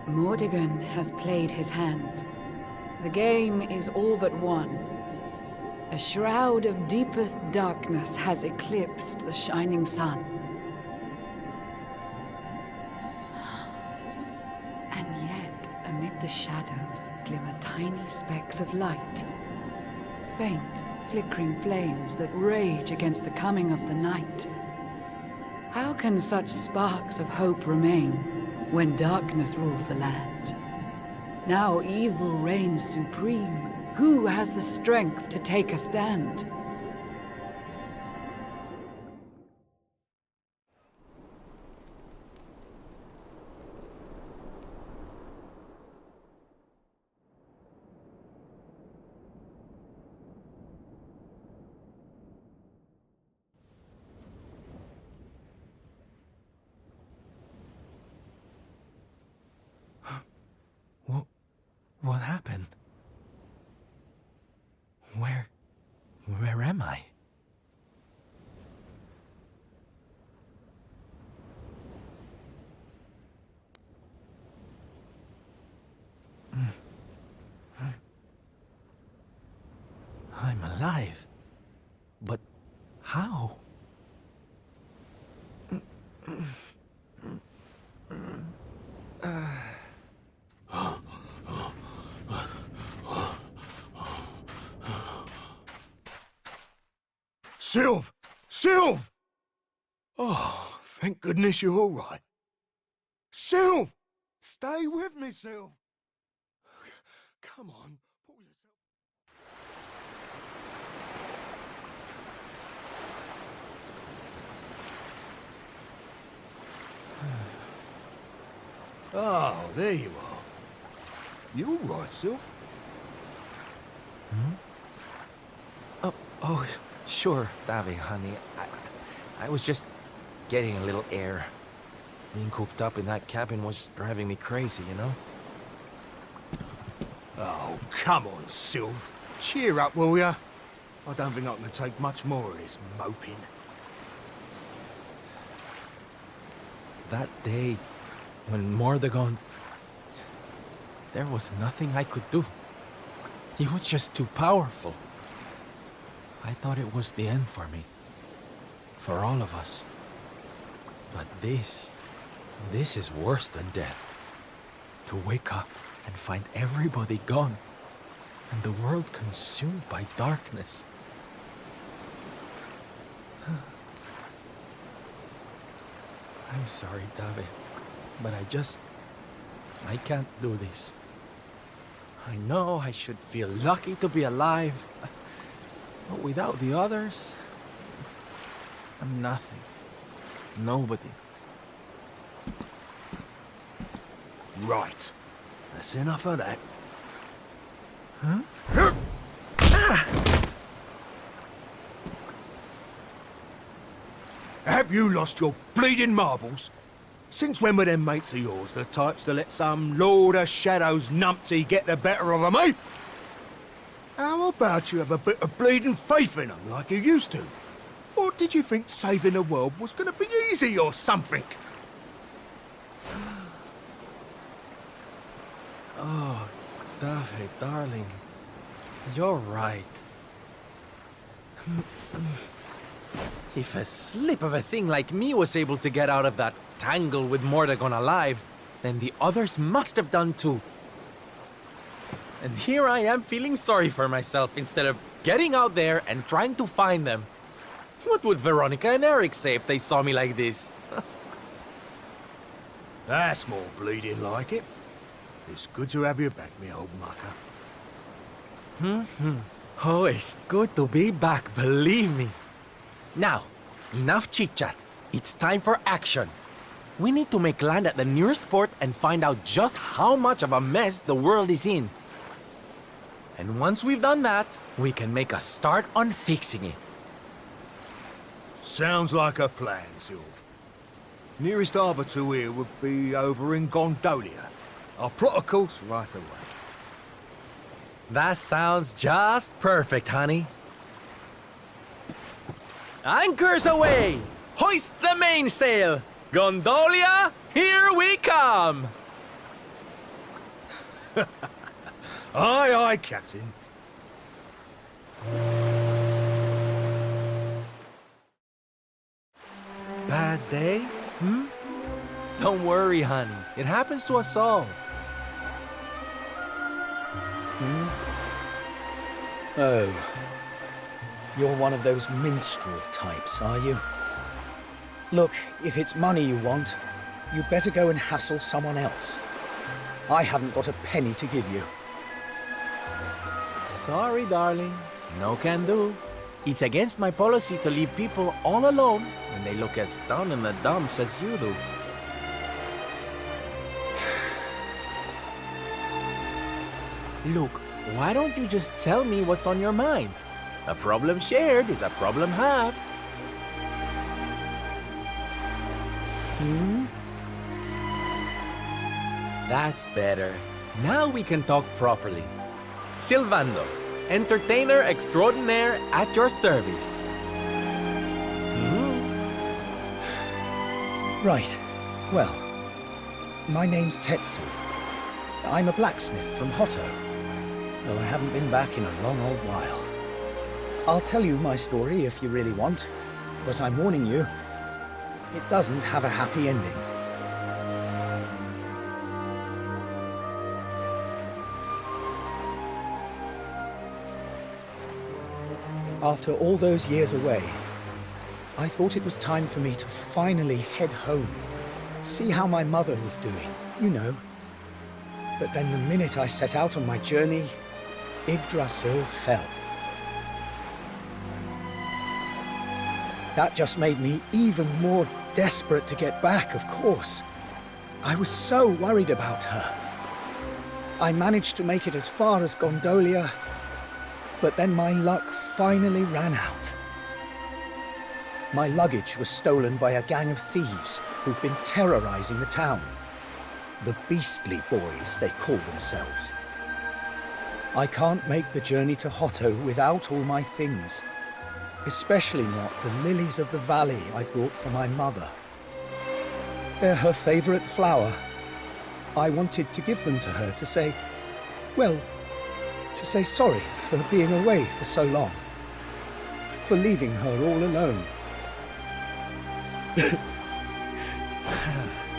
Mordegon has played his hand. The game is all but won. A shroud of deepest darkness has eclipsed the shining sun. And yet, amid the shadows, glimmer tiny specks of light. Faint, flickering flames that rage against the coming of the night. How can such sparks of hope remain when darkness rules the land? Now evil reigns supreme. Who has the strength to take a stand? What happened? Where am I? I'm alive. But how? Sylv! Sylv! Oh, thank goodness you're all right. Sylv! Stay with me, Sylv! Come on, pull yourself... Oh, there you are. You all right, Sylv? Oh, sure, Davi, honey. I was just getting a little air. Being cooped up in that cabin was driving me crazy, you know? Oh, come on, Sylv. Cheer up, will ya? I don't think I can take much more of this moping. That day, when Mordegon... There was nothing I could do. He was just too powerful. I thought it was the end for me. For all of us. But this is worse than death. To wake up and find everybody gone. And the world consumed by darkness. I'm sorry, David. But I can't do this. I know I should feel lucky to be alive. But without the others, I'm nothing. Nobody. Right. That's enough of that. Huh? Have you lost your bleeding marbles? Since when were them mates of yours the types to let some Lord of Shadows numpty get the better of them, eh? How about you have a bit of bleeding faith in them like you used to? Or did you think saving the world was going to be easy or something? Oh, David, darling. You're right. If a slip of a thing like me was able to get out of that tangle with Mordegon alive, then the others must have done too. And here I am feeling sorry for myself instead of getting out there and trying to find them. What would Veronica and Eric say if they saw me like this? That's more bleeding like it. It's good to have you back, me old mucker. Oh, it's good to be back, believe me. Now, enough chit-chat. It's time for action. We need to make land at the nearest port and find out just how much of a mess the world is in. And once we've done that, we can make a start on fixing it. Sounds like a plan, Sylv. Nearest harbour to here would be over in Gondolia. I'll plot a course right away. That sounds just perfect, honey. Anchors away! Hoist the mainsail! Gondolia, here we come! Aye, aye, Captain. Bad day? Hmm? Don't worry, honey. It happens to us all. Oh. You're one of those minstrel types, are you? Look, if it's money you want, you'd better go and hassle someone else. I haven't got a penny to give you. Sorry, darling. No can do. It's against my policy to leave people all alone when they look as down in the dumps as you do. Look, why don't you just tell me what's on your mind? A problem shared is a problem halved. That's better. Now we can talk properly. Silvando, entertainer extraordinaire at your service. Right. Well, my name's Tetsu. I'm a blacksmith from Hotto, though I haven't been back in a long old while. I'll tell you my story if you really want, but I'm warning you, it doesn't have a happy ending. After all those years away, I thought it was time for me to finally head home, see how my mother was doing, you know. But then the minute I set out on my journey, Yggdrasil fell. That just made me even more desperate to get back, of course. I was so worried about her. I managed to make it as far as Gondolia, but then my luck finally ran out. My luggage was stolen by a gang of thieves who've been terrorizing the town. The Beastly Boys, they call themselves. I can't make the journey to Hotto without all my things. Especially not the lilies of the valley I brought for my mother. They're her favorite flower. I wanted to give them to her to say, well, to say sorry for being away for so long. For leaving her all alone.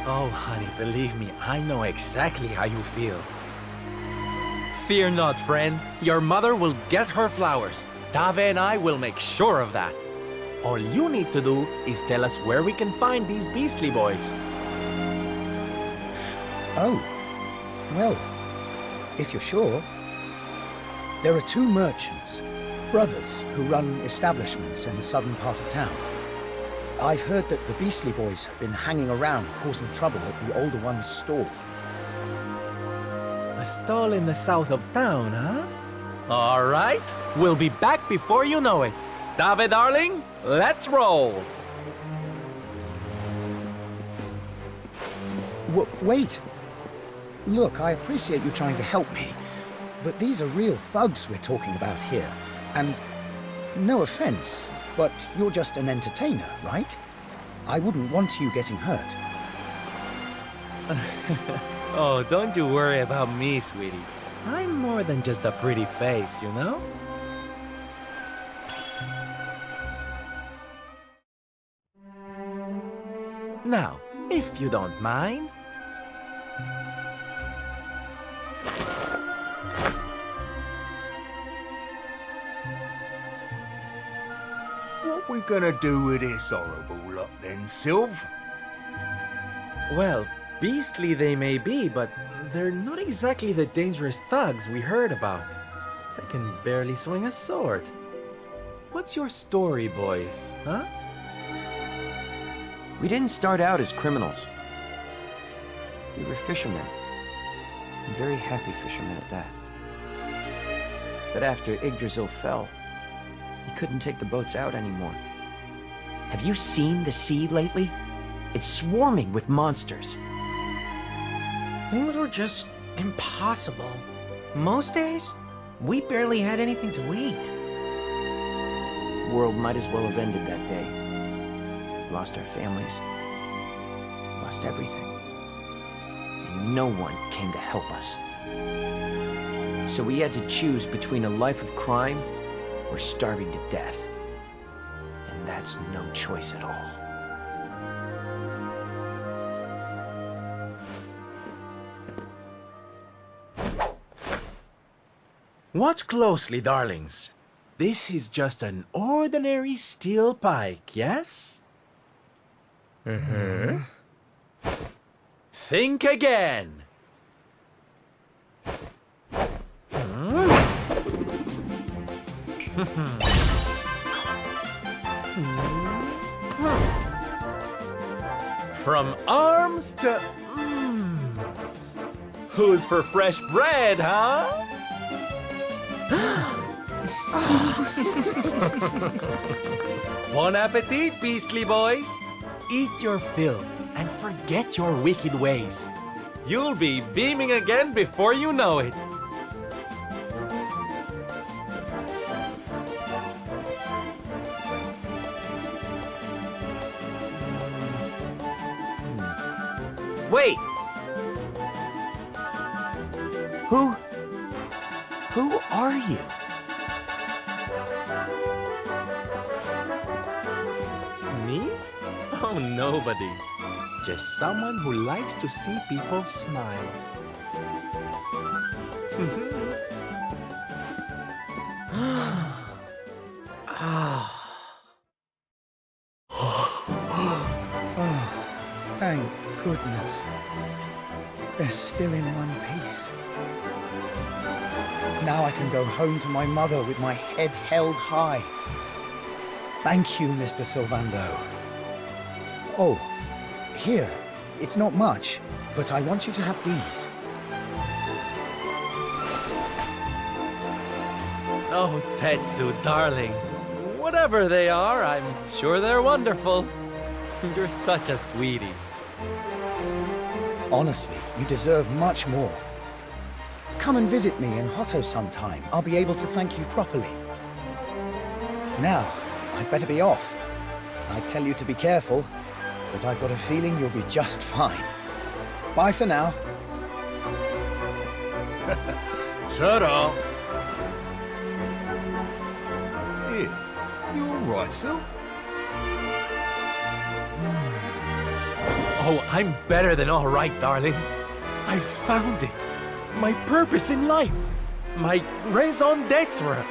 Oh, honey, believe me, I know exactly how you feel. Fear not, friend. Your mother will get her flowers. Dave and I will make sure of that. All you need to do is tell us where we can find these Beastly Boys. Oh, well, if you're sure. There are two merchants, brothers, who run establishments in the southern part of town. I've heard that the Beastly Boys have been hanging around causing trouble at the older one's stall. A stall in the south of town, huh? All right, we'll be back before you know it. Dave, darling, let's roll. Wait. Look, I appreciate you trying to help me, but these are real thugs we're talking about here, and no offense, but you're just an entertainer, right? I wouldn't want you getting hurt. Oh, don't you worry about me, sweetie. I'm more than just a pretty face, you know? Now, if you don't mind... What we gonna do with this horrible lot then, Sylv? Well, beastly they may be, but they're not exactly the dangerous thugs we heard about. They can barely swing a sword. What's your story, boys, huh? We didn't start out as criminals. We were fishermen. And very happy fishermen at that. But after Yggdrasil fell, we couldn't take the boats out anymore. Have you seen the sea lately? It's swarming with monsters. Things were just impossible. Most days, we barely had anything to eat. The world might as well have ended that day. We lost our families. Lost everything. And no one came to help us. So we had to choose between a life of crime or starving to death. And that's no choice at all. Watch closely, darlings. This is just an ordinary steel pike, yes? Mm-hmm. Think again. From arms to... Who's for fresh bread, huh? Bon appetit, beastly boys. Eat your fill and forget your wicked ways. You'll be beaming again before you know it. Wait! Who are you? Me? Oh, nobody. Just someone who likes to see people smile. Thank goodness. They're still in one piece. Now I can go home to my mother with my head held high. Thank you, Mr. Sylvando. Oh, here. It's not much, but I want you to have these. Oh, Tetsu, darling. Whatever they are, I'm sure they're wonderful. You're such a sweetie. Honestly, you deserve much more. Come and visit me in Hotto sometime. I'll be able to thank you properly. Now, I'd better be off. I'd tell you to be careful, but I've got a feeling you'll be just fine. Bye for now. Ta-da! Here, you all right, Sylv? Oh, I'm better than all right, darling. I found it. My purpose in life. My raison d'etre.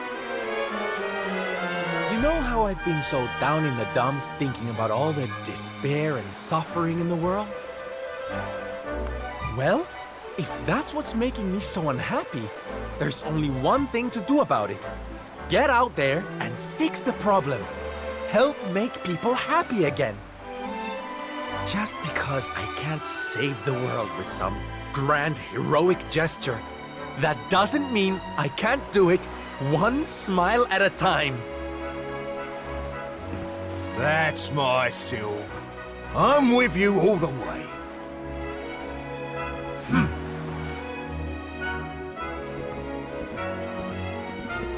You know how I've been so down in the dumps thinking about all the despair and suffering in the world? Well, if that's what's making me so unhappy, there's only one thing to do about it. Get out there and fix the problem. Help make people happy again. Just because I can't save the world with some grand heroic gesture, that doesn't mean I can't do it one smile at a time. That's my Sylv. I'm with you all the way.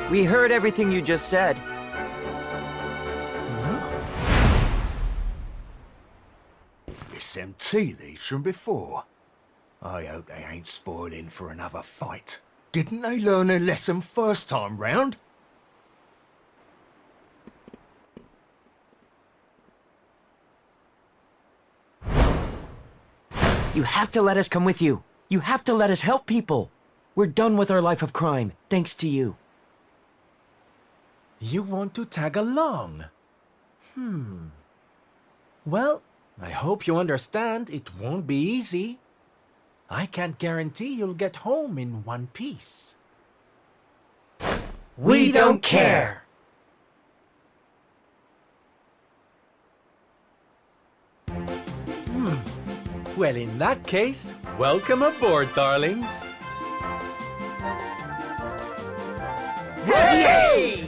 We heard everything you just said. It's them tea leaves from before. I hope they ain't spoiling for another fight. Didn't they learn their lesson first time round? You have to let us come with you. You have to let us help people. We're done with our life of crime, thanks to you. You want to tag along? Well, I hope you understand it won't be easy. I can't guarantee you'll get home in one piece. We don't care! Well, in that case, welcome aboard, darlings. Yes!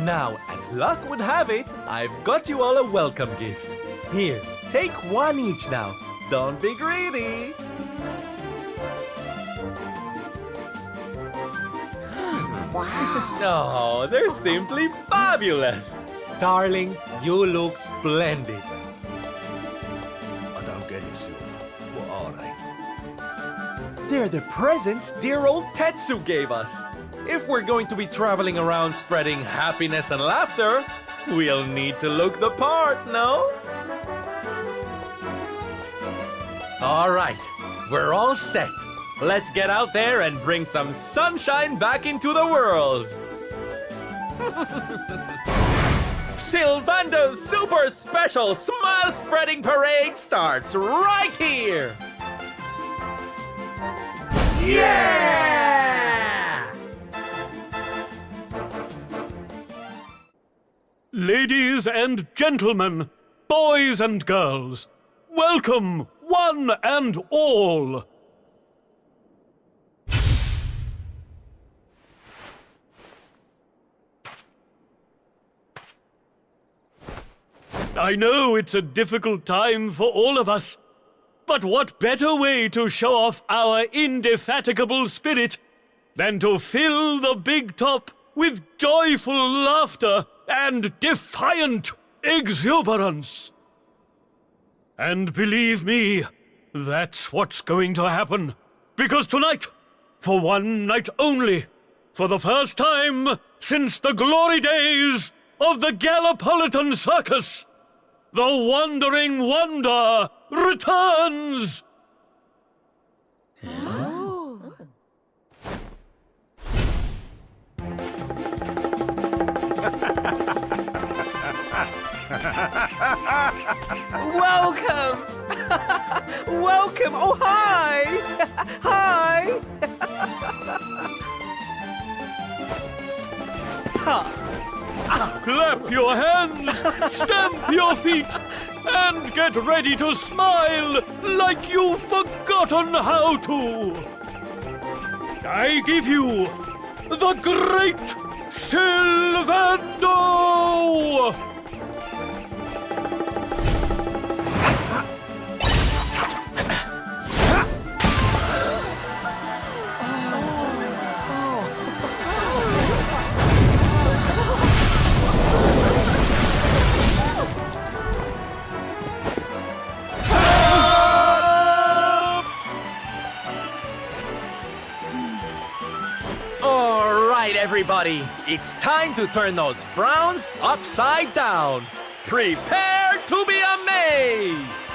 Now, as luck would have it, I've got you all a welcome gift. Here, take one each now. Don't be greedy. Wow! Oh, they're simply fabulous. Darlings, you look splendid. They're the presents dear old Tetsu gave us. If we're going to be traveling around spreading happiness and laughter, we'll need to look the part, no? All right, we're all set. Let's get out there and bring some sunshine back into the world. Sylvando's super special smile spreading parade starts right here. Yeah! Ladies and gentlemen, boys and girls, welcome one and all. I know it's a difficult time for all of us, but what better way to show off our indefatigable spirit than to fill the big top with joyful laughter and defiant exuberance? And believe me, that's what's going to happen. Because tonight, for one night only, for the first time since the glory days of the Gallipolitan Circus, the Wandering Wonder returns! Welcome! Welcome! Oh, hi! Hi! Clap your hands, stamp your feet, and get ready to smile like you've forgotten how to. I give you the Great Sylvando! Everybody, it's time to turn those frowns upside down. Prepare to be amazed!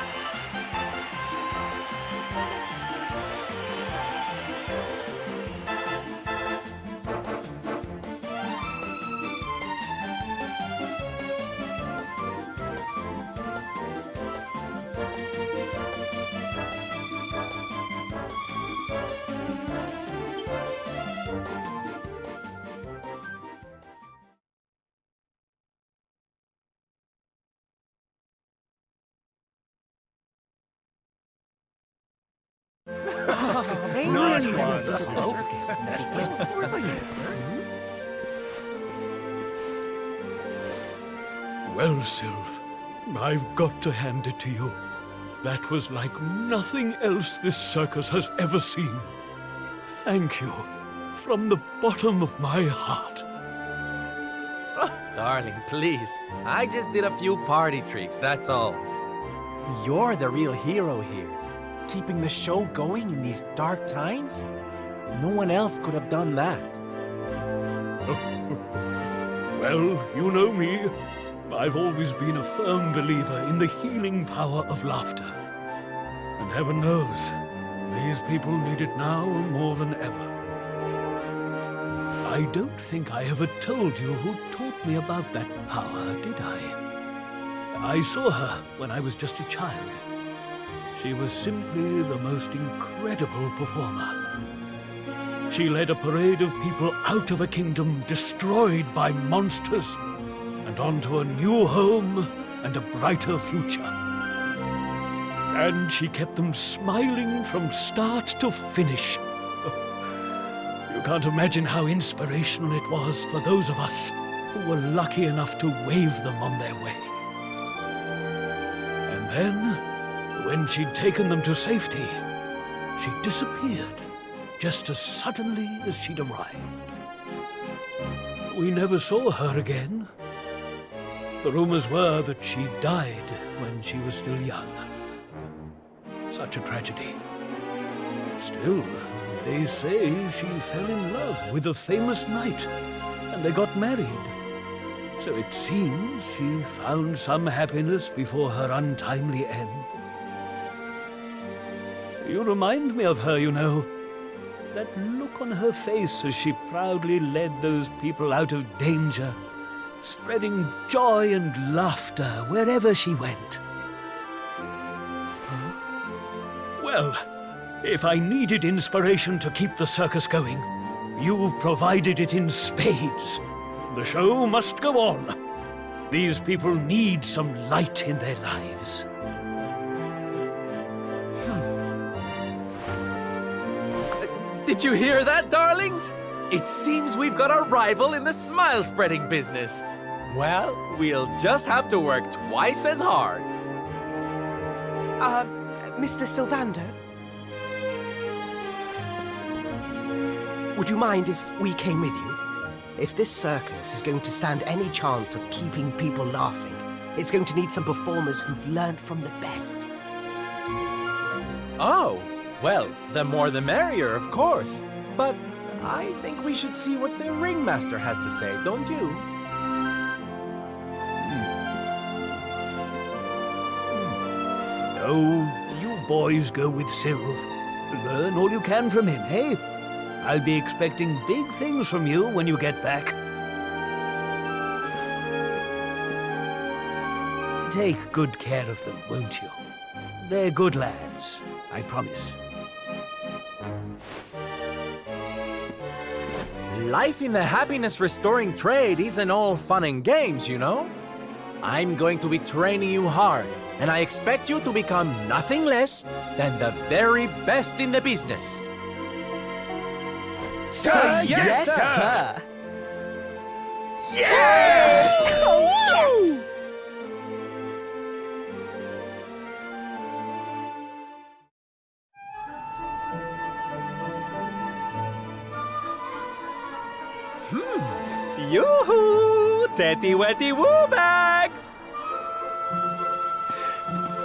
Well, Sylv, I've got to hand it to you. That was like nothing else this circus has ever seen. Thank you, from the bottom of my heart. Darling, please. I just did a few party tricks, that's all. You're the real hero here. Keeping the show going in these dark times? No one else could have done that. Well, you know me. I've always been a firm believer in the healing power of laughter. And heaven knows, these people need it now more than ever. I don't think I ever told you who taught me about that power, did I? I saw her when I was just a child. She was simply the most incredible performer. She led a parade of people out of a kingdom destroyed by monsters and onto a new home and a brighter future. And she kept them smiling from start to finish. You can't imagine how inspirational it was for those of us who were lucky enough to wave them on their way. And then, when she'd taken them to safety, she disappeared just as suddenly as she'd arrived. We never saw her again. The rumors were that she died when she was still young. Such a tragedy. Still, they say she fell in love with a famous knight, and they got married. So it seems she found some happiness before her untimely end. You remind me of her, you know. That look on her face as she proudly led those people out of danger, spreading joy and laughter wherever she went. Well, if I needed inspiration to keep the circus going, you've provided it in spades. The show must go on. These people need some light in their lives. Did you hear that, darlings? It seems we've got a rival in the smile-spreading business. Well, we'll just have to work twice as hard. Mr. Sylvander? Would you mind if we came with you? If this circus is going to stand any chance of keeping people laughing, it's going to need some performers who've learned from the best. Oh, well, the more the merrier, of course. But I think we should see what the ringmaster has to say, don't you? No, you boys go with Sylv. Learn all you can from him, eh? I'll be expecting big things from you when you get back. Take good care of them, won't you? They're good lads, I promise. Life in the happiness-restoring trade isn't all fun and games, you know? I'm going to be training you hard, and I expect you to become nothing less than the very best in the business. Sir, yes, sir! Yeah! Oh, yes! Yoo-hoo! Tetty-wetty woo-bags!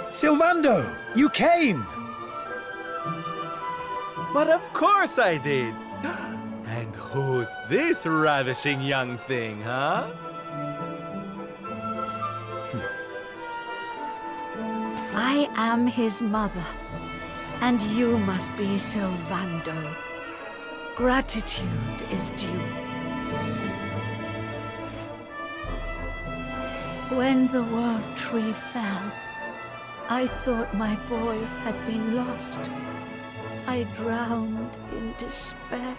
Sylvando, you came! But of course I did! And who's this ravishing young thing, huh? I am his mother, and you must be Sylvando. Gratitude is due. When the world tree fell, I thought my boy had been lost. I drowned in despair.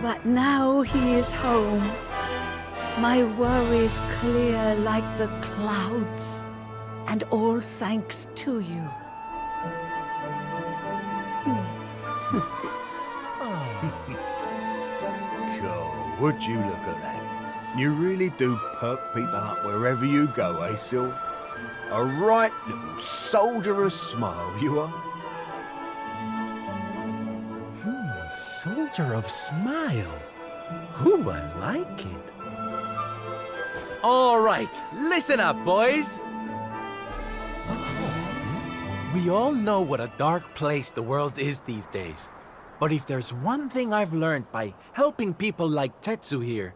But now he is home. My worries clear like the clouds, and all thanks to you. God, would you look at that? You really do perk people up wherever you go, eh, Sylv? A right little soldierous smile, you are. Soldier of smile. Ooh, I like it. All right, listen up, boys. We all know what a dark place the world is these days. But if there's one thing I've learned by helping people like Tetsu here,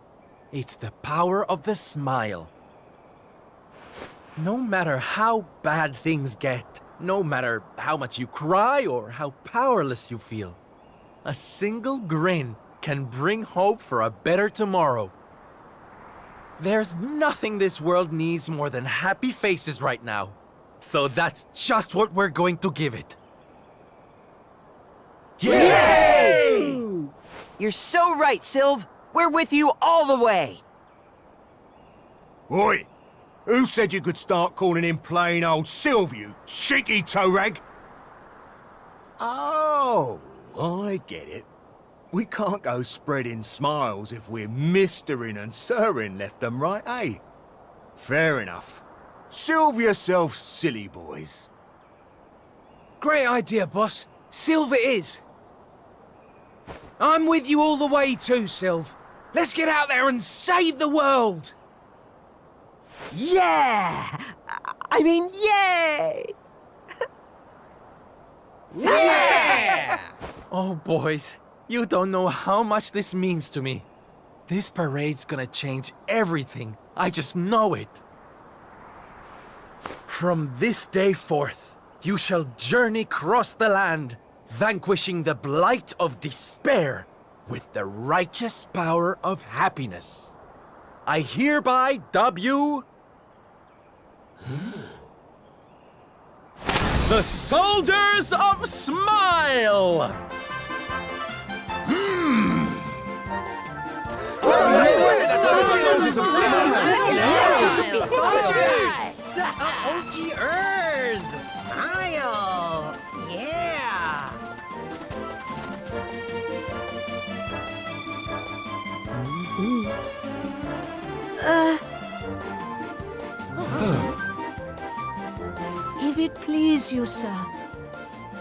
it's the power of the smile. No matter how bad things get, no matter how much you cry or how powerless you feel, a single grin can bring hope for a better tomorrow. There's nothing this world needs more than happy faces right now. So that's just what we're going to give it. Yay! You're so right, Sylv. We're with you all the way. Oi! Who said you could start calling him plain old Sylv, you cheeky toe rag? Oh, I get it. We can't go spreading smiles if we're mistering and sirring left and right, eh? Fair enough. Sylv yourself, silly boys. Great idea, boss. Sylv it is. I'm with you all the way too, Sylv. Let's get out there and save the world! Yeah! I mean, yay! Yeah! Oh, boys, you don't know how much this means to me. This parade's gonna change everything. I just know it. From this day forth, you shall journey across the land, vanquishing the blight of despair with the righteous power of happiness. I hereby dub you the Soldiers of Smile! Soldiers of Smile! The OGers of Smile! Yeah! If it please you, sir,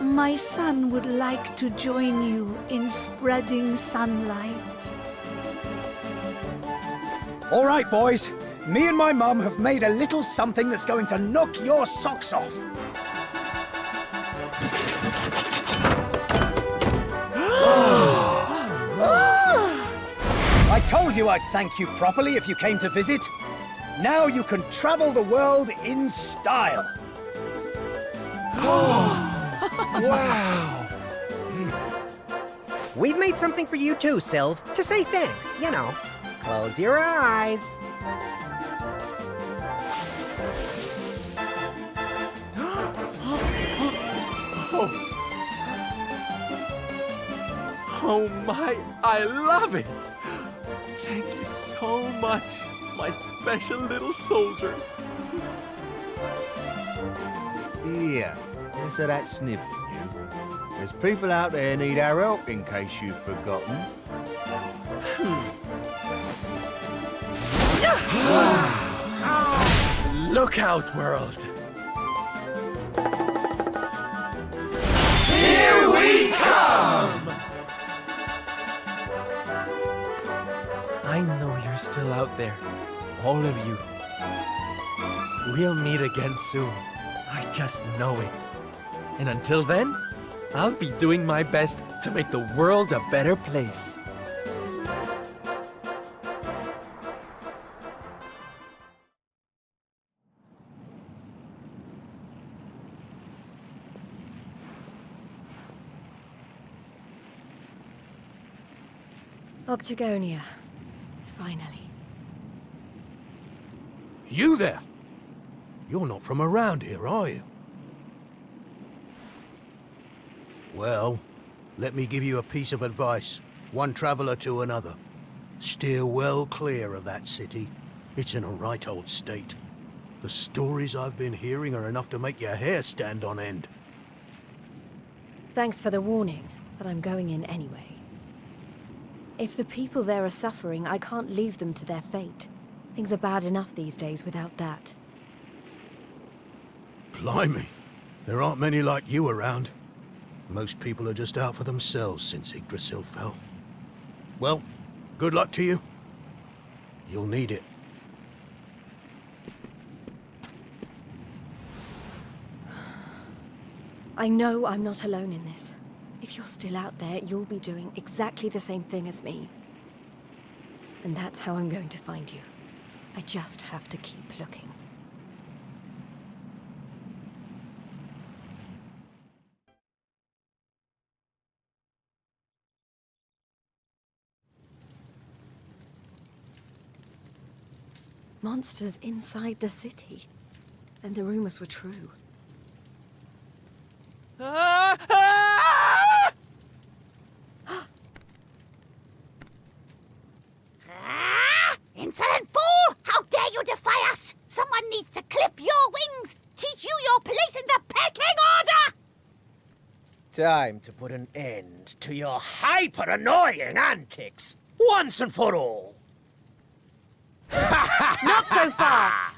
my son would like to join you in spreading sunlight. All right, boys. Me and my mum have made a little something that's going to knock your socks off. I told you I'd thank you properly if you came to visit. Now you can travel the world in style. Wow! We've made something for you too, Sylv, to say thanks, you know. Close your eyes. Oh my, I love it! Thank you so much, my special little soldiers. Yeah, less of that snivelling, you. There's people out there need our help, in case you've forgotten. Look out, world! Here we come! I know you're still out there, all of you. We'll meet again soon. I just know it. And until then, I'll be doing my best to make the world a better place. Octagonia. Finally. You there? You're not from around here, are you? Well, let me give you a piece of advice, one traveler to another. Steer well clear of that city. It's in a right old state. The stories I've been hearing are enough to make your hair stand on end. Thanks for the warning, but I'm going in anyway. If the people there are suffering, I can't leave them to their fate. Things are bad enough these days without that. Blimey, there aren't many like you around. Most people are just out for themselves since Yggdrasil fell. Well, good luck to you. You'll need it. I know I'm not alone in this. If you're still out there, you'll be doing exactly the same thing as me. And that's how I'm going to find you. I just have to keep looking. Monsters inside the city. Then the rumors were true. Insolent fool! How dare you defy us! Someone needs to clip your wings! Teach you your place in the pecking order! Time to put an end to your hyper-annoying antics, once and for all. Not so fast!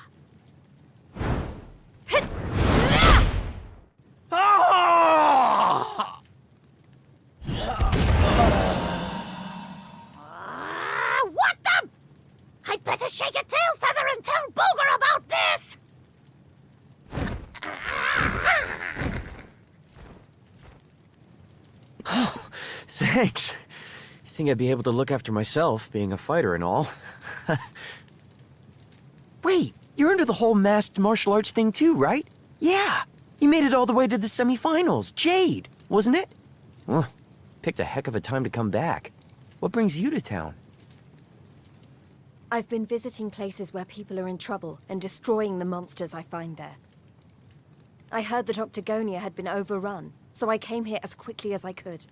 What the? I'd better shake a tail feather and tell Booger about this! Thanks. You think I'd be able to look after myself, being a fighter and all? Wait, you're into the whole masked martial arts thing too, right? Yeah! You made it all the way to the semifinals. Jade, wasn't it? Well, picked a heck of a time to come back. What brings you to town? I've been visiting places where people are in trouble and destroying the monsters I find there. I heard that Octagonia had been overrun, so I came here as quickly as I could.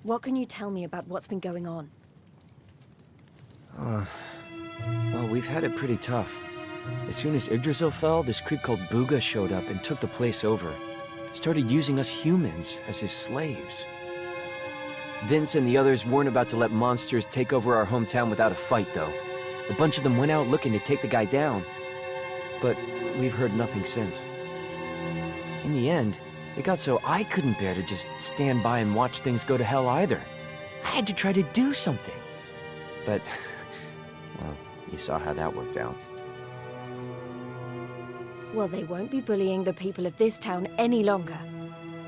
What can you tell me about what's been going on? Well, we've had it pretty tough. As soon as Yggdrasil fell, this creep called Booga showed up and took the place over. Started using us humans as his slaves. Vince and the others weren't about to let monsters take over our hometown without a fight, though. A bunch of them went out looking to take the guy down. But we've heard nothing since. In the end, it got so I couldn't bear to just stand by and watch things go to hell either. I had to try to do something. But, well, you saw how that worked out. Well, they won't be bullying the people of this town any longer.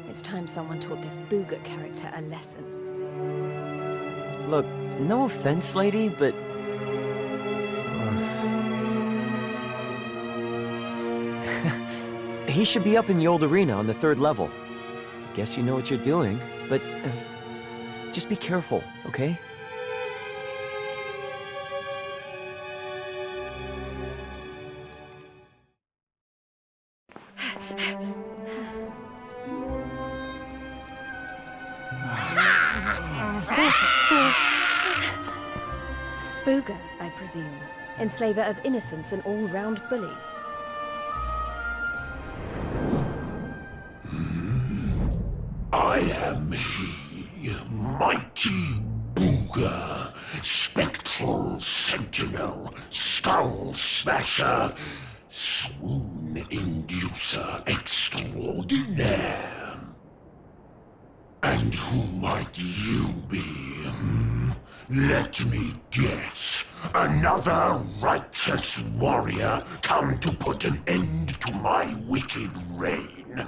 It's time someone taught this Booga character a lesson. Look, no offense, lady, but... he should be up in the old arena on the 3rd level. Guess you know what you're doing, but... just be careful, okay? Booga, I presume. Enslaver of innocence and all-round bully. I am he, mighty Booga, spectral sentinel, skull smasher, swoon inducer extraordinaire. And who might you be? Let me guess. Another righteous warrior come to put an end to my wicked reign.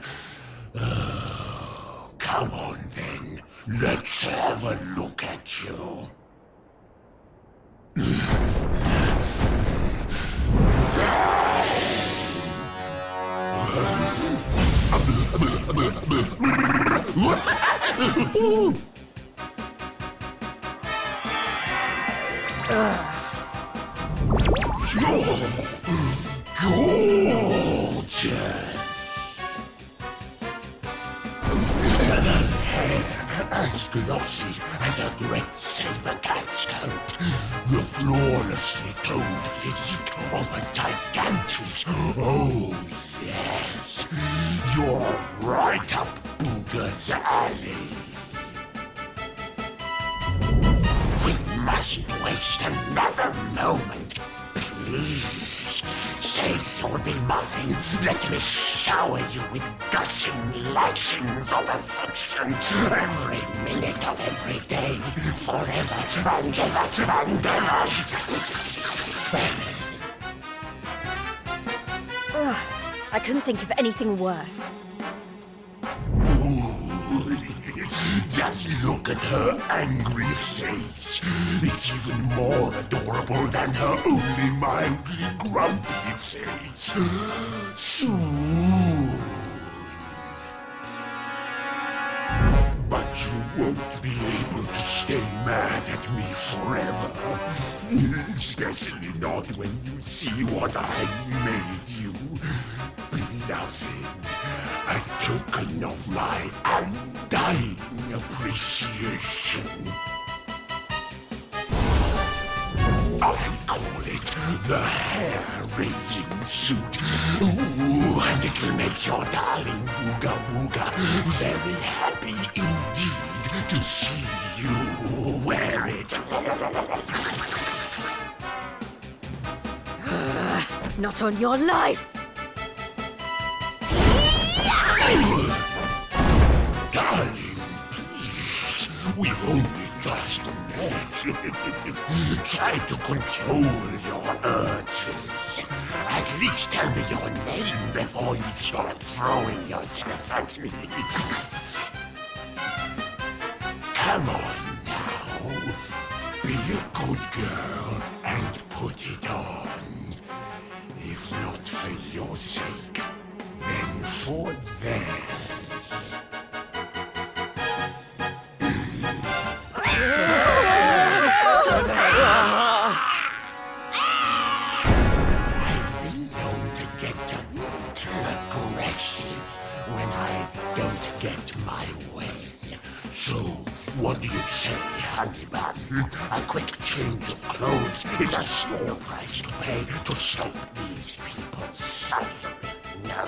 Come on then, let's have a look at you. Gorgeous. As glossy as a great saber cat's coat, the flawlessly toned physique of a gigantus. Oh, yes, you're right up Booga's alley. We mustn't waste another moment. Please, say you'll be mine. Let me shower you with gushing lashings of affection every minute of every day, forever and ever and ever. I couldn't think of anything worse. Just look at her angry face. It's even more adorable than her only mildly grumpy face. Soon. But you won't be able to stay mad at me forever. Especially not when you see what I've made you. Beloved, a token of my undying appreciation. I call it the hair-raising suit. Ooh, and it'll make your darling Booga Wooga very happy indeed to see you wear it. Not on your life! Darling, please, we've only just met. Try to control your urges. At least tell me your name before you start throwing yourself at me. Come on. good girl and put it on. If not for your sake, then for theirs. I've been known to get a little aggressive when I don't get my way. So, what do you say, honey bun? A quick change of clothes is a small price to pay to stop these people's suffering, no?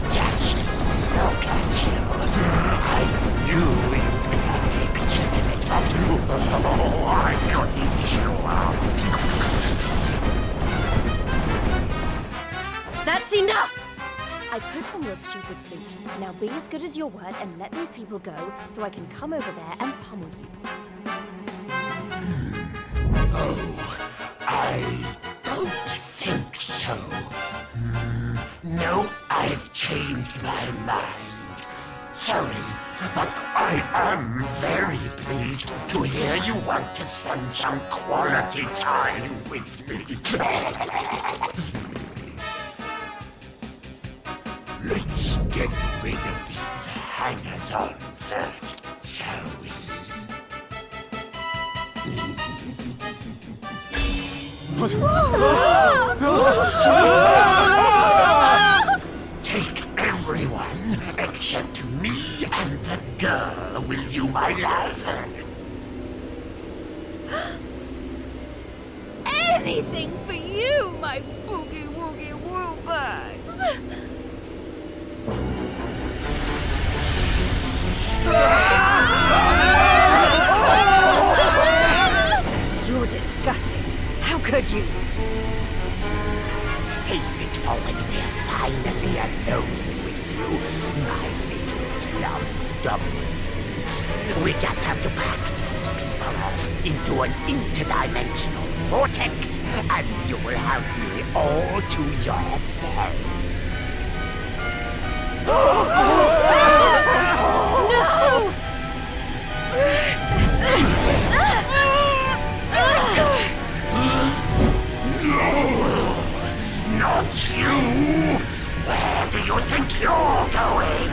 Just look at you. I knew you'd panicked a minute, but I could eat you up. That's enough! I put on your stupid suit. Now be as good as your word and let these people go so I can come over there and pummel you. Oh, I don't think so. No, I've changed my mind. Sorry, but I am very pleased to hear you want to spend some quality time with me. Let's get rid of these hangers-on first, shall we? Take everyone except me and the girl, will you, my love? Anything for you, my boogie-woogie woobugs! You're disgusting. How could you? Save it for when we're finally alone with you, my little plum dumpling. We just have to pack these people off into an interdimensional vortex, and you will have me all to yourself. Not you! Where do you think you're going?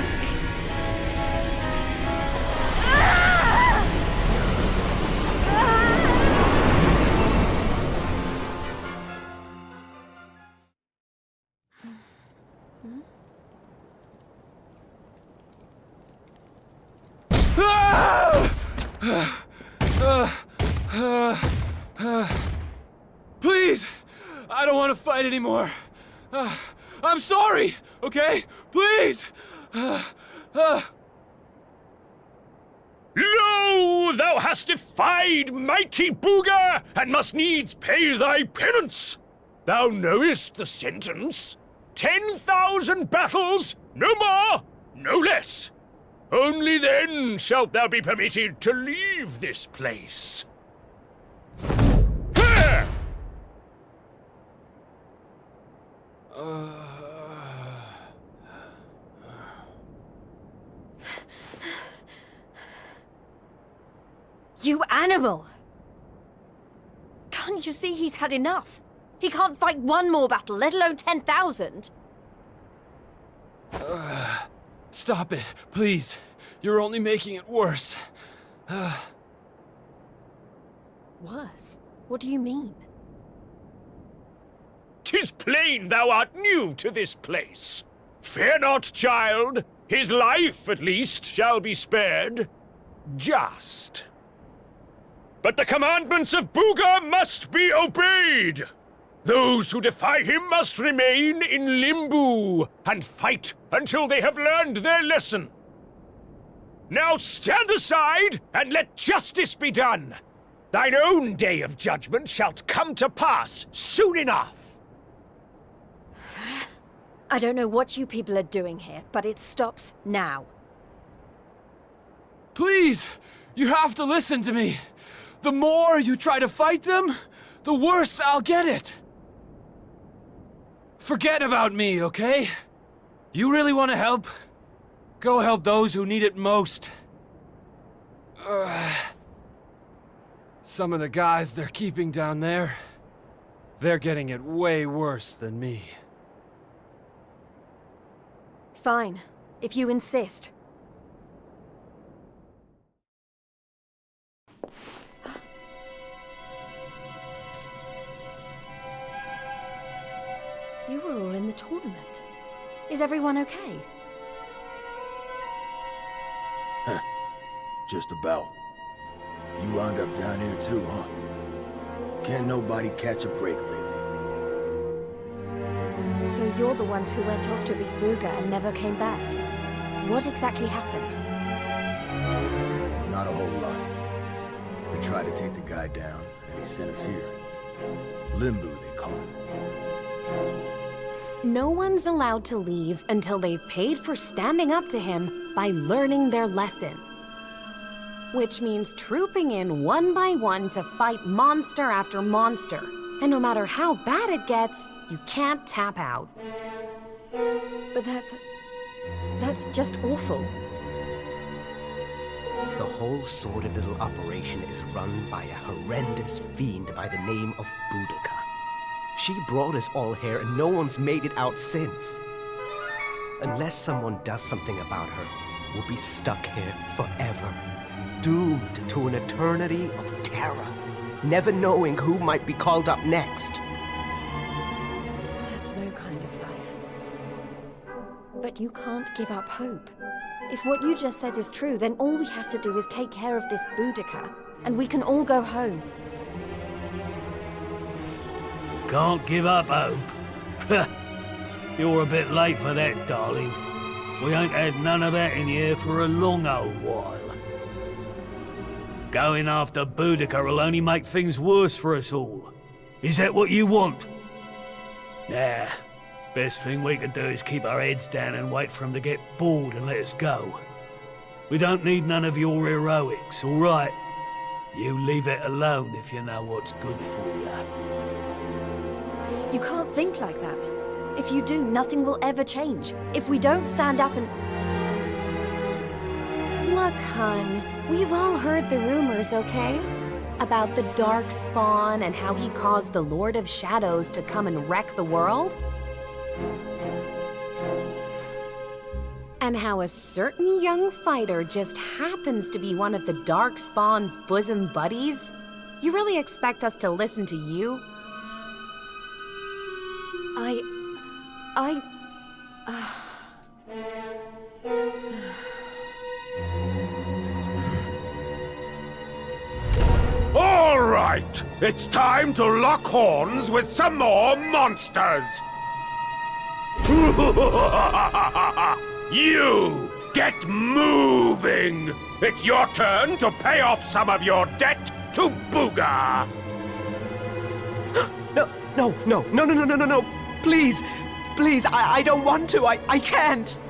Please! I don't want to fight anymore. I'm sorry, okay? Please! Lo, thou hast defied mighty Booga, and must needs pay thy penance. Thou knowest the sentence. 10,000 battles, no more, no less. Only then shalt thou be permitted to leave this place. Here! You animal! Can't you see he's had enough? He can't fight one more battle, let alone 10,000. Stop it, please. You're only making it worse. Worse? What do you mean? 'Tis plain thou art new to this place. Fear not, child. His life, at least, shall be spared. Just. But the commandments of Booga must be obeyed. Those who defy him must remain in limbo and fight until they have learned their lesson. Now stand aside and let justice be done. Thine own day of judgment shalt come to pass soon enough. I don't know what you people are doing here, but it stops now. Please! You have to listen to me! The more you try to fight them, the worse I'll get it! Forget about me, okay? You really want to help? Go help those who need it most. Some of the guys they're keeping down there, they're getting it way worse than me. Fine, if you insist. You were all in the tournament. Is everyone okay? Just about. You wound up down here too, huh? Can't nobody catch a break lately. So you're the ones who went off to beat Booga and never came back. What exactly happened? Not a whole lot. We tried to take the guy down, and he sent us here. Limbo, they call it. No one's allowed to leave until they've paid for standing up to him by learning their lesson. Which means trooping in one by one to fight monster after monster. And no matter how bad it gets, you can't tap out. But that's just awful. The whole sordid little operation is run by a horrendous fiend by the name of Boudica. She brought us all here and no one's made it out since. Unless someone does something about her, we'll be stuck here forever. Doomed to an eternity of terror, never knowing who might be called up next. That's no kind of life. But you can't give up hope. If what you just said is true, then all we have to do is take care of this Boudica, and we can all go home. Can't give up hope. You're a bit late for that, darling. We ain't had none of that in here for a long old while. Going after Boudica will only make things worse for us all. Is that what you want? Nah. Best thing we can do is keep our heads down and wait for him to get bored and let us go. We don't need none of your heroics, all right? You leave it alone if you know what's good for you. You can't think like that. If you do, nothing will ever change. If we don't stand up and... Look, hun, we've all heard the rumors, okay? About the Dark Spawn and how he caused the Lord of Shadows to come and wreck the world? And how a certain young fighter just happens to be one of the Dark Spawn's bosom buddies? You really expect us to listen to you? All right, it's time to lock horns with some more monsters. You get moving. It's your turn to pay off some of your debt to Booga. No. Please, I don't want to. I can't.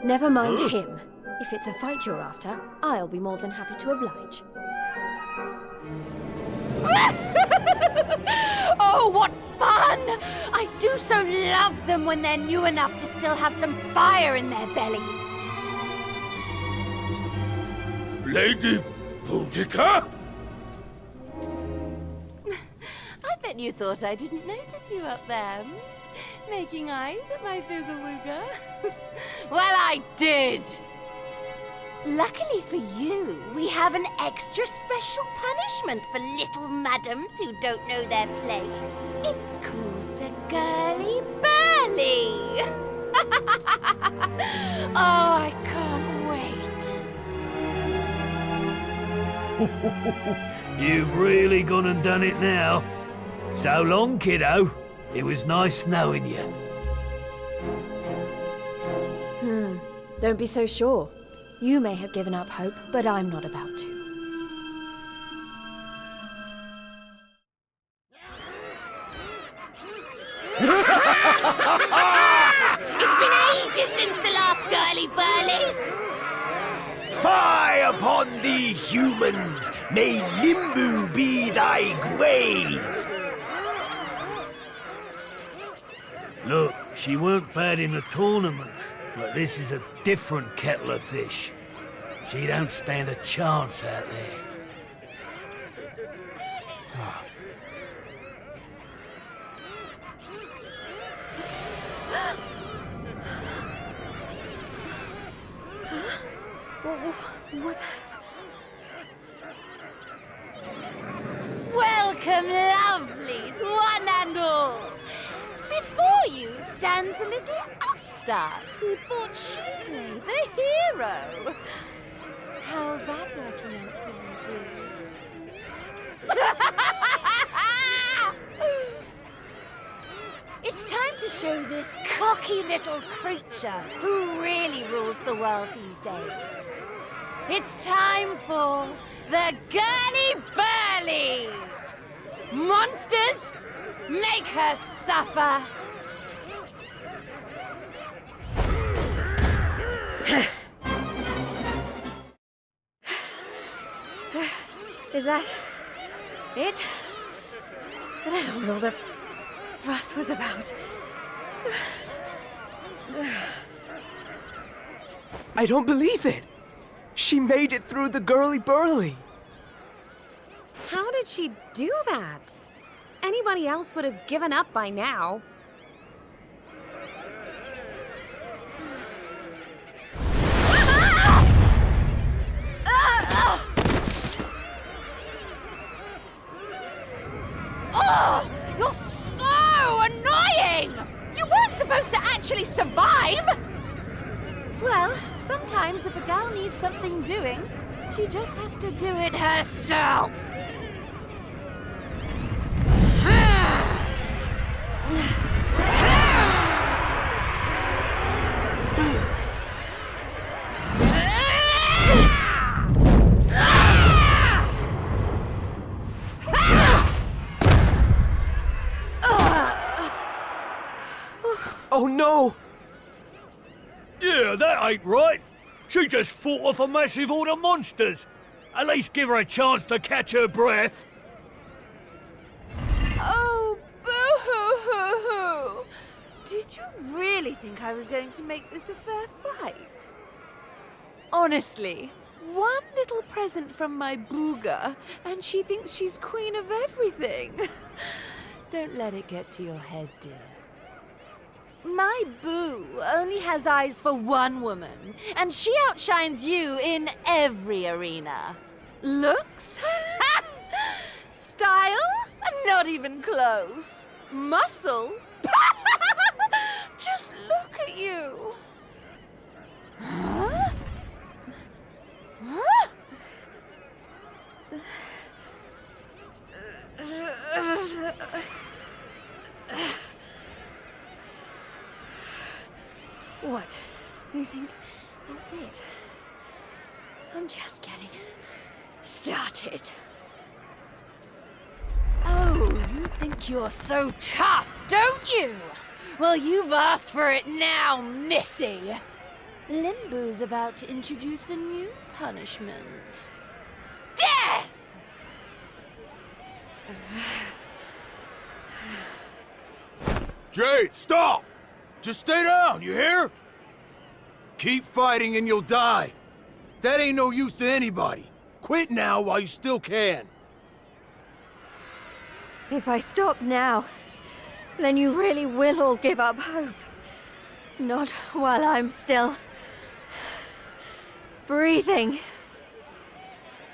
Never mind him. If it's a fight you're after, I'll be more than happy to oblige. Oh, what fun! I do so love them when they're new enough to still have some fire in their bellies. Lady Boudica? I bet you thought I didn't notice you up there. Making eyes at my booga wooga. Well, I did! Luckily for you, we have an extra special punishment for little madams who don't know their place. It's called the Girly Burly. Oh, I can't wait. You've really gone and done it now. So long, kiddo. It was nice knowing you. Don't be so sure. You may have given up hope, but I'm not about to. Fie upon thee, humans! May Limbu be thy grave! Look, she weren't bad in the tournament, but this is a different kettle of fish. She don't stand a chance out there. What's... Welcome, lovelies, one and all. Before you stands a little upstart who thought she'd play the hero. How's that working out for you, dear? It's time to show this cocky little creature who really rules the world these days. It's time for the Girly Burly! Monsters, make her suffer! Is that it? But I don't know what the fuss was about. I don't believe it! She made it through the Girly Burly! How did she do that? Anybody else would have given up by now. Oh, you're so annoying! You weren't supposed to actually survive! Well, sometimes if a gal needs something doing, she just has to do it herself. Oh no! Yeah, that ain't right. She just fought off a massive horde of monsters. At least give her a chance to catch her breath. Oh, boo-hoo-hoo-hoo! Did you really think I was going to make this a fair fight? Honestly, one little present from my booger, and she thinks she's queen of everything. Don't let it get to your head, dear. My boo only has eyes for one woman, and she outshines you in every arena. Looks? Style? Not even close. Muscle? Just look at you. Huh? Huh? What? You think that's it? I'm just getting started. Oh, you think you're so tough, don't you? Well, you've asked for it now, Missy. Limbu's about to introduce a new punishment. Death! Jade, stop! Just stay down, you hear? Keep fighting and you'll die. That ain't no use to anybody. Quit now while you still can. If I stop now, then you really will all give up hope. Not while I'm still breathing.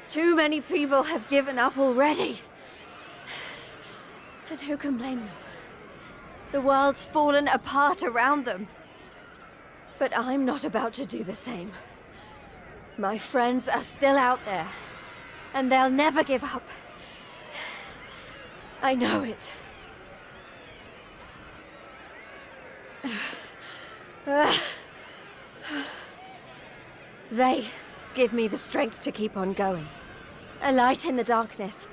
Too many people have given up already. And who can blame them? The world's fallen apart around them. But I'm not about to do the same. My friends are still out there, and they'll never give up. I know it. They give me the strength to keep on going. A light in the darkness.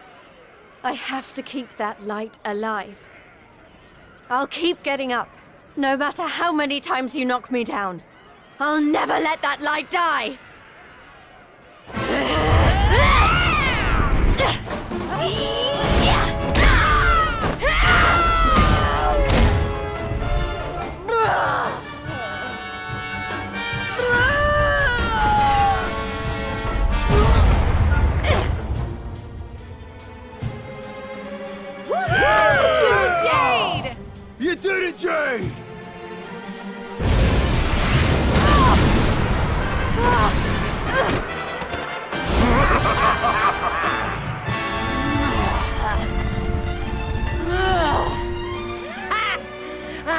I have to keep that light alive. I'll keep getting up, no matter how many times you knock me down. I'll never let that light die!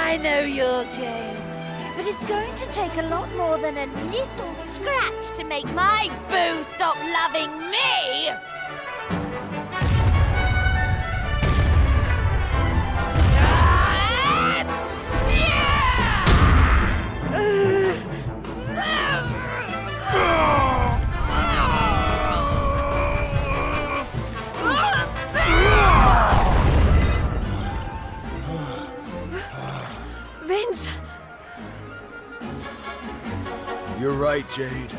I know your game. But it's going to take a lot more than a little scratch to make my boo stop loving me! Vince! You're right, Jade.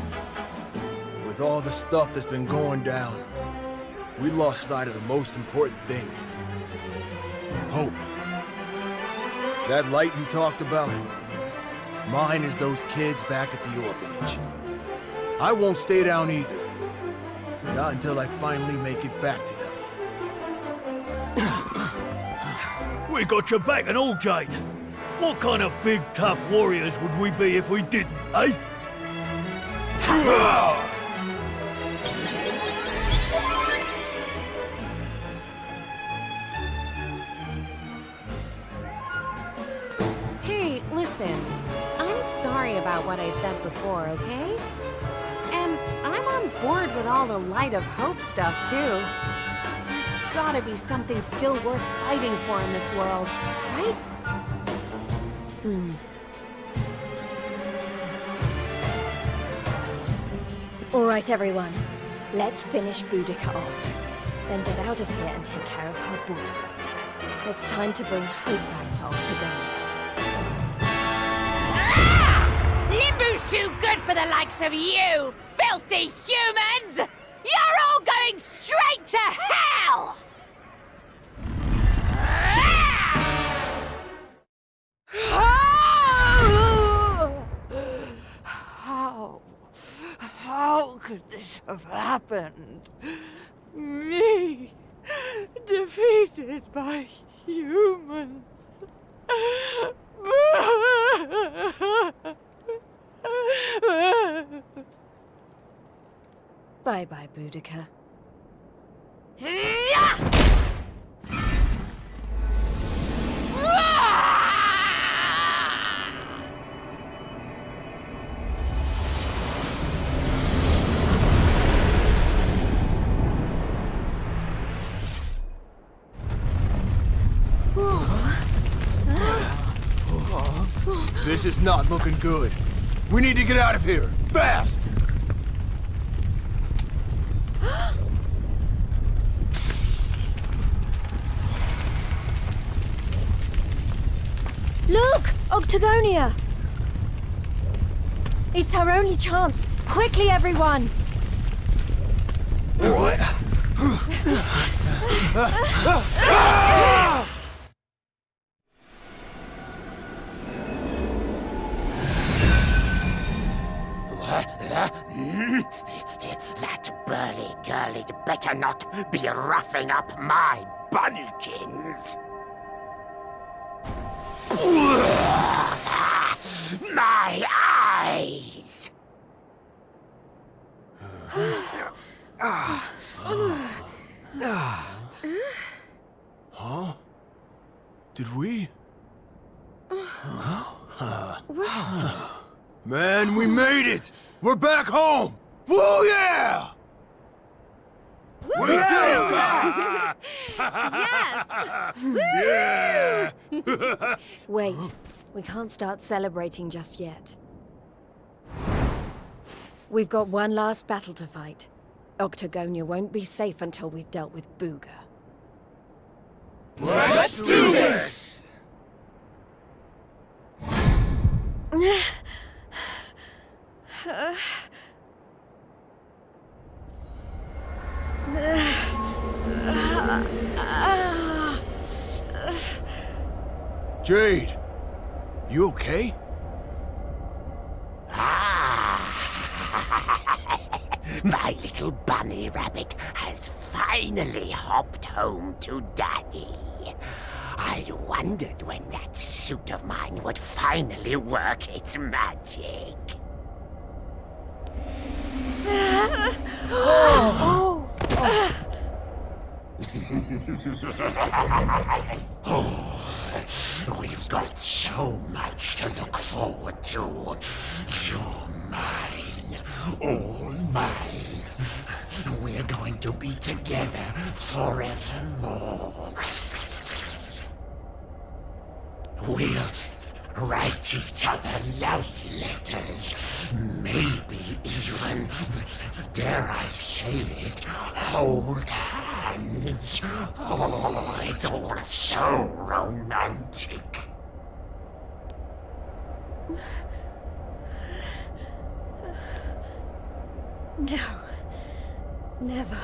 With all the stuff that's been going down, we lost sight of the most important thing. Hope. That light you talked about, mine is those kids back at the orphanage. I won't stay down either. Not until I finally make it back to them. We got your back and all, Jade. What kind of big, tough warriors would we be if we didn't, eh? Hey, listen. I'm sorry about what I said before, okay? And I'm on board with all the Light of Hope stuff, too. There's gotta be something still worth fighting for in this world, right? All right, everyone. Let's finish Boudica off. Then get out of here and take care of her boyfriend. It's time to bring Hope back to Octagon. Limbu's too good for the likes of you, filthy humans! You're all going straight to hell! How could this have happened? Me, defeated by humans. Bye-bye, Boudica. This is not looking good. We need to get out of here, fast! Look! Octagonia! It's our only chance. Quickly, everyone! That burly girl'd better not be roughing up my bunnykins. My eyes! Huh? Did we? Man, we made it! We're back home! Woo, yeah! We did it, guys! Yes! Yeah! Wait, we can't start celebrating just yet. We've got one last battle to fight. Octagonia won't be safe until we've dealt with Booga. Let's do this! Jade, you okay? My little bunny rabbit has finally hopped home to Daddy. I wondered when that suit of mine would finally work its magic. We've got so much to look forward to. You're mine, all mine. We're going to be together forevermore. We'll write each other love letters. Maybe even, dare I say it, hold hands. Oh, it's all so romantic. No. Never.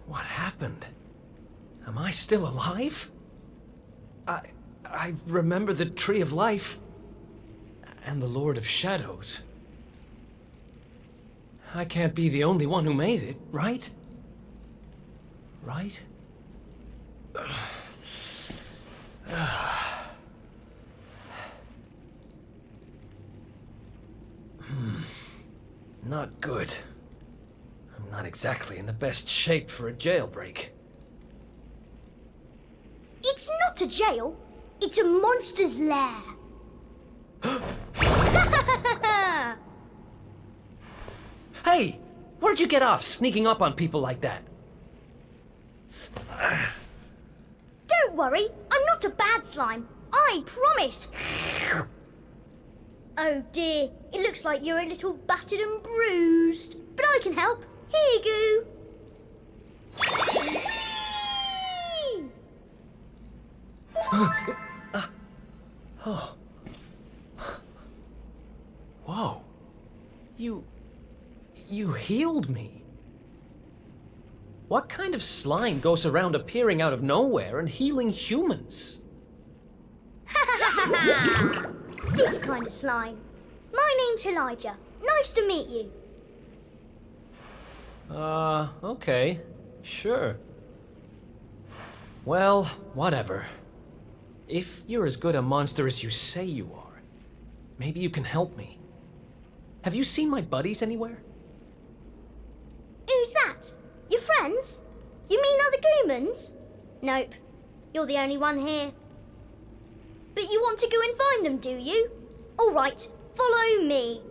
What happened? Am I still alive? I remember the Tree of Life and the Lord of Shadows. I can't be the only one who made it, right? Right? Not good. I'm not exactly in the best shape for a jailbreak. It's not a jail. It's a monster's lair. Hey! Where'd you get off sneaking up on people like that? Don't worry, I'm not a bad slime. I promise. Oh dear, it looks like you're a little battered and bruised. But I can help. Here you go. Oh. Whoa. You healed me. What kind of slime goes around appearing out of nowhere and healing humans? This kind of slime. My name's Elijah. Nice to meet you. Okay. Sure. Well, whatever. If you're as good a monster as you say you are, maybe you can help me. Have you seen my buddies anywhere? Who's that? Your friends? You mean other humans? Nope. You're the only one here. But you want to go and find them, do you? All right, follow me.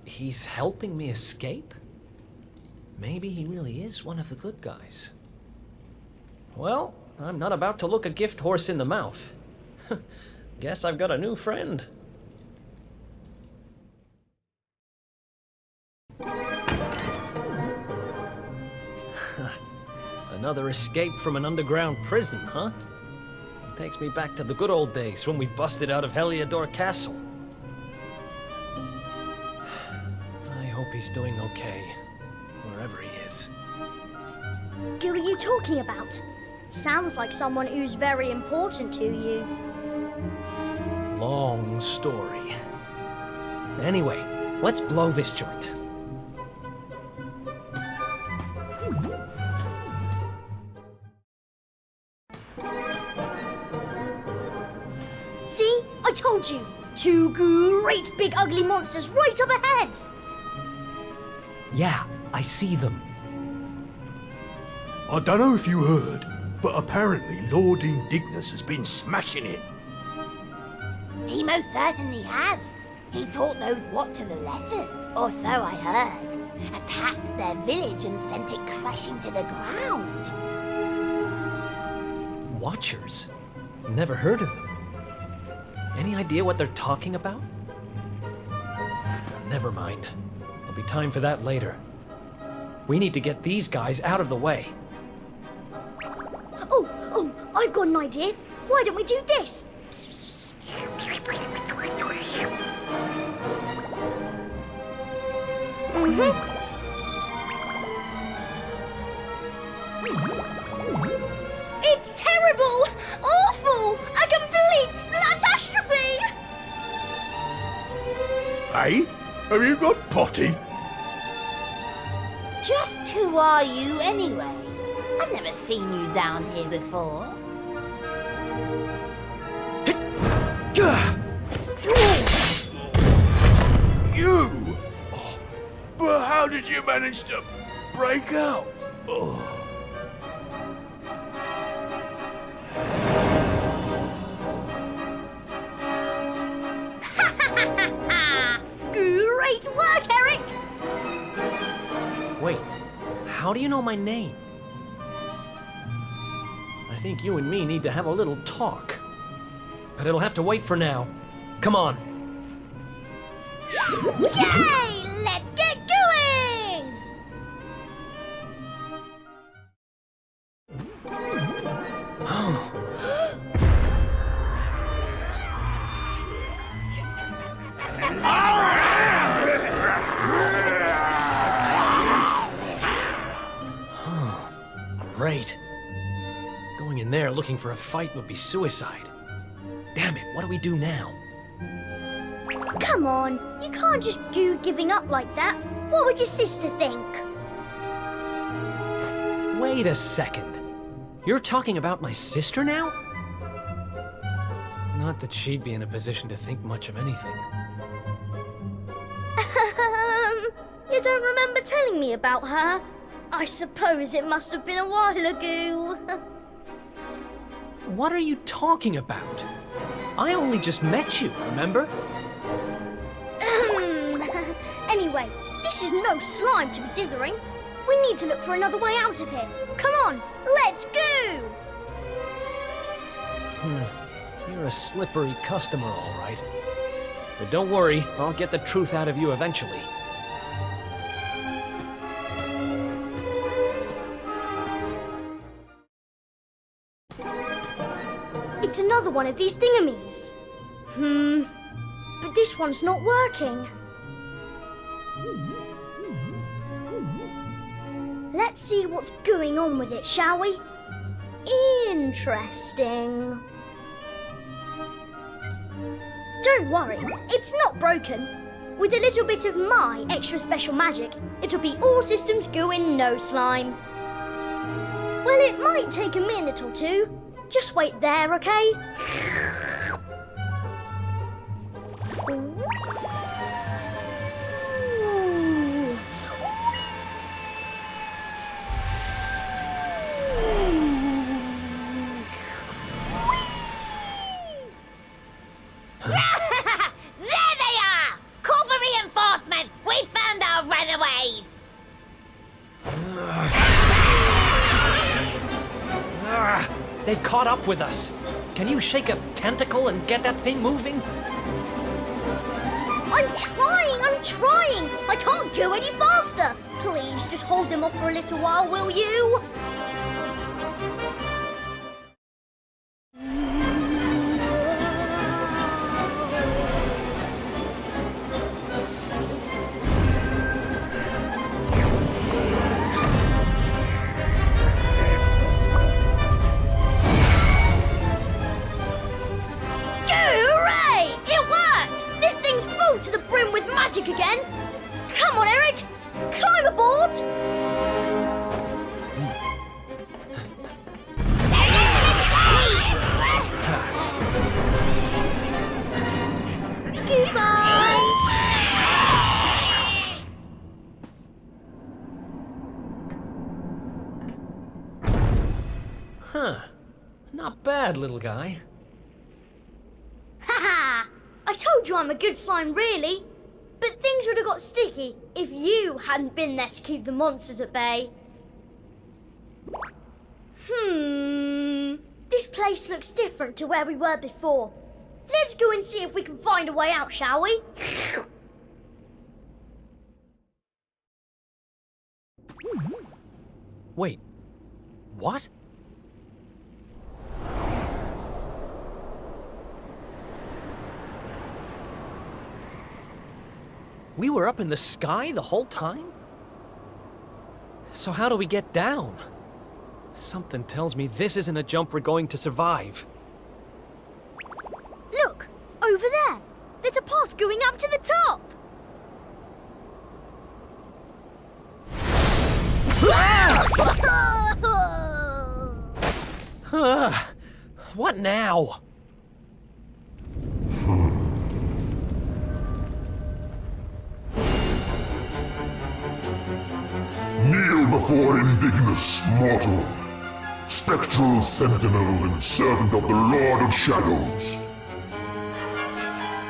He's helping me escape? Maybe he really is one of the good guys. Well, I'm not about to look a gift horse in the mouth. Guess I've got a new friend. Another escape from an underground prison, huh? Takes me back to the good old days when we busted out of Heliodor Castle. I hope he's doing okay, wherever he is. Who are you talking about? Sounds like someone who's very important to you. Long story. Anyway, let's blow this joint. See? I told you! Two great big ugly monsters right up ahead! Yeah, I see them. I don't know if you heard, but apparently Lord Indignus has been smashing it. He most certainly has. He taught those Watchers a lesson, or so I heard. Attacked their village and sent it crashing to the ground. Watchers? Never heard of them. Any idea what they're talking about? Never mind. There'll be time for that later. We need to get these guys out of the way. Oh, I've got an idea. Why don't we do this? It's terrible! Awful! A complete Hey, have you got potty? Just who are you anyway? I've never seen you down here before. You? But how did you manage to break out? Oh. Great work, Eric! Wait, how do you know my name? I think you and me need to have a little talk. But it'll have to wait for now. Come on. Yay! Let's get going! Great. Going in there looking for a fight would be suicide. Damn it, what do we do now? Come on, you can't just go giving up like that. What would your sister think? Wait a second. You're talking about my sister now? Not that she'd be in a position to think much of anything. You don't remember telling me about her? I suppose it must have been a while ago. What are you talking about? I only just met you, remember? Anyway, this is no slime to be dithering. We need to look for another way out of here. Come on, let's go! You're a slippery customer, all right. But don't worry, I'll get the truth out of you eventually. It's another one of these thingamies. But this one's not working. Let's see what's going on with it, shall we? Interesting. Don't worry, it's not broken. With a little bit of my extra special magic, it'll be all systems go in no slime. Well, it might take a minute or two. Just wait there, okay? There they are! Call for reinforcements! We found our runaways! They've caught up with us. Can you shake a tentacle and get that thing moving? I'm trying! I can't go any faster! Please, just hold them off for a little while, will you? Hooray! It worked! This thing's full to the brim with magic again! Come on, Eric! Climb aboard! Goodbye! Huh. Not bad, little guy. Haha! I told you I'm a good slime, really. But things would have got sticky if you hadn't been there to keep the monsters at bay. This place looks different to where we were before. Let's go and see if we can find a way out, shall we? Wait. What? We were up in the sky the whole time? So how do we get down? Something tells me this isn't a jump we're going to survive. Look, over there. There's a path going up to the top. What now? Kneel before indignous mortal, spectral sentinel and servant of the Lord of Shadows.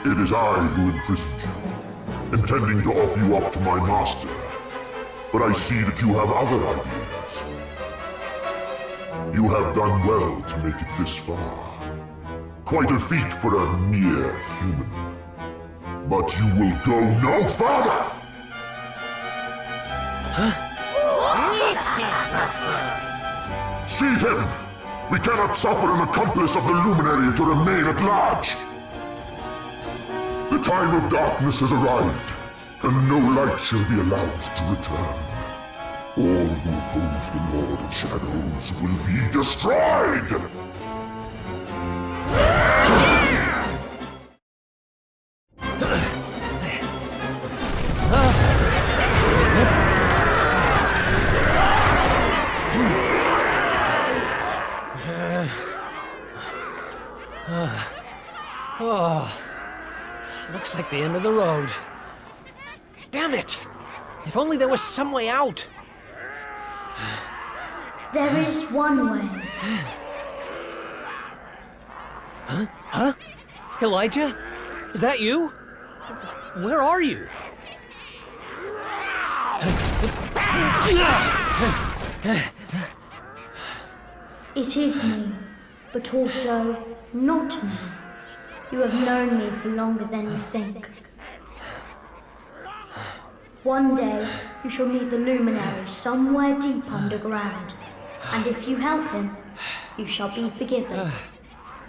It is I who imprisoned you, intending to offer you up to my master. But I see that you have other ideas. You have done well to make it this far. Quite a feat for a mere human. But you will go no further! Seize him! We cannot suffer an accomplice of the Luminary to remain at large! The time of darkness has arrived, and no light shall be allowed to return. All who oppose the Lord of Shadows will be destroyed! Looks like the end of the road. Damn it! If only there was some way out. There is one way. Huh? Elijah? Is that you? Where are you? It is me, but also not me. You have known me for longer than you think. One day, you shall meet the Luminary somewhere deep underground, and if you help him, you shall be forgiven.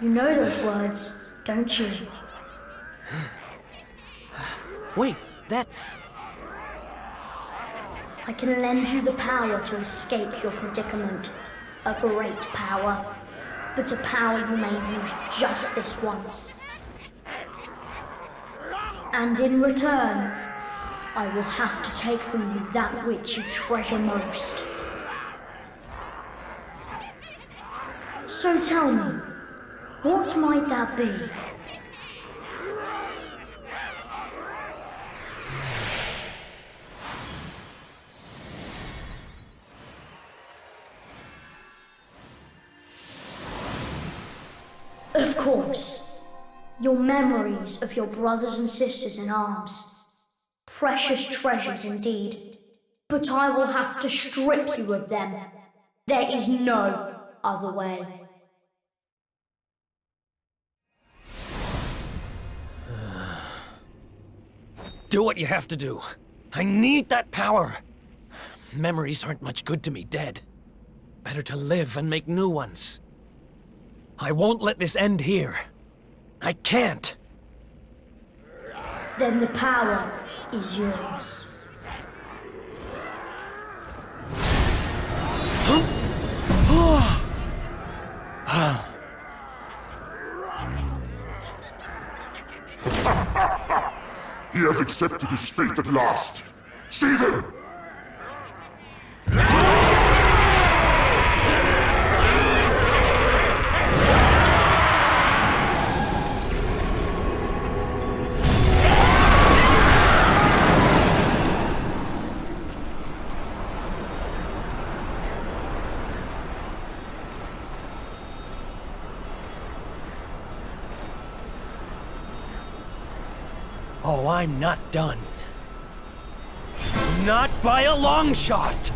You know those words, don't you? Wait, that's... I can lend you the power to escape your predicament. A great power, but a power you may use just this once. And in return, I will have to take from you that which you treasure most. So tell me, what might that be? Of course. Your memories of your brothers and sisters in arms. Precious treasures indeed. But I will have to strip you of them. There is no other way. Do what you have to do. I need that power. Memories aren't much good to me dead. Better to live and make new ones. I won't let this end here. I can't. Then the power is yours. He has accepted his fate at last. Seize him! Oh, I'm not done. Not by a long shot!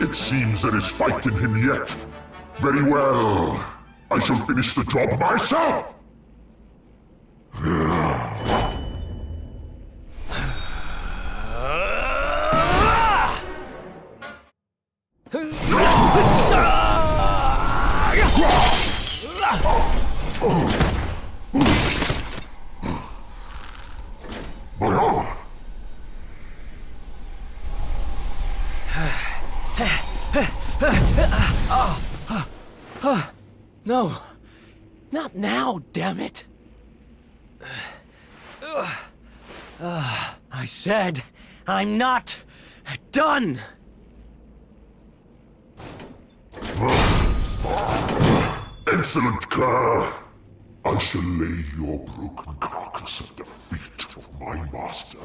It seems there is fight in him yet. Very well. I shall finish the job myself! No. Not now, damn it. I said, I'm not done. Excellent care. I shall lay your broken carcass at the feet of my master.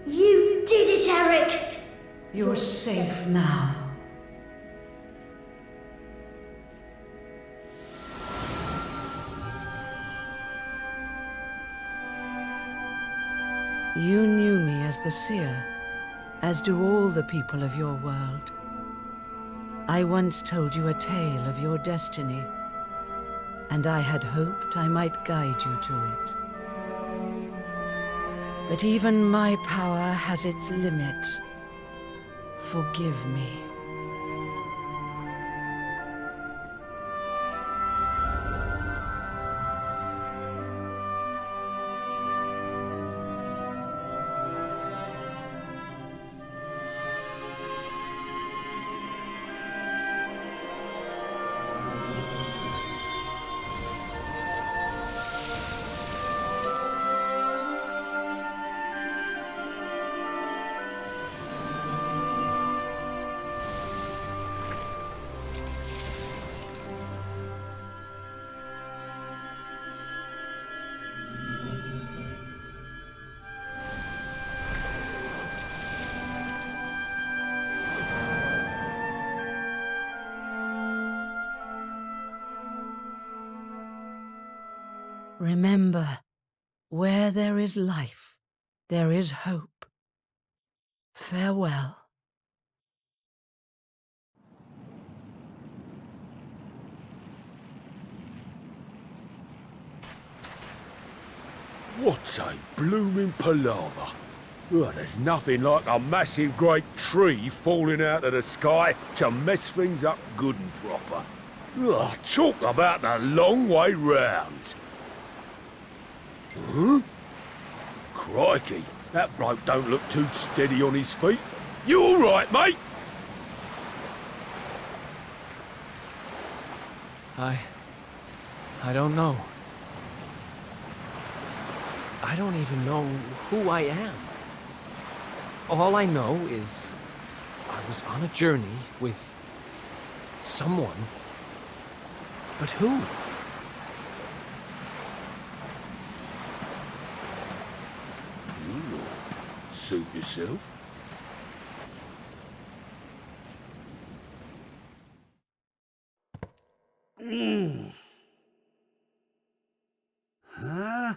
You did it, Eric! You're safe now. You knew me as the seer, as do all the people of your world. I once told you a tale of your destiny, and I had hoped I might guide you to it. But even my power has its limits. Forgive me. Remember, where there is life, there is hope. Farewell. What a blooming palaver. Well, there's nothing like a massive great tree falling out of the sky to mess things up good and proper. Ugh, talk about the long way round. Huh? Crikey, that bloke don't look too steady on his feet. You all right, mate? I don't know. I don't even know who I am. All I know is I was on a journey with someone. But who? Suit yourself. Huh?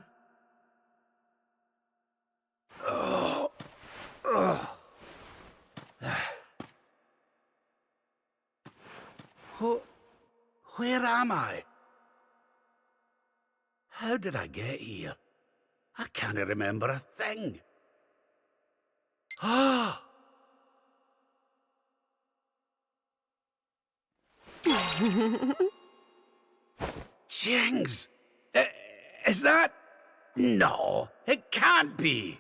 Where am I? How did I get here? I can't remember a thing. Ah! Jings! Is that... No, it can't be.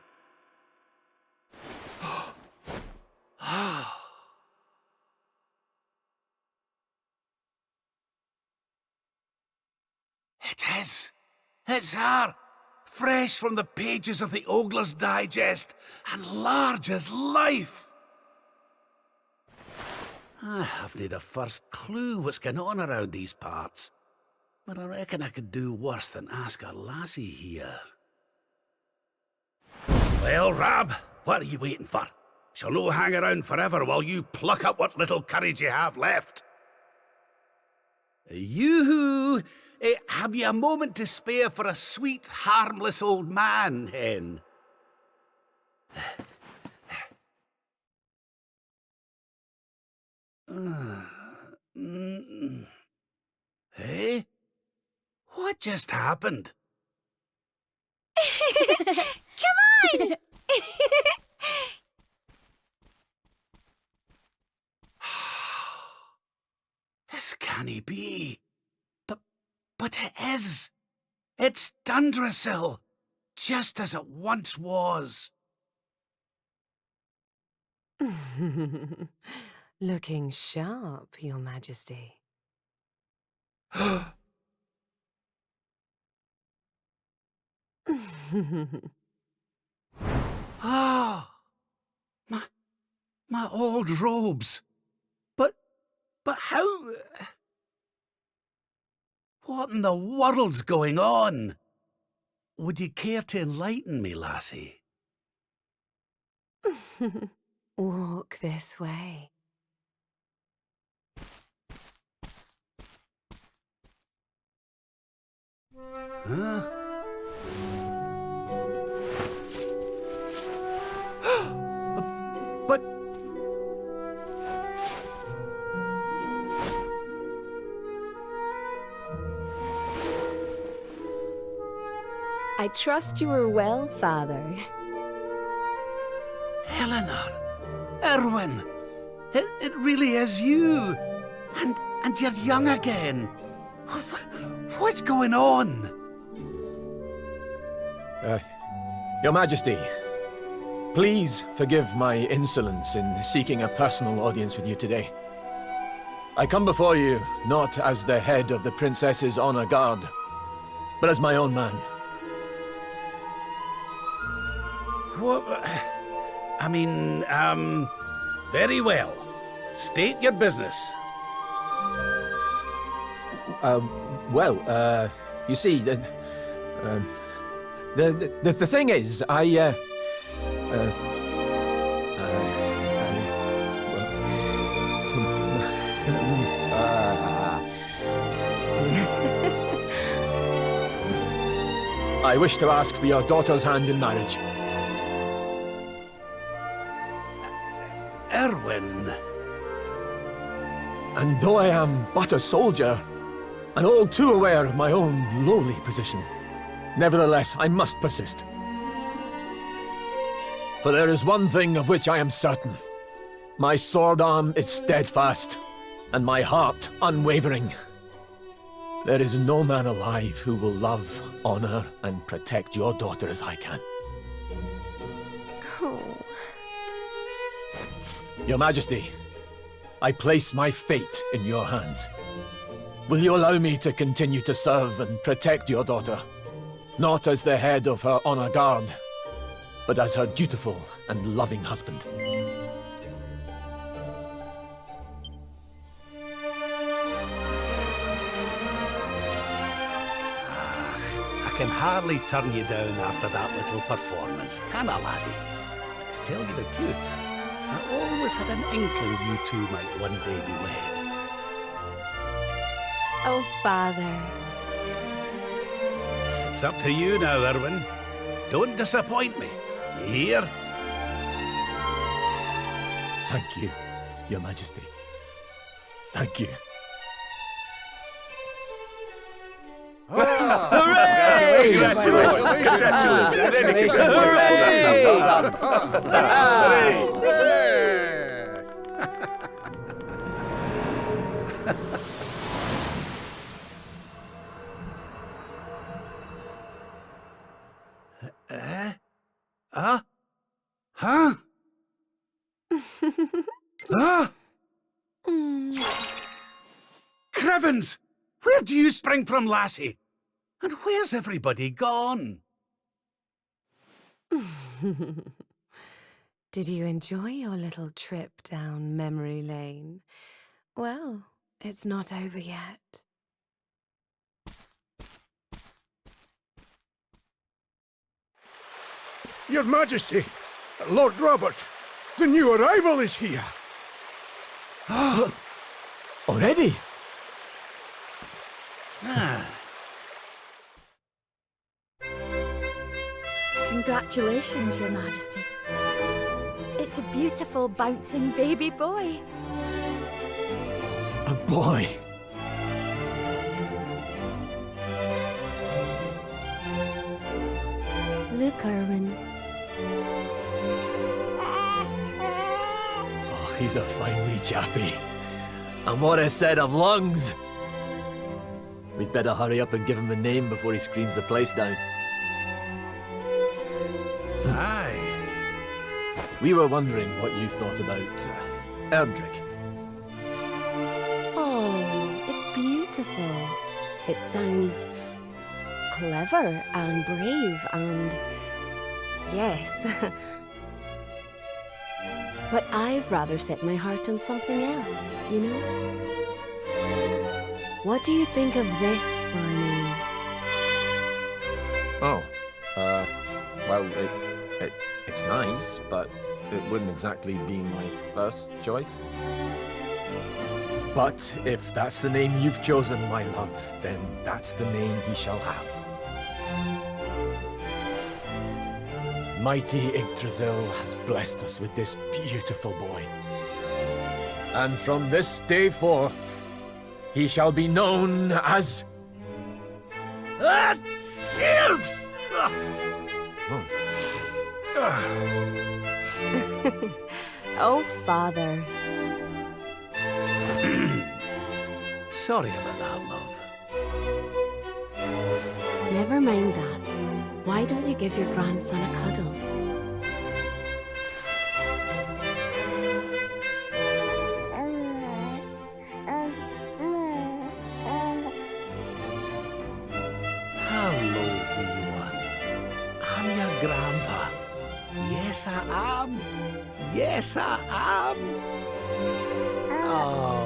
It is. It's her. Fresh from the pages of the Ogler's Digest, and large as life. I haven't the first clue what's going on around these parts. But I reckon I could do worse than ask a lassie here. Well, Rab, what are you waiting for? Shall no hang around forever while you pluck up what little courage you have left. Yoo-hoo! Have you a moment to spare for a sweet, harmless old man, hen? Hey? What just happened? Come on! This can't be. But it is. It's Dundrasil, just as it once was. Looking sharp, Your Majesty. Ah, my old robes. But how? What in the world's going on? Would you care to enlighten me, lassie? Walk this way. Huh? But... I trust you are well, Father. Eleanor! Erwin! It really is you! And you're young again! What's going on? Your Majesty, please forgive my insolence in seeking a personal audience with you today. I come before you not as the head of the Princess's honor guard, but as my own man. What? I mean, very well. State your business. You see, the thing is, I wish to ask for your daughter's hand in marriage. Erwin. And though I am but a soldier, and all too aware of my own lowly position, nevertheless I must persist. For there is one thing of which I am certain. My sword arm is steadfast, and my heart unwavering. There is no man alive who will love, honor, and protect your daughter as I can. Oh. Your Majesty, I place my fate in your hands. Will you allow me to continue to serve and protect your daughter? Not as the head of her honor guard, but as her dutiful and loving husband. I can hardly turn you down after that little performance, can I, laddie? But to tell you the truth, I always had an inkling you two might one day be wed. Oh, Father. It's up to you now, Erwin. Don't disappoint me. You hear? Thank you, Your Majesty. Thank you. Hooray! Congratulations! Hooray! Well done. Huh? Crevens! Where do you spring from, lassie? And where's everybody gone? Did you enjoy your little trip down memory lane? Well, it's not over yet. Your Majesty, Lord Robert, the new arrival is here. Already? Congratulations, Your Majesty. It's a beautiful, bouncing baby boy. A boy. Look, Erwin. Oh, he's a fine wee chappie. And what a set of lungs! We'd better hurry up and give him a name before he screams the place down. Aye. We were wondering what you thought about Erdrick. Oh, it's beautiful. It sounds clever and brave and... yes. But I've rather set my heart on something else, you know? What do you think of this for a name? Oh, well, it's nice, but it wouldn't exactly be my first choice. But if that's the name you've chosen, my love, then that's the name he shall have. Mighty Yggdrasil has blessed us with this beautiful boy. And from this day forth, he shall be known as... Oh, Father. Sorry about that, love. Never mind that. Why don't you give your grandson a cuddle? Hello, wee one. I'm your grandpa. Yes, I am. Yes, I am. Oh.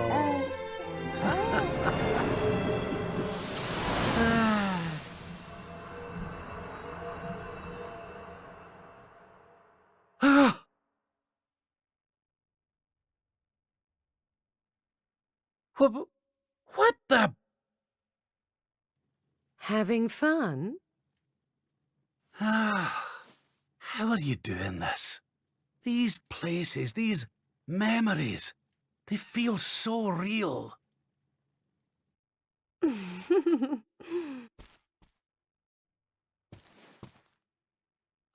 What the... Having fun? How are you doing this? These places, these memories, they feel so real.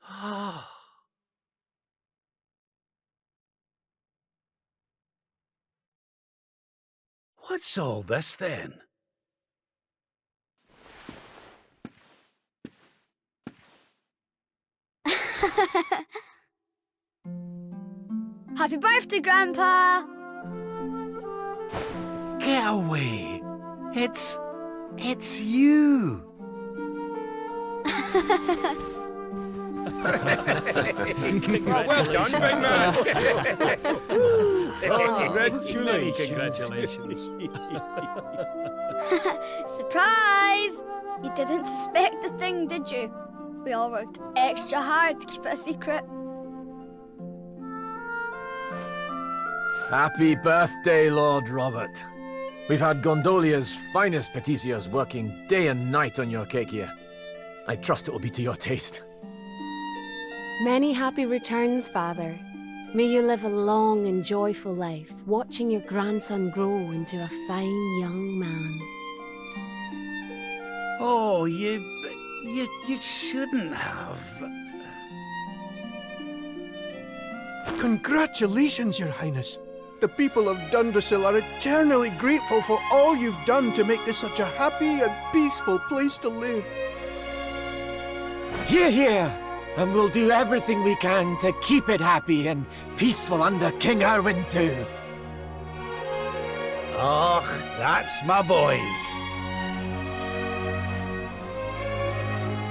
Oh. What's all this then? Happy birthday, Grandpa! Get away! It's you! Well done, big man! Congratulations. Surprise! You didn't suspect a thing, did you? We all worked extra hard to keep it a secret. Happy birthday, Lord Robert. We've had Gondolia's finest patissiers working day and night on your cake here. I trust it will be to your taste. Many happy returns, Father. May you live a long and joyful life, watching your grandson grow into a fine young man. Oh, you shouldn't have. Congratulations, Your Highness. The people of Dundrasil are eternally grateful for all you've done to make this such a happy and peaceful place to live. Hear, hear! And we'll do everything we can to keep it happy and peaceful under King Erwin too. Oh, that's my boys.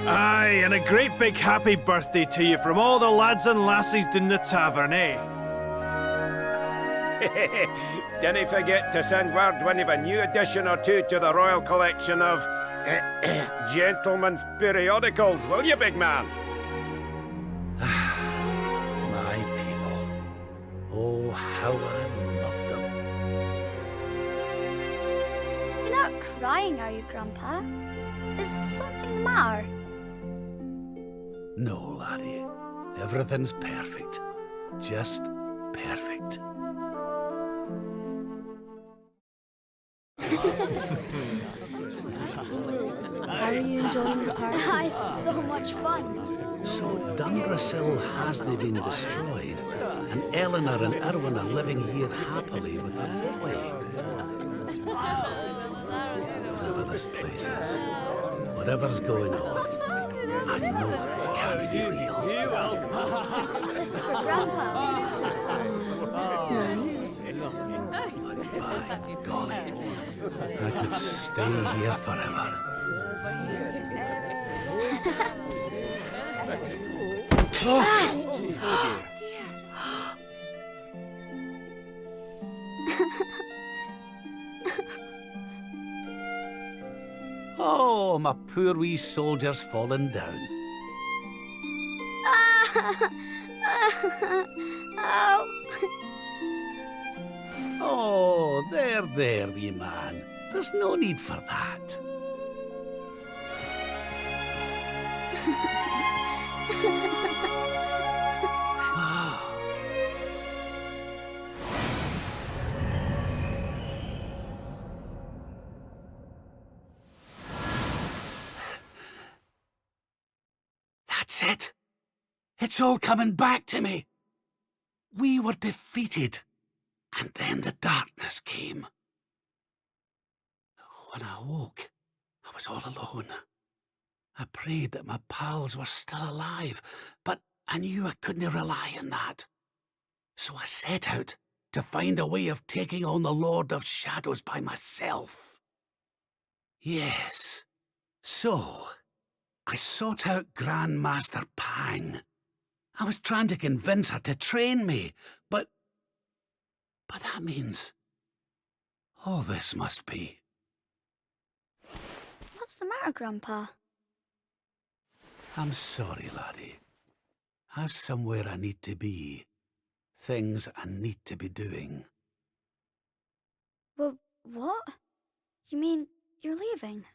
Aye, and a great big happy birthday to you from all the lads and lassies in the tavern, eh? Didn't forget to send word when you've a new edition or two to the Royal Collection of gentlemen's periodicals, will you, big man? My people. Oh, how I love them. You're not crying, are you, Grandpa? Is something the matter? No, laddie. Everything's perfect. Just perfect. How are you enjoying the party? It's so much fun. So Dundrasil hasn't been destroyed, and Eleanor and Erwin are living here happily with their boy. Whatever this place is, whatever's going on, I know it can't be real. This is for Grandpa. That's nice. By golly, I could stay here forever. Oh, my poor wee soldier's fallen down. Oh. Oh, there, wee man. There's no need for that. That's it. It's all coming back to me. We were defeated, and then the darkness came. When I awoke, I was all alone. I prayed that my pals were still alive, but I knew I couldn't rely on that. So I set out to find a way of taking on the Lord of Shadows by myself. Yes, so I sought out Grandmaster Pang. I was trying to convince her to train me, but that means all this must be. What's the matter, Grandpa? I'm sorry, laddie. I've somewhere I need to be. Things I need to be doing. Well, what? You mean you're leaving?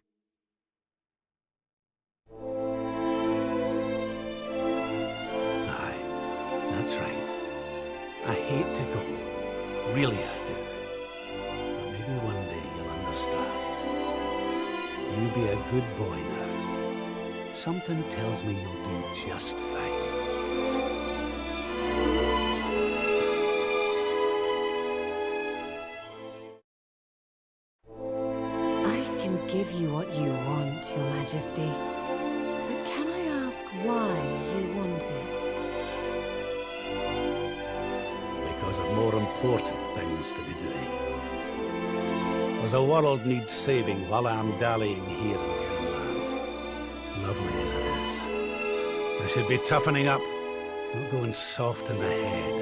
Aye, that's right. I hate to go. Really I do. But maybe one day you'll understand. You be a good boy now. Something tells me you'll do just fine. I can give you what you want, Your Majesty. But can I ask why you want it? Because of more important things to be doing. There's a world needs saving while I'm dallying here in Dreamland. Lovely as it is. I should be toughening up, not going soft in the head.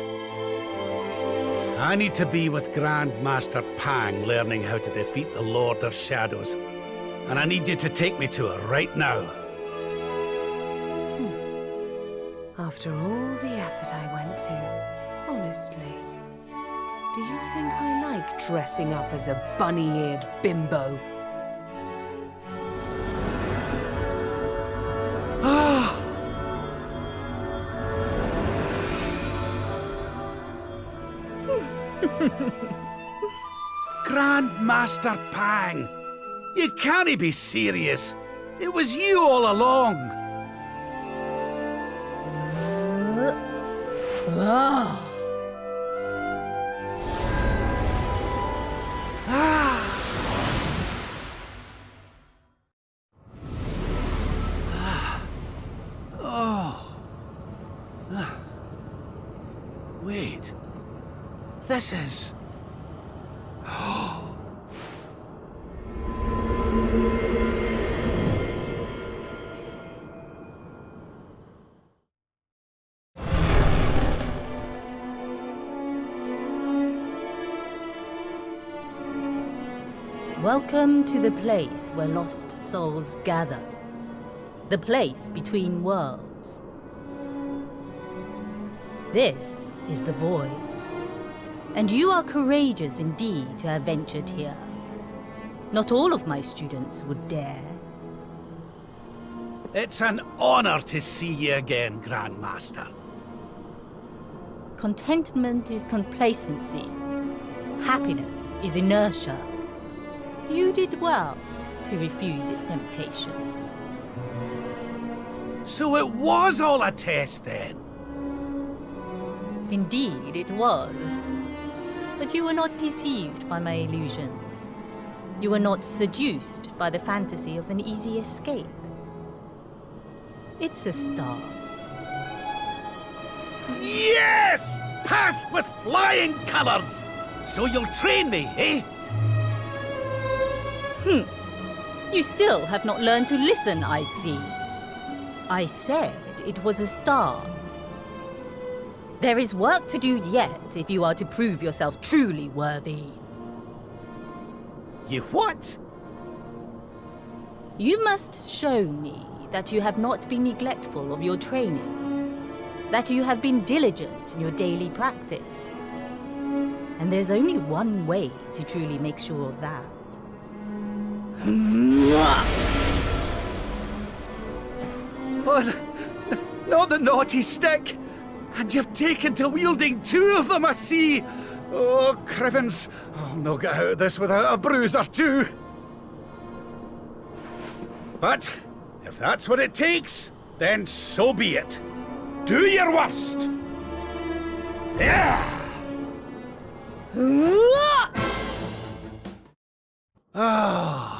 I need to be with Grandmaster Pang learning how to defeat the Lord of Shadows. And I need you to take me to her right now. After all the effort I went to, honestly, do you think I like dressing up as a bunny-eared bimbo? Grandmaster Pang! You can't be serious! It was you all along! Wait. This is... Welcome to the place where lost souls gather. The place between worlds. This is the Void. And you are courageous indeed to have ventured here. Not all of my students would dare. It's an honor to see you again, Grandmaster. Contentment is complacency. Happiness is inertia. You did well to refuse its temptations. So it was all a test then? Indeed, it was. But you were not deceived by my illusions. You were not seduced by the fantasy of an easy escape. It's a start. Yes! Pass with flying colours! So you'll train me, eh? You still have not learned to listen, I see. I said it was a start. There is work to do yet if you are to prove yourself truly worthy. You what? You must show me that you have not been neglectful of your training, that you have been diligent in your daily practice. And there's only one way to truly make sure of that. What? Not the naughty stick! And you've taken to wielding two of them, I see! Oh, Crivens, I'll no get out of this without a bruise or two! But, if that's what it takes, then so be it. Do your worst! Yeah! Oh.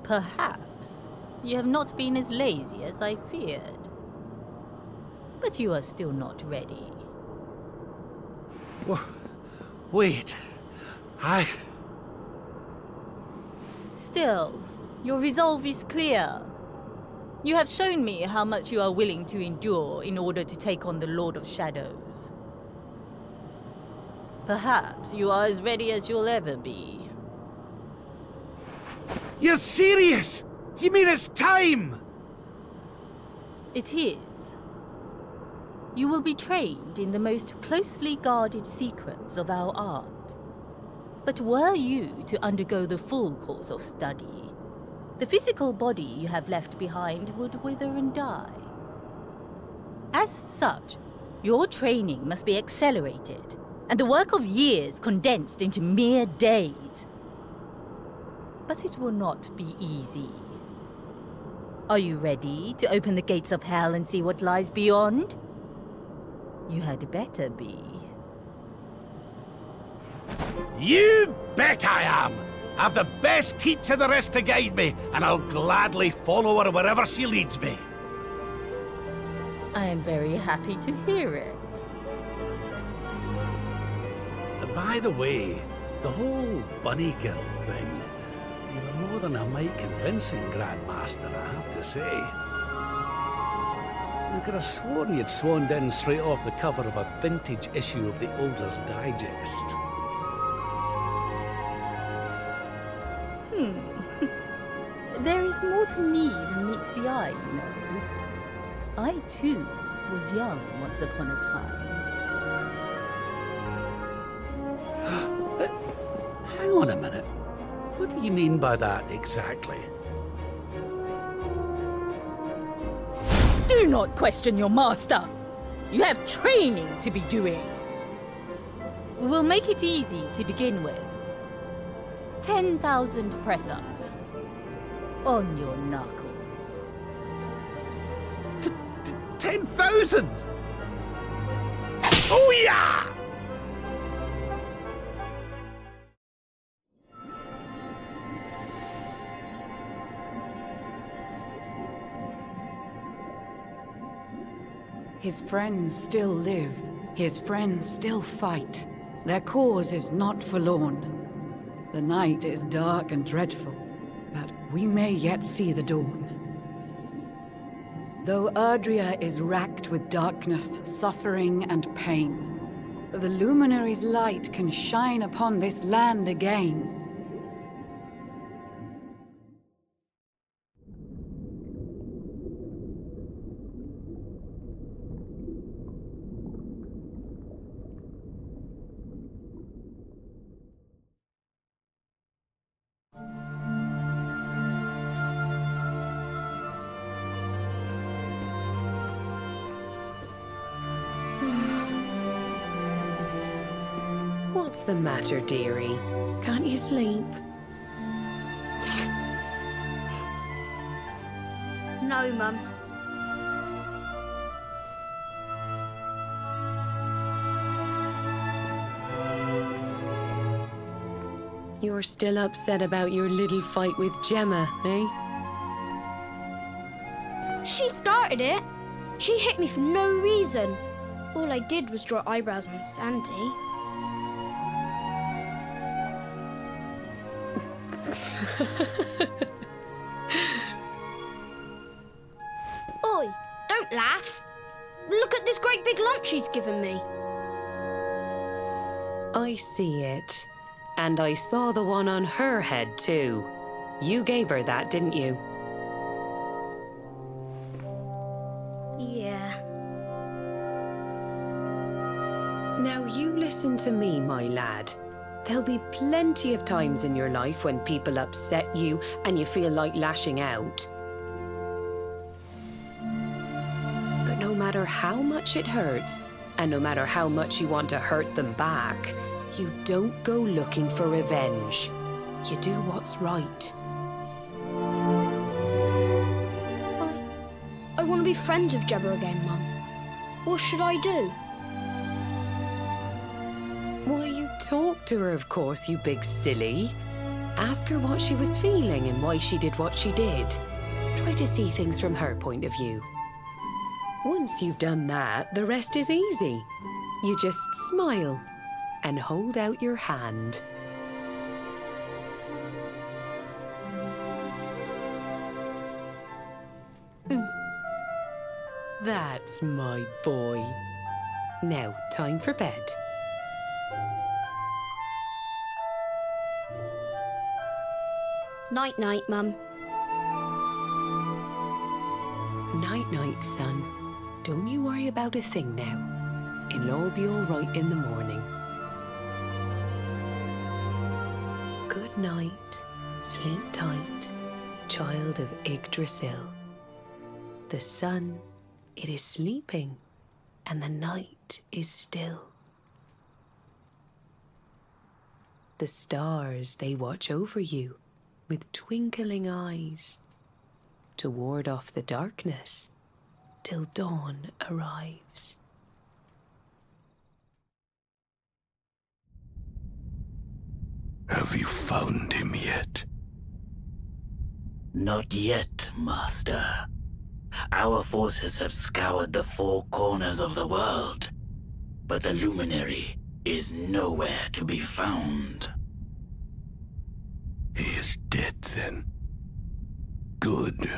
Perhaps you have not been as lazy as I feared. But you are still not ready. Wait. Still, your resolve is clear. You have shown me how much you are willing to endure in order to take on the Lord of Shadows. Perhaps you are as ready as you'll ever be. You're serious? You mean it's time? It is. You will be trained in the most closely guarded secrets of our art. But were you to undergo the full course of study, the physical body you have left behind would wither and die. As such, your training must be accelerated, and the work of years condensed into mere days. But it will not be easy. Are you ready to open the gates of hell and see what lies beyond? You had better be. You bet I am! I've the best teacher there is to guide me, and I'll gladly follow her wherever she leads me. I am very happy to hear it. By the way, the whole bunny girl thing, you were more than a mite convincing, Grandmaster, I have to say. I could have sworn you'd swanned in straight off the cover of a vintage issue of the Ogler's Digest. There is more to me than meets the eye, you know. I, too, was young once upon a time. Hang on a minute. What do you mean by that exactly? Do not question your master! You have training to be doing! We will make it easy to begin with. 10,000 press-ups. On your knuckles. 10,000! Oh yeah! His friends still live. His friends still fight. Their cause is not forlorn. The night is dark and dreadful, but we may yet see the dawn. Though Erdrea is racked with darkness, suffering, and pain, the Luminary's light can shine upon this land again. What's the matter, dearie? Can't you sleep? No, Mum. You're still upset about your little fight with Gemma, eh? She started it. She hit me for no reason. All I did was draw eyebrows on Sandy. Oi, don't laugh. Look at this great big lump she's given me. I see it. And I saw the one on her head, too. You gave her that, didn't you? Yeah. Now you listen to me, my lad. There'll be plenty of times in your life when people upset you and you feel like lashing out. But no matter how much it hurts, and no matter how much you want to hurt them back, you don't go looking for revenge. You do what's right. I want to be friends with Gemma again, Mum. What should I do? Why, you talk to her, of course, you big silly. Ask her what she was feeling and why she did what she did. Try to see things from her point of view. Once you've done that, the rest is easy. You just smile and hold out your hand. That's my boy. Now, time for bed. Night-night, Mum. Night-night, son. Don't you worry about a thing now. It'll all be all right in the morning. Good night. Sleep tight, child of Yggdrasil. The sun, it is sleeping, and the night is still. The stars, they watch over you with twinkling eyes to ward off the darkness till dawn arrives. Have you found him yet? Not yet, Master. Our forces have scoured the four corners of the world, but the luminary is nowhere to be found. He is dead, then. Good.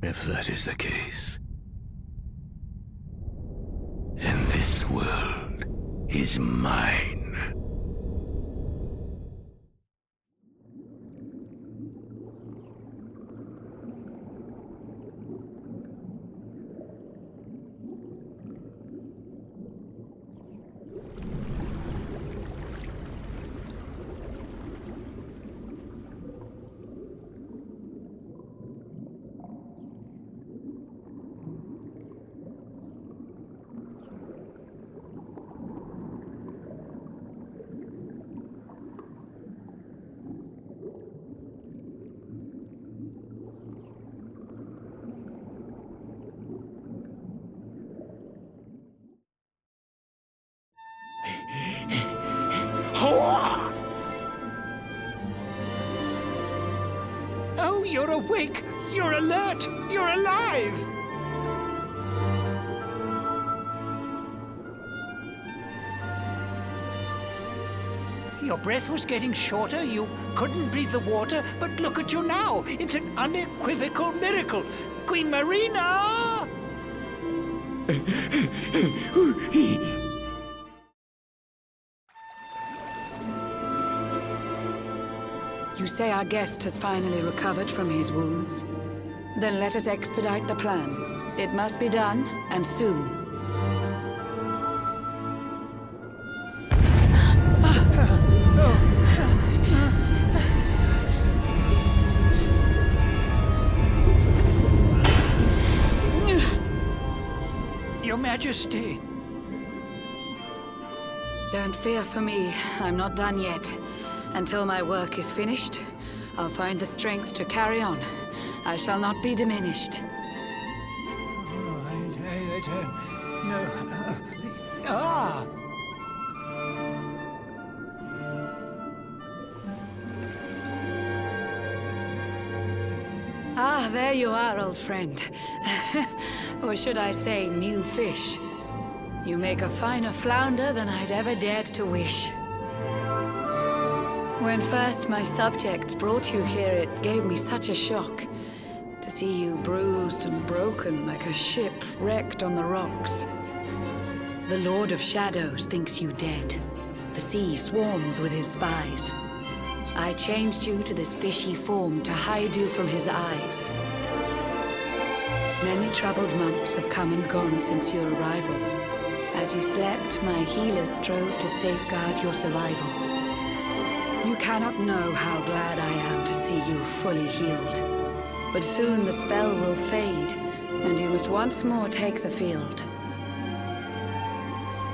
If that is the case, then this world is mine. Oh, you're awake! You're alert! You're alive! Your breath was getting shorter, you couldn't breathe the water, but look at you now! It's an unequivocal miracle! Queen Marina! You say our guest has finally recovered from his wounds? Then let us expedite the plan. It must be done, and soon. Your Majesty. Don't fear for me. I'm not done yet. Until my work is finished, I'll find the strength to carry on. I shall not be diminished. Ah, there you are, old friend. Or should I say, new fish. You make a finer flounder than I'd ever dared to wish. When first my subjects brought you here, it gave me such a shock to see you bruised and broken like a ship wrecked on the rocks. The Lord of Shadows thinks you dead. The sea swarms with his spies. I changed you to this fishy form to hide you from his eyes. Many troubled months have come and gone since your arrival. As you slept, my healers strove to safeguard your survival. You cannot know how glad I am to see you fully healed. But soon the spell will fade, and you must once more take the field.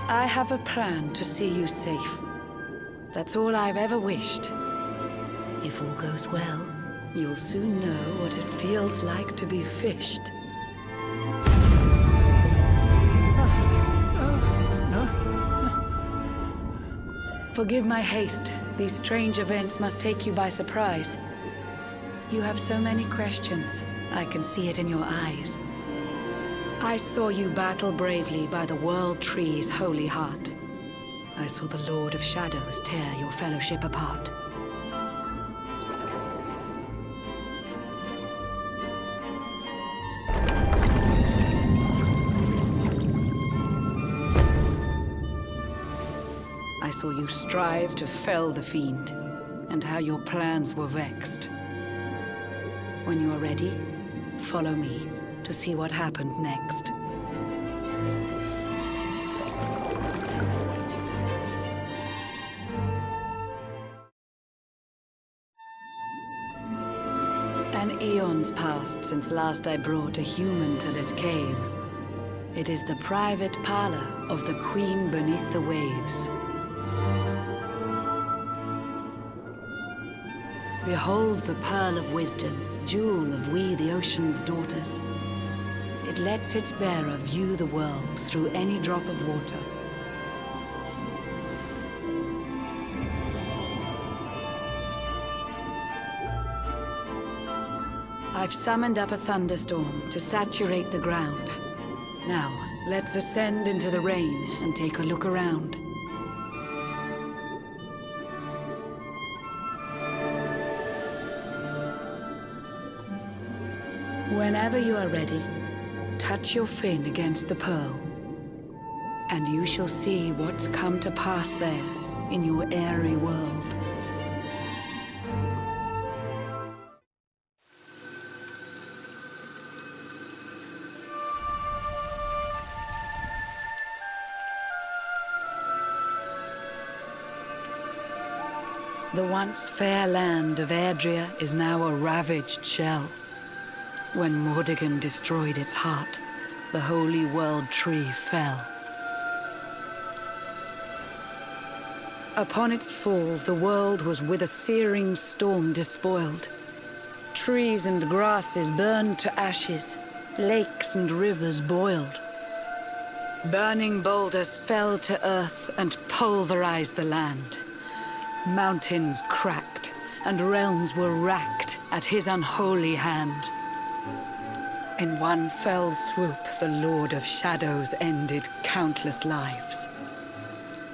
I have a plan to see you safe. That's all I've ever wished. If all goes well, you'll soon know what it feels like to be fished. Forgive my haste. These strange events must take you by surprise. You have so many questions. I can see it in your eyes. I saw you battle bravely by the World Tree's holy heart. I saw the Lord of Shadows tear your fellowship apart. I saw you strive to fell the fiend, and how your plans were vexed. When you are ready, follow me to see what happened next. An eon's passed since last I brought a human to this cave. It is the private parlor of the Queen beneath the waves. Behold the pearl of wisdom, jewel of we the ocean's daughters. It lets its bearer view the world through any drop of water. I've summoned up a thunderstorm to saturate the ground. Now, let's ascend into the rain and take a look around. Whenever you are ready, touch your fin against the pearl, and you shall see what's come to pass there in your airy world. The once fair land of Erdrea is now a ravaged shell. When Mordegon destroyed its heart, the holy world tree fell. Upon its fall, the world was with a searing storm despoiled. Trees and grasses burned to ashes, lakes and rivers boiled. Burning boulders fell to earth and pulverized the land. Mountains cracked, and realms were racked at his unholy hand. In one fell swoop, the Lord of Shadows ended countless lives.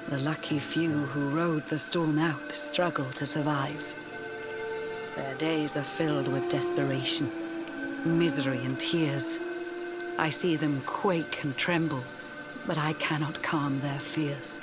The lucky few who rode the storm out struggled to survive. Their days are filled with desperation, misery and tears. I see them quake and tremble, but I cannot calm their fears.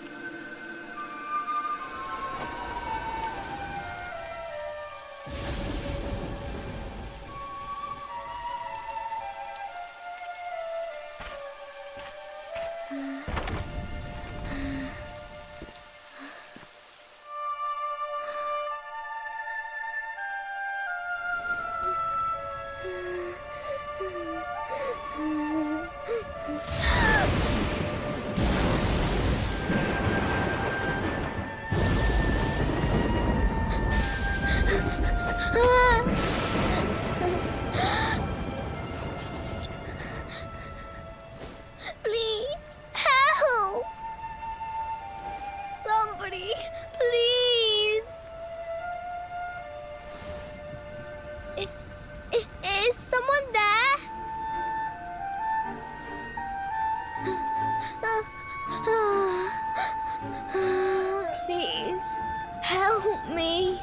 Please, help me.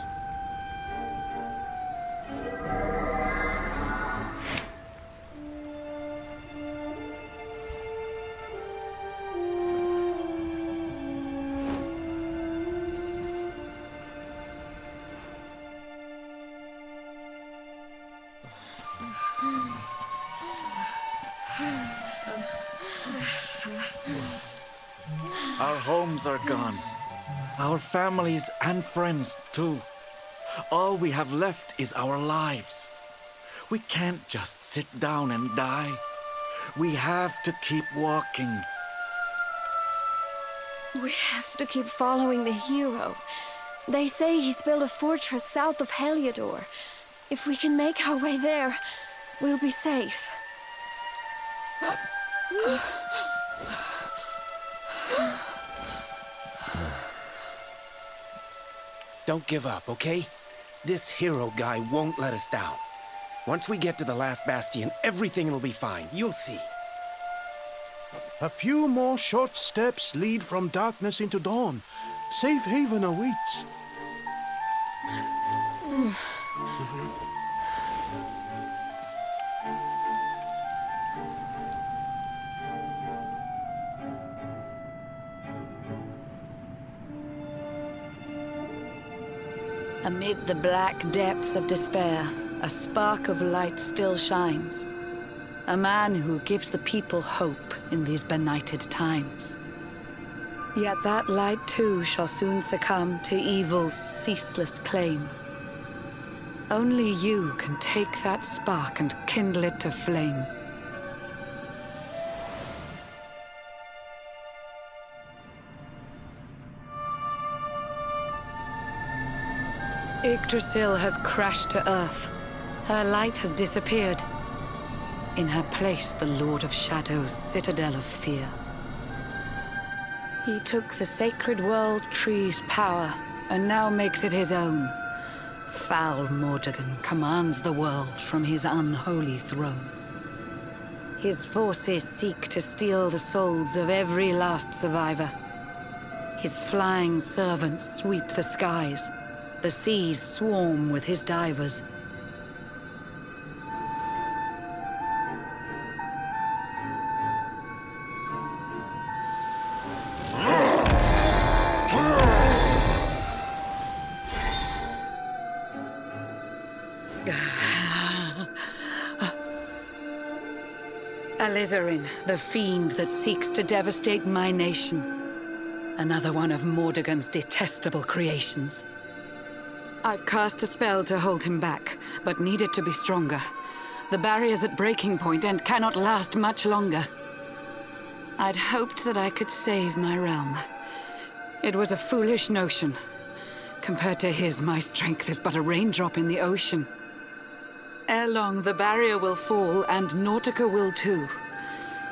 Our homes are gone. Our families and friends, too. All we have left is our lives. We can't just sit down and die. We have to keep walking. We have to keep following the hero. They say he's built a fortress south of Heliodor. If we can make our way there, we'll be safe. Don't give up, okay? This hero guy won't let us down. Once we get to the last bastion, everything will be fine. You'll see. A few more short steps lead from darkness into dawn. Safe haven awaits. Amid the black depths of despair, a spark of light still shines. A man who gives the people hope in these benighted times. Yet that light too shall soon succumb to evil's ceaseless claim. Only you can take that spark and kindle it to flame. Yggdrasil has crashed to Earth. Her light has disappeared. In her place, the Lord of Shadow's citadel of fear. He took the sacred world tree's power, and now makes it his own. Foul Mordegon commands the world from his unholy throne. His forces seek to steal the souls of every last survivor. His flying servants sweep the skies. The seas swarm with his divers. Alizarin, the fiend that seeks to devastate my nation. Another one of Mordegon's detestable creations. I've cast a spell to hold him back, but need it to be stronger. The barrier's at breaking point and cannot last much longer. I'd hoped that I could save my realm. It was a foolish notion. Compared to his, my strength is but a raindrop in the ocean. Ere long, the barrier will fall, and Nautica will too.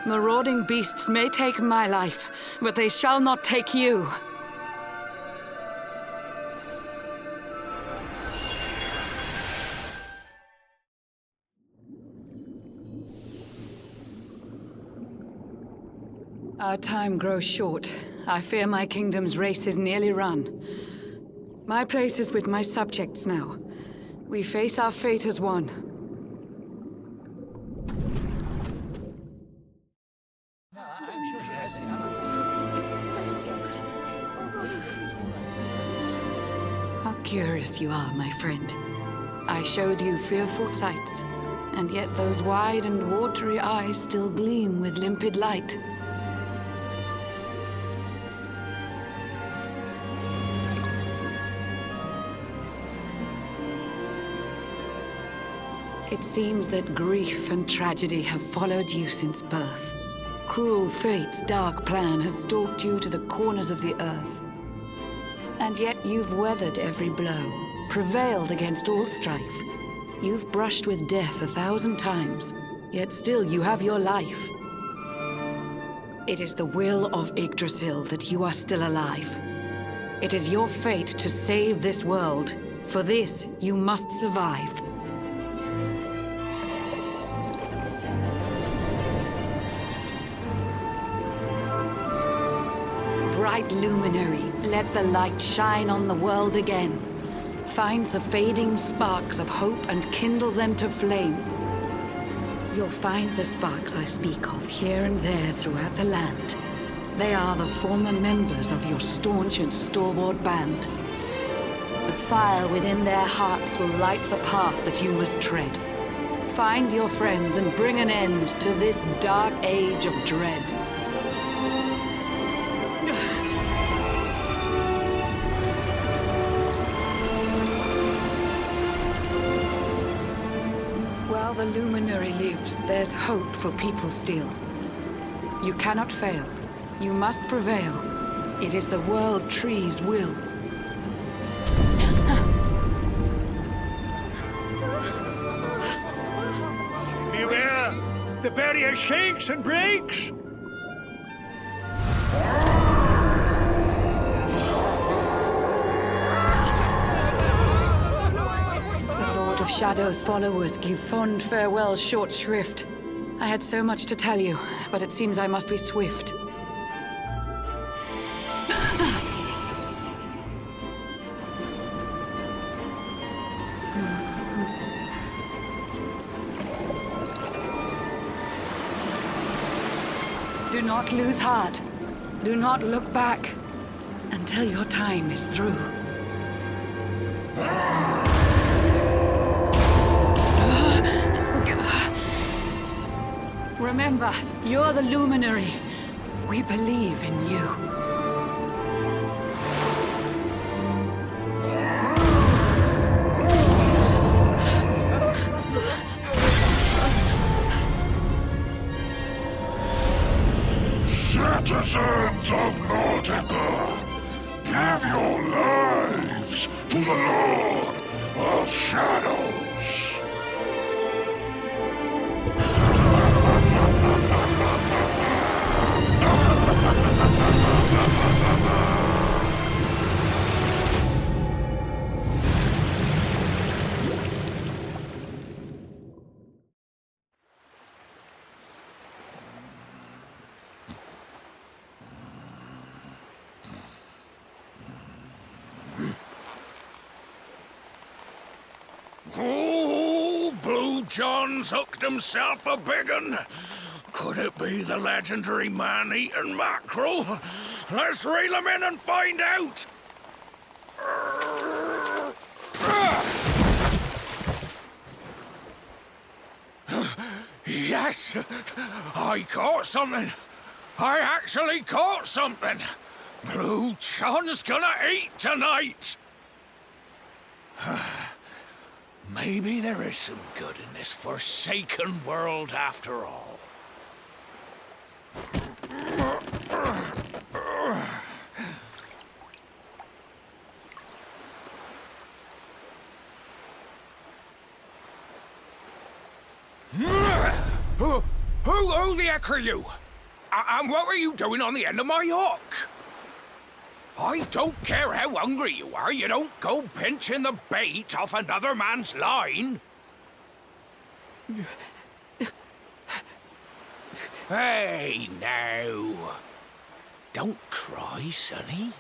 Marauding beasts may take my life, but they shall not take you. Our time grows short. I fear my kingdom's race is nearly run. My place is with my subjects now. We face our fate as one. How curious you are, my friend. I showed you fearful sights, and yet those wide and watery eyes still gleam with limpid light. It seems that grief and tragedy have followed you since birth. Cruel fate's dark plan has stalked you to the corners of the earth. And yet you've weathered every blow, prevailed against all strife. You've brushed with death 1,000 times, yet still you have your life. It is the will of Yggdrasil that you are still alive. It is your fate to save this world. For this, you must survive. bright luminary, let the light shine on the world again. Find the fading sparks of hope and kindle them to flame. You'll find the sparks I speak of here and there throughout the land. They are the former members of your staunch and stalwart band. The fire within their hearts will light the path that you must tread. Find your friends and bring an end to this dark age of dread. While the luminary lives, there's hope for people still. You cannot fail. You must prevail. It is the world tree's will. Beware! The barrier shakes and breaks! The Lord of Shadow's followers give fond farewell short shrift. I had so much to tell you, but it seems I must be swift. Do not lose heart. Do not look back until your time is through. Remember, you're the luminary. We believe in you. Citizens of Nautica, give your lives to the Lord of Shadows. Oh, Blue John's hooked himself a big un. Could it be the legendary man-eating mackerel? Let's reel him in and find out! Yes! I caught something! I actually caught something! Blue John's gonna eat tonight! Maybe there is some good in this forsaken world after all. Who the heck are you? And what were you doing on the end of my hook? I don't care how hungry you are, you don't go pinching the bait off another man's line. Hey, now. Don't cry, sonny.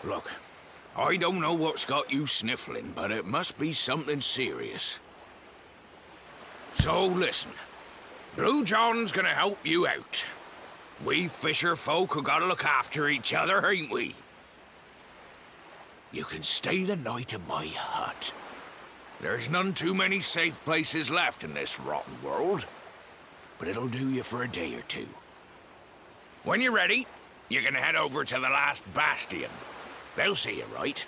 Look. I don't know what's got you sniffling, but it must be something serious. So listen, Blue John's gonna help you out. We fisher folk have gotta look after each other, ain't we? You can stay the night in my hut. There's none too many safe places left in this rotten world, but it'll do you for a day or two. When you're ready, you're gonna head over to the last bastion. They'll see you right.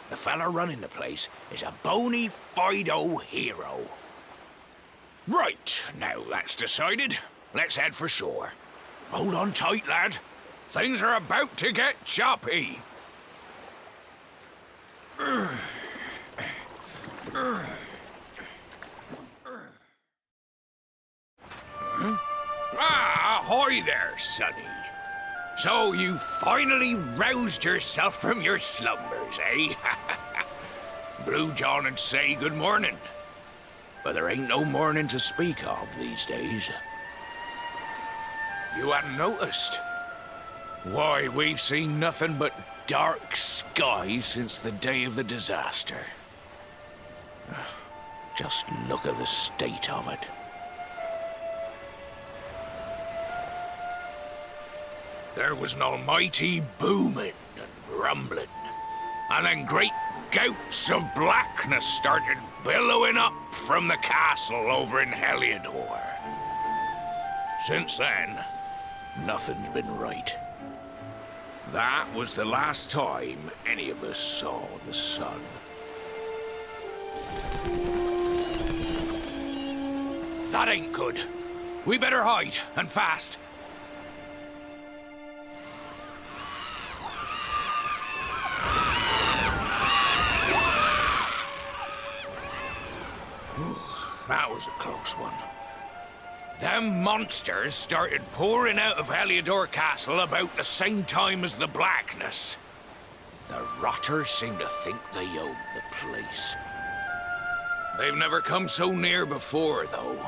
The fella running the place is a bona fide hero. Right, now that's decided. Let's head for shore. Hold on tight, lad. Things are about to get choppy. Ah, ahoy there, sonny. So you finally roused yourself from your slumbers, eh? Blue John would say good morning. But there ain't no morning to speak of these days. You hadn't noticed? Why, we've seen nothing but dark skies since the day of the disaster. Just look at the state of it. There was an almighty booming and rumbling, and then great gouts of blackness started billowing up from the castle over in Heliodor. Since then, nothing's been right. That was the last time any of us saw the sun. That ain't good. We better hide, and fast. Ooh, that was a close one. Them monsters started pouring out of Heliodor Castle about the same time as the blackness. The rotters seem to think they own the place. They've never come so near before, though.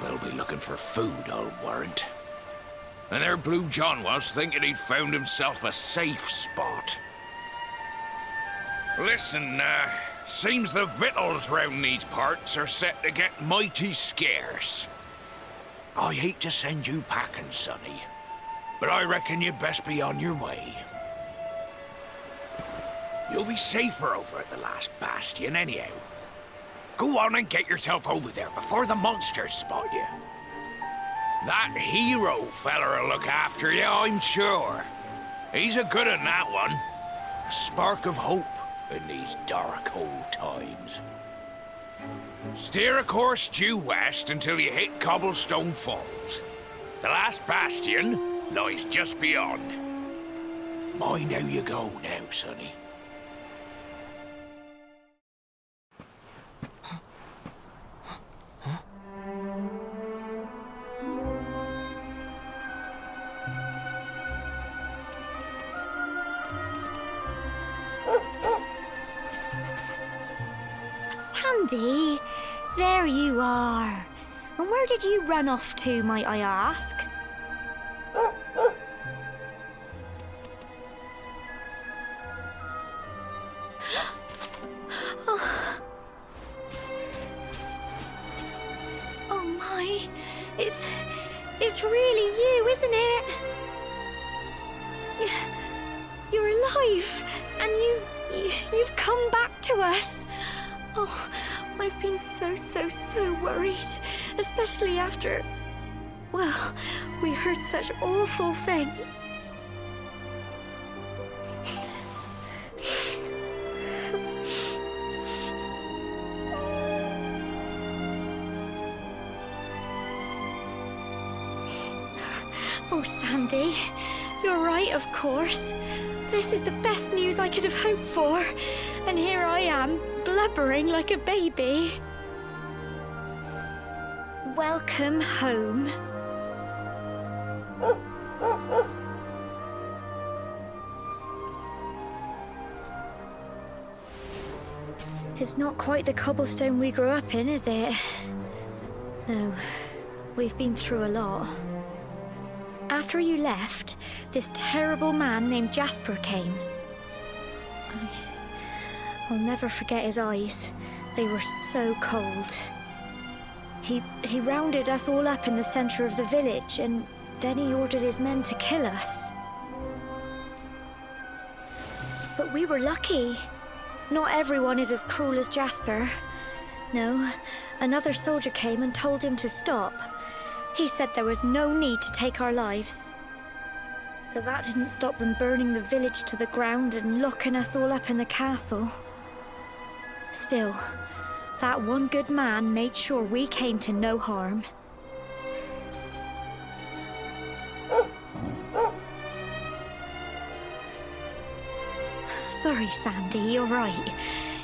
They'll be looking for food, I'll warrant. And there Blue John was, thinking he'd found himself a safe spot. Listen, seems the victuals round these parts are set to get mighty scarce. I hate to send you packing, Sonny, but I reckon you'd best be on your way. You'll be safer over at the last bastion anyhow. Go on and get yourself over there before the monsters spot you. That hero feller'll look after you, I'm sure. He's a good un, that one. A spark of hope in these dark old times. Steer a course due west until you hit Cobblestone Falls. The last bastion lies just beyond. Mind how you go now, Sonny. Sandy, there you are. And where did you run off to, might I ask? Oh my, it's really you, isn't it? You're alive, and you've come back to us. Oh, I've been so worried, especially after, well, we heard such awful things. Oh, Sandy, you're right, of course. This is the best news I could have hoped for, and here I am, blubbering like a baby. Welcome home. It's not quite the cobblestone we grew up in, is it? No, we've been through a lot. After you left, this terrible man named Jasper came. I'll never forget his eyes. They were so cold. He rounded us all up in the center of the village, and then he ordered his men to kill us. But we were lucky. Not everyone is as cruel as Jasper. No, another soldier came and told him to stop. He said there was no need to take our lives. But that didn't stop them burning the village to the ground and locking us all up in the castle. Still, that one good man made sure we came to no harm. Sorry, Sandy, you're right.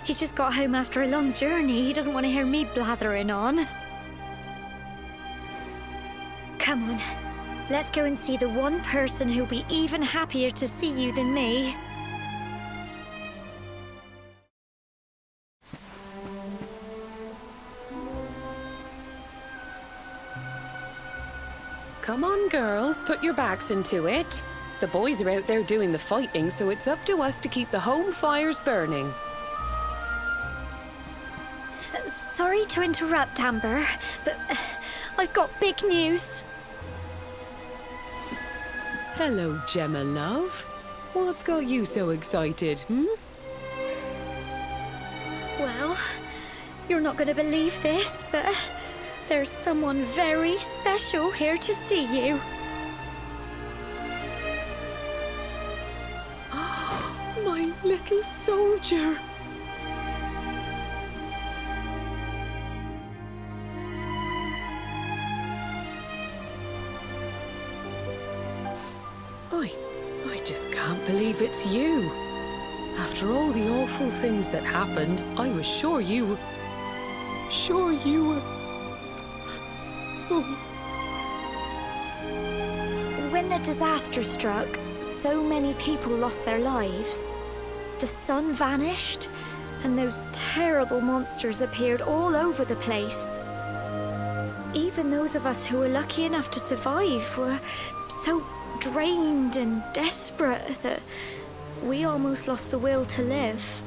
He's just got home after a long journey. He doesn't want to hear me blathering on. Come on, let's go and see the one person who'll be even happier to see you than me. Come on, girls, put your backs into it. The boys are out there doing the fighting, so it's up to us to keep the home fires burning. Sorry to interrupt, Amber, but I've got big news. Hello, Gemma, love. What's got you so excited, Well, you're not going to believe this, but there's someone very special here to see you. My little soldier. I just can't believe it's you. After all the awful things that happened, I was sure you were... Oh. When the disaster struck, so many people lost their lives. The sun vanished, and those terrible monsters appeared all over the place. Even those of us who were lucky enough to survive were so drained and desperate that we almost lost the will to live.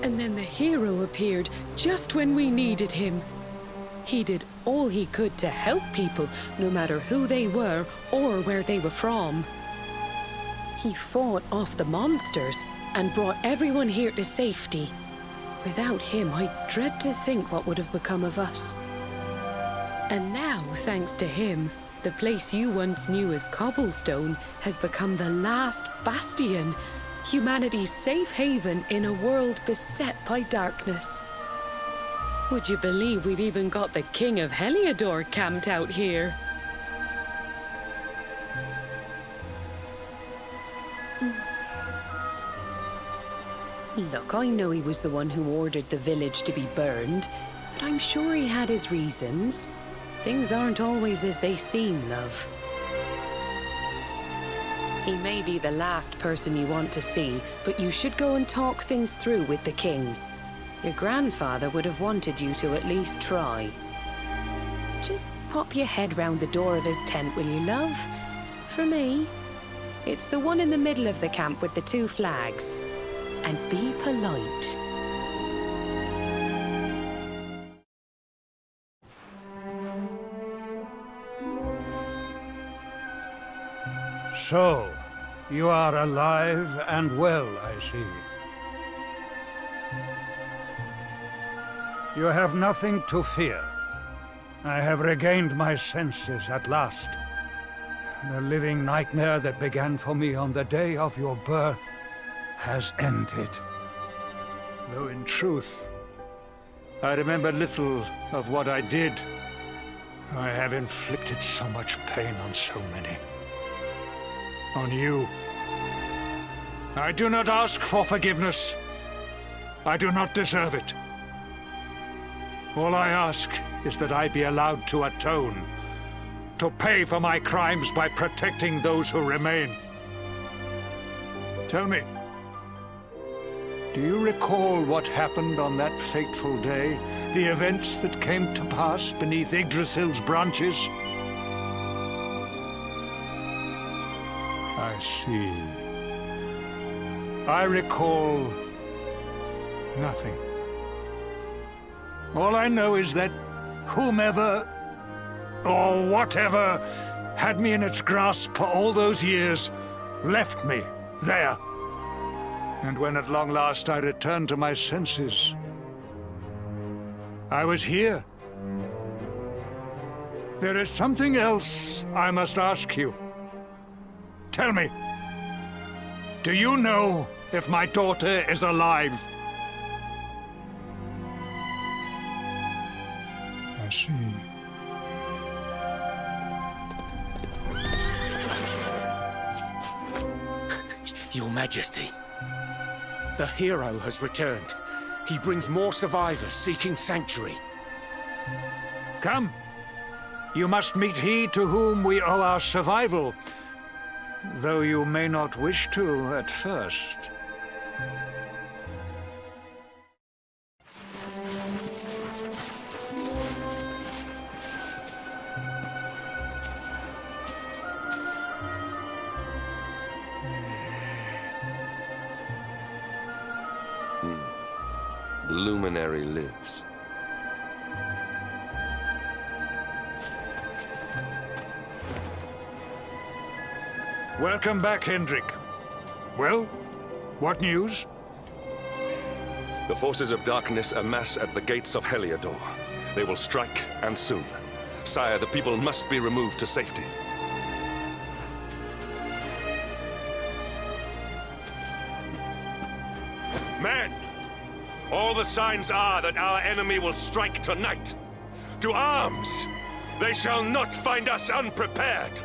And then the hero appeared just when we needed him. He did all he could to help people, no matter who they were or where they were from. He fought off the monsters and brought everyone here to safety. Without him, I dread to think what would have become of us. And now, thanks to him, the place you once knew as Cobblestone has become the last bastion, humanity's safe haven in a world beset by darkness. Would you believe we've even got the King of Heliodor camped out here? Look, I know he was the one who ordered the village to be burned, but I'm sure he had his reasons. Things aren't always as they seem, love. He may be the last person you want to see, but you should go and talk things through with the king. Your grandfather would have wanted you to at least try. Just pop your head round the door of his tent, will you, love? For me, it's the one in the middle of the camp with the 2 flags. And be polite. So, you are alive and well, I see. You have nothing to fear. I have regained my senses at last. The living nightmare that began for me on the day of your birth has ended. Though in truth, I remember little of what I did. I have inflicted so much pain on so many. On you. I do not ask for forgiveness. I do not deserve it. All I ask is that I be allowed to atone, to pay for my crimes by protecting those who remain. Tell me, do you recall what happened on that fateful day? The events that came to pass beneath Yggdrasil's branches? I see. I recall nothing. All I know is that whomever or whatever had me in its grasp for all those years left me there. And when at long last I returned to my senses, I was here. There is something else I must ask you. Tell me, do you know if my daughter is alive? I see. Your Majesty, the hero has returned. He brings more survivors seeking sanctuary. Come. You must meet he to whom we owe our survival, though you may not wish to at first. The Luminary lives. Welcome back, Hendrik. Well, what news? The forces of darkness amass at the gates of Heliodor. They will strike, and soon. Sire, the people must be removed to safety. Men! All the signs are that our enemy will strike tonight. To arms! They shall not find us unprepared!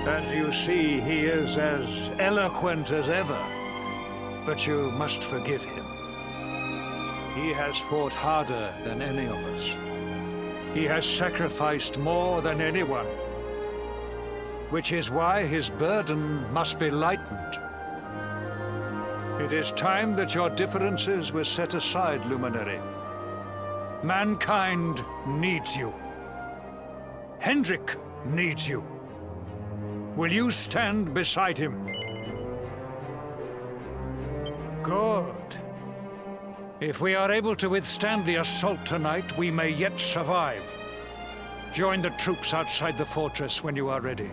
As you see, he is as eloquent as ever. But you must forgive him. He has fought harder than any of us. He has sacrificed more than anyone. Which is why his burden must be lightened. It is time that your differences were set aside, Luminary. Mankind needs you. Hendrik needs you. Will you stand beside him? Good. If we are able to withstand the assault tonight, we may yet survive. Join the troops outside the fortress when you are ready.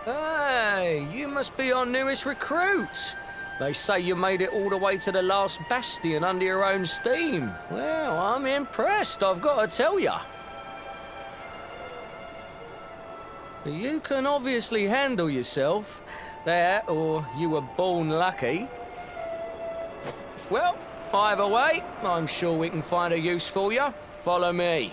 Hey, you must be our newest recruit. They say you made it all the way to the last bastion under your own steam. Well, I'm impressed, I've got to tell ya. You can obviously handle yourself. That, or you were born lucky. Well, either way, I'm sure we can find a use for you. Follow me.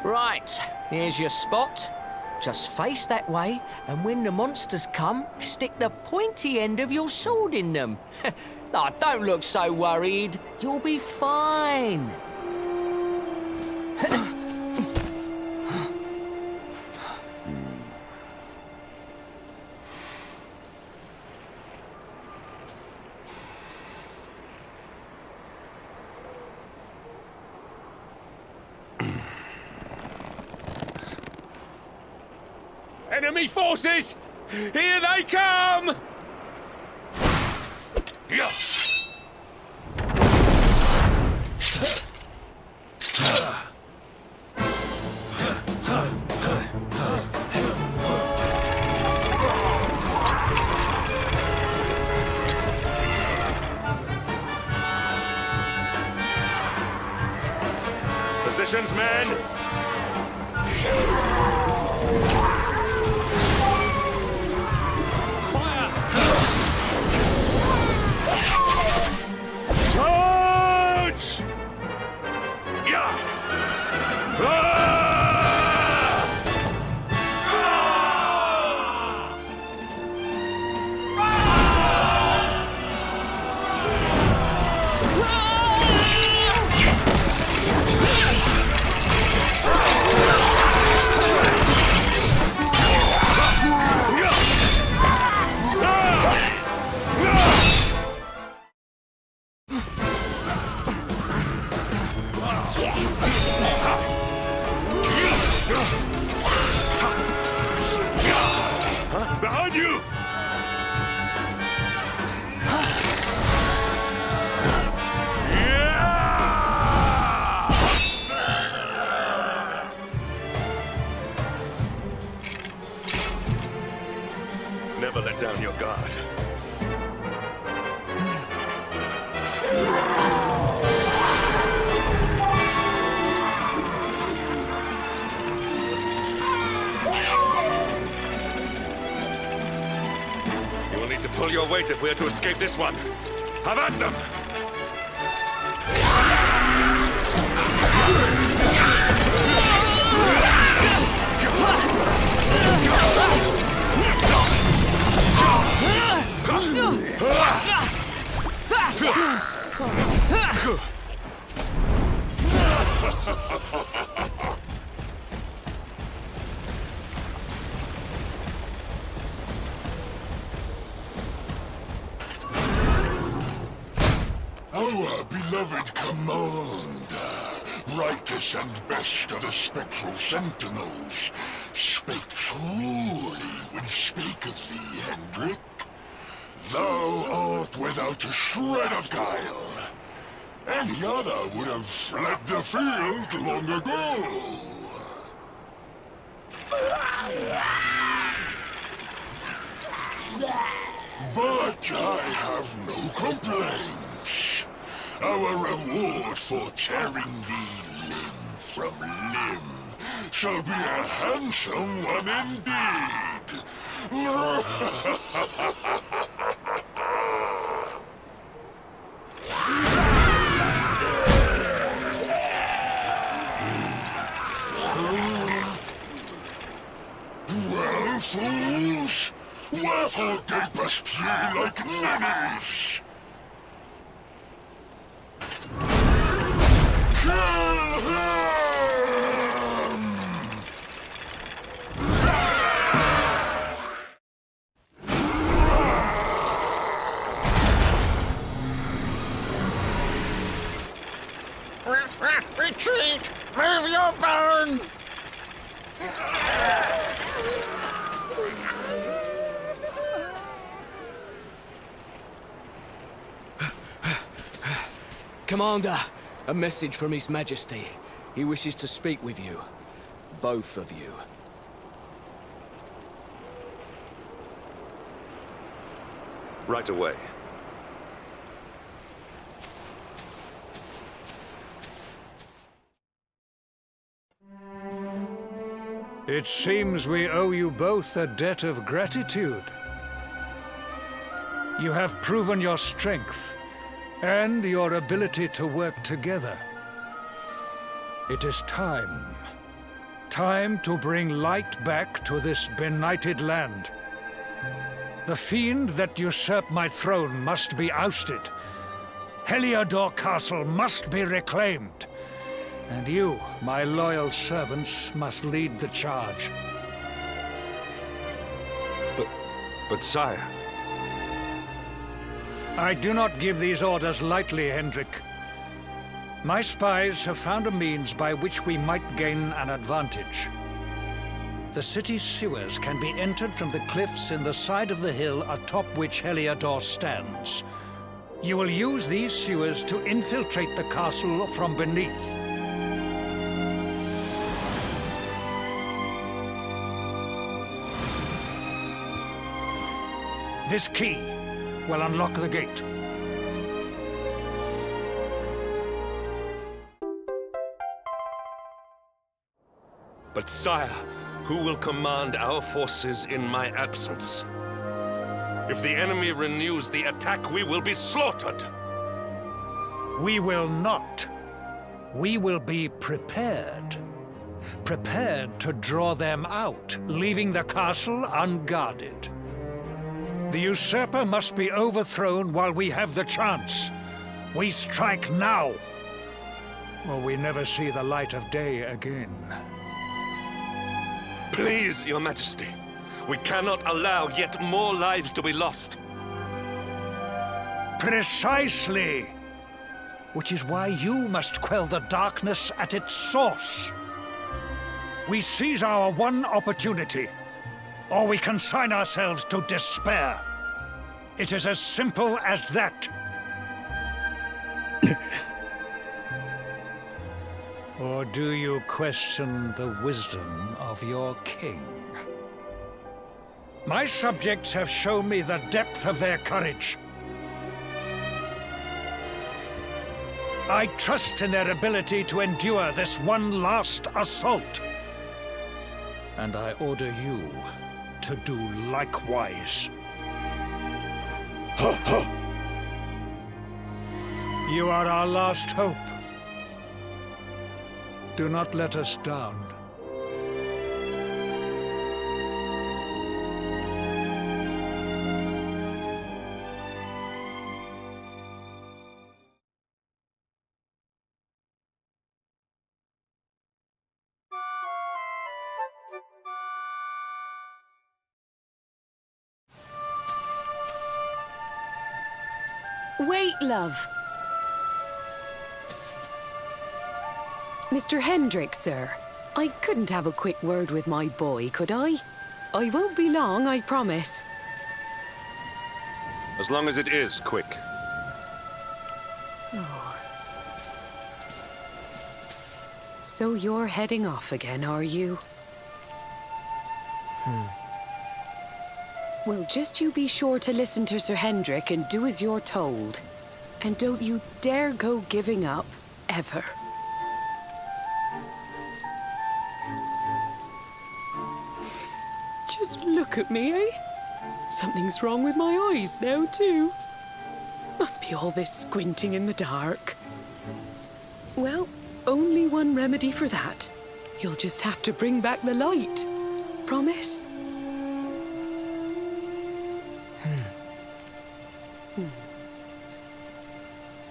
Right, here's your spot. Just face that way, and when the monsters come, stick the pointy end of your sword in them. Oh, don't look so worried. You'll be fine. Enemy forces! Here they come! Yeah. Positions, men! Charge! Yeah! Behind you! Never let down your guard. You will need to pull your weight if we are to escape this one. Have at them! Beloved Commander, brightest and best of the spectral sentinels, spake truly when spaketh thee, Hendrik. Thou art without a shred of guile. Any other would have fled the field long ago. But I have no complaints. Our reward for tearing thee limb from limb shall be a handsome one indeed. Well, fools, wherefore gapest ye like ninnies? Kill him! Retreat! Move your bones! Commander, a message from His Majesty. He wishes to speak with you. Both of you. Right away. It seems we owe you both a debt of gratitude. You have proven your strength and your ability to work together. It is time. Time to bring light back to this benighted land. The fiend that usurped my throne must be ousted. Heliodor Castle must be reclaimed. And you, my loyal servants, must lead the charge. But sire... I do not give these orders lightly, Hendrik. My spies have found a means by which we might gain an advantage. The city's sewers can be entered from the cliffs in the side of the hill atop which Heliodor stands. You will use these sewers to infiltrate the castle from beneath. This key will unlock the gate. But sire, who will command our forces in my absence? If the enemy renews the attack, we will be slaughtered! We will not. We will be prepared. Prepared to draw them out, leaving the castle unguarded. The usurper must be overthrown while we have the chance. We strike now, or we never see the light of day again. Please, Your Majesty. We cannot allow yet more lives to be lost. Precisely! Which is why you must quell the darkness at its source. We seize our one opportunity, or we consign ourselves to despair. It is as simple as that. Or do you question the wisdom of your king? My subjects have shown me the depth of their courage. I trust in their ability to endure this one last assault. And I order you to do likewise. You are our last hope. Do not let us down. Wait, love. Mr. Hendrick, sir. I couldn't have a quick word with my boy, could I? I won't be long, I promise. As long as it is quick. Oh. So you're heading off again, are you? Well, just you be sure to listen to Sir Hendrick and do as you're told. And don't you dare go giving up, ever. Just look at me, eh? Something's wrong with my eyes now, too. Must be all this squinting in the dark. Well, only one remedy for that. You'll just have to bring back the light. Promise?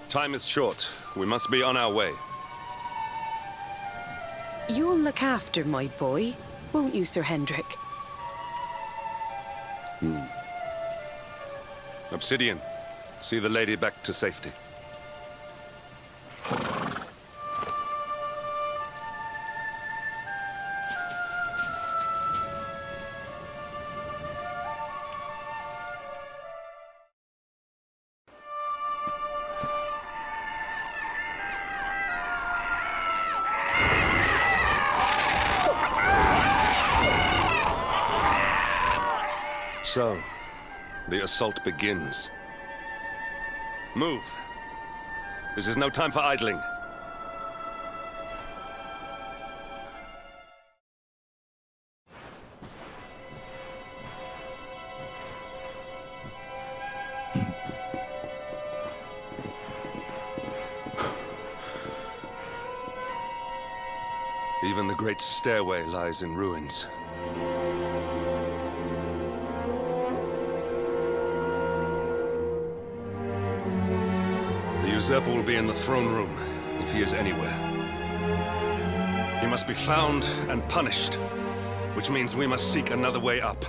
Time is short. We must be on our way. You'll look after my boy, won't you, Sir Hendrick? Obsidian, see the lady back to safety. So, the assault begins. Move. This is no time for idling. Even the great stairway lies in ruins. The usurper will be in the throne room, if he is anywhere. He must be found and punished, which means we must seek another way up.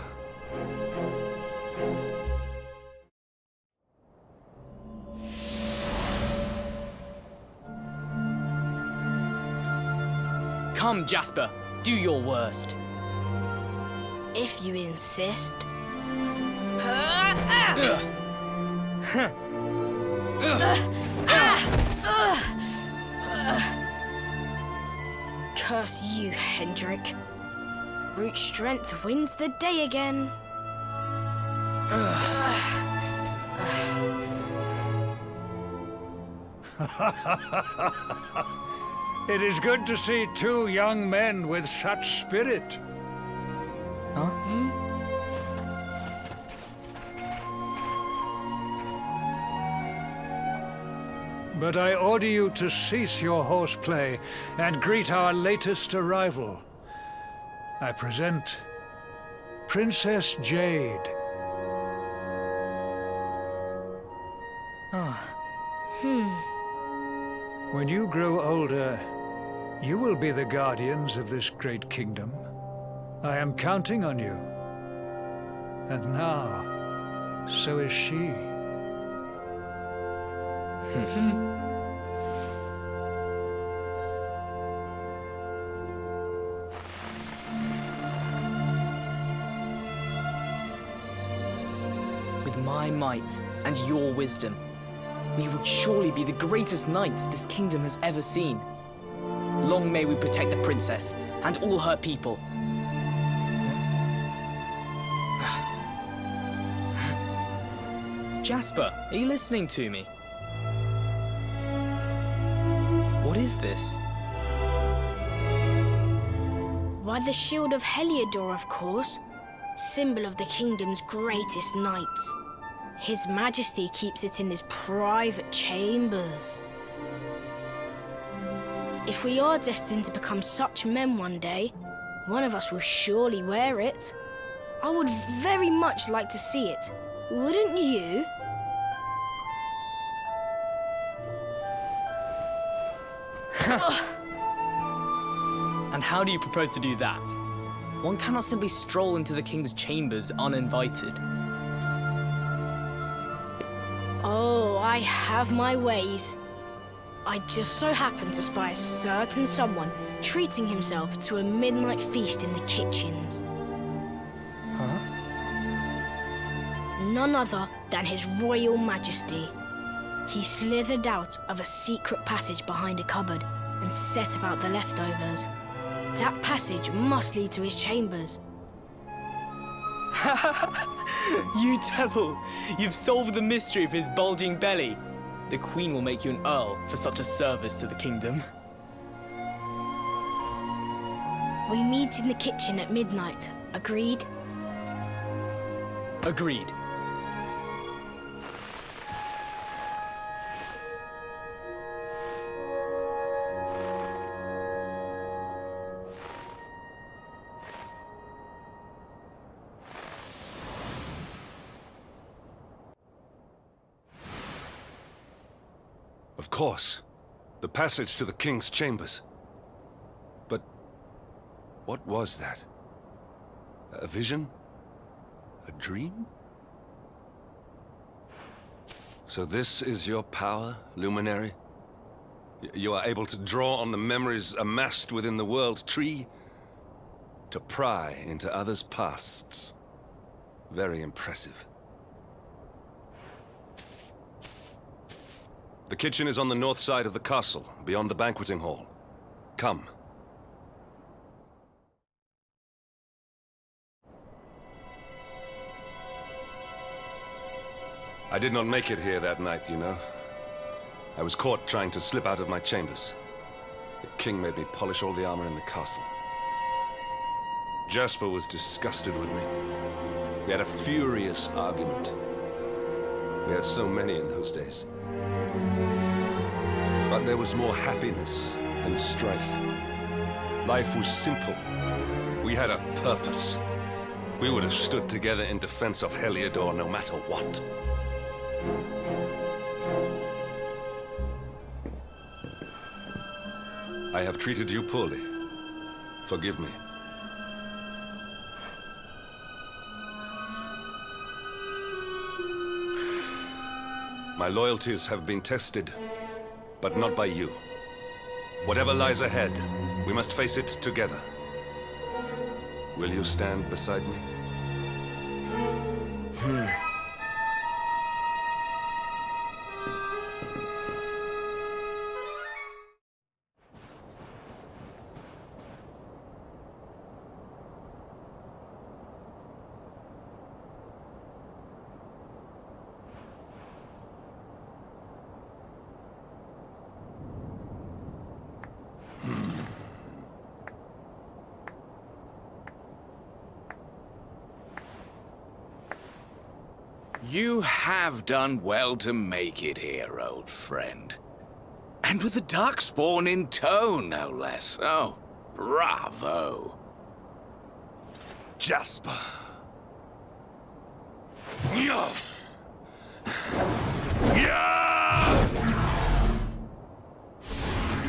Come, Jasper, do your worst. If you insist. Curse you, Hendrick. Brute strength wins the day again. It is good to see two young men with such spirit. Huh? But I order you to cease your horseplay and greet our latest arrival. I present Princess Jade. When you grow older, you will be the guardians of this great kingdom. I am counting on you. And now, so is she. With my might and your wisdom, we will surely be the greatest knights this kingdom has ever seen. Long may we protect the princess and all her people. Jasper, are you listening to me? What is this? Why, the shield of Heliodor, of course. Symbol of the kingdom's greatest knights. His Majesty keeps it in his private chambers. If we are destined to become such men one day, one of us will surely wear it. I would very much like to see it. Wouldn't you? And how do you propose to do that? One cannot simply stroll into the king's chambers uninvited. Oh, I have my ways. I just so happened to spy a certain someone treating himself to a midnight feast in the kitchens. Huh? None other than His Royal Majesty. He slithered out of a secret passage behind a cupboard and set about the leftovers. That passage must lead to his chambers. You devil! You've solved the mystery of his bulging belly. The Queen will make you an Earl for such a service to the kingdom. We meet in the kitchen at midnight. Agreed? Agreed. Of course. The passage to the king's chambers. But what was that? A vision? A dream? So this is your power, Luminary? You are able to draw on the memories amassed within the world tree to pry into others' pasts. Very impressive. The kitchen is on the north side of the castle, beyond the banqueting hall. Come. I did not make it here that night, you know. I was caught trying to slip out of my chambers. The king made me polish all the armor in the castle. Jasper was disgusted with me. We had a furious argument. We had so many in those days. But there was more happiness than strife. Life was simple. We had a purpose. We would have stood together in defense of Heliodor no matter what. I have treated you poorly. Forgive me. My loyalties have been tested, but not by you. Whatever lies ahead, we must face it together. Will you stand beside me? You have done well to make it here, old friend. And with the Darkspawn in tow, no less. Oh, bravo. Jasper.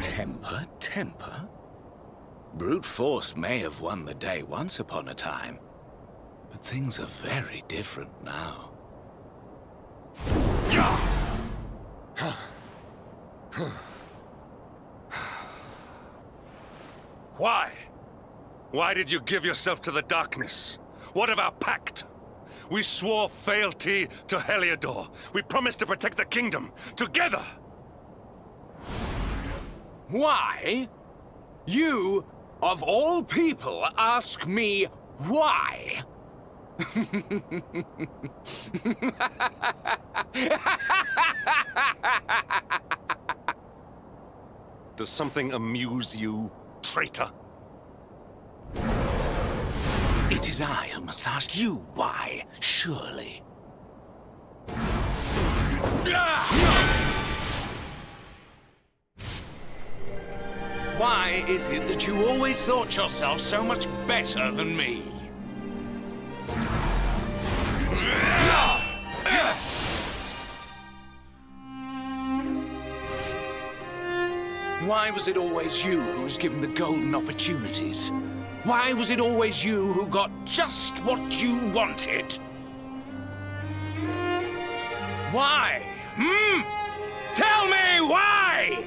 Temper, temper. Brute force may have won the day once upon a time, but things are very different now. Why? Why did you give yourself to the darkness? What of our pact? We swore fealty to Heliodor. We promised to protect the kingdom, together! Why? You, of all people, ask me why? Does something amuse you, traitor? It is I who must ask you why, surely. Why is it that you always thought yourself so much better than me? Why was it always you who was given the golden opportunities? Why was it always you who got just what you wanted? Why? Tell me why!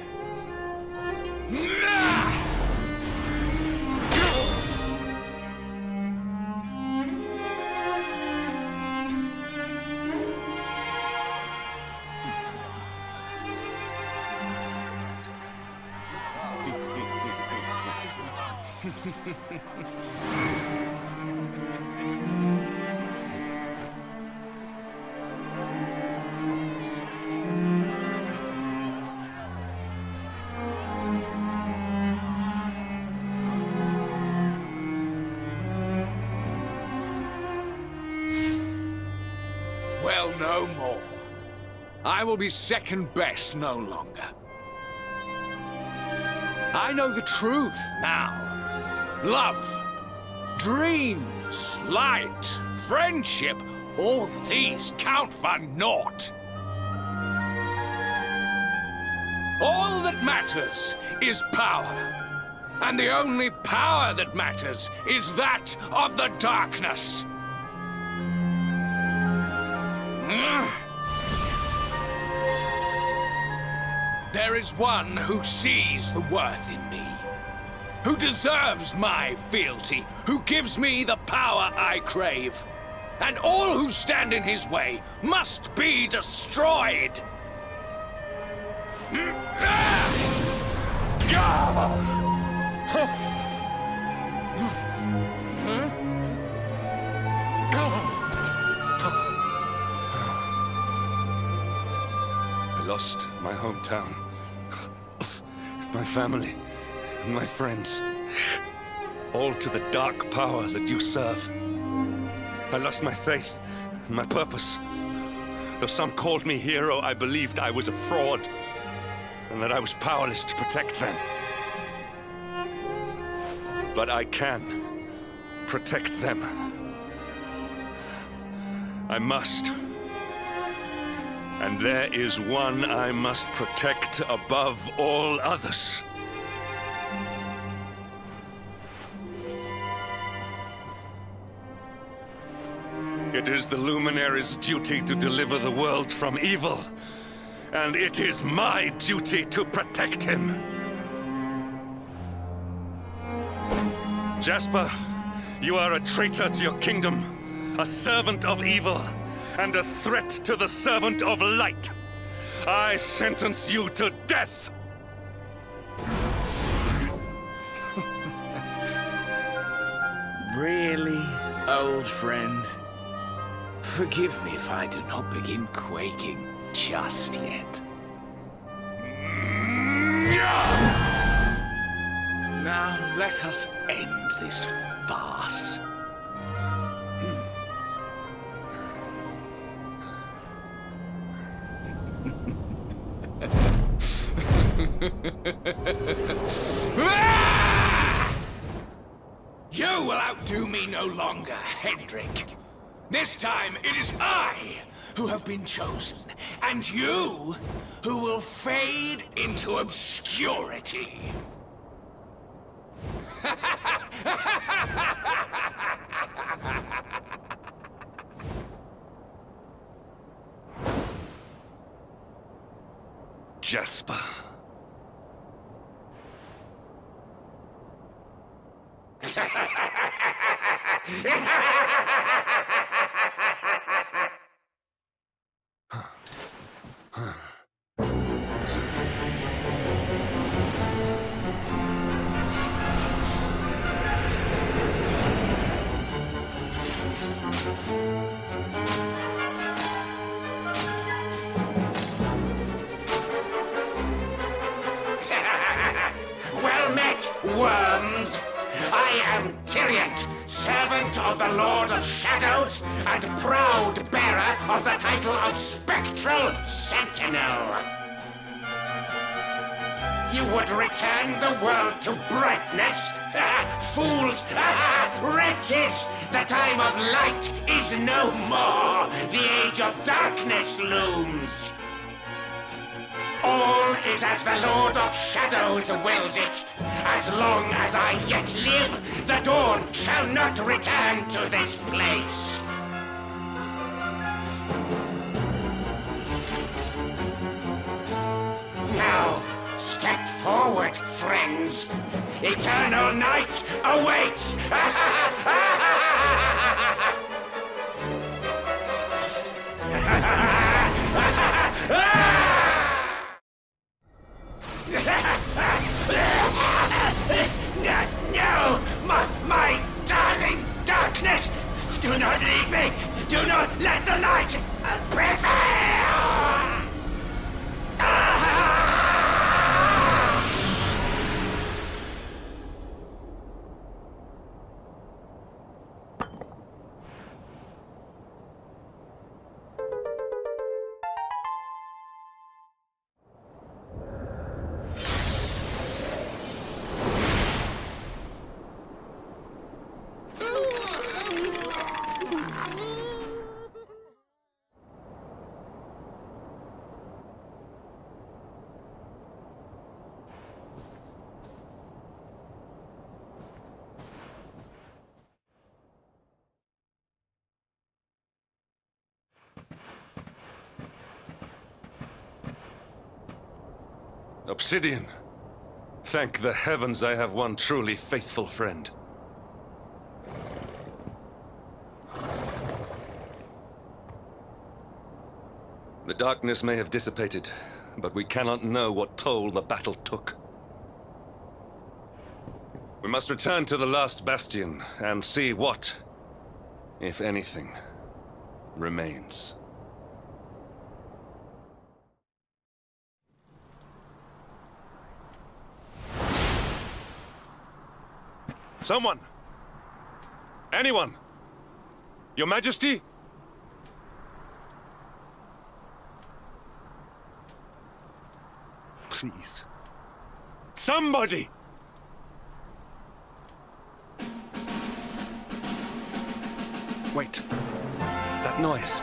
Well, no more. I will be second best no longer. I know the truth now. Love, dreams, light, friendship, all these count for naught. All that matters is power. And the only power that matters is that of the darkness. There is one who sees the worth in me, who deserves my fealty, who gives me the power I crave. And all who stand in his way must be destroyed. I lost my hometown, my family, and my friends, all to the dark power that you serve. I lost my faith, my purpose. Though some called me hero, I believed I was a fraud, and that I was powerless to protect them. But I can protect them. I must. And there is one I must protect above all others. It is the Luminary's duty to deliver the world from evil, and it is my duty to protect him. Jasper, you are a traitor to your kingdom, a servant of evil, and a threat to the servant of light. I sentence you to death! Really, old friend? Forgive me if I do not begin quaking just yet. Now let us end this farce. You will outdo me no longer, Hendrik. This time it is I who have been chosen, and you who will fade into obscurity. Jasper. Well met, worms! I am Tyrion, servant of the Lord of Shadows, and proud bearer of the title of Spectral Sentinel. You would return the world to brightness? Fools! Wretches! The time of light is no more. The age of darkness looms. All is as the Lord of Shadows wills it. As long as I yet live, the dawn shall not return to this place. Now, step forward, friends. Eternal night awaits! No! Do not leave me! Do not let the light prevail! Obsidian. Thank the heavens I have one truly faithful friend. The darkness may have dissipated, but we cannot know what toll the battle took. We must return to the last bastion and see what, if anything, remains. Someone! Anyone! Your Majesty? Please. Somebody! Wait. That noise.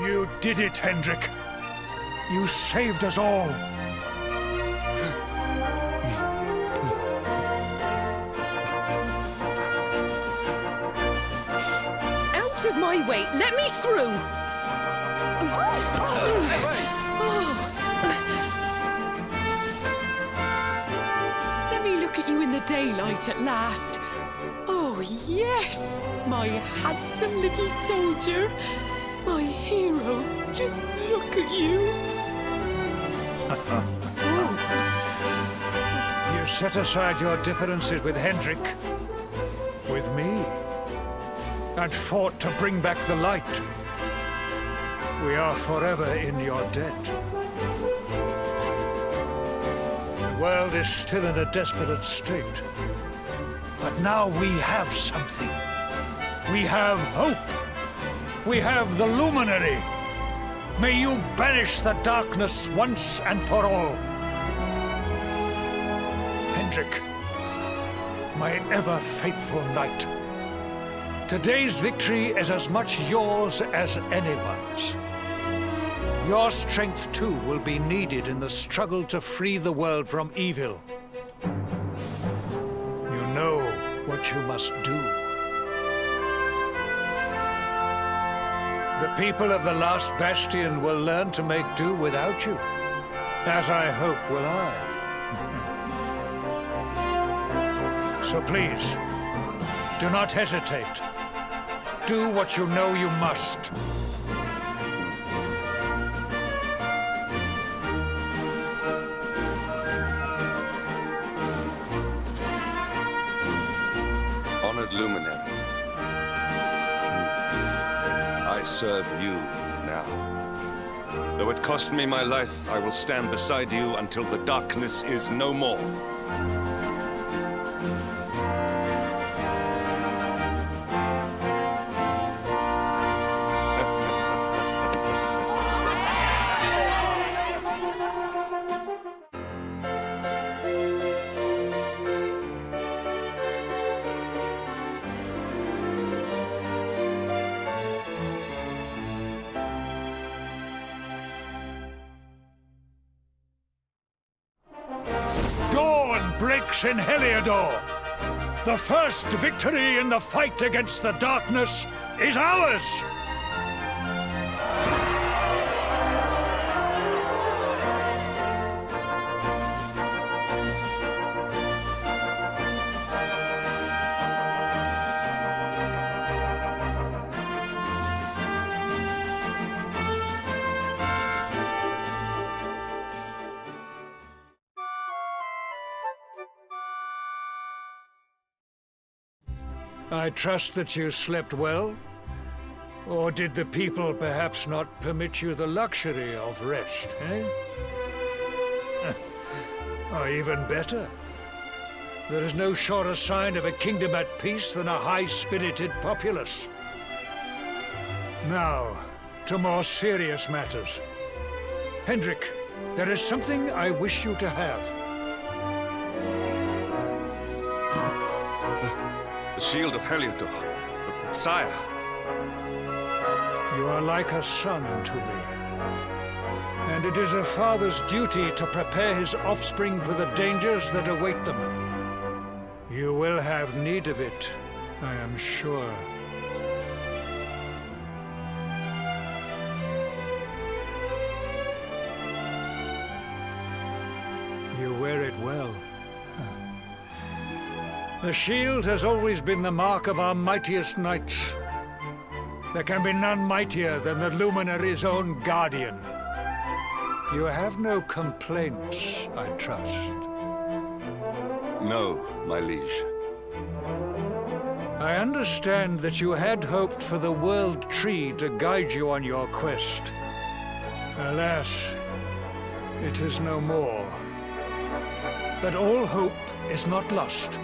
You did it, Hendrik. You saved us all. Out of my way! Let me through! Let me look at you in the daylight at last. Oh, yes! My handsome little soldier. My hero. Just look at you. You set aside your differences with Hendrik, with me, and fought to bring back the light. We are forever in your debt. The world is still in a desperate state. But now we have something. We have hope. We have the Luminary. May you banish the darkness once and for all. Hendrik, my ever-faithful knight. Today's victory is as much yours as anyone's. Your strength, too, will be needed in the struggle to free the world from evil. You know what you must do. The people of the last bastion will learn to make do without you, as I hope will I. So please, do not hesitate. Do what you know you must. Honored Luminary. I serve you now. Though it cost me my life, I will stand beside you until the darkness is no more. us in Heliodor. The first victory in the fight against the darkness is ours! I trust that you slept well? Or did the people perhaps not permit you the luxury of rest, eh? Or even better, there is no surer sign of a kingdom at peace than a high-spirited populace. Now, to more serious matters. Hendrik, there is something I wish you to have. The shield of Heliodor, the sire. You are like a son to me. And it is a father's duty to prepare his offspring for the dangers that await them. You will have need of it, I am sure. You wear it well. The shield has always been the mark of our mightiest knights. There can be none mightier than the Luminary's own guardian. You have no complaints, I trust. No, my liege. I understand that you had hoped for the World Tree to guide you on your quest. Alas, it is no more. But all hope is not lost.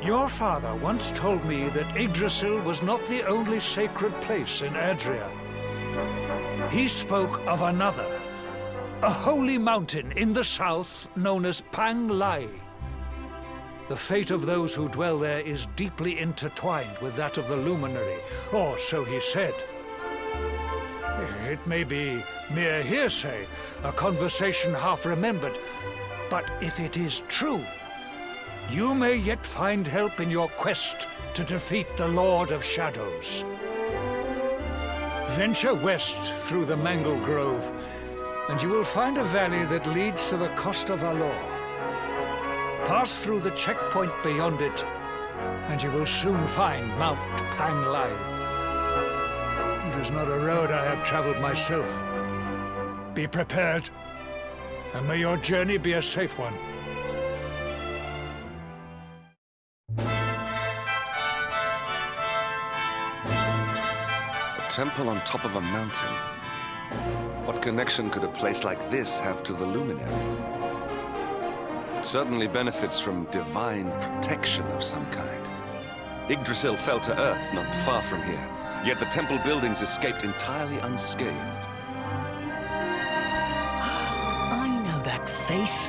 Your father once told me that Yggdrasil was not the only sacred place in Adria. He spoke of another, a holy mountain in the south known as Pang Lai. The fate of those who dwell there is deeply intertwined with that of the Luminary, or so he said. It may be mere hearsay, a conversation half remembered, but if it is true, you may yet find help in your quest to defeat the Lord of Shadows. Venture west through the Mangle Grove, and you will find a valley that leads to the Coast of Valor. Pass through the checkpoint beyond it, and you will soon find Mount Pang Lai. It is not a road I have traveled myself. Be prepared, and may your journey be a safe one. Temple on top of a mountain. What connection could a place like this have to the Luminary? It certainly benefits from divine protection of some kind. Yggdrasil fell to earth not far from here, yet the temple buildings escaped entirely unscathed. I know that face.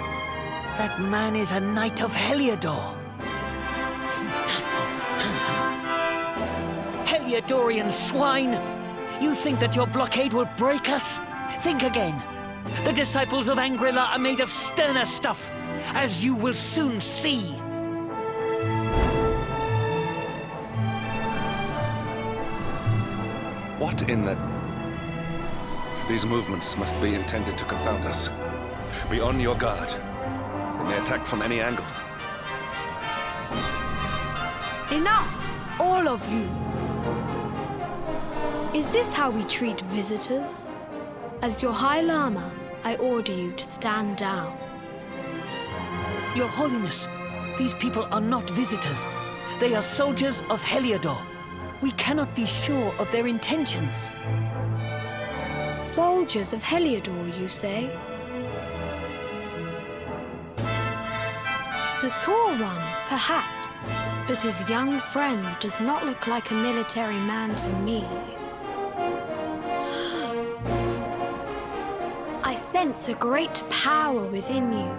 That man is a knight of Heliodor. Heliodorian swine! You think that your blockade will break us? Think again. The disciples of Angrila are made of sterner stuff, as you will soon see. What in the... These movements must be intended to confound us. Be on your guard. They may attack from any angle. Enough! All of you! Is this how we treat visitors? As your High Lama, I order you to stand down. Your Holiness, these people are not visitors. They are soldiers of Heliodor. We cannot be sure of their intentions. Soldiers of Heliodor, you say? The tall one, perhaps, but his young friend does not look like a military man to me. I sense a great power within you.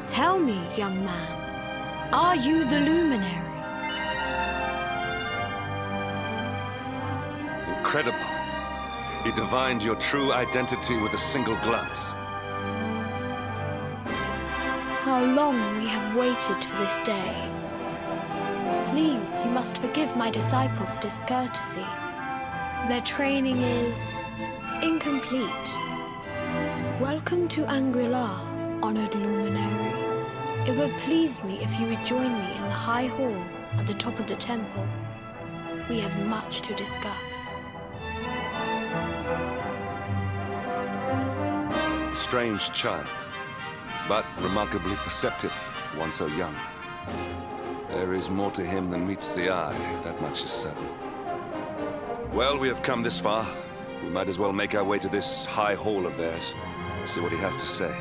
Tell me, young man, are you the Luminary? Incredible. He divined your true identity with a single glance. how long we have waited for this day. Please, you must forgive my disciples' discourtesy. Their training is incomplete. Welcome to Angri-La, honored luminary. It would please me if you would join me in the high hall at the top of the temple. We have much to discuss. Strange child, but remarkably perceptive for one so young. There is more to him than meets the eye, that much is certain. Well, we have come this far. We might as well make our way to this high hall of theirs, see what he has to say.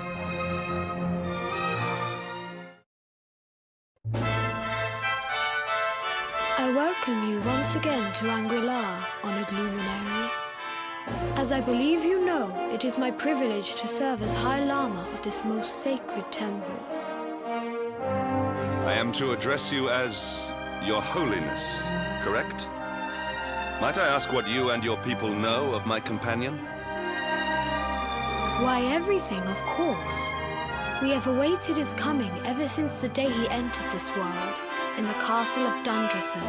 I welcome you once again to Angri-La, honored luminary. As I believe you know, it is my privilege to serve as High Lama of this most sacred temple. I am to address you as Your Holiness, correct? Might I ask what you and your people know of my companion? Why, everything, of course. We have awaited his coming ever since the day he entered this world, in the castle of Dundrasil.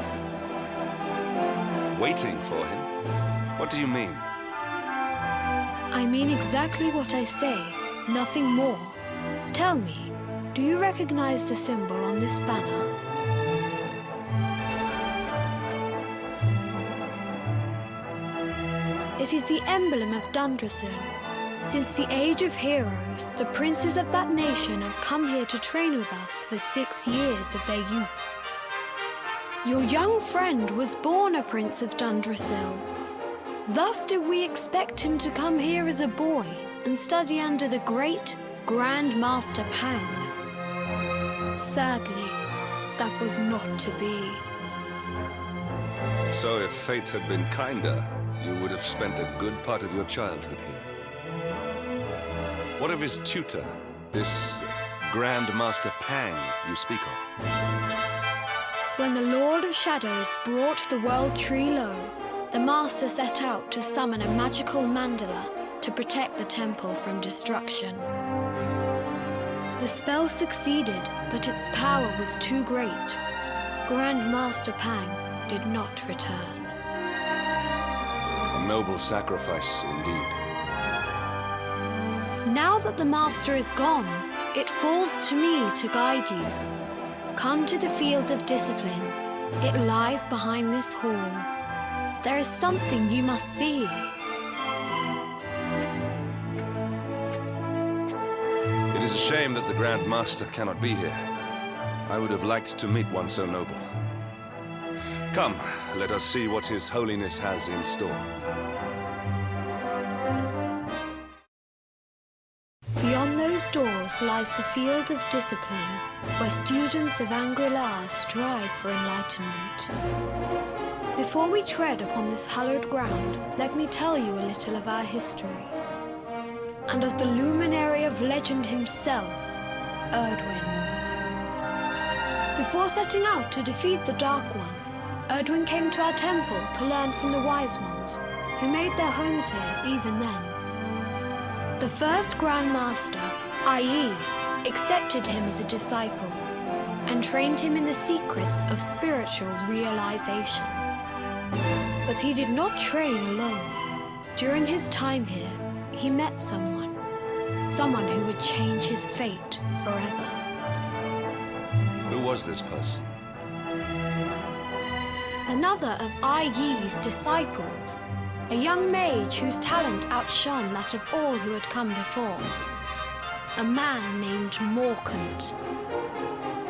Waiting for him? What do you mean? I mean exactly what I say, nothing more. Tell me, do you recognize the symbol on this banner? It is the emblem of Dundrasil. Since the Age of Heroes, the princes of that nation have come here to train with us for 6 years of their youth. Your young friend was born a prince of Dundrasil. Thus did we expect him to come here as a boy and study under the great Grand Master Pang. Sadly, that was not to be. So if fate had been kinder, you would have spent a good part of your childhood here. What of his tutor, this Grand Master Pang you speak of? When the Lord of Shadows brought the world tree low, the Master set out to summon a magical mandala to protect the temple from destruction. The spell succeeded, but its power was too great. Grand Master Pang did not return. A noble sacrifice indeed. Now that the Master is gone, it falls to me to guide you. Come to the field of discipline. It lies behind this hall. There is something you must see. It is a shame that the Grand Master cannot be here. I would have liked to meet one so noble. Come, let us see what His Holiness has in store. Beyond those doors lies the field of discipline, where students of Angri-La strive for enlightenment. Before we tread upon this hallowed ground, let me tell you a little of our history, and of the luminary of legend himself, Erdwin. Before setting out to defeat the Dark One, Erdwin came to our temple to learn from the Wise Ones, who made their homes here even then. The first Grand Master, i.e., accepted him as a disciple and trained him in the secrets of spiritual realization. But he did not train alone. During his time here, he met someone who would change his fate forever. Who was this person? Another of Ai Yi's disciples, a young mage whose talent outshone that of all who had come before. A man named Morkant.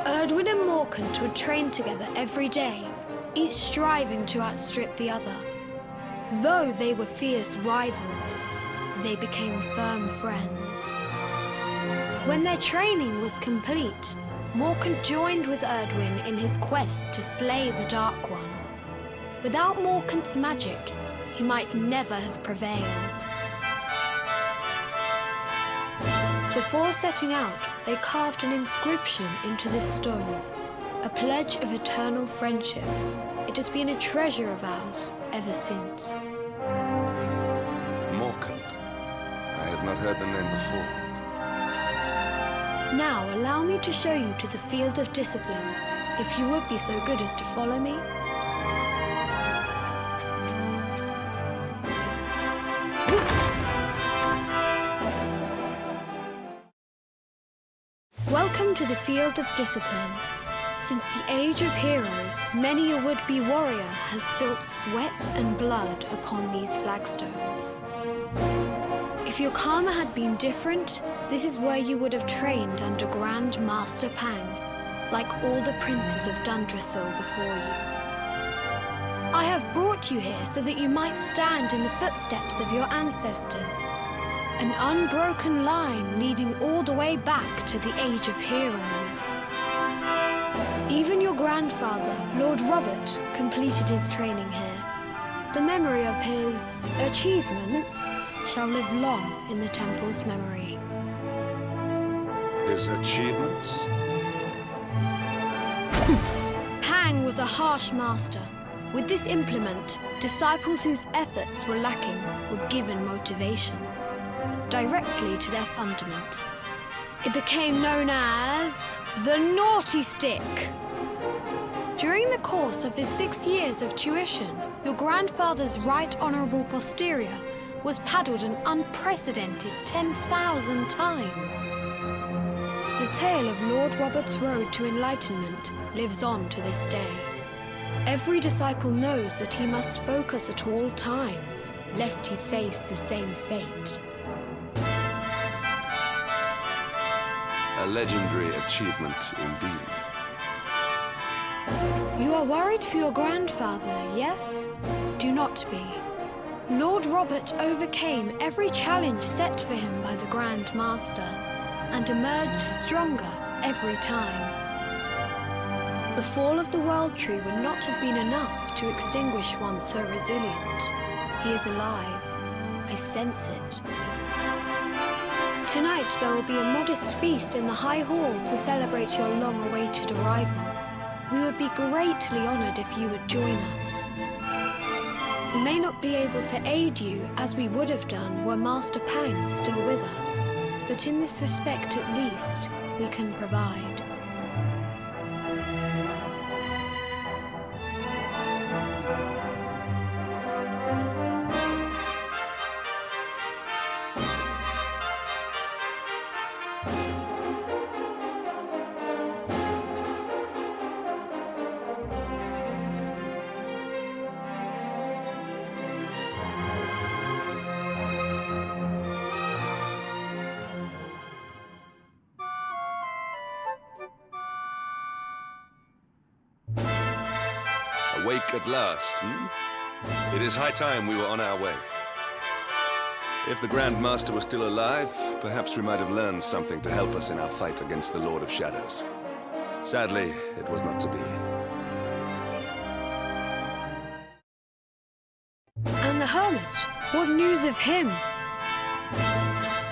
Erdwin and Morkant would train together every day, each striving to outstrip the other. Though they were fierce rivals, they became firm friends. When their training was complete, Morkant joined with Erdwin in his quest to slay the Dark One. Without Morkant's magic, he might never have prevailed. Before setting out, they carved an inscription into this stone, a pledge of eternal friendship. It has been a treasure of ours ever since. Morkant. I have not heard the name before. Now allow me to show you to the field of discipline, if you would be so good as to follow me. Welcome to the field of discipline. Since the Age of Heroes, many a would-be warrior has spilt sweat and blood upon these flagstones. If your karma had been different, this is where you would have trained under Grand Master Pang, like all the princes of Dundrasil before you. I have brought you here so that you might stand in the footsteps of your ancestors. An unbroken line leading all the way back to the Age of Heroes. Even your grandfather, Lord Robert, completed his training here. The memory of his achievements shall live long in the temple's memory. His achievements? Pang was a harsh master. With this implement, disciples whose efforts were lacking were given motivation, directly to their fundament. It became known as the Naughty Stick. During the course of his 6 years of tuition, your grandfather's right honourable posterior was paddled an unprecedented 10,000 times. The tale of Lord Robert's road to enlightenment lives on to this day. Every disciple knows that he must focus at all times, lest he face the same fate. A legendary achievement indeed. You are worried for your grandfather, yes? Do not be. Lord Robert overcame every challenge set for him by the Grand Master, and emerged stronger every time. The fall of the World Tree would not have been enough to extinguish one so resilient. He is alive. I sense it. Tonight there will be a modest feast in the High Hall to celebrate your long-awaited arrival. We would be greatly honored if you would join us. We may not be able to aid you as we would have done were Master Pang still with us, but in this respect at least, we can provide. Awake at last, It is high time we were on our way. If the Grand Master was still alive, perhaps we might have learned something to help us in our fight against the Lord of Shadows. Sadly, it was not to be. And the Hermit? What news of him?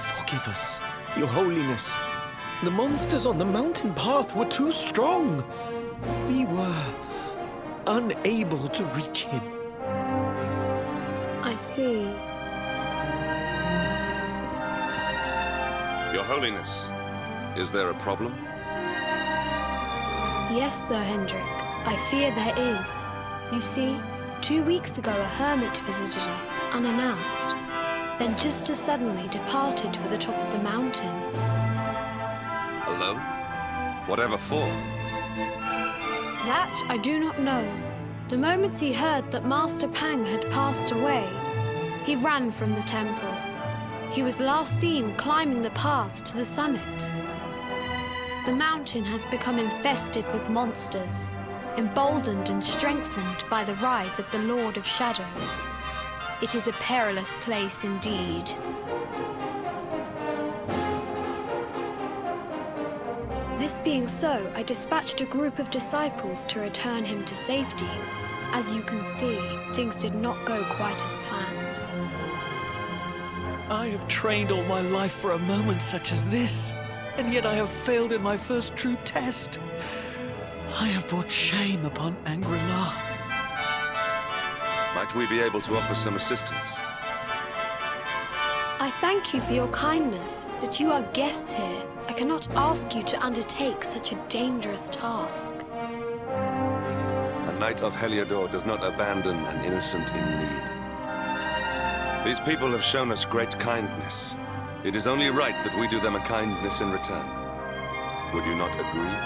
Forgive us, Your Holiness. The monsters on the mountain path were too strong. We were unable to reach him. I see. Your Holiness, is there a problem? Yes, Sir Hendrik. I fear there is. You see, 2 weeks ago a hermit visited us, unannounced. Then just as suddenly departed for the top of the mountain. Alone? Whatever for? That I do not know. The moment he heard that Master Pang had passed away, he ran from the temple. He was last seen climbing the path to the summit. The mountain has become infested with monsters, emboldened and strengthened by the rise of the Lord of Shadows. It is a perilous place indeed. This being so, I dispatched a group of disciples to return him to safety. As you can see, things did not go quite as planned. I have trained all my life for a moment such as this, and yet I have failed in my first true test. I have brought shame upon Angri-La. Might we be able to offer some assistance? I thank you for your kindness, but you are guests here. I cannot ask you to undertake such a dangerous task. A knight of Heliodor does not abandon an innocent in need. These people have shown us great kindness. It is only right that we do them a kindness in return. Would you not agree?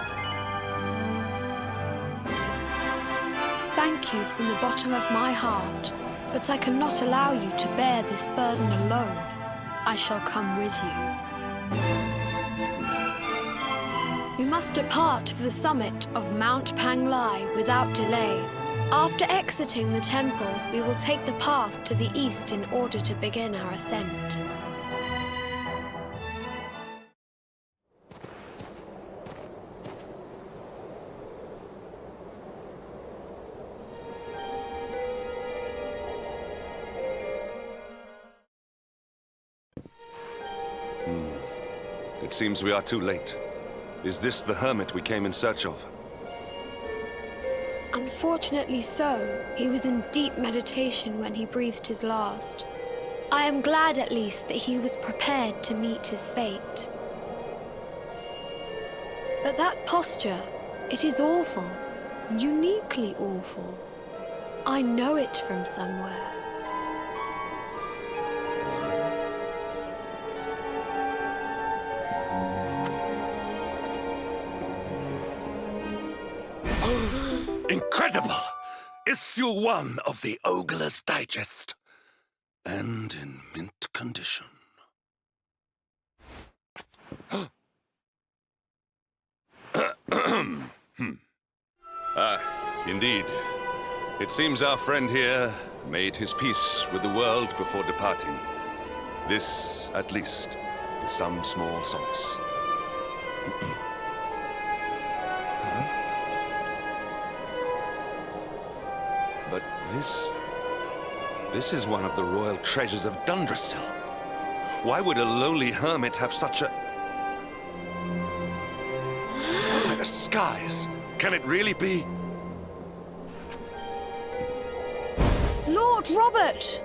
Thank you from the bottom of my heart, but I cannot allow you to bear this burden alone. I shall come with you. We must depart for the summit of Mount Panglai without delay. After exiting the temple, we will take the path to the east in order to begin our ascent. It seems we are too late. Is this the hermit we came in search of? Unfortunately so. He was in deep meditation when he breathed his last. I am glad at least that he was prepared to meet his fate. But that posture, it is awful. Uniquely awful. I know it from somewhere. Incredible! Issue 1 of the Ogler's Digest. And in mint condition. Indeed. It seems our friend here made his peace with the world before departing. This, at least, is some small solace. But this is one of the royal treasures of Dundrasil. Why would a lowly hermit have such a... By the skies! Can it really be? Lord Robert!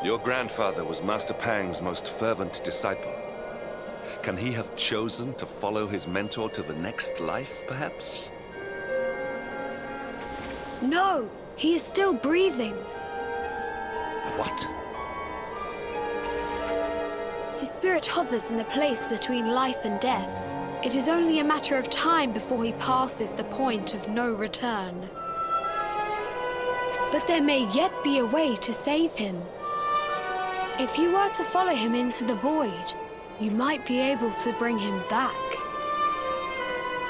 Your grandfather was Master Pang's most fervent disciple. Can he have chosen to follow his mentor to the next life, perhaps? No, he is still breathing. What? His spirit hovers in the place between life and death. It is only a matter of time before he passes the point of no return. But there may yet be a way to save him. If you were to follow him into the void, you might be able to bring him back.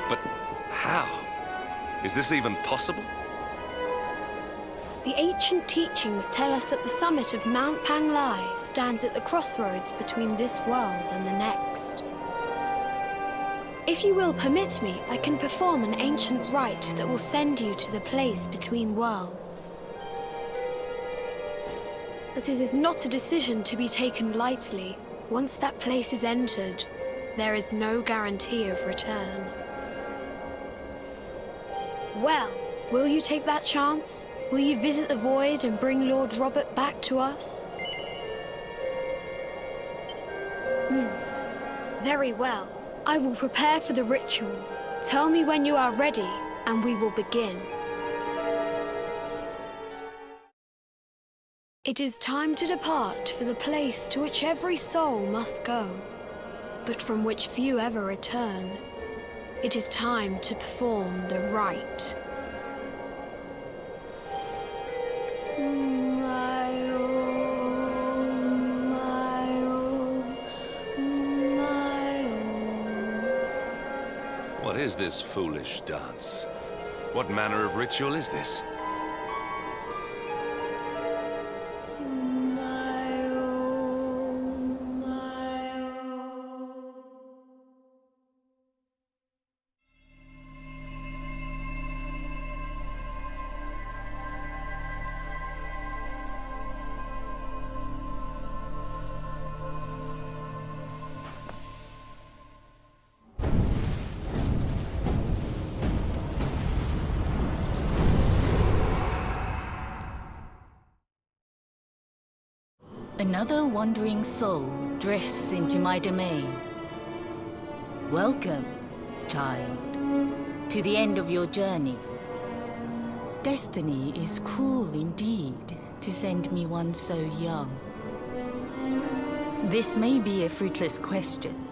But how? Is this even possible? The ancient teachings tell us that the summit of Mount Panglai stands at the crossroads between this world and the next. If you will permit me, I can perform an ancient rite that will send you to the place between worlds. But it is not a decision to be taken lightly. Once that place is entered, there is no guarantee of return. Well, will you take that chance? Will you visit the void and bring Lord Robert back to us? Very well. I will prepare for the ritual. Tell me when you are ready, and we will begin. It is time to depart for the place to which every soul must go, but from which few ever return. It is time to perform the rite. What is this foolish dance? What manner of ritual is this? Another wandering soul drifts into my domain. Welcome, child, to the end of your journey. Destiny is cruel indeed to send me one so young. This may be a fruitless question,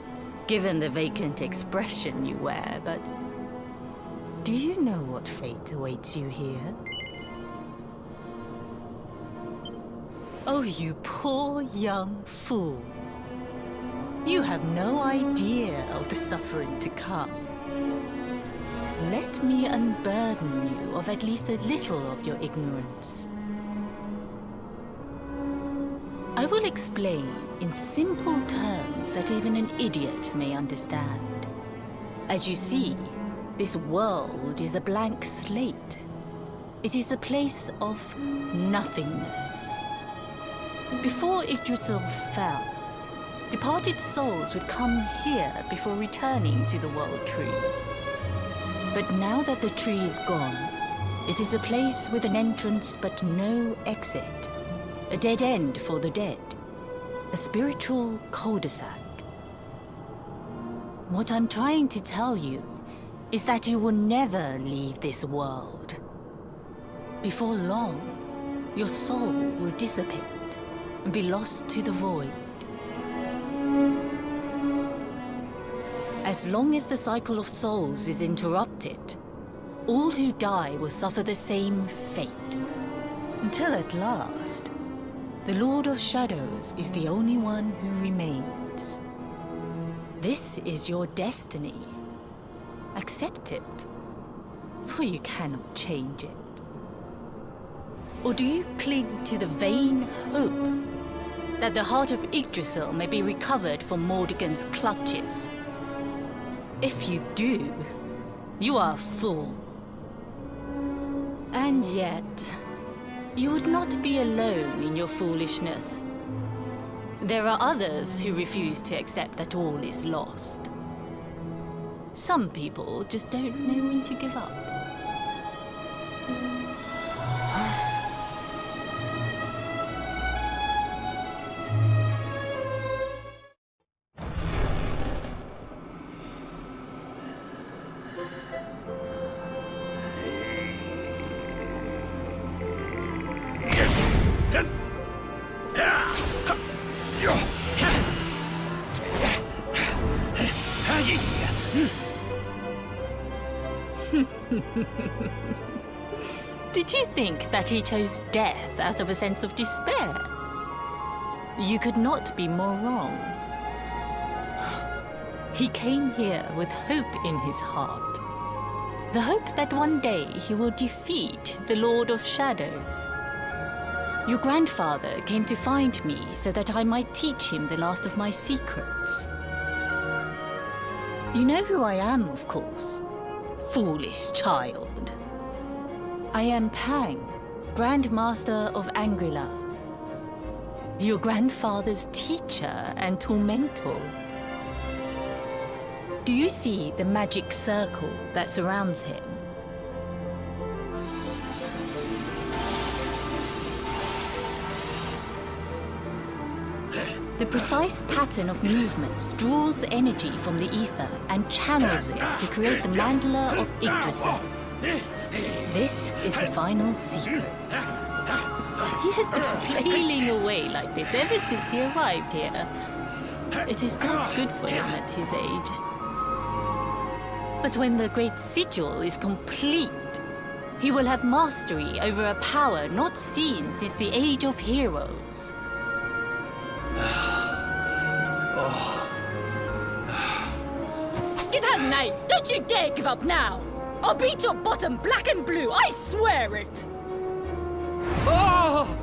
given the vacant expression you wear, but do you know what fate awaits you here? Oh, you poor young fool. You have no idea of the suffering to come. Let me unburden you of at least a little of your ignorance. I will explain in simple terms that even an idiot may understand. As you see, this world is a blank slate. It is a place of nothingness. Before Yggdrasil fell, departed souls would come here before returning to the World Tree. But now that the tree is gone, it is a place with an entrance but no exit. A dead end for the dead. A spiritual cul-de-sac. What I'm trying to tell you is that you will never leave this world. Before long, your soul will dissipate and be lost to the void. As long as the cycle of souls is interrupted, all who die will suffer the same fate. Until at last, the Lord of Shadows is the only one who remains. This is your destiny. Accept it, for you cannot change it. Or do you cling to the vain hope that the heart of Yggdrasil may be recovered from Mordegon's clutches? If you do, you are a fool. And yet, you would not be alone in your foolishness. There are others who refuse to accept that all is lost. Some people just don't know when to give up. Did you think that he chose death out of a sense of despair? You could not be more wrong. He came here with hope in his heart. The hope that one day he will defeat the Lord of Shadows. Your grandfather came to find me so that I might teach him the last of my secrets. You know who I am, of course. Foolish child. I am Pang, Grand Master of Angrila. Your grandfather's teacher and tormentor. Do you see the magic circle that surrounds him? The precise pattern of movements draws energy from the ether and channels it to create the mandala of Yggdrasil. This is the final secret. He has been flailing away like this ever since he arrived here. It is not good for him at his age. But when the great sigil is complete, he will have mastery over a power not seen since the Age of Heroes. Get out, Knight! Don't you dare give up now! I'll beat your bottom black and blue, I swear it! Oh!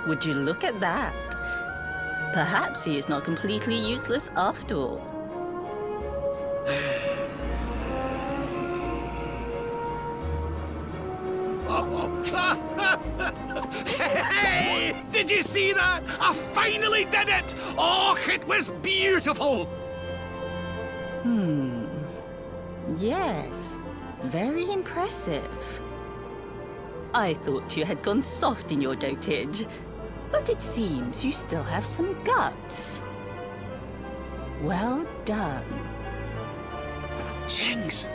Would you look at that? Perhaps he is not completely useless after all. Hey! Did you see that? I finally did it! Oh, it was beautiful! Yes, very impressive. I thought you had gone soft in your dotage, but it seems you still have some guts. Well done. Jinx!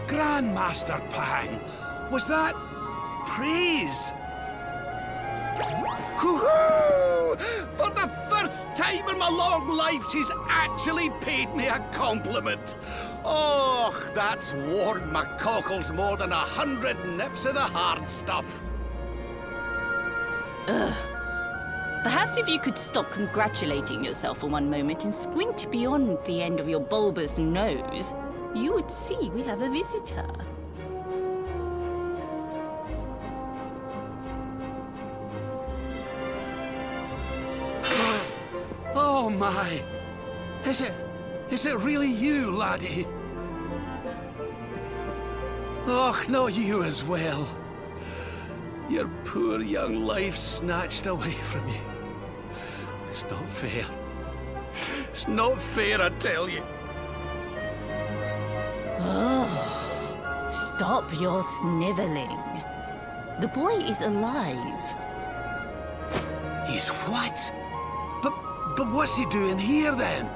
Grandmaster Pang! Was that praise? Hoo-hoo! For the first time in my long life, she's actually paid me a compliment. Oh, that's warmed my cockles more than 100 nips of the hard stuff. Ugh. Perhaps if you could stop congratulating yourself for one moment and squint beyond the end of your bulbous nose, you would see we have a visitor. Oh my! Is it really you, laddie? Och, no, you as well. Your poor young life snatched away from you. It's not fair. It's not fair, I tell you. Oh, stop your sniveling. The boy is alive. He's what? But what's he doing here then?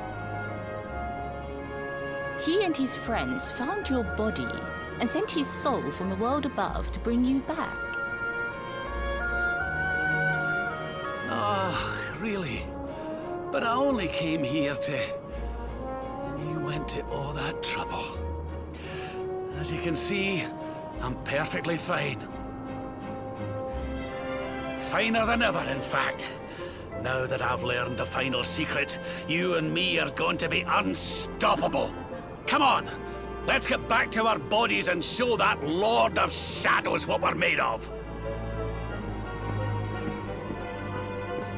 He and his friends found your body and sent his soul from the world above to bring you back. Ah, really? But I only came here to... And you went to all that trouble. As you can see, I'm perfectly fine. Finer than ever, in fact. Now that I've learned the final secret, you and me are going to be unstoppable. Come on, let's get back to our bodies and show that Lord of Shadows what we're made of.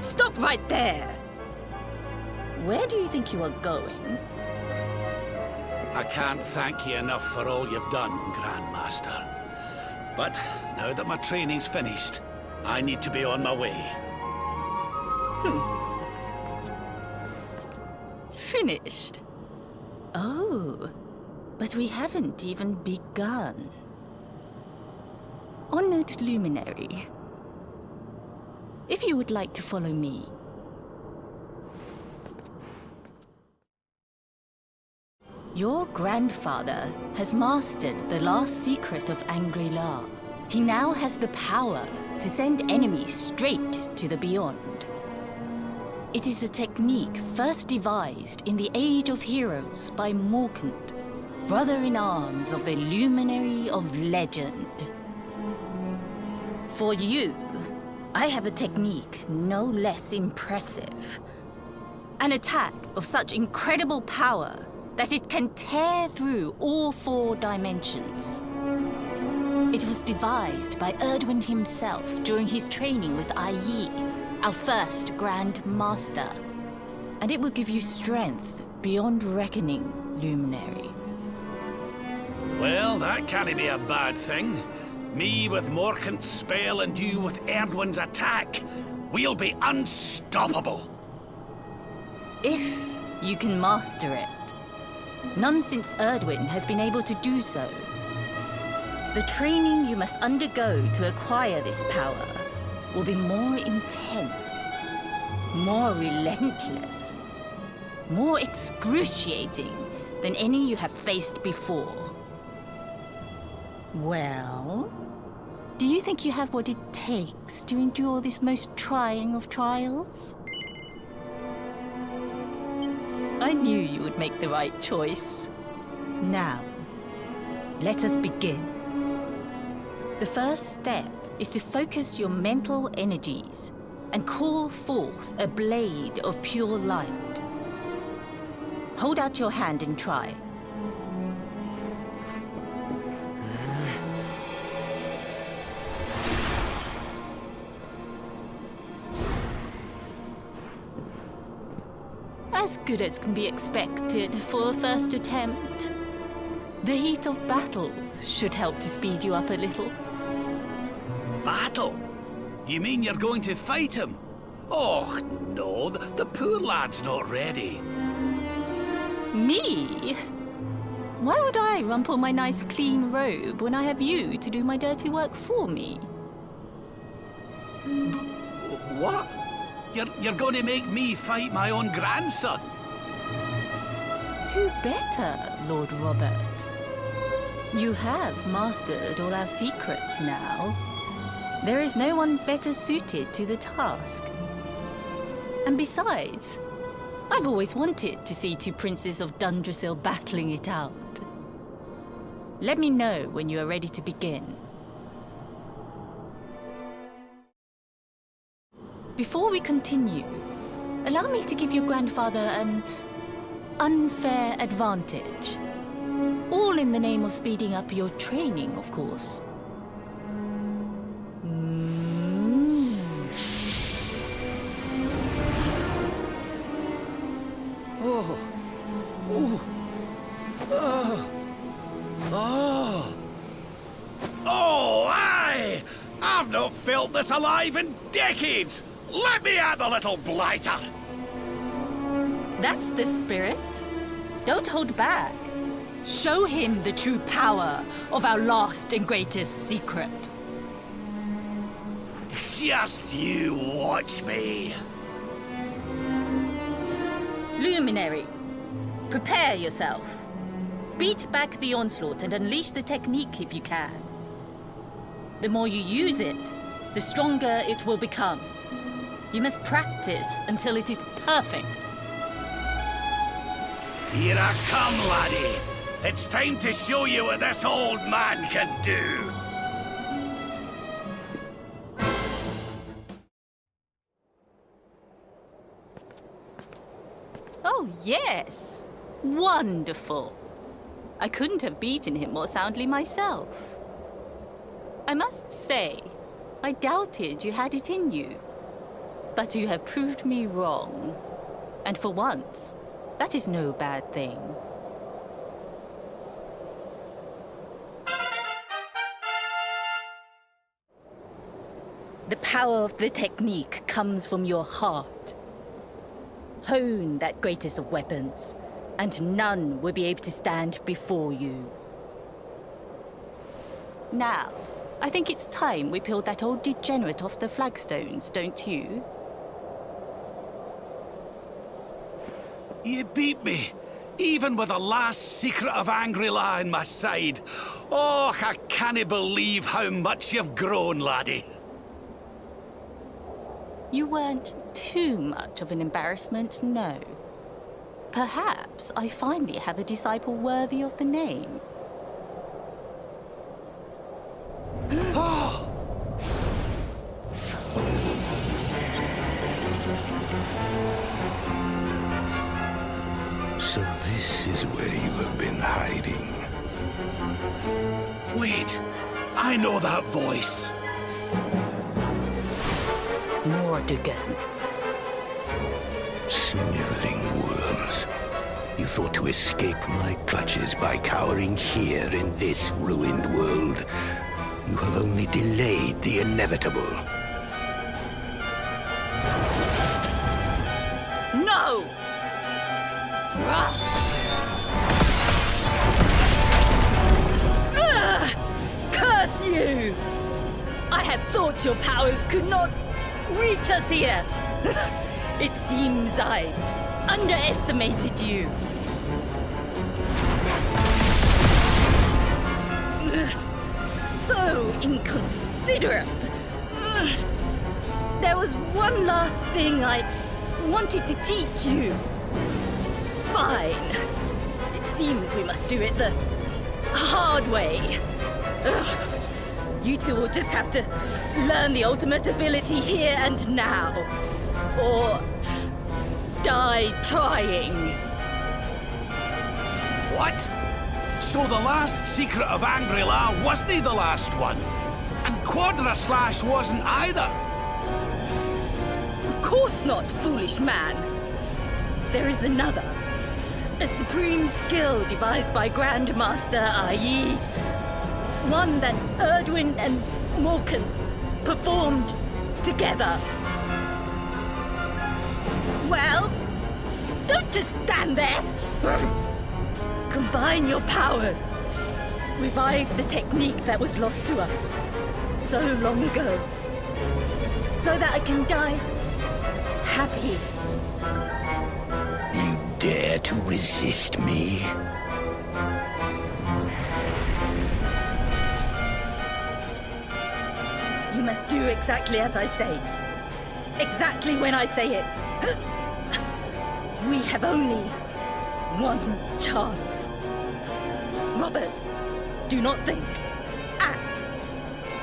Stop right there! Where do you think you are going? I can't thank you enough for all you've done, Grandmaster. But now that my training's finished, I need to be on my way. Finished? Oh, but we haven't even begun. Honored Luminary, if you would like to follow me. Your grandfather has mastered the last secret of Angri-La. He now has the power to send enemies straight to the beyond. It is a technique first devised in the Age of Heroes by Morkant, brother-in-arms of the Luminary of Legend. For you, I have a technique no less impressive. An attack of such incredible power that it can tear through all 4 dimensions. It was devised by Erdwin himself during his training with Yi, our first Grand Master. And it will give you strength beyond reckoning, Luminary. Well, that can't be a bad thing. Me with Morkant's spell and you with Erdwin's attack. We'll be unstoppable. If you can master it. None since Erdwin has been able to do so. The training you must undergo to acquire this power will be more intense, more relentless, more excruciating than any you have faced before. Well, do you think you have what it takes to endure this most trying of trials? I knew you would make the right choice. Now, let us begin. The first step is to focus your mental energies and call forth a blade of pure light. Hold out your hand and try. as good as can be expected for a first attempt. The heat of battle should help to speed you up a little. Battle? You mean you're going to fight him? Oh, no, the poor lad's not ready. Me? Why would I rumple my nice clean robe when I have you to do my dirty work for me? What? You're going to make me fight my own grandson? Who better, Lord Robert? You have mastered all our secrets now. There is no one better suited to the task. And besides, I've always wanted to see two princes of Dundrasil battling it out. Let me know when you are ready to begin. Before we continue, allow me to give your grandfather an unfair advantage. All in the name of speeding up your training, of course. Oh. Oh. Oh. Oh. Oh, aye! I've not felt this alive in decades! Let me at the little blighter! That's the spirit. Don't hold back. Show him the true power of our last and greatest secret. Just you watch me. Luminary, prepare yourself. Beat back the onslaught and unleash the technique if you can. The more you use it, the stronger it will become. You must practice until it is perfect. Here I come, laddie. It's time to show you what this old man can do. Oh, yes. Wonderful. I couldn't have beaten him more soundly myself. I must say, I doubted you had it in you. But you have proved me wrong. And for once, that is no bad thing. The power of the technique comes from your heart. Hone that greatest of weapons, and none will be able to stand before you. Now, I think it's time we peeled that old degenerate off the flagstones, don't you? You beat me, even with the last secret of Angry-La in my side. Oh, I can't believe how much you've grown, laddie. You weren't too much of an embarrassment, no. Perhaps I finally have a disciple worthy of the name. So this is where you have been hiding. Wait, I know that voice. Mordigan. Sniveling worms. You thought to escape my clutches by cowering here in this ruined world. You have only delayed the inevitable. No! Curse you! I had thought your powers could not reach us here. It seems I underestimated you. So inconsiderate. There was one last thing I wanted to teach you. Fine. It seems we must do it the hard way. You two will just have to learn the ultimate ability here and now. Or die trying. What? So the last secret of Angry-La wasn't the last one? And Quadra Slash wasn't either? Of course not, foolish man. there is another. A supreme skill devised by Grandmaster i.e. one that Erdwin and Morkan performed together. Well, don't just stand there. Combine your powers. Revive the technique that was lost to us so long ago, so that I can die happy. You dare to resist me? You must do exactly as I say. Exactly when I say it. We have only one chance. Robert, do not think. Act.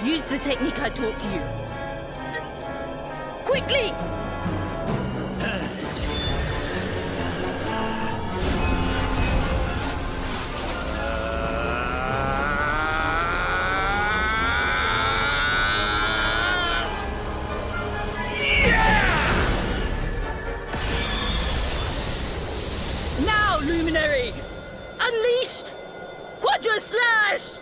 Use the technique I taught to you. Quickly! Now, Luminary! Unleash Quadra Slash!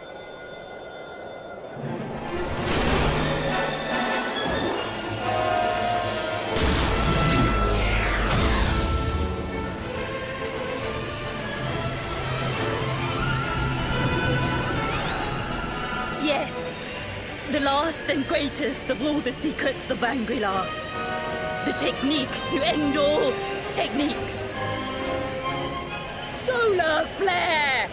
Yes, the last and greatest of all the secrets of Angri-La. The technique to end all techniques. Solar Flare!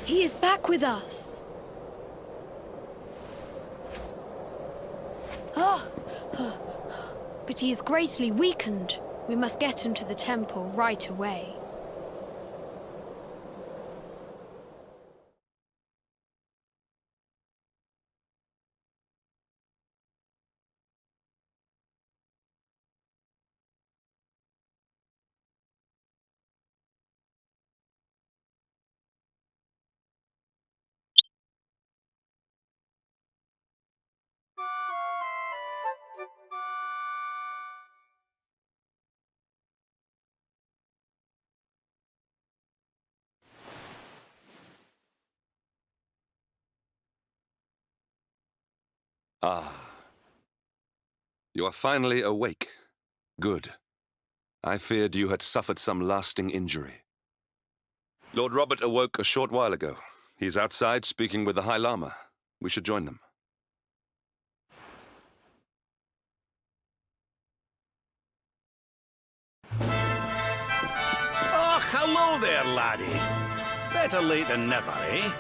He is back with us. But he is greatly weakened. We must get him to the temple right away. Ah. You are finally awake. Good. I feared you had suffered some lasting injury. Lord Robert awoke a short while ago. He's outside speaking with the High Lama. We should join them. Oh, hello there, laddie. Better late than never, eh?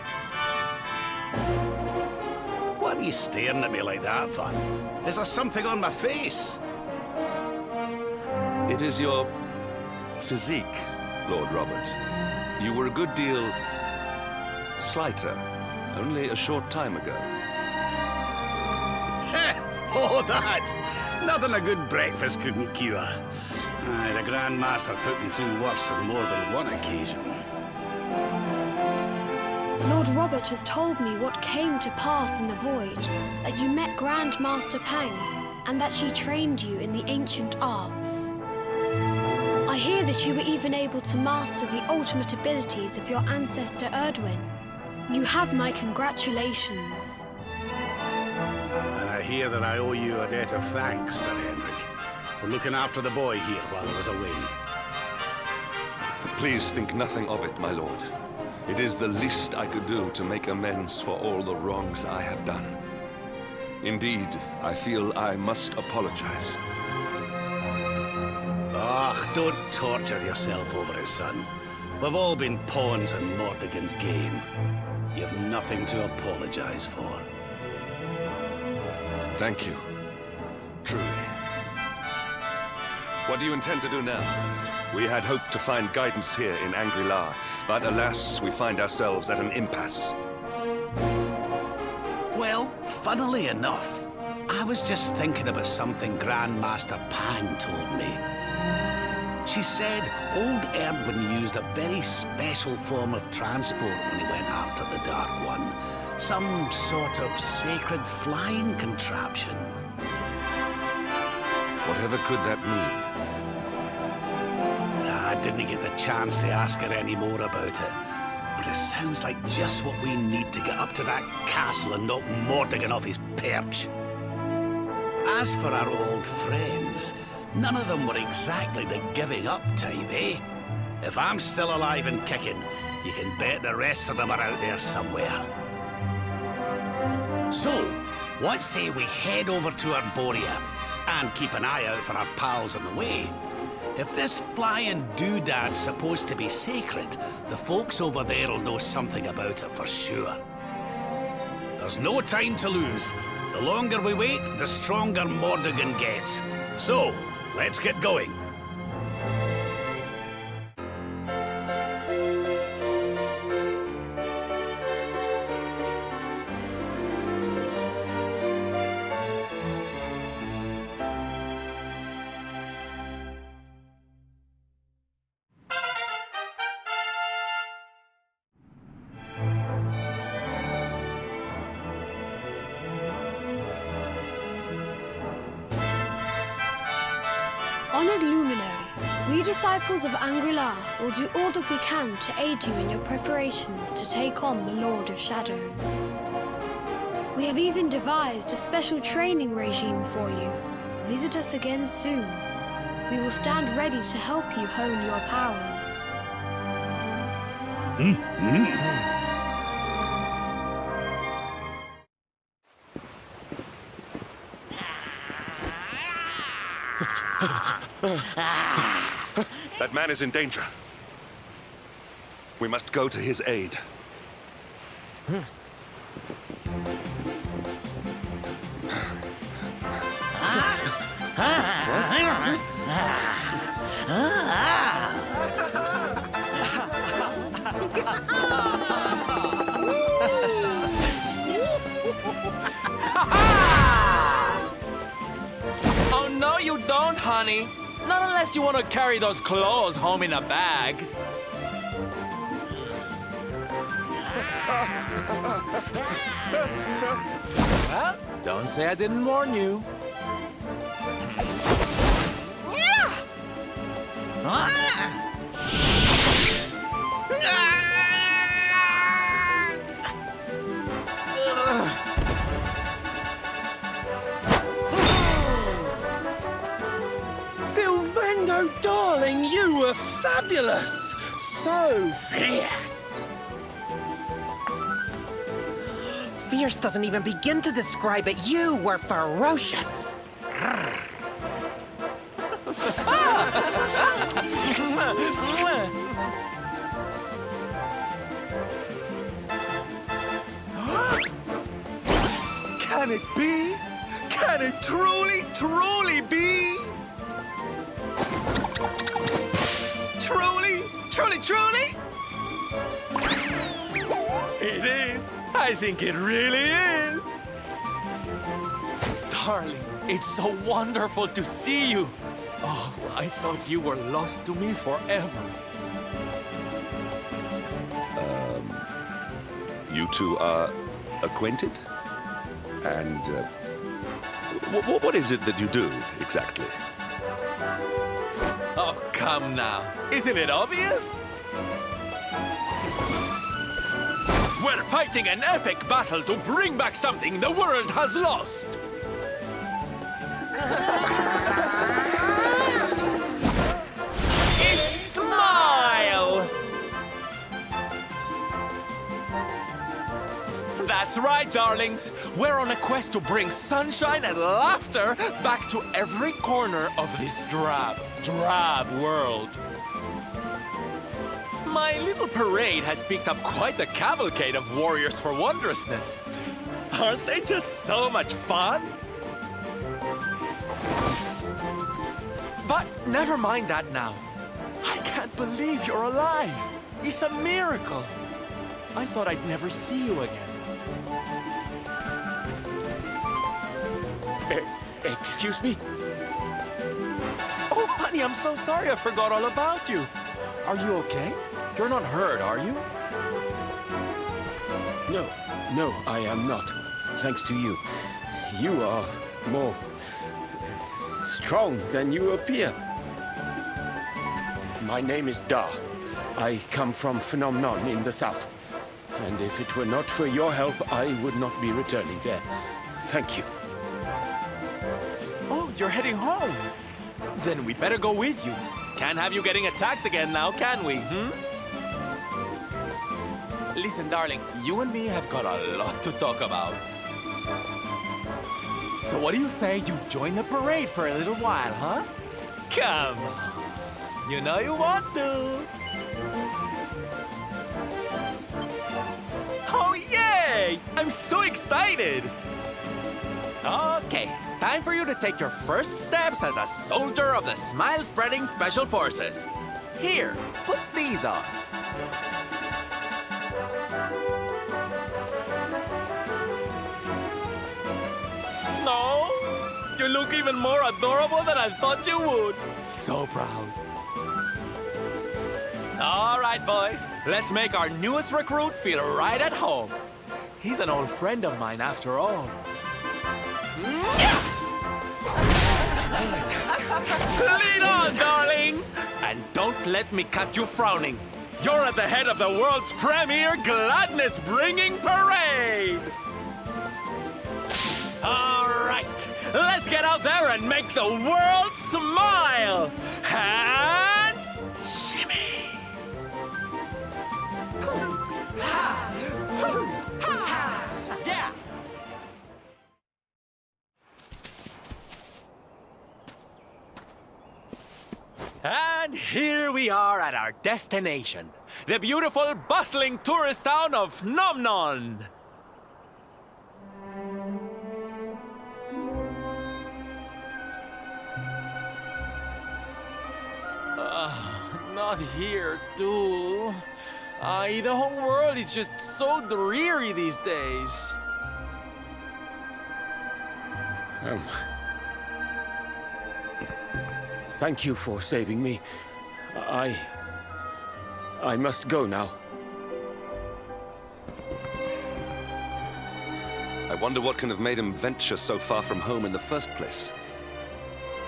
What are you staring at me like that for? Is there something on my face? It is your physique, Lord Robert. You were a good deal slighter only a short time ago. Oh, that! Nothing a good breakfast couldn't cure. Aye, the Grand Master put me through worse on more than one occasion. Lord Robert has told me what came to pass in the void, that you met Grandmaster Pang, and that she trained you in the ancient arts. I hear that you were even able to master the ultimate abilities of your ancestor Erdwin. You have my congratulations. And I hear that I owe you a debt of thanks, Sir Henrik, for looking after the boy here while I was away. Please think nothing of it, my lord. It is the least I could do to make amends for all the wrongs I have done. Indeed, I feel I must apologize. Ah, don't torture yourself over it, son. We've all been pawns in Mordegon's game. You've nothing to apologize for. Thank you. Truly. What do you intend to do now? We had hoped to find guidance here in Angri-La, but alas, we find ourselves at an impasse. Well, funnily enough, I was just thinking about something Grandmaster Pang told me. She said old Erdwin used a very special form of transport when he went after the Dark One. Some sort of sacred flying contraption. Whatever could that mean? I didn't get the chance to ask her any more about it. But it sounds like just what we need to get up to that castle and knock Mordegon off his perch. As for our old friends, none of them were exactly the giving up type, eh? If I'm still alive and kicking, you can bet the rest of them are out there somewhere. So, what say we head over to Arborea and keep an eye out for our pals on the way? If this flying doodad's supposed to be sacred, the folks over there'll know something about it for sure. There's no time to lose. The longer we wait, the stronger Mordegon gets. So, let's get going. Honored Luminary, we disciples of Angri-La will do all that we can to aid you in your preparations to take on the Lord of Shadows. We have even devised a special training regime for you. Visit us again soon. We will stand ready to help you hone your powers. That man is in danger. We must go to his aid. Oh, no, you don't, honey. Not unless you want to carry those clothes home in a bag. Well, don't say I didn't warn you. Silvendo, darling, you were fabulous! So fierce! Fierce doesn't even begin to describe it. You were ferocious! Can it be? Can it truly, truly be? Truly, truly, truly? It is. I think it really is. Darling, it's so wonderful to see you. Oh, I thought you were lost to me forever. You two are acquainted? And what is it that you do, exactly? Oh, come now. Isn't it obvious? We're fighting an epic battle to bring back something the world has lost. It's Smile! That's right, darlings. We're on a quest to bring sunshine and laughter back to every corner of this drab world. My little parade has picked up quite the cavalcade of warriors for wondrousness. Aren't they just so much fun? But never mind that now. I can't believe you're alive. It's a miracle. I thought I'd never see you again. Excuse me? Oh, honey, I'm so sorry. I forgot all about you. Are you okay? You're not hurt, are you? No, I am not. Thanks to you. You are more strong than you appear. My name is Da. I come from Phenomenon in the south. And if it were not for your help, I would not be returning there. Thank you. Oh, you're heading home. Then we better go with you. Can't have you getting attacked again now, can we, Listen, darling, you and me have got a lot to talk about. So what do you say you join the parade for a little while, huh? Come on. You know you want to. Oh, yay! I'm so excited! Okay, time for you to take your first steps as a soldier of the Smile-Spreading Special Forces. Here, put these on. No, you look even more adorable than I thought you would. So proud. All right, boys, let's make our newest recruit feel right at home. He's an old friend of mine after all. Lead on, darling! And don't let me catch you frowning. You're at the head of the world's premier gladness-bringing parade! All right, let's get out there and make the world smile! And shimmy! Yeah! And here we are at our destination, the beautiful, bustling tourist town of Nomnon. Not here, too. The whole world is just so dreary these days. Thank you for saving me. I must go now. I wonder what can have made him venture so far from home in the first place.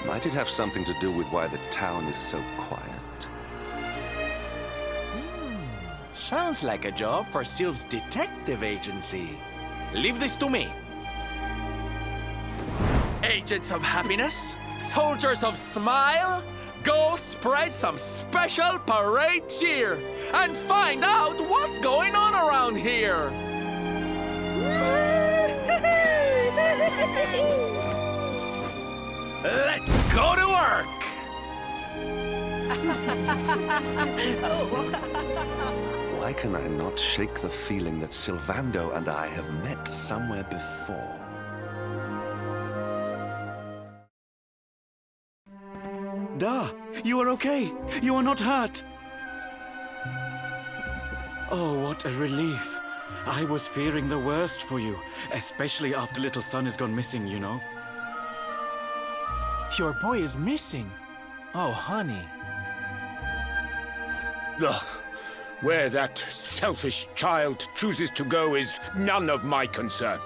Might it have something to do with why the town is so quiet? Sounds like a job for Sylph's detective agency. Leave this to me. Agents of happiness, soldiers of smile, go spread some special parade cheer and find out what's going on around here. Let's go to work! Why can I not shake the feeling that Sylvando and I have met somewhere before? Da, you are okay. You are not hurt. Oh, what a relief. I was fearing the worst for you, especially after little son has gone missing, you know. Your boy is missing. Oh, honey. Ugh. Where that selfish child chooses to go is none of my concern.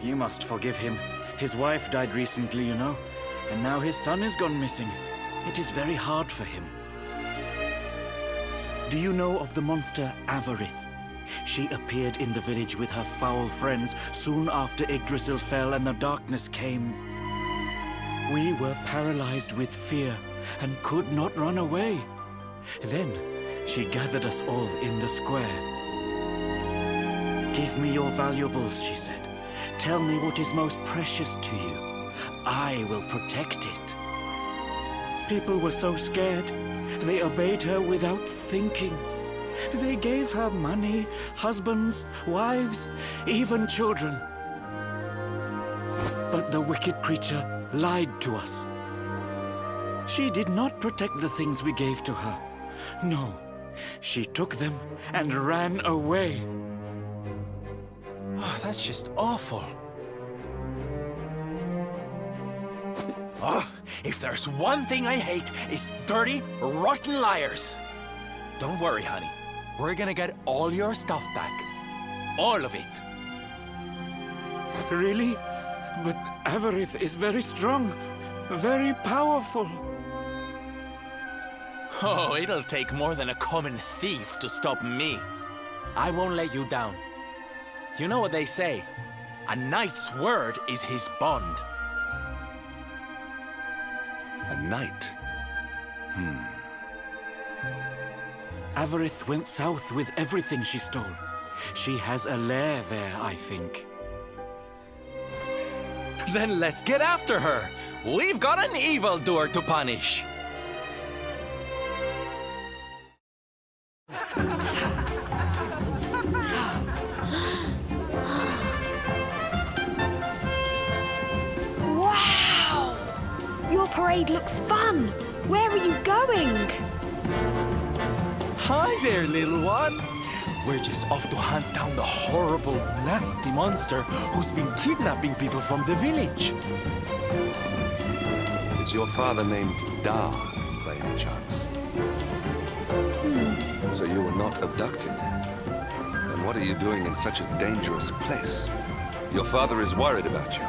You must forgive him. His wife died recently, you know, and now his son has gone missing. It is very hard for him. Do you know of the monster Avarith? She appeared in the village with her foul friends soon after Yggdrasil fell and the darkness came. We were paralyzed with fear and could not run away. Then she gathered us all in the square. Give me your valuables, she said. Tell me what is most precious to you. I will protect it. People were so scared. They obeyed her without thinking. They gave her money, husbands, wives, even children. But the wicked creature lied to us. She did not protect the things we gave to her. No, she took them and ran away. Oh, that's just awful. Oh, if there's one thing I hate, it's dirty, rotten liars. Don't worry, honey. We're gonna get all your stuff back. All of it. Really? But Avarith is very strong, very powerful. Oh, it'll take more than a common thief to stop me. I won't let you down. You know what they say? A knight's word is his bond. A knight? Avarith went south with everything she stole. She has a lair there, I think. Then let's get after her. We've got an evildoer to punish. Wow! Your parade looks fun. Where are you going? Hi there, little one. We're just off to hunt down the horrible, nasty monster who's been kidnapping people from the village. Is your father named Dar, by any chance? So you were not abducted? And what are you doing in such a dangerous place? Your father is worried about you.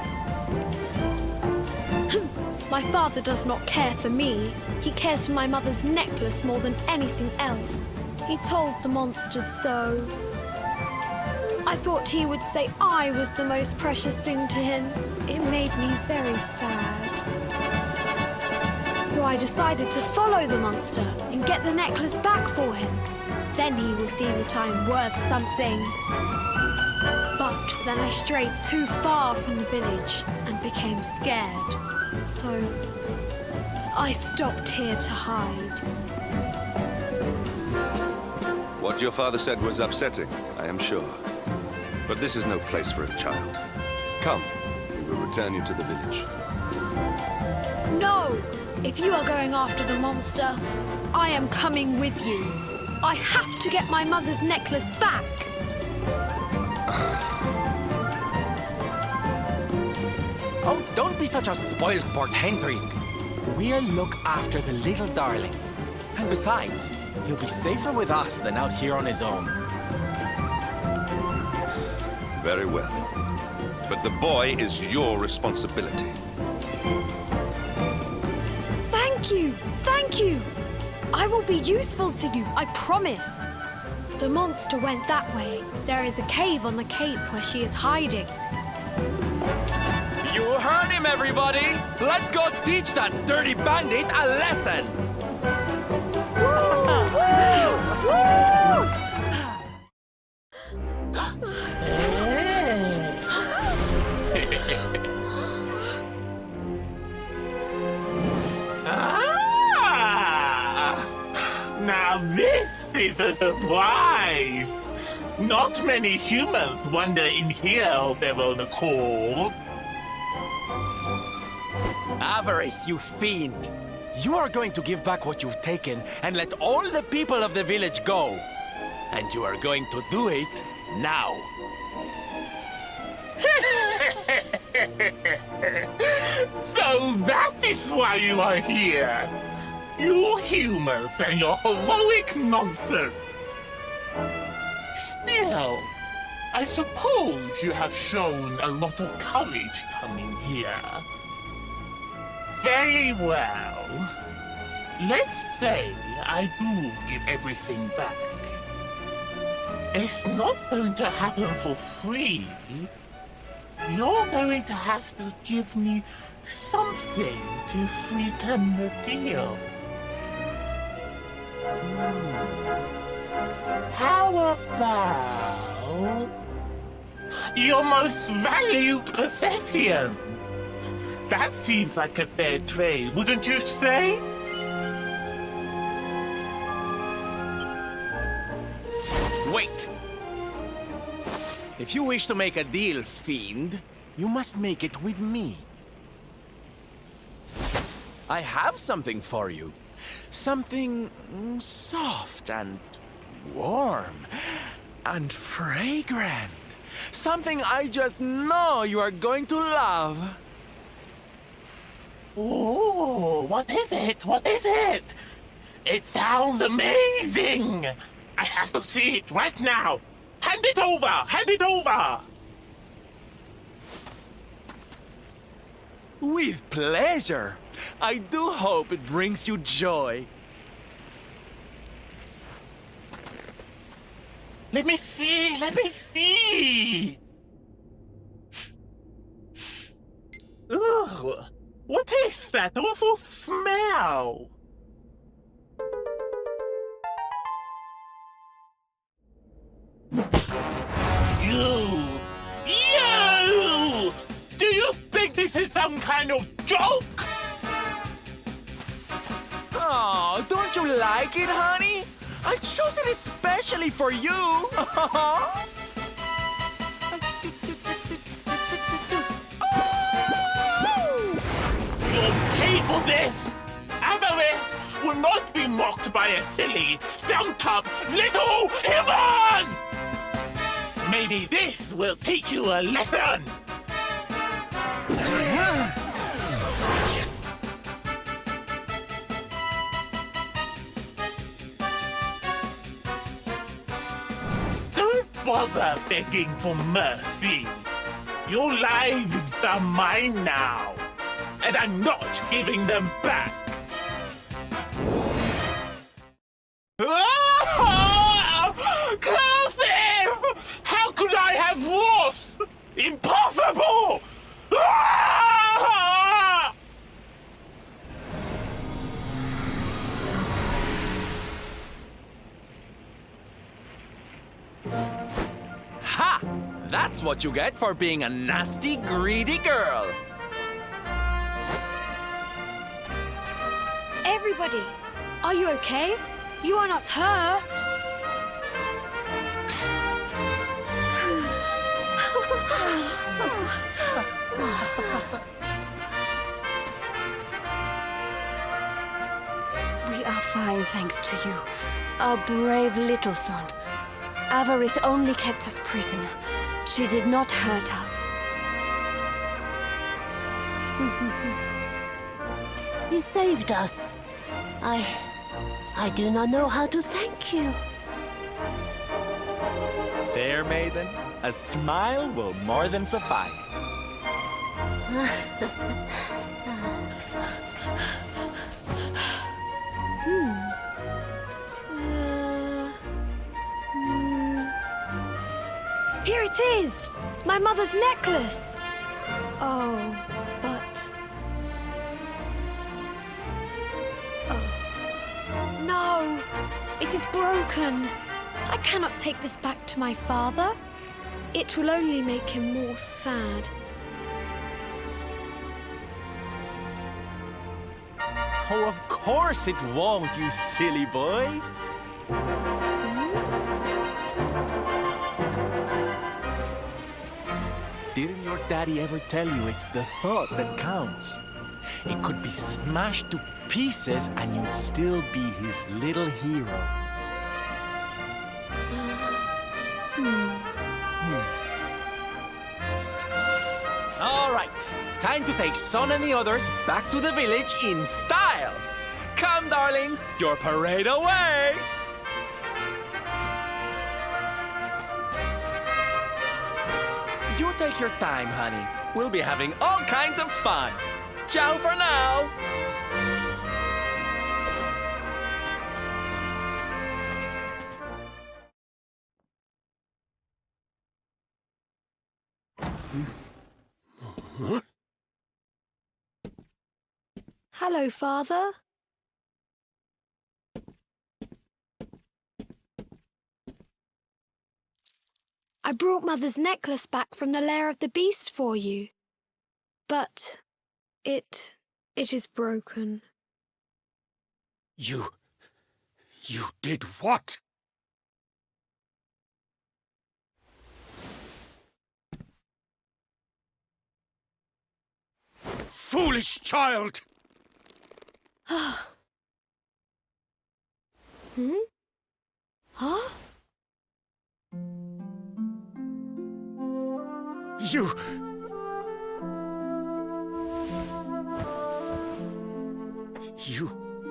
My father does not care for me. He cares for my mother's necklace more than anything else. He told the monsters so. I thought he would say I was the most precious thing to him. It made me very sad. So I decided to follow the monster and get the necklace back for him. Then he will see that I'm worth something. But then I strayed too far from the village and became scared. So I stopped here to hide. What your father said was upsetting, I am sure. But this is no place for a child. Come, we will return you to the village. No! If you are going after the monster, I am coming with you. I have to get my mother's necklace back. Oh, don't be such a spoilsport, Hendrik. We'll look after the little darling. And besides, he'll be safer with us than out here on his own. Very well. But the boy is your responsibility. Thank you! Thank you! I will be useful to you, I promise. The monster went that way. There is a cave on the cape where she is hiding. You heard him, everybody! Let's go teach that dirty bandit a lesson! Now this is a surprise! Not many humans wander in here of their own accord. Avarith, you fiend! You are going to give back what you've taken and let all the people of the village go. And you are going to do it now. So that is why you are here! You humans and your heroic nonsense! Still, I suppose you have shown a lot of courage coming here. Very well. Let's say I do give everything back. It's not going to happen for free. You're going to have to give me something to sweeten the deal. How about your most valued possession? That seems like a fair trade, wouldn't you say? Wait! If you wish to make a deal, fiend, You must make it with me. I have something for you. Something soft and warm and fragrant. Something I just know you are going to love. Oh, what is it? What is it? It sounds amazing! I have to see it right now! Hand it over! Hand it over! With pleasure. I do hope it brings you joy. Let me see! Let me see! Ugh! What is that awful smell? You! You! Do you think this is some kind of joke? Oh, don't you like it, honey? I chose it especially for you. You'll pay for this! Avarice will not be mocked by a silly, stumped-up little human! Maybe this will teach you a lesson! Don't bother begging for mercy. Your lives are mine now, and I'm not giving them back. Cursive! How could I have lost? Impossible! Ha! That's what you get for being a nasty, greedy girl. Everybody, are you okay? You are not hurt. We are fine, thanks to you. Our brave little son. Avarith only kept us prisoner. She did not hurt us. You saved us. I do not know how to thank you. Fair maiden, a smile will more than suffice. Here it is! My mother's necklace! Oh, but... Oh. No! It is broken! I cannot take this back to my father. It will only make him more sad. Oh, of course it won't, you silly boy. Didn't your daddy ever tell you it's the thought that counts? It could be smashed to pieces and you'd still be his little hero. All right, time to take Son and the others back to the village in style. Come, darlings, your parade awaits. You take your time, honey. We'll be having all kinds of fun. Ciao for now. Hello, Father. I brought Mother's necklace back from the lair of the beast for you. But it is broken. You did what? foolish child! Hmm? Huh? You... You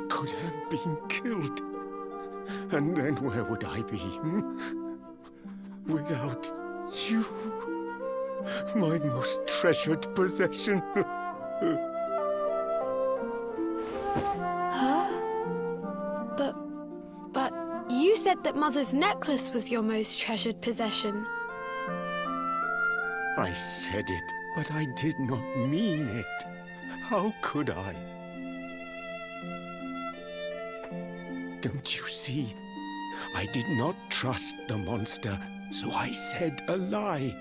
could have been killed. And then where would I be, without you? My most treasured possession. Huh? But you said that Mother's necklace was your most treasured possession. I said it, but I did not mean it. How could I? Don't you see? I did not trust the monster, so I said a lie.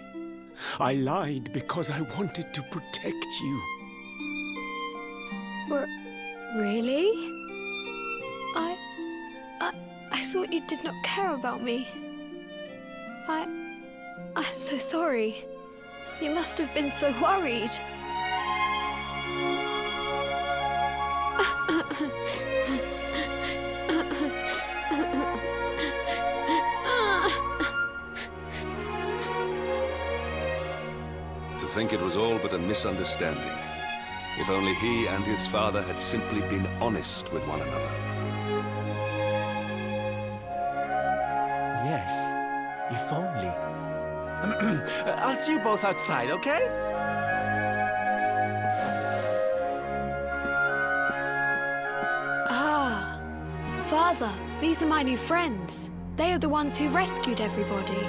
I lied because I wanted to protect you. Really? I thought you did not care about me. I'm so sorry. You must have been so worried. To think it was all but a misunderstanding. If only he and his father had simply been honest with one another. Yes, if only. I'll see you both outside, okay? Ah, Father, these are my new friends. They are the ones who rescued everybody.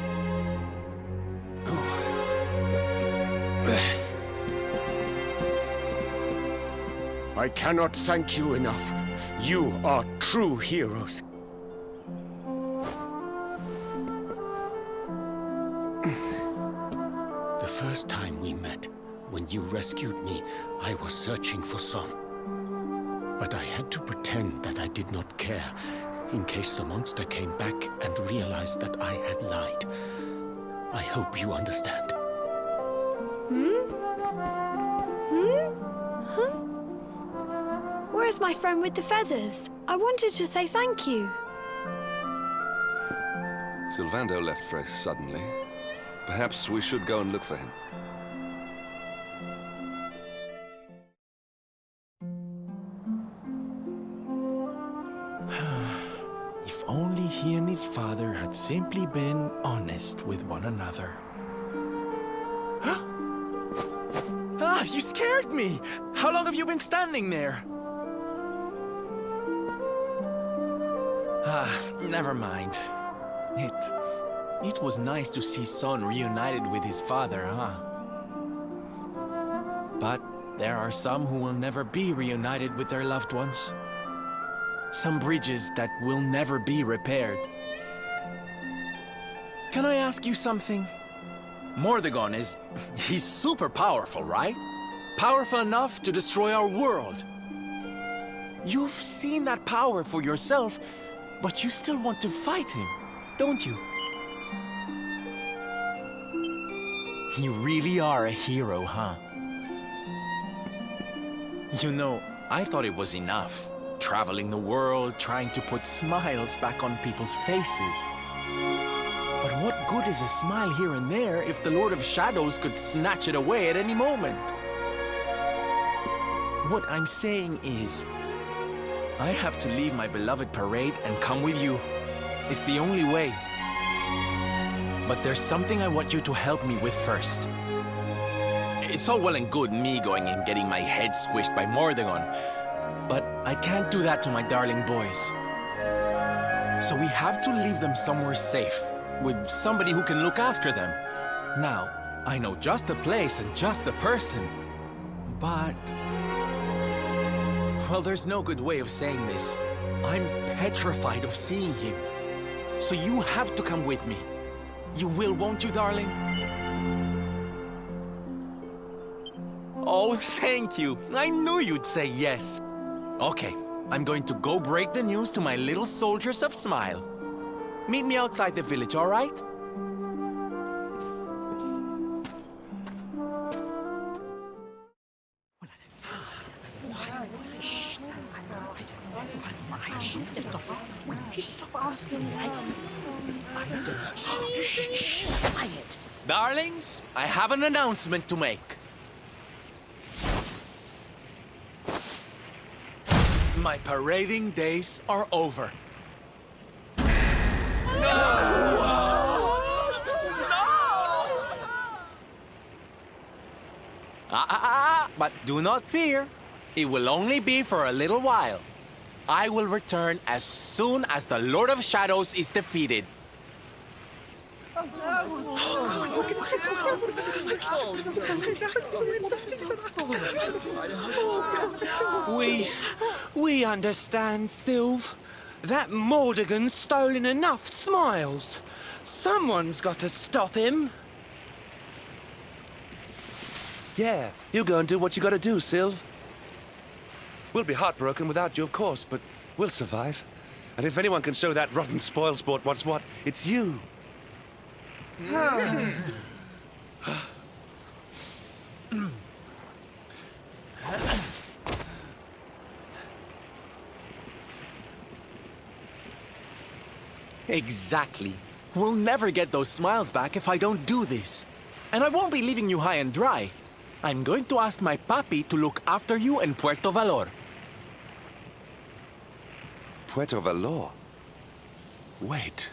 I cannot thank you enough. You are true heroes. The first time we met, when you rescued me, I was searching for Son. But I had to pretend that I did not care, in case the monster came back and realized that I had lied. I hope you understand. Huh? Where's my friend with the feathers? I wanted to say thank you. Sylvando left very suddenly. Perhaps we should go and look for him. If only he and his father had simply been honest with one another. Ah, you scared me! How long have you been standing there? Ah, never mind. It was nice to see Son reunited with his father, huh? But there are some who will never be reunited with their loved ones. Some bridges that will never be repaired. Can I ask you something? Mordegon he's super powerful, right? Powerful enough to destroy our world. You've seen that power for yourself, but you still want to fight him, don't you? You really are a hero, huh? You know, I thought it was enough. Traveling the world, trying to put smiles back on people's faces. But what good is a smile here and there if the Lord of Shadows could snatch it away at any moment? What I'm saying is, I have to leave my beloved parade and come with you. It's the only way. But there's something I want you to help me with first. It's all well and good me going and getting my head squished by Mordegon, but I can't do that to my darling boys. So we have to leave them somewhere safe, with somebody who can look after them. Now, I know just the place and just the person, but... Well, there's no good way of saying this. I'm petrified of seeing him. So you have to come with me. You will, won't you, darling? Oh, thank you. I knew you'd say yes. Okay, I'm going to go break the news to my little soldiers of Smile. Meet me outside the village, all right? Quiet. Darlings, I have an announcement to make. My parading days are over. But do not fear. It will only be for a little while. I will return as soon as the Lord of Shadows is defeated. We understand, Sylve. That Mordigan's stolen enough smiles. Someone's got to stop him. Yeah, you go and do what you gotta do, Sylve. We'll be heartbroken without you, of course, but we'll survive. And if anyone can show that rotten spoilsport what's what, it's you. Exactly. We'll never get those smiles back if I don't do this. And I won't be leaving you high and dry. I'm going to ask my papi to look after you in Puerto Valor. Puerto Valor? Wait.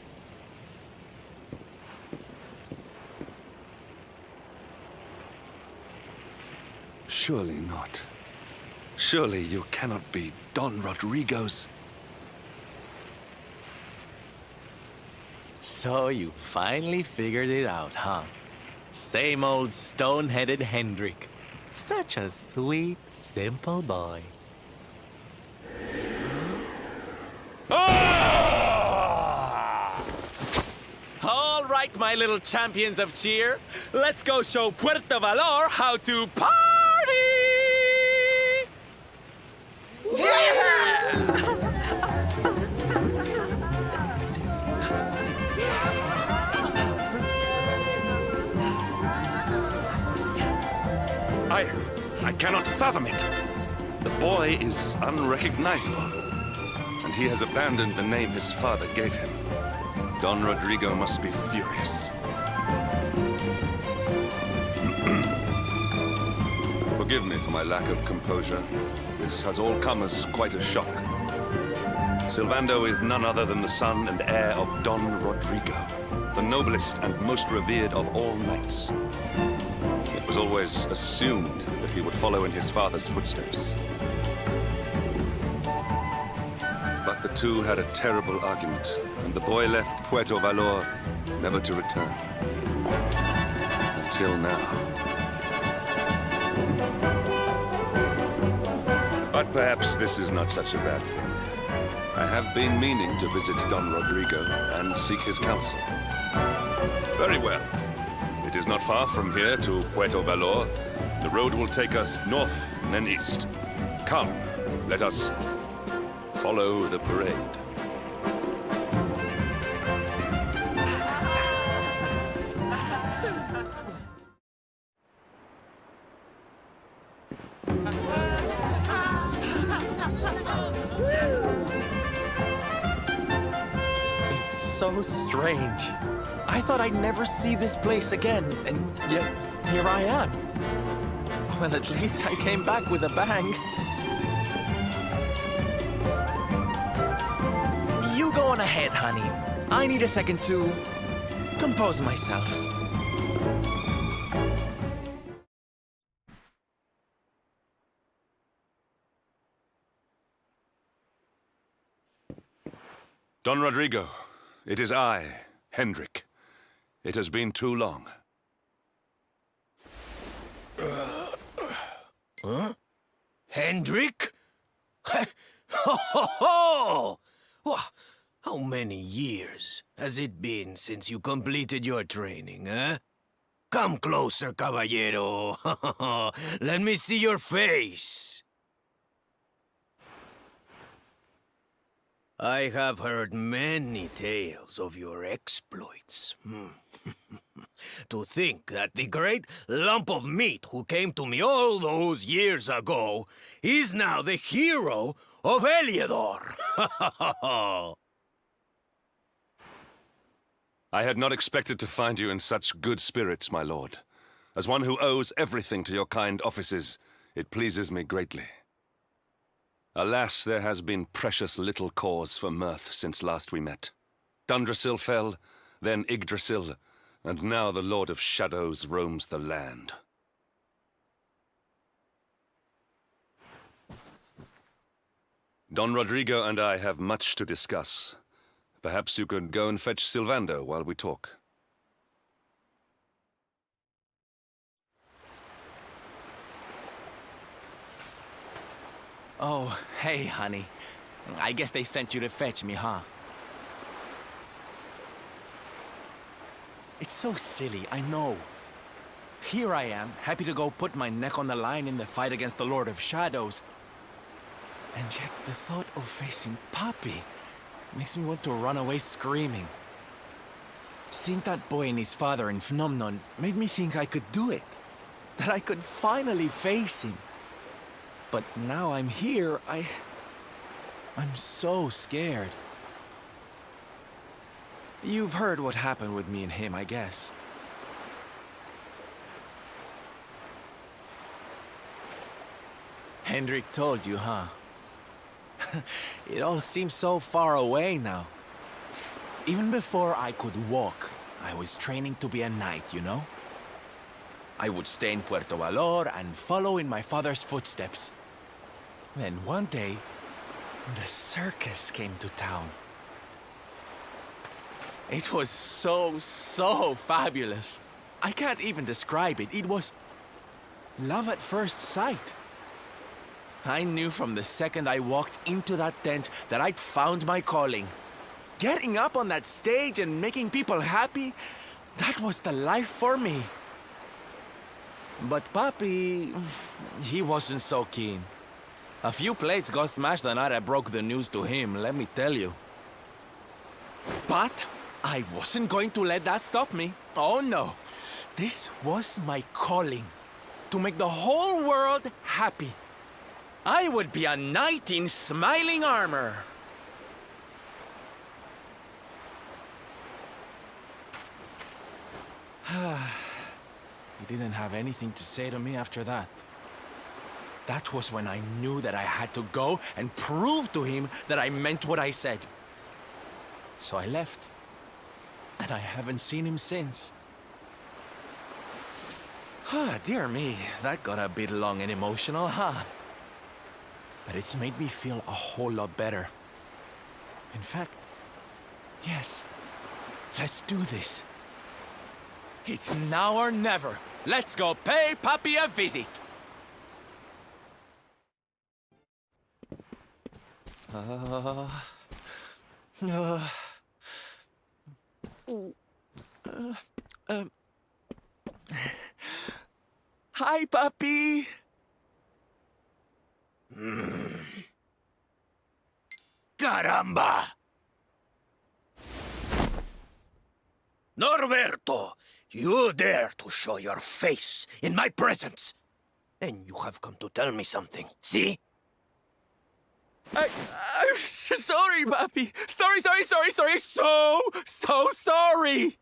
Surely not. Surely you cannot be Don Rodrigo's... So you finally figured it out, huh? Same old stone-headed Hendrik. Such a sweet, simple boy. All right, my little champions of cheer. Let's go show Puerto Valor how to party! I cannot fathom it. The boy is unrecognizable, and he has abandoned the name his father gave him. Don Rodrigo must be furious. Forgive me for my lack of composure. This has all come as quite a shock. Sylvando is none other than the son and heir of Don Rodrigo, the noblest and most revered of all knights. It was always assumed that he would follow in his father's footsteps. But the two had a terrible argument, and the boy left Puerto Valor never to return. Until now. But perhaps this is not such a bad thing. I have been meaning to visit Don Rodrigo and seek his counsel. Very well. It is not far from here to Puerto Valor. The road will take us north and then east. Come, let us follow the parade. It's so strange. I thought I'd never see this place again, and yet here I am. Well, at least I came back with a bang. You go on ahead, honey. I need a second to compose myself. Don Rodrigo, it is I, Hendrik. It has been too long. Huh? Hendrik? Ho ho ho! How many years has it been since you completed your training, eh? Come closer, caballero. Let me see your face. I have heard many tales of your exploits. To think that the great lump of meat who came to me all those years ago is now the hero of Eliodor. I had not expected to find you in such good spirits, my lord. As one who owes everything to your kind offices, it pleases me greatly. Alas, there has been precious little cause for mirth since last we met. Dundrasil fell, then Yggdrasil, and now the Lord of Shadows roams the land. Don Rodrigo and I have much to discuss. Perhaps you could go and fetch Sylvando while we talk. Oh, hey, honey. I guess they sent you to fetch me, huh? It's so silly, I know. Here I am, happy to go put my neck on the line in the fight against the Lord of Shadows. And yet the thought of facing Papi makes me want to run away screaming. Seeing that boy and his father in Phnomnon made me think I could do it. That I could finally face him. But now I'm here, I'm so scared. You've heard what happened with me and him, I guess. Hendrik told you, huh? It all seems so far away now. Even before I could walk, I was training to be a knight, you know? I would stay in Puerto Valor and follow in my father's footsteps. Then one day, the circus came to town. It was so fabulous. I can't even describe it. It was love at first sight. I knew from the second I walked into that tent that I'd found my calling. Getting up on that stage and making people happy, that was the life for me. But Papi, he wasn't so keen. A few plates got smashed the night I broke the news to him, let me tell you. But I wasn't going to let that stop me. Oh no. This was my calling. To make the whole world happy. I would be a knight in smiling armor. He didn't have anything to say to me after that. That was when I knew that I had to go and prove to him that I meant what I said. So I left. And I haven't seen him since. Dear me, that got a bit long and emotional, huh? But it's made me feel a whole lot better. In fact, yes, let's do this. It's now or never. Let's go pay Papi a visit. Hi, Papi. Caramba! Norberto, you dare to show your face in my presence. And you have come to tell me something, see? I'm sorry, Papi. Sorry. So sorry.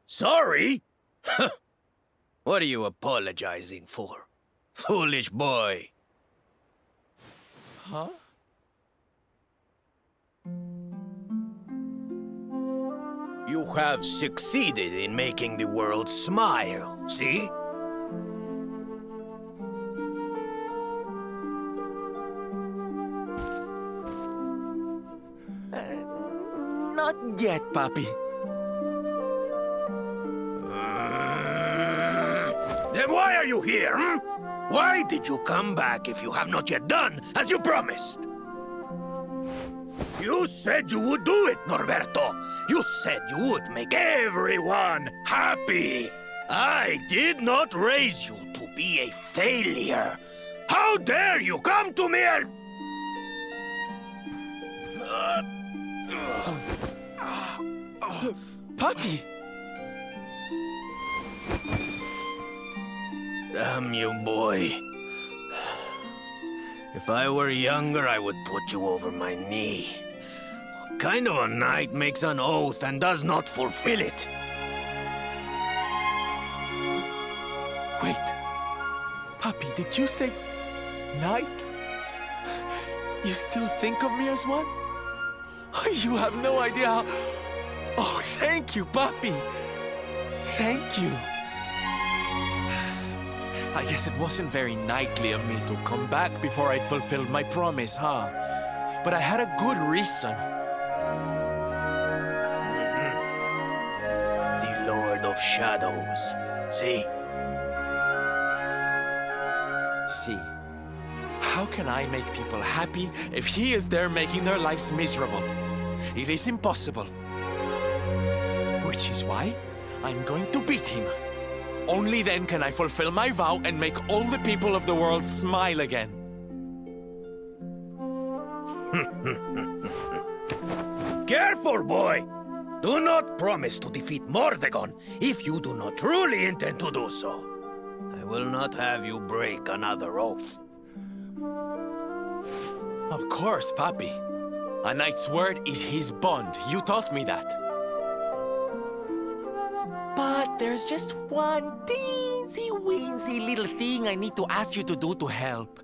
Sorry? What are you apologizing for? Foolish boy. Huh? You have succeeded in making the world smile, see? Not yet, Papi. Then why are you here, Why did you come back if you have not yet done as you promised? You said you would do it, Norberto. You said you would make everyone happy. I did not raise you to be a failure. How dare you come to me and... Papi! Damn you, boy. If I were younger, I would put you over my knee. What kind of a knight makes an oath and does not fulfill it? Wait. Puppy, did you say knight? You still think of me as one? You have no idea how... Oh, thank you, Puppy. Thank you. I guess it wasn't very knightly of me to come back before I'd fulfilled my promise, huh? But I had a good reason. The Lord of Shadows. See? See? How can I make people happy if he is there making their lives miserable? It is impossible. Which is why I'm going to beat him. Only then can I fulfill my vow and make all the people of the world smile again. Careful, boy! Do not promise to defeat Mordegon if you do not truly intend to do so. I will not have you break another oath. Of course, Papi. A knight's word is his bond. You taught me that. But there's just one teensy-weensy little thing I need to ask you to do to help.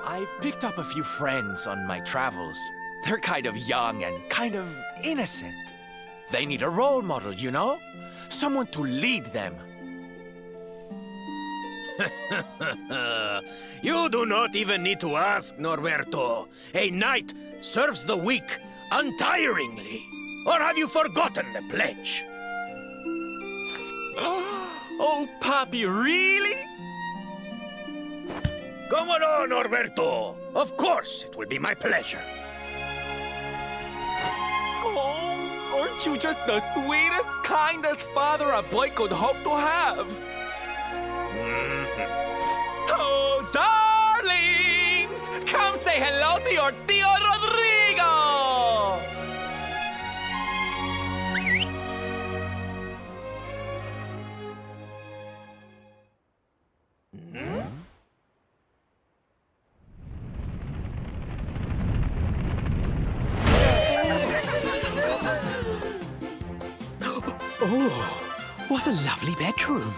I've picked up a few friends on my travels. They're kind of young and kind of innocent. They need a role model, you know? Someone to lead them. You do not even need to ask, Norberto. A knight serves the weak untiringly. Or have you forgotten the pledge? Oh, Papi, really? Come on, Norberto. Of course, it will be my pleasure. Oh, aren't you just the sweetest, kindest father a boy could hope to have? Oh, darlings! Come say hello to your Tío Rodrigo! Oh, what a lovely bedroom.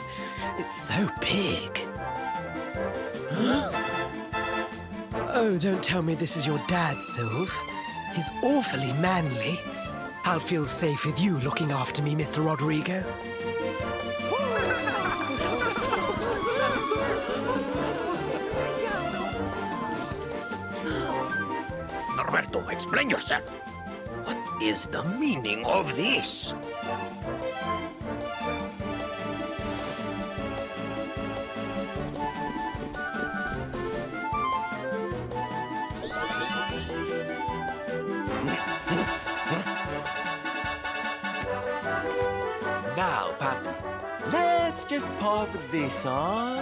It's so big. Oh, don't tell me this is your dad, Sylve. He's awfully manly. I'll feel safe with you looking after me, Mr. Rodrigo. Norberto, explain yourself. What is the meaning of this? Now, Papi, let's just pop this on.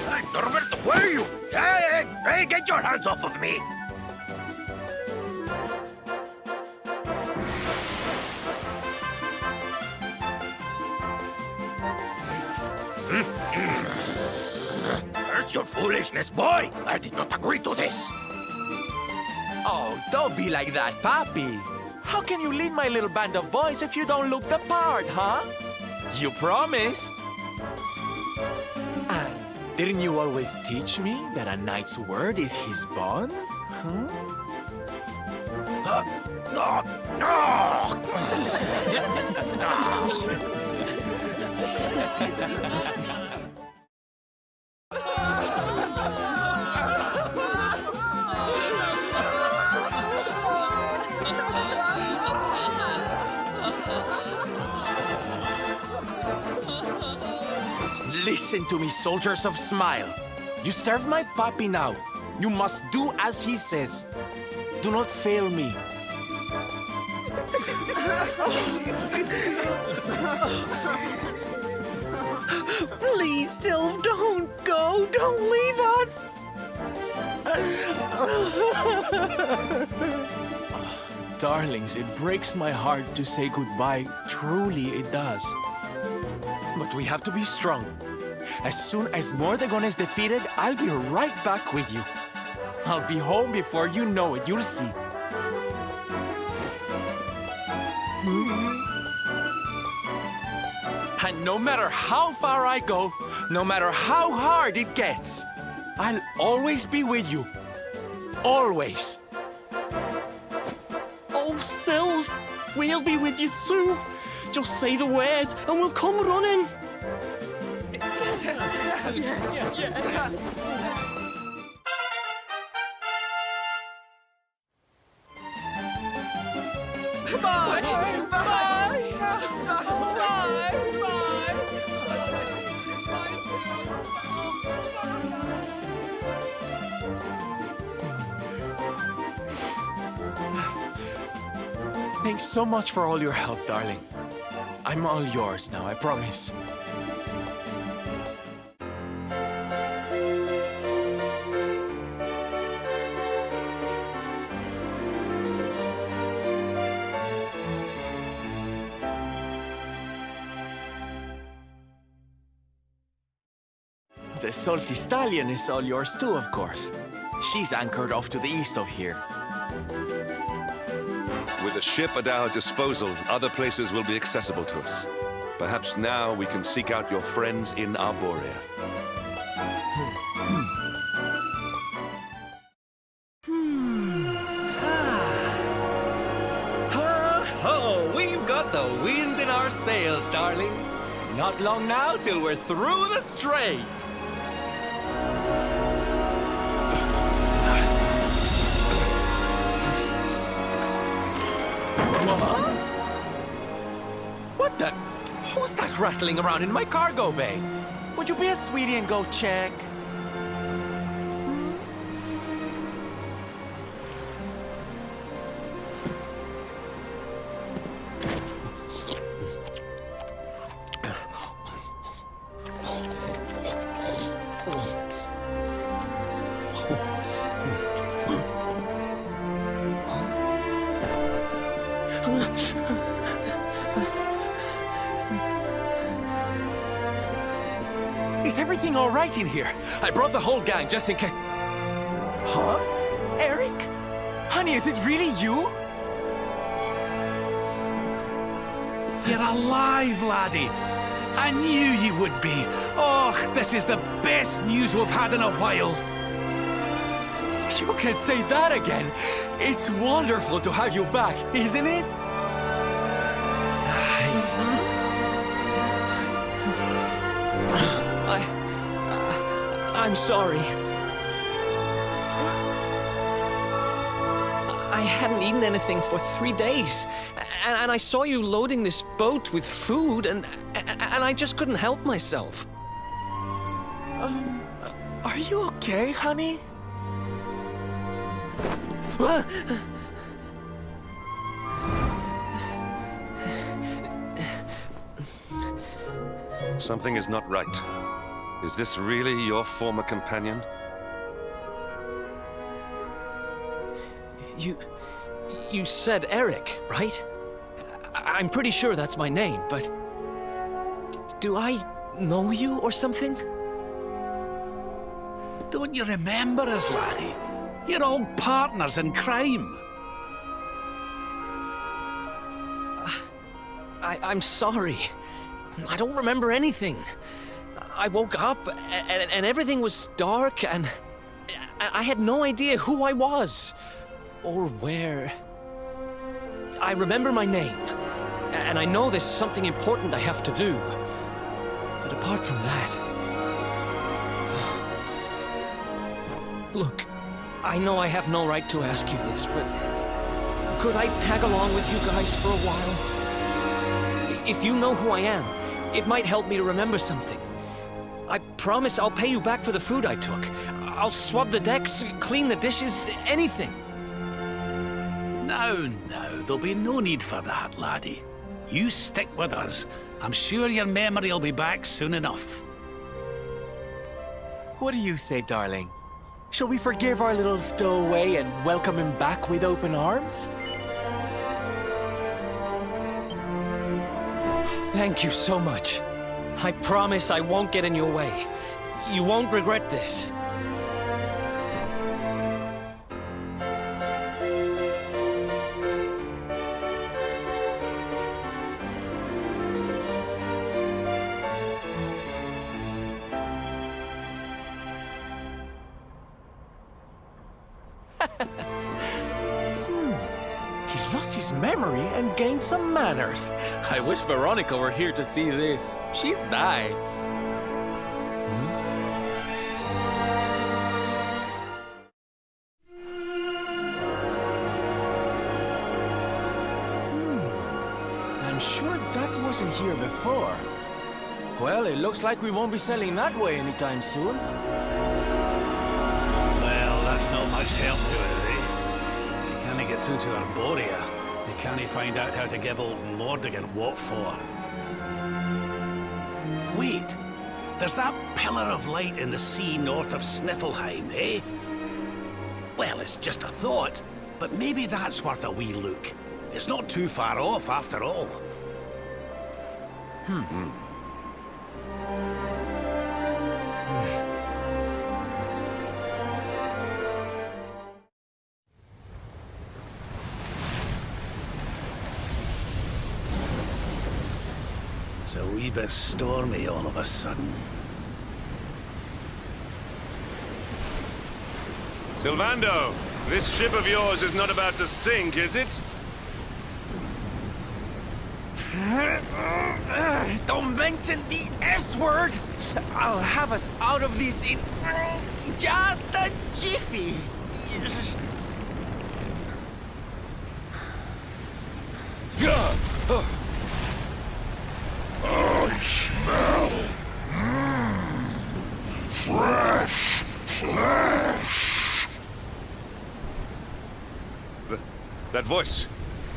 Hey, Norberto, where are you? Hey, get your hands off of me! Where's your foolishness, boy? I did not agree to this. Oh, don't be like that, Papi. How can you lead my little band of boys if you don't look the part, huh? You promised. And didn't you always teach me that a knight's word is his bond? Huh? Listen to me, soldiers of Smile. You serve my Papi now. You must do as he says. Do not fail me. Please, Sylve, don't go. Don't leave us. darlings, it breaks my heart to say goodbye. Truly, it does. But we have to be strong. As soon as Mordegon is defeated, I'll be right back with you. I'll be home before you know it. You'll see. And no matter how far I go, no matter how hard it gets, I'll always be with you. Always. Oh, Sylph, we'll be with you too. Just say the words and we'll come running. Bye. Bye. Thanks so much for all your help, darling. I'm all yours now, I promise. The Salty Stallion is all yours too, of course. She's anchored off to the east of here. With a ship at our disposal, other places will be accessible to us. Perhaps now we can seek out your friends in Arborea. Ho-ho! We've got the wind in our sails, darling. Not long now till we're through the strait. What the? Who's that rattling around in my cargo bay? Would you be a sweetie and go check? Is everything all right in here? I brought the whole gang just in case. Huh? Eric? Honey, is it really you? You're alive, laddie. I knew you would be. Oh, this is the best news we've had in a while. You can say that again. It's wonderful to have you back, isn't it? I'm sorry. I hadn't eaten anything for 3 days, and I saw you loading this boat with food, and I just couldn't help myself. Are you okay, honey? Something is not right. Is this really your former companion? You said Eric, right? I'm pretty sure that's my name, but... do I know you or something? Don't you remember us, laddie? You're old partners in crime. I'm sorry. I don't remember anything. I woke up and everything was dark and I had no idea who I was or where. I remember my name and I know there's something important I have to do. But apart from that... Look, I know I have no right to ask you this, but could I tag along with you guys for a while? If you know who I am, it might help me to remember something. I promise I'll pay you back for the food I took. I'll swab the decks, clean the dishes, anything. No, there'll be no need for that, laddie. You stick with us. I'm sure your memory will be back soon enough. What do you say, darling? Shall we forgive our little stowaway and welcome him back with open arms? Thank you so much. I promise I won't get in your way. You won't regret this. He's lost his memory and gained some manners. I wish Veronica were here to see this. She'd die. I'm sure that wasn't here before. Well, it looks like we won't be sailing that way anytime soon. Well, that's not much help to us, eh? They can't get through to Arborea. They can't find out how to give old Mordigan what for. Wait! There's that pillar of light in the sea north of Sniffelheim, eh? Well, it's just a thought, but maybe that's worth a wee look. It's not too far off, after all. It's a wee bit stormy all of a sudden. Sylvando, this ship of yours is not about to sink, is it? Don't mention the S-word! I'll have us out of this in just a jiffy. I smell fresh flesh. That voice,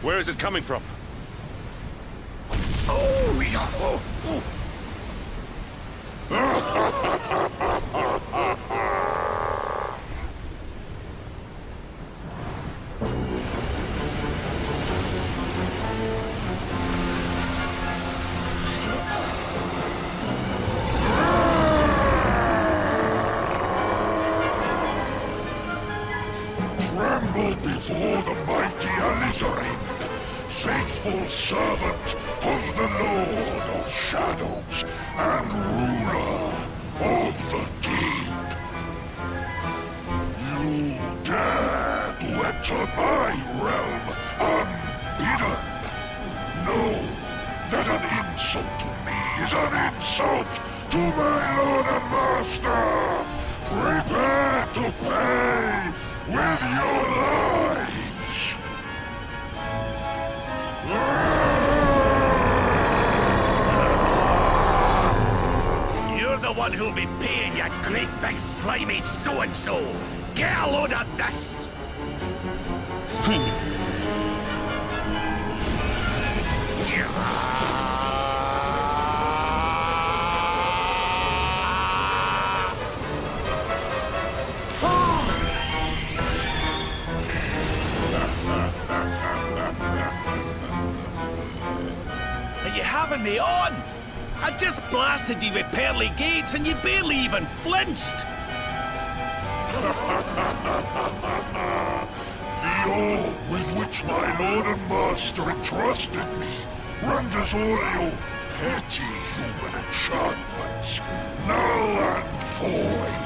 where is it coming from? Oh, yeah. Tremble before the mighty Elusive, faithful servant of the Lord of Shadows and ruler of the deep. You dare to enter my realm unbidden. Know that an insult to me is an insult to my lord and master. Prepare to pay with your lives. You're the one who'll be paying, you great big slimy so-and-so! Get a load of this! Are you having me on? I just blasted you with pearly gates and you barely even flinched! The awe with which my lord and master entrusted me renders all your petty human enchantments null and void.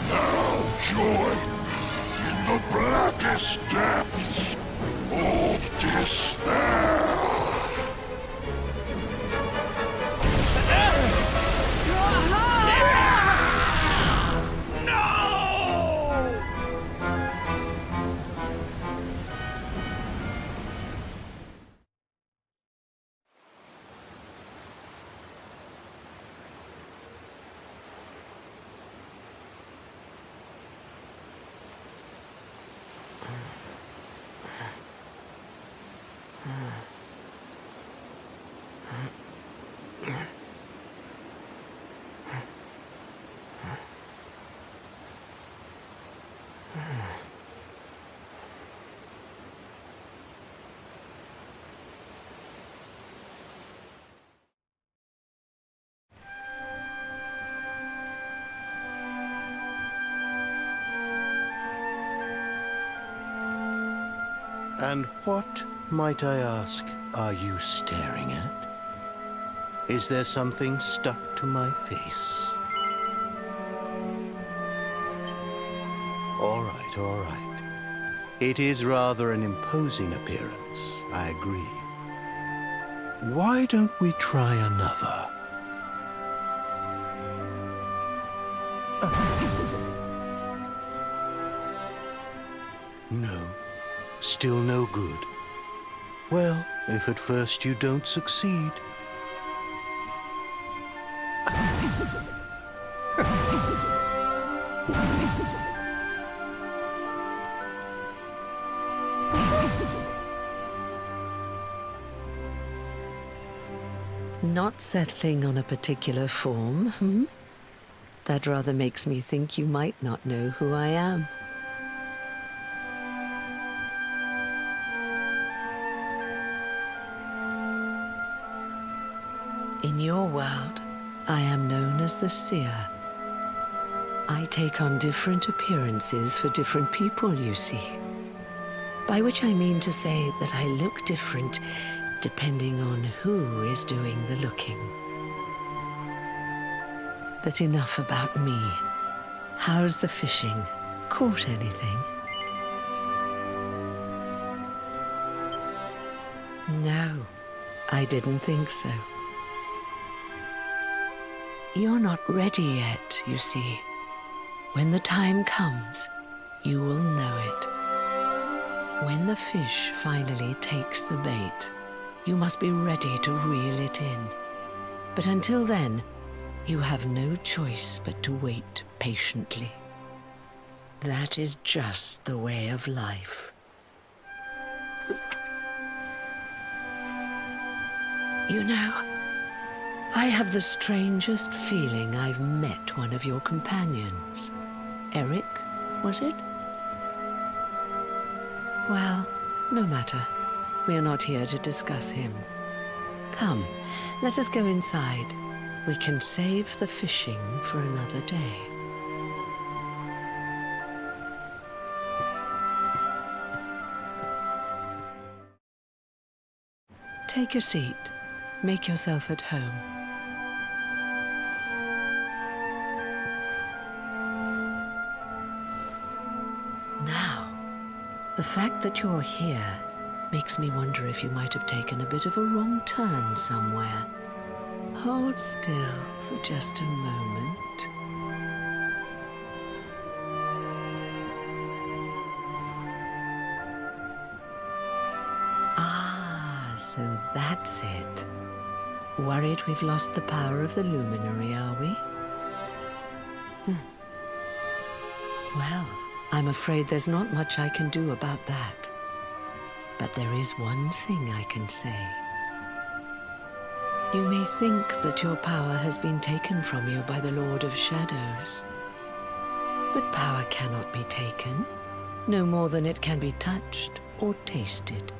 Now join me in the blackest depths of despair. And what, might I ask, are you staring at? Is there something stuck to my face? All right, all right. It is rather an imposing appearance, I agree. Why don't we try another? No, still no good. Well, if at first you don't succeed. Not settling on a particular form, hmm? That rather makes me think you might not know who I am. In your world, I am known as the Seer. I take on different appearances for different people, you see. By which I mean to say that I look different depending on who is doing the looking. But enough about me. How's the fishing? Caught anything? No, I didn't think so. You're not ready yet, you see. When the time comes, you will know it. When the fish finally takes the bait, you must be ready to reel it in. But until then, you have no choice but to wait patiently. That is just the way of life. You know, I have the strangest feeling I've met one of your companions. Eric, was it? Well, no matter. We are not here to discuss him. Come, let us go inside. We can save the fishing for another day. Take a seat. Make yourself at home. Now, the fact that you're here makes me wonder if you might have taken a bit of a wrong turn somewhere. Hold still for just a moment. Ah, so that's it. Worried we've lost the power of the luminary, are we? Well, I'm afraid there's not much I can do about that. But there is one thing I can say. You may think that your power has been taken from you by the Lord of Shadows. But power cannot be taken, no more than it can be touched or tasted.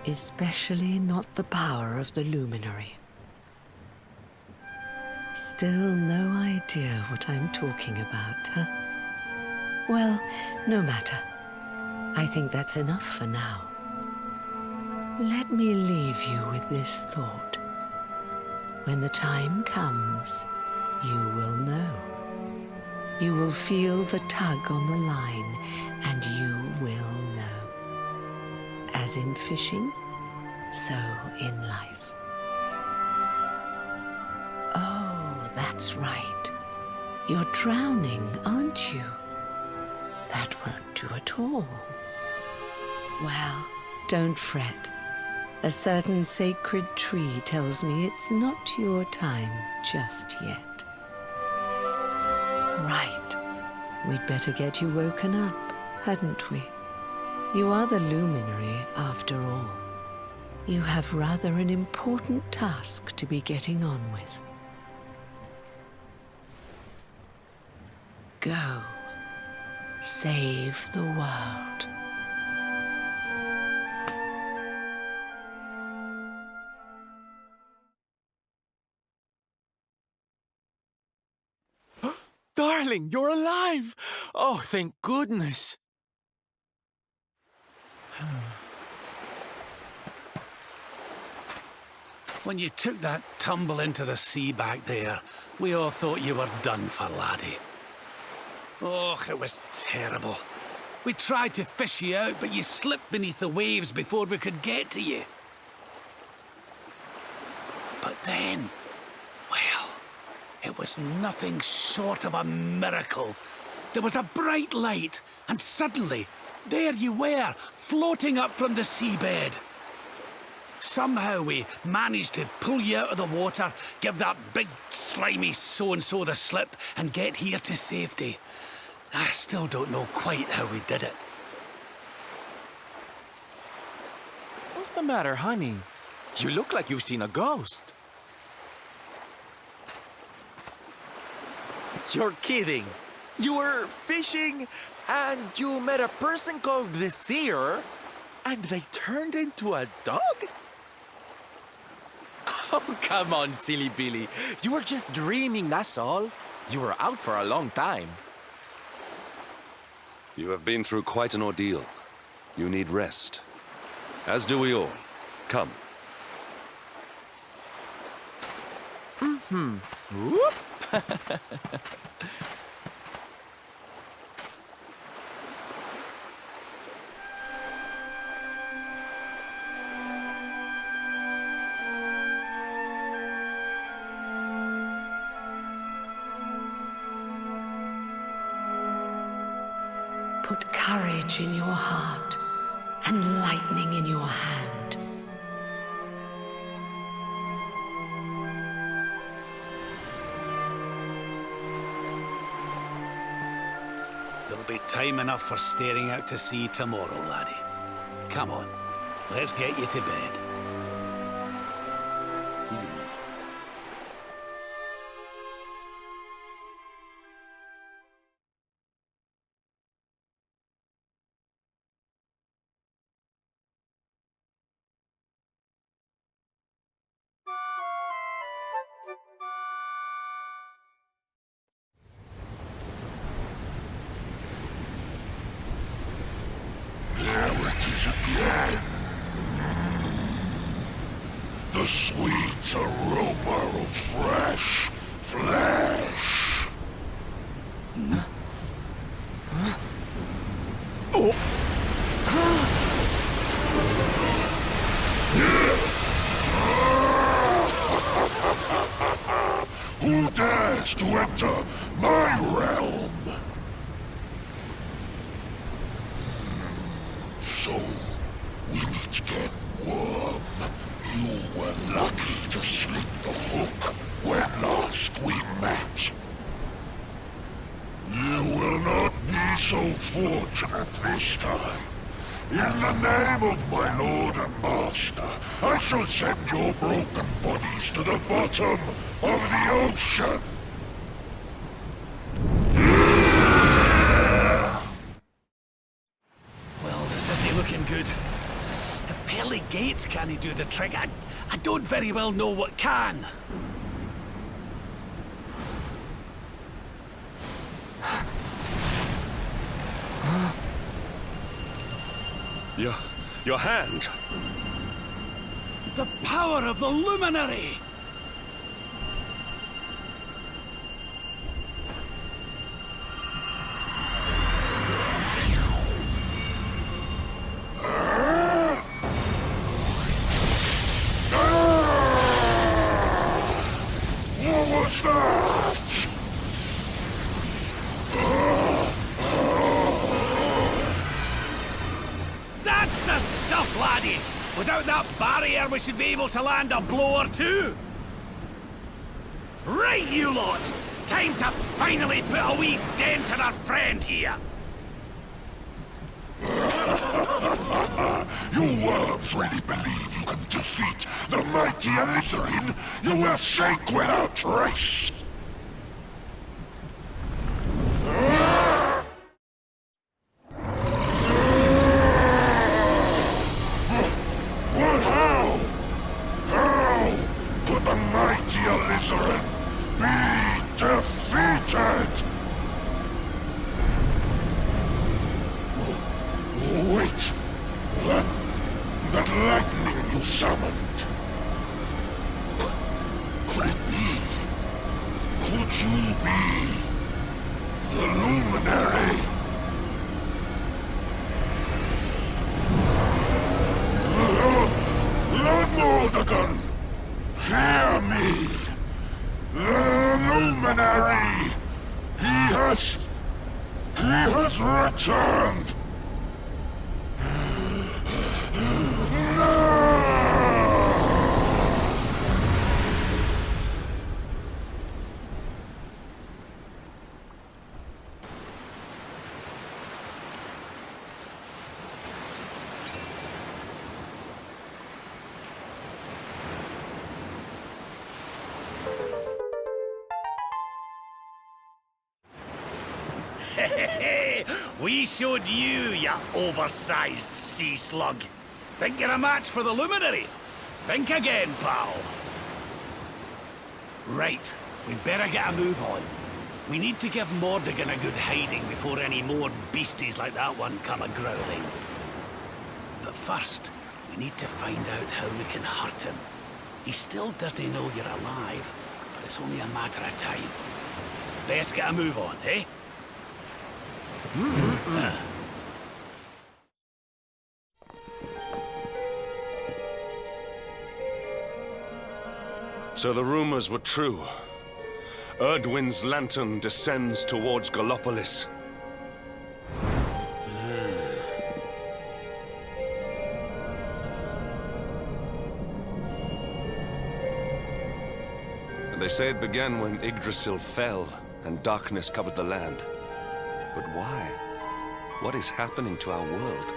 Especially not the power of the luminary. Still no idea what I'm talking about, huh? Well, no matter. I think that's enough for now. Let me leave you with this thought. When the time comes, you will know. You will feel the tug on the line, and you will know. As in fishing, so in life. Oh, that's right. You're drowning, aren't you? That won't do at all. Well, don't fret. A certain sacred tree tells me it's not your time just yet. Right. We'd better get you woken up, hadn't we? You are the luminary, after all. You have rather an important task to be getting on with. Go. Save the world. Darling, you're alive! Oh, thank goodness. When you took that tumble into the sea back there, we all thought you were done for, laddie. Oh, it was terrible. We tried to fish you out, but you slipped beneath the waves before we could get to you. But then, well, it was nothing short of a miracle. There was a bright light, and suddenly, there you were, floating up from the seabed. Somehow we managed to pull you out of the water, give that big, slimy so-and-so the slip, and get here to safety. I still don't know quite how we did it. What's the matter, honey? You look like you've seen a ghost. You're kidding. You were fishing, and you met a person called the Seer, and they turned into a dog? Oh, come on, silly Billy. You were just dreaming, that's all. You were out for a long time. You have been through quite an ordeal. You need rest. As do we all. Come. Whoop. Put courage in your heart and lightning in your hand. There'll be time enough for staring out to sea tomorrow, laddie. Come on, let's get you to bed. Again. The sweet aroma of fresh flesh. Oh! Who dares to enter my realm? So, we meet again, worm. You were lucky to slip the hook when last we met. You will not be so fortunate this time. In the name of my lord and master, I shall send your broken bodies to the bottom of the ocean. Well, this isn't looking good. If pearly gates can't do the trick, I don't very well know what can. Your hand! The power of the luminary! What was that? That's the stuff, laddie! Without that barrier, we should be able to land a blow or two! Right, you lot! Time to finally put a wee dent in our friend here! You worms really believe you can defeat the mighty Elusive? You will sink without trace! But how? How could the mighty Elusive be defeated? Wait! you summoned? Could it be? Could you be the Luminary? Lord Mordegon, hear me! The Luminary! He has returned! We showed you, ya oversized sea slug. Think you're a match for the Luminary? Think again, pal. Right, we'd better get a move on. We need to give Mordegon a good hiding before any more beasties like that one come a-growling. But first, we need to find out how we can hurt him. He still doesn't know you're alive, but it's only a matter of time. Best get a move on, eh? So the rumors were true. Erdwin's lantern descends towards Gallopolis. They say it began when Yggdrasil fell and darkness covered the land. But why? What is happening to our world?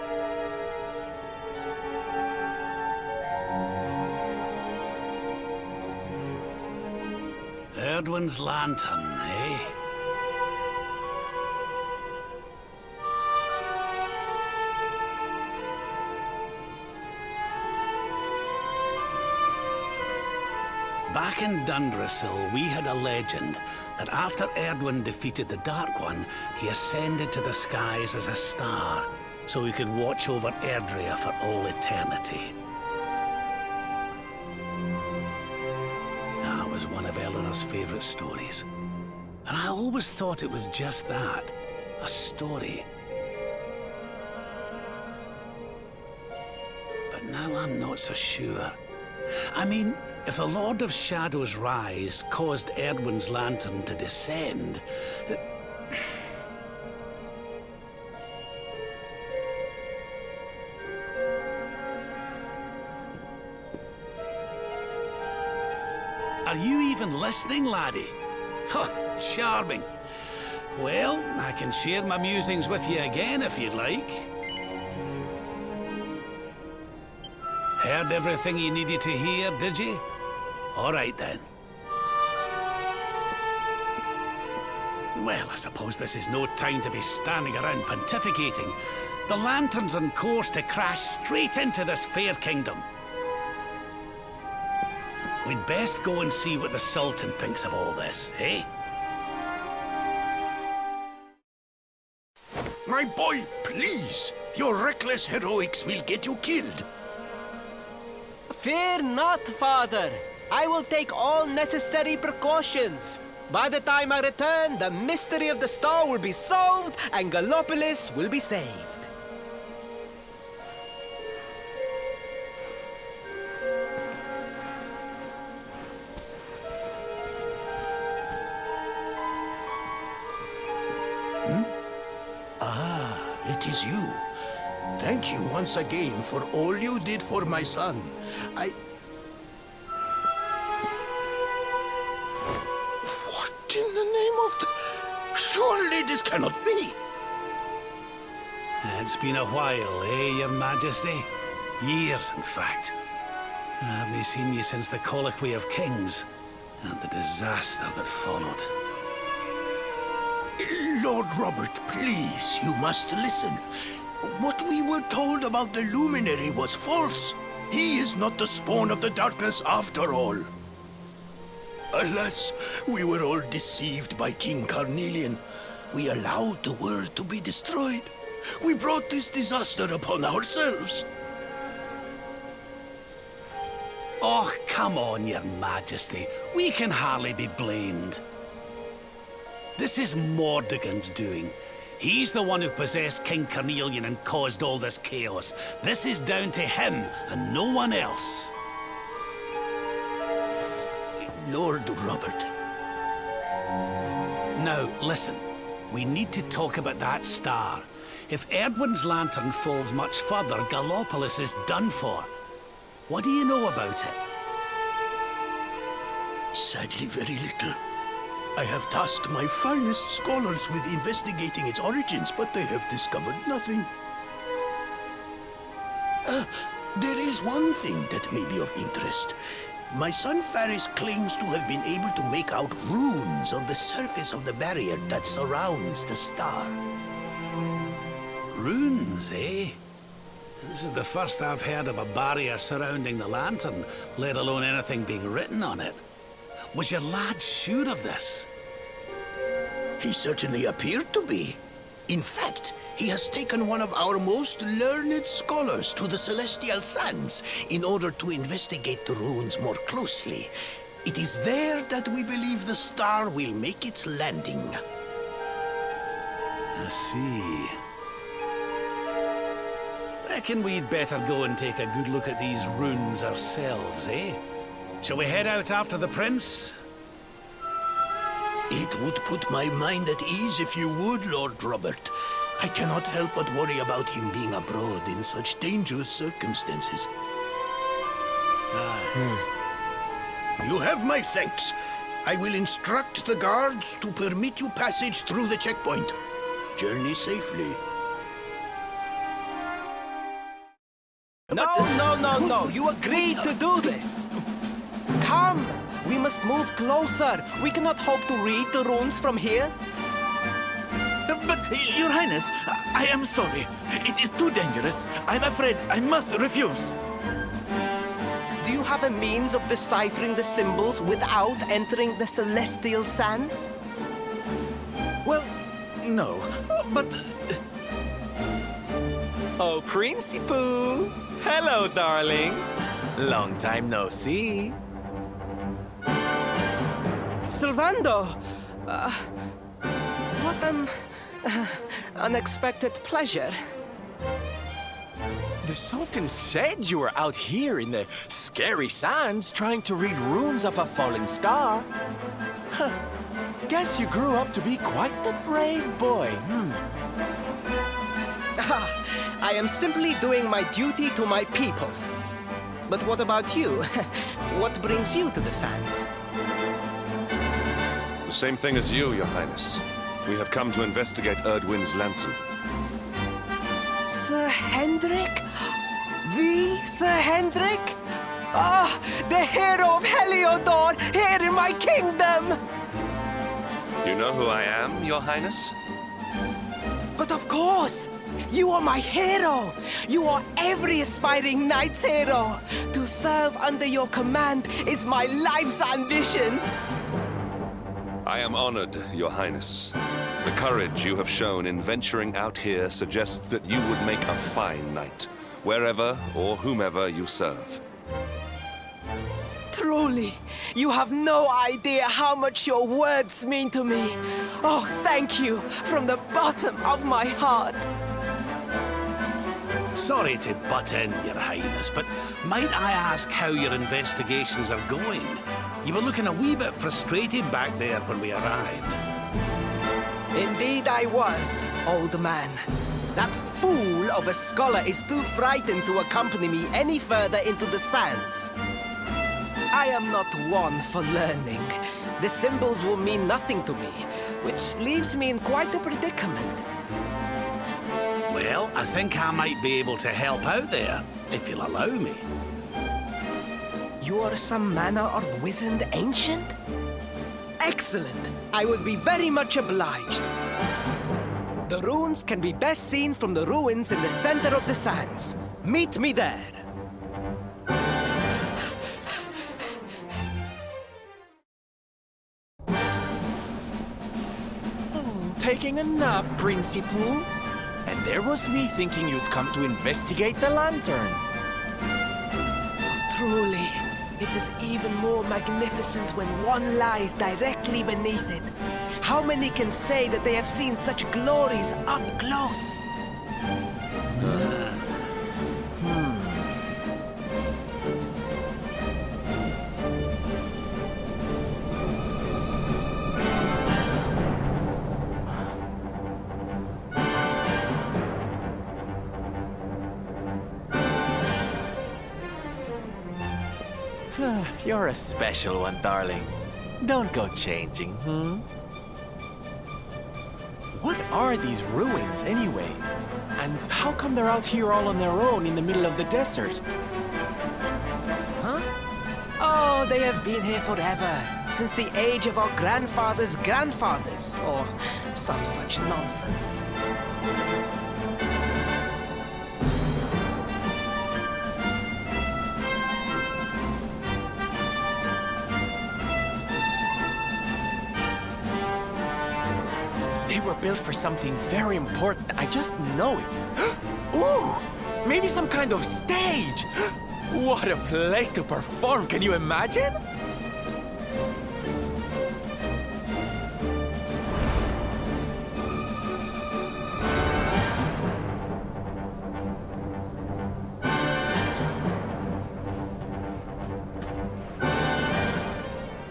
Erdwin's lantern, eh? Back in Dundrasil, we had a legend that after Erdwin defeated the Dark One, he ascended to the skies as a star, so he could watch over Erdrea for all eternity. That was one of Eleanor's favorite stories. And I always thought it was just that, a story. But now I'm not so sure. I mean, if the Lord of Shadow's rise caused Erdwin's lantern to descend... Are you even listening, laddie? Oh, charming. Well, I can share my musings with you again if you'd like. Heard everything you needed to hear, did you? All right, then. Well, I suppose this is no time to be standing around pontificating. The lantern's on course to crash straight into this fair kingdom. We'd best go and see what the Sultan thinks of all this, eh? My boy, please! Your reckless heroics will get you killed. Fear not, Father. I will take all necessary precautions. By the time I return, the mystery of the star will be solved and Gallopolis will be saved. It is you. Thank you once again for all you did for my son. What in the name of the... Surely this cannot be. It's been a while, eh, Your Majesty? Years, in fact. I haven't seen you since the Colloquy of Kings and the disaster that followed. Lord Robert, please, you must listen. What we were told about the Luminary was false. He is not the spawn of the darkness after all. Alas, we were all deceived by King Carnelian. We allowed the world to be destroyed. We brought this disaster upon ourselves. Oh, come on, Your Majesty. We can hardly be blamed. This is Mordegon's doing. He's the one who possessed King Carnelian and caused all this chaos. This is down to him and no one else. Lord Robert. Now, listen. We need to talk about that star. If Erdwin's lantern falls much further, Gallopolis is done for. What do you know about it? Sadly, very little. I have tasked my finest scholars with investigating its origins, but they have discovered nothing. There is one thing that may be of interest. My son Faris claims to have been able to make out runes on the surface of the barrier that surrounds the star. Runes, eh? This is the first I've heard of a barrier surrounding the lantern, let alone anything being written on it. Was your lad sure of this? He certainly appeared to be. In fact, he has taken one of our most learned scholars to the Celestial Sands in order to investigate the runes more closely. It is there that we believe the star will make its landing. I see. Reckon we'd better go and take a good look at these runes ourselves, eh? Shall we head out after the prince? It would put my mind at ease if you would, Lord Robert. I cannot help but worry about him being abroad in such dangerous circumstances. You have my thanks. I will instruct the guards to permit you passage through the checkpoint. Journey safely. No. You agreed to do this. Come. We must move closer. We cannot hope to read the runes from here. But, Your Highness, I am sorry. It is too dangerous. I'm afraid I must refuse. Do you have a means of deciphering the symbols without entering the Celestial Sands? Well, no, but... Oh, Princey Pooh! Hello, darling. Long time no see. Sylvando! What an unexpected pleasure. The Sultan said you were out here in the scary sands trying to read runes of a falling star. Huh. Guess you grew up to be quite the brave boy, I am simply doing my duty to my people. But what about you? What brings you to the sands? The same thing as you, Your Highness. We have come to investigate Erdwin's lantern. Sir Hendrik? The Sir Hendrik? Ah, the hero of Heliodor, here in my kingdom! You know who I am, Your Highness? But of course! You are my hero! You are every aspiring knight's hero! To serve under your command is my life's ambition! I am honored, Your Highness. The courage you have shown in venturing out here suggests that you would make a fine knight, wherever or whomever you serve. Truly, you have no idea how much your words mean to me. Oh, thank you from the bottom of my heart. Sorry to butt in, Your Highness, but might I ask how your investigations are going? You were looking a wee bit frustrated back there when we arrived. Indeed I was, old man. That fool of a scholar is too frightened to accompany me any further into the sands. I am not one for learning. The symbols will mean nothing to me, which leaves me in quite a predicament. Well, I think I might be able to help out there, if you'll allow me. You are some manner of wizened ancient? Excellent! I would be very much obliged. The runes can be best seen from the ruins in the center of the sands. Meet me there. Taking a nap, Princey Pooh. And there was me thinking you'd come to investigate the lantern. Truly, It is even more magnificent when one lies directly beneath it. How many can say that they have seen such glories up close? You're a special one, darling. Don't go changing, What are these ruins, anyway? And how come they're out here all on their own in the middle of the desert? Huh? Oh, they have been here forever. Since the age of our grandfathers' grandfathers, or some such nonsense. They were built for something very important. I just know it. Ooh! Maybe some kind of stage! What a place to perform, can you imagine?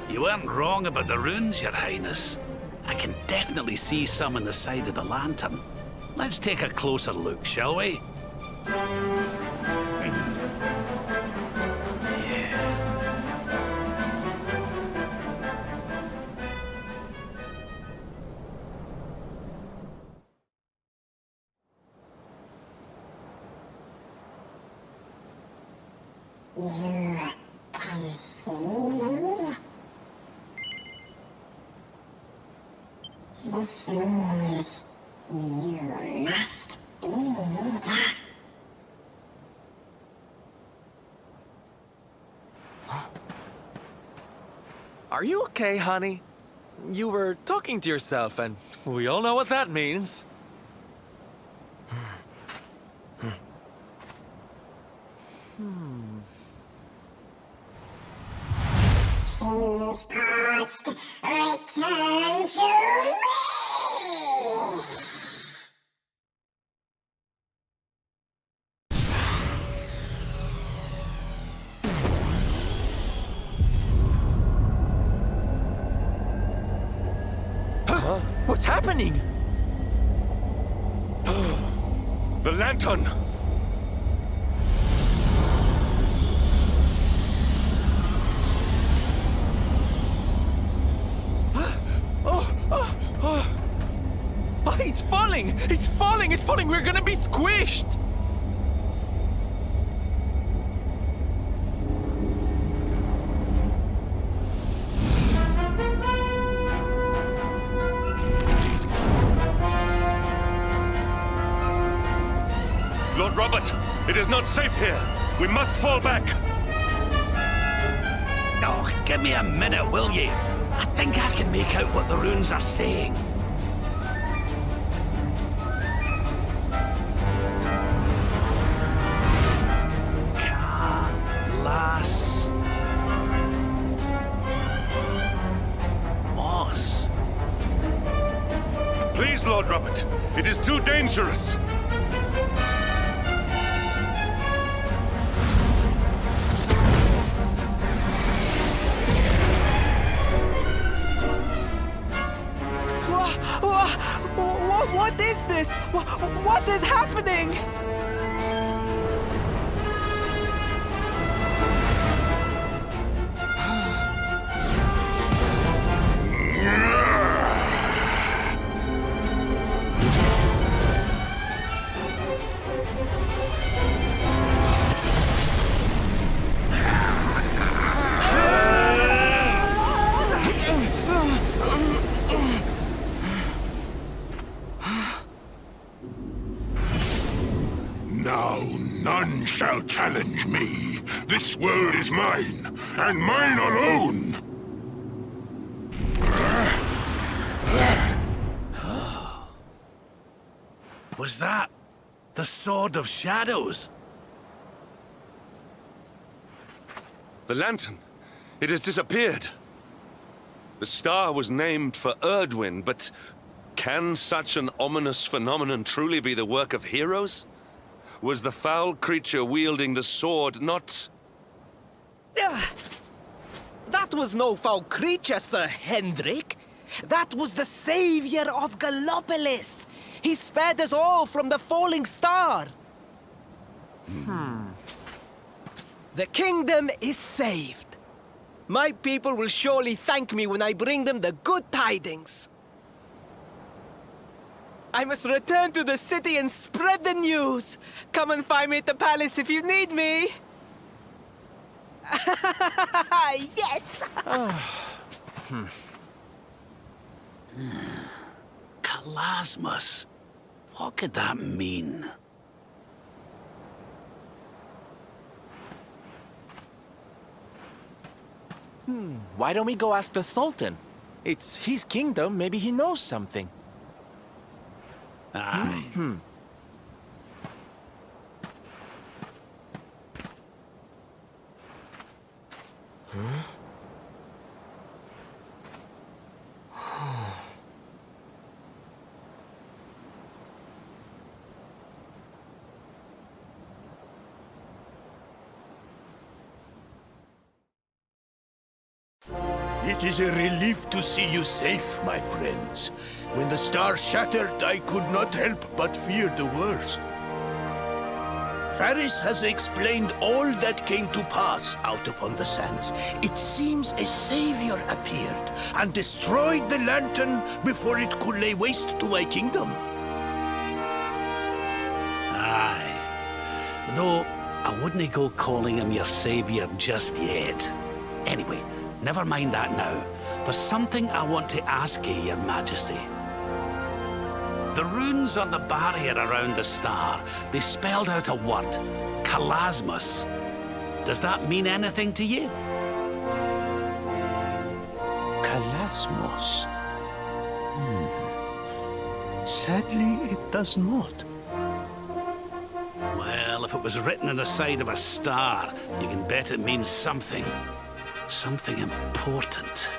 You weren't wrong about the runes, Your Highness. I can definitely see some on the side of the lantern. Let's take a closer look, shall we? You can see me? This means you must be that. Are you okay, honey? You were talking to yourself, and we all know what that means. Things past, return to me! What's happening? The lantern! It's falling! It's falling! It's falling! We're gonna be squished! Lord Robert, it is not safe here. We must fall back. Oh, give me a minute, will you? I think I can make out what the runes are saying. Please, Lord Robert, it is too dangerous. What is this? What is happening? Now none shall challenge me. This world is mine, and mine alone. Was that the Sword of Shadows? The lantern. It has disappeared. The star was named for Erdwin, but can such an ominous phenomenon truly be the work of heroes? Was the foul creature wielding the sword not... That was no foul creature, Sir Hendrik. That was the savior of Gallopolis. He spared us all from the falling star. The kingdom is saved. My people will surely thank me when I bring them the good tidings. I must return to the city and spread the news. Come and find me at the palace if you need me. Yes! Kalasmus. What could that mean? Why don't we go ask the Sultan? It's his kingdom, maybe he knows something. Aye. It is a relief to see you safe, my friends. When the star shattered, I could not help but fear the worst. Faris has explained all that came to pass out upon the sands. It seems a savior appeared and destroyed the lantern before it could lay waste to my kingdom. Aye. Though, I wouldn't go calling him your savior just yet. Anyway, never mind that now. There's something I want to ask you, Your Majesty. The runes on the barrier around the star, they spelled out a word, Kalasmus. Does that mean anything to you? Kalasmos. Sadly, it does not. Well, if it was written on the side of a star, you can bet it means something. Something important.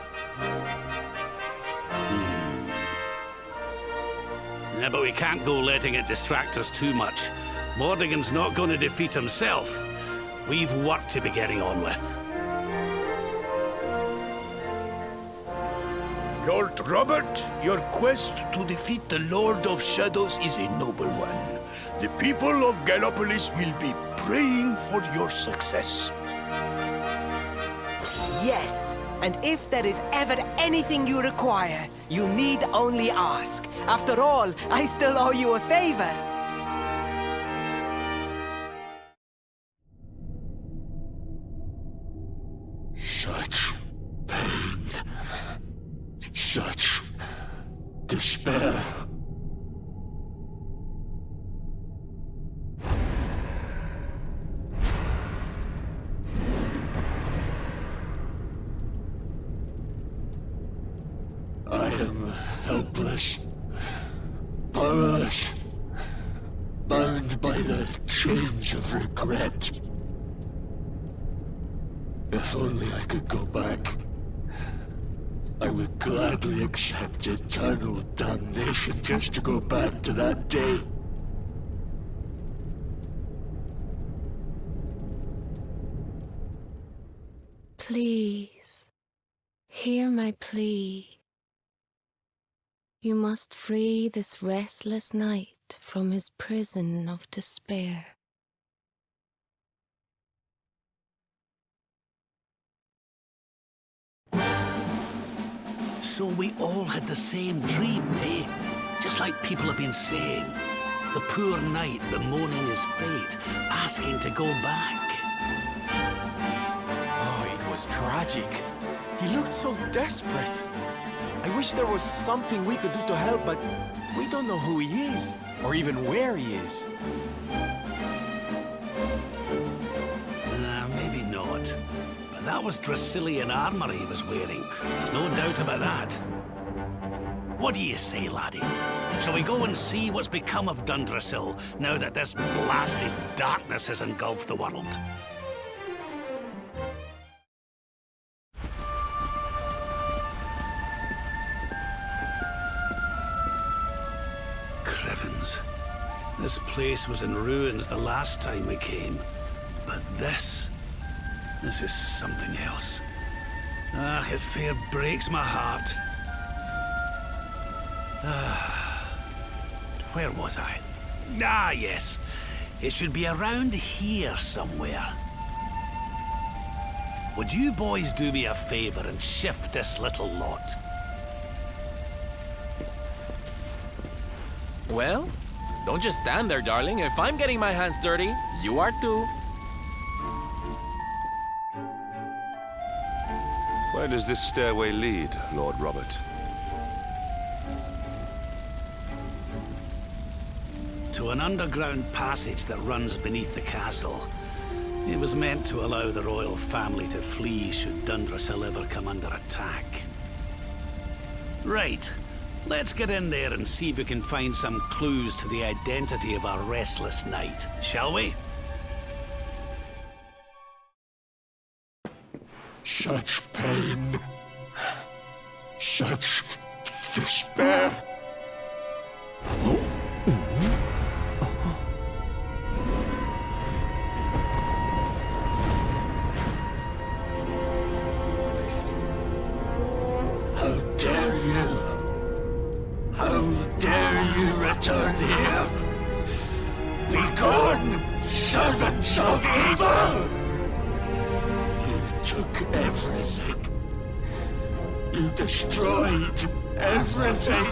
Yeah, but we can't go letting it distract us too much. Mordigan's not going to defeat himself. We've work to be getting on with. Lord Robert, your quest to defeat the Lord of Shadows is a noble one. The people of Gallopolis will be praying for your success. Yes, and if there is ever anything you require, you need only ask. After all, I still owe you a favor. Such pain. Such despair. I am helpless, powerless, bound by the chains of regret. If only I could go back, I would gladly accept eternal damnation just to go back to that day. Please, hear my plea. You must free this restless knight from his prison of despair. So we all had the same dream, eh? Just like people have been saying. The poor knight bemoaning his fate, asking to go back. Oh, it was tragic. He looked so desperate. I wish there was something we could do to help, but we don't know who he is, or even where he is. Maybe not. But that was Dracilian armor he was wearing. There's no doubt about that. What do you say, laddie? Shall we go and see what's become of Dundrasil now that this blasted darkness has engulfed the world? ruins. This place was in ruins the last time we came. But this is something else. Ah, it fair breaks my heart. Where was I? Ah, yes. It should be around here somewhere. Would you boys do me a favor and shift this little lot? Well, don't just stand there, darling. If I'm getting my hands dirty, you are too. Where does this stairway lead, Lord Robert? To an underground passage that runs beneath the castle. It was meant to allow the royal family to flee should Dundrasil ever come under attack. Right. Let's get in there and see if we can find some clues to the identity of our restless knight, shall we? Such pain. Such despair. How dare you? How dare you return here? Begone, servants of evil! You took everything. You destroyed everything.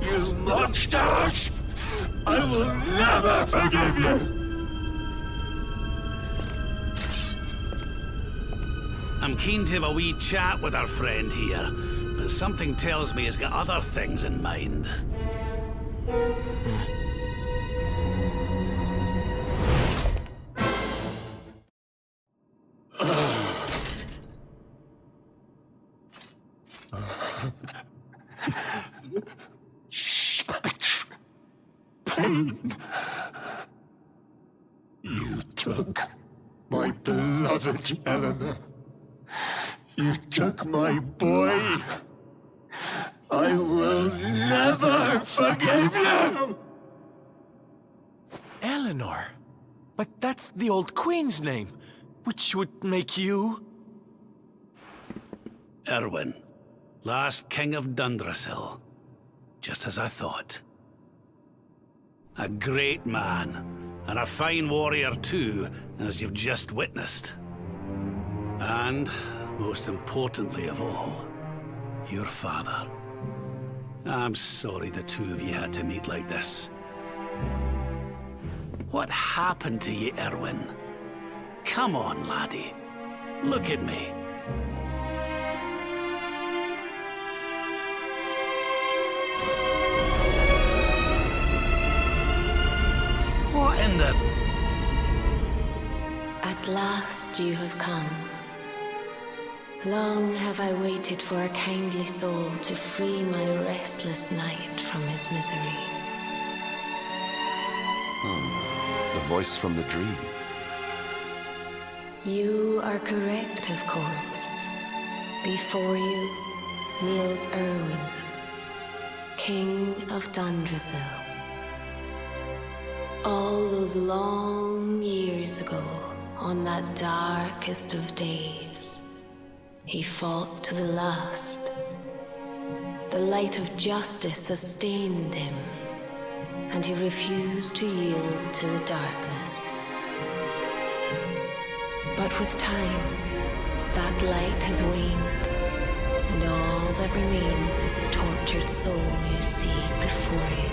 You monsters! I will never forgive you! I'm keen to have a wee chat with our friend here, but something tells me he's got other things in mind. Such pain. You took my beloved Eleanor. You took my boy. I will never forgive you! Eleanor? But that's the old queen's name, which would make you... Erwin, last king of Dundrasil. Just as I thought. A great man, and a fine warrior too, as you've just witnessed. And, most importantly of all, your father. I'm sorry the two of you had to meet like this. What happened to you, Erwin? Come on, laddie. Look at me. What in the... At last you have come. Long have I waited for a kindly soul to free my restless knight from his misery. The voice from the dream. You are correct, of course. Before you kneels Erwin, King of Dundrasil. All those long years ago, on that darkest of days, he fought to the last. The light of justice sustained him, and he refused to yield to the darkness. But with time, that light has waned, and all that remains is the tortured soul you see before you.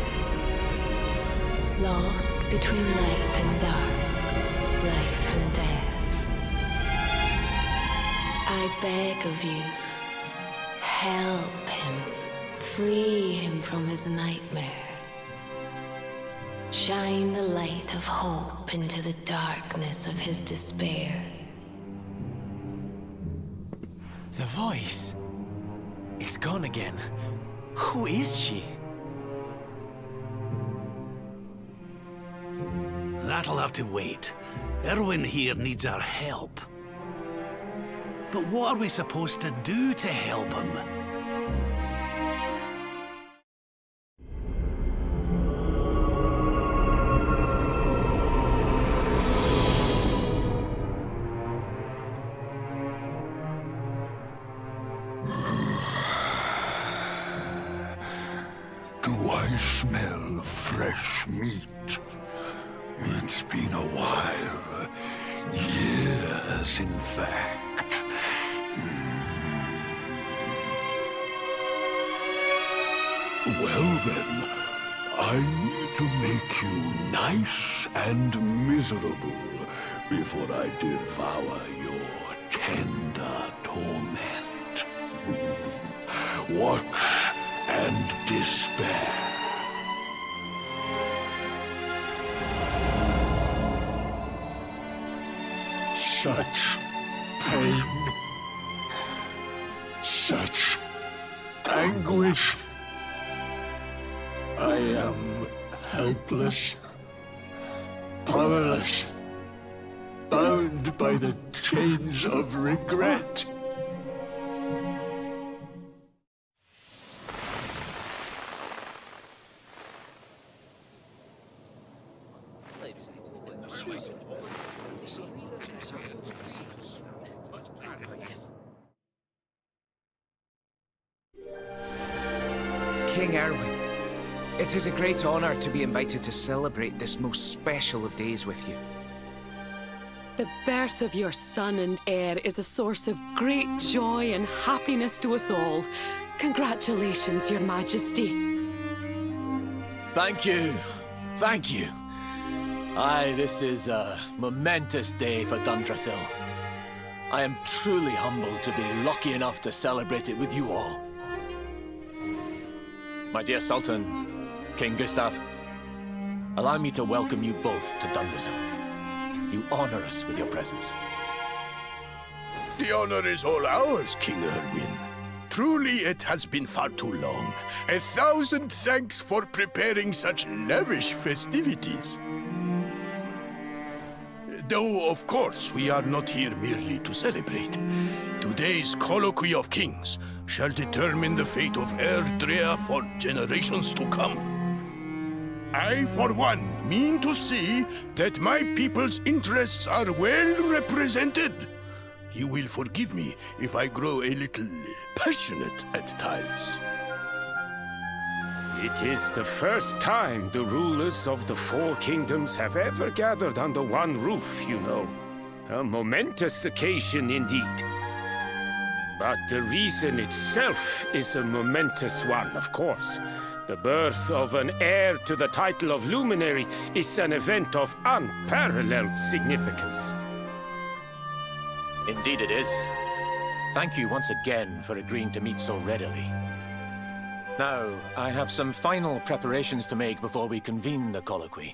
Lost between light and dark, life and death. I beg of you, help him, free him from his nightmare. Shine the light of hope into the darkness of his despair. The voice. It's gone again. Who is she? That'll have to wait. Erwin here needs our help. But what are we supposed to do to help him? Do I smell fresh meat? It's been a while. Years, in fact. Well then, I need to make you nice and miserable before I devour your tender torment. Watch and despair. Such pain, such anguish. I am helpless, powerless, bound by the chains of regret. King Erwin, it is a great honor to be invited to celebrate this most special of days with you. The birth of your son and heir is a source of great joy and happiness to us all. Congratulations, Your Majesty. Thank you. Thank you. Aye, this is a momentous day for Dundrasil. I am truly humbled to be lucky enough to celebrate it with you all. My dear Sultan, King Gustav, allow me to welcome you both to Dundrasil. You honor us with your presence. The honor is all ours, King Erwin. Truly, it has been far too long. 1,000 thanks for preparing such lavish festivities. Though, of course, we are not here merely to celebrate. Today's Colloquy of Kings shall determine the fate of Erdrea for generations to come. I, for one, mean to see that my people's interests are well represented. You will forgive me if I grow a little passionate at times. It is the first time the rulers of the Four Kingdoms have ever gathered under one roof, you know. A momentous occasion indeed. But the reason itself is a momentous one, of course. The birth of an heir to the title of Luminary is an event of unparalleled significance. Indeed it is. Thank you once again for agreeing to meet so readily. Now, I have some final preparations to make before we convene the colloquy.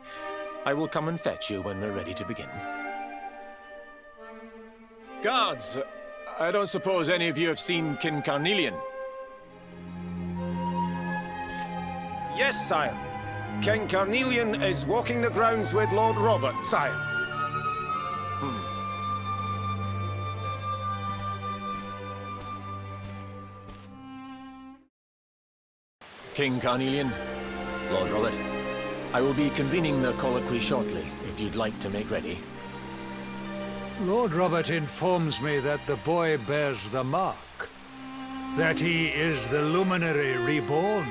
I will come and fetch you when we're ready to begin. Guards, I don't suppose any of you have seen King Carnelian? Yes, sire. King Carnelian is walking the grounds with Lord Robert, sire. King Carnelian, Lord Robert, I will be convening the colloquy shortly, if you'd like to make ready. Lord Robert informs me that the boy bears the mark. That he is the Luminary reborn.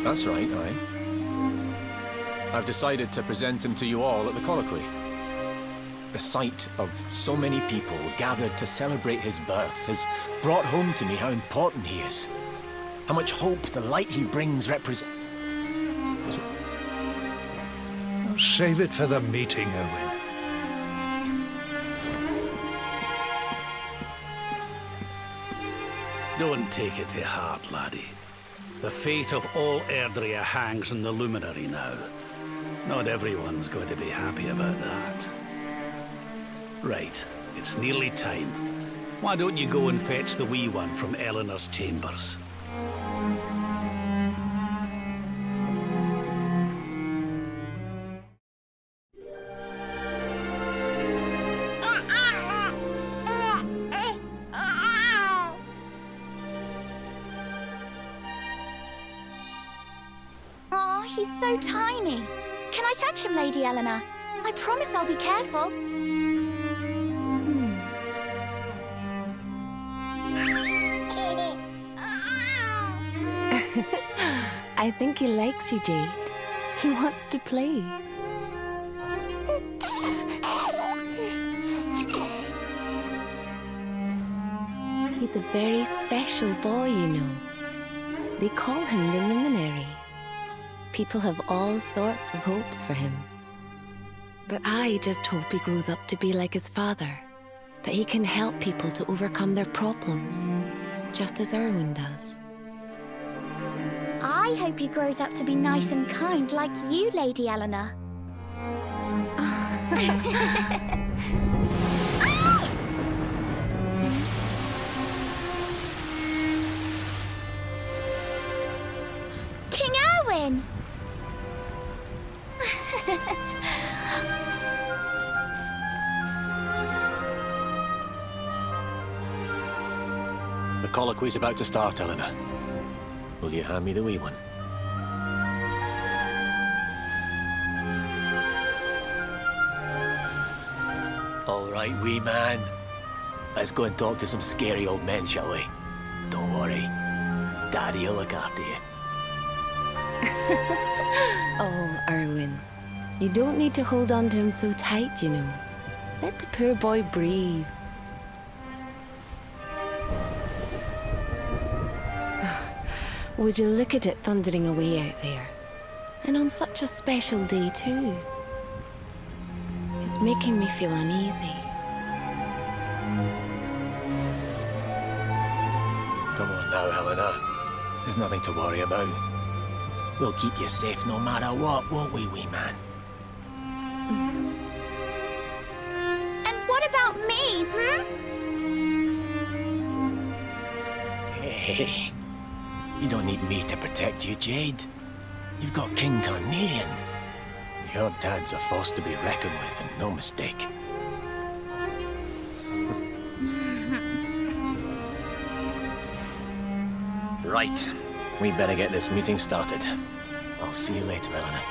That's right, aye. I've decided to present him to you all at the colloquy. The sight of so many people gathered to celebrate his birth has brought home to me how important he is. How much hope the light he brings represents. Save it for the meeting, Owen. Don't take it to heart, laddie. The fate of all Erdrea hangs on the Luminary now. Not everyone's going to be happy about that. Right, it's nearly time. Why don't you go and fetch the wee one from Eleanor's chambers? He's so tiny. Can I touch him, Lady Eleanor? I promise I'll be careful. I think he likes you, Jade. He wants to play. He's a very special boy, you know. They call him the Luminary. People have all sorts of hopes for him. But I just hope he grows up to be like his father. That he can help people to overcome their problems, just as Erwin does. I hope he grows up to be nice and kind like you, Lady Eleanor. King Erwin! The colloquy's about to start, Eleanor. Will you hand me the wee one? All right, wee man. Let's go and talk to some scary old men, shall we? Don't worry. Daddy will look after you. Oh, Erwin. You don't need to hold on to him so tight, you know. Let the poor boy breathe. Would you look at it thundering away out there? And on such a special day, too. It's making me feel uneasy. Come on now, Eleanor. There's nothing to worry about. We'll keep you safe no matter what, won't we, wee man? And what about me, Hey, you don't need me to protect you, Jade. You've got King Carnelian. Your dad's a force to be reckoned with, and no mistake. Right. We better get this meeting started. I'll see you later, Eleanor.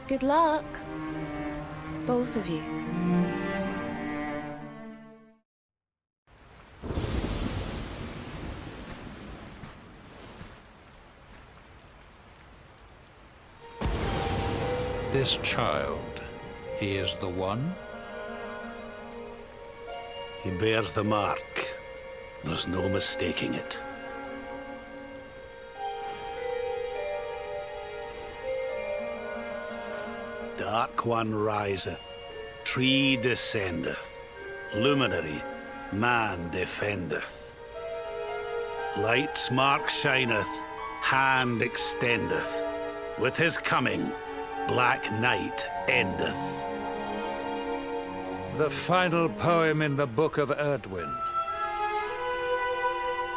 Good luck. Both of you. This child, he is the one? He bears the mark. There's no mistaking it. Dark One riseth, tree descendeth, luminary, man defendeth. Light's mark shineth, hand extendeth. With his coming, black night endeth. The final poem in the Book of Erdwin.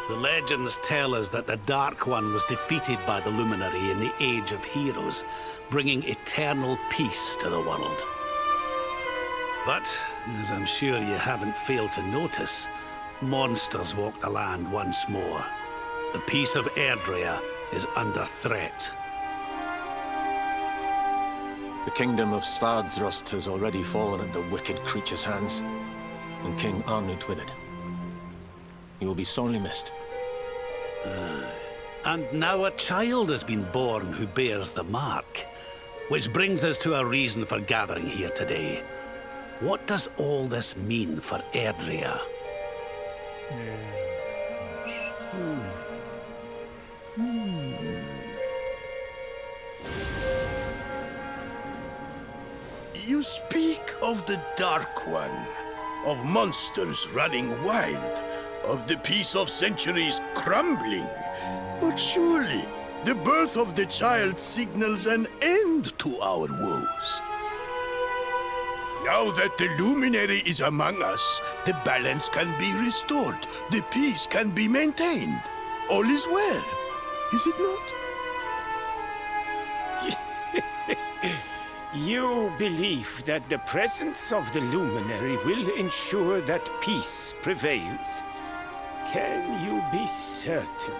The legends tell us that the Dark One was defeated by the Luminary in the Age of Heroes, bringing eternal peace to the world. But, as I'm sure you haven't failed to notice, monsters walk the land once more. The peace of Erdrea is under threat. The kingdom of Svardsrust has already fallen into wicked creatures' hands, and King Arnud with it. He will be sorely missed. And now a child has been born who bears the mark. Which brings us to a reason for gathering here today. What does all this mean for Erdrea? You speak of the Dark One, of monsters running wild, of the peace of centuries crumbling. But surely, the birth of the child signals an end to our woes. Now that the Luminary is among us, the balance can be restored, the peace can be maintained. All is well, is it not? You believe that the presence of the Luminary will ensure that peace prevails. Can you be certain?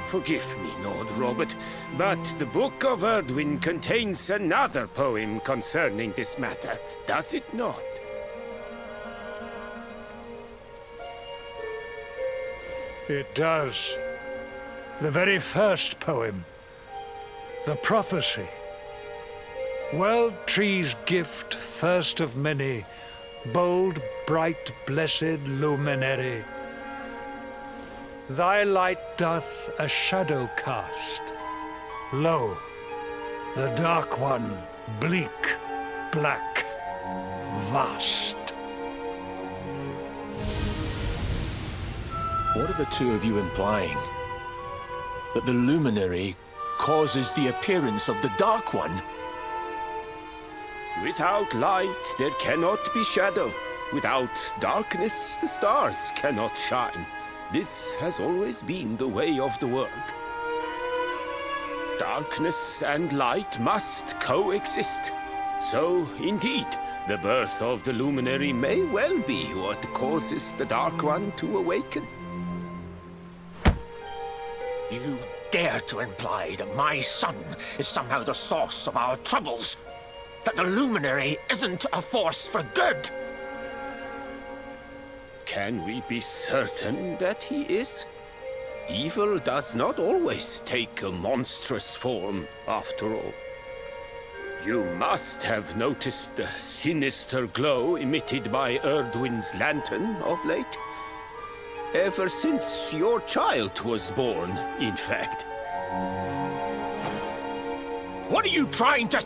Forgive me, Lord Robert, but the Book of Erdwin contains another poem concerning this matter, does it not? It does. The very first poem. The prophecy. World Tree's gift, first of many, bold, bright, blessed luminary. Thy light doth a shadow cast. Lo, the dark one, bleak, black, vast. What are the two of you implying? That the luminary causes the appearance of the Dark One? Without light, there cannot be shadow. Without darkness, the stars cannot shine. This has always been the way of the world. Darkness and light must coexist. So, indeed, the birth of the luminary may well be what causes the Dark One to awaken. You dare to imply that my son is somehow the source of our troubles? That the luminary isn't a force for good? Can we be certain that he is? Evil does not always take a monstrous form, after all. You must have noticed the sinister glow emitted by Erdwin's lantern of late. Ever since your child was born, in fact. What are you trying to...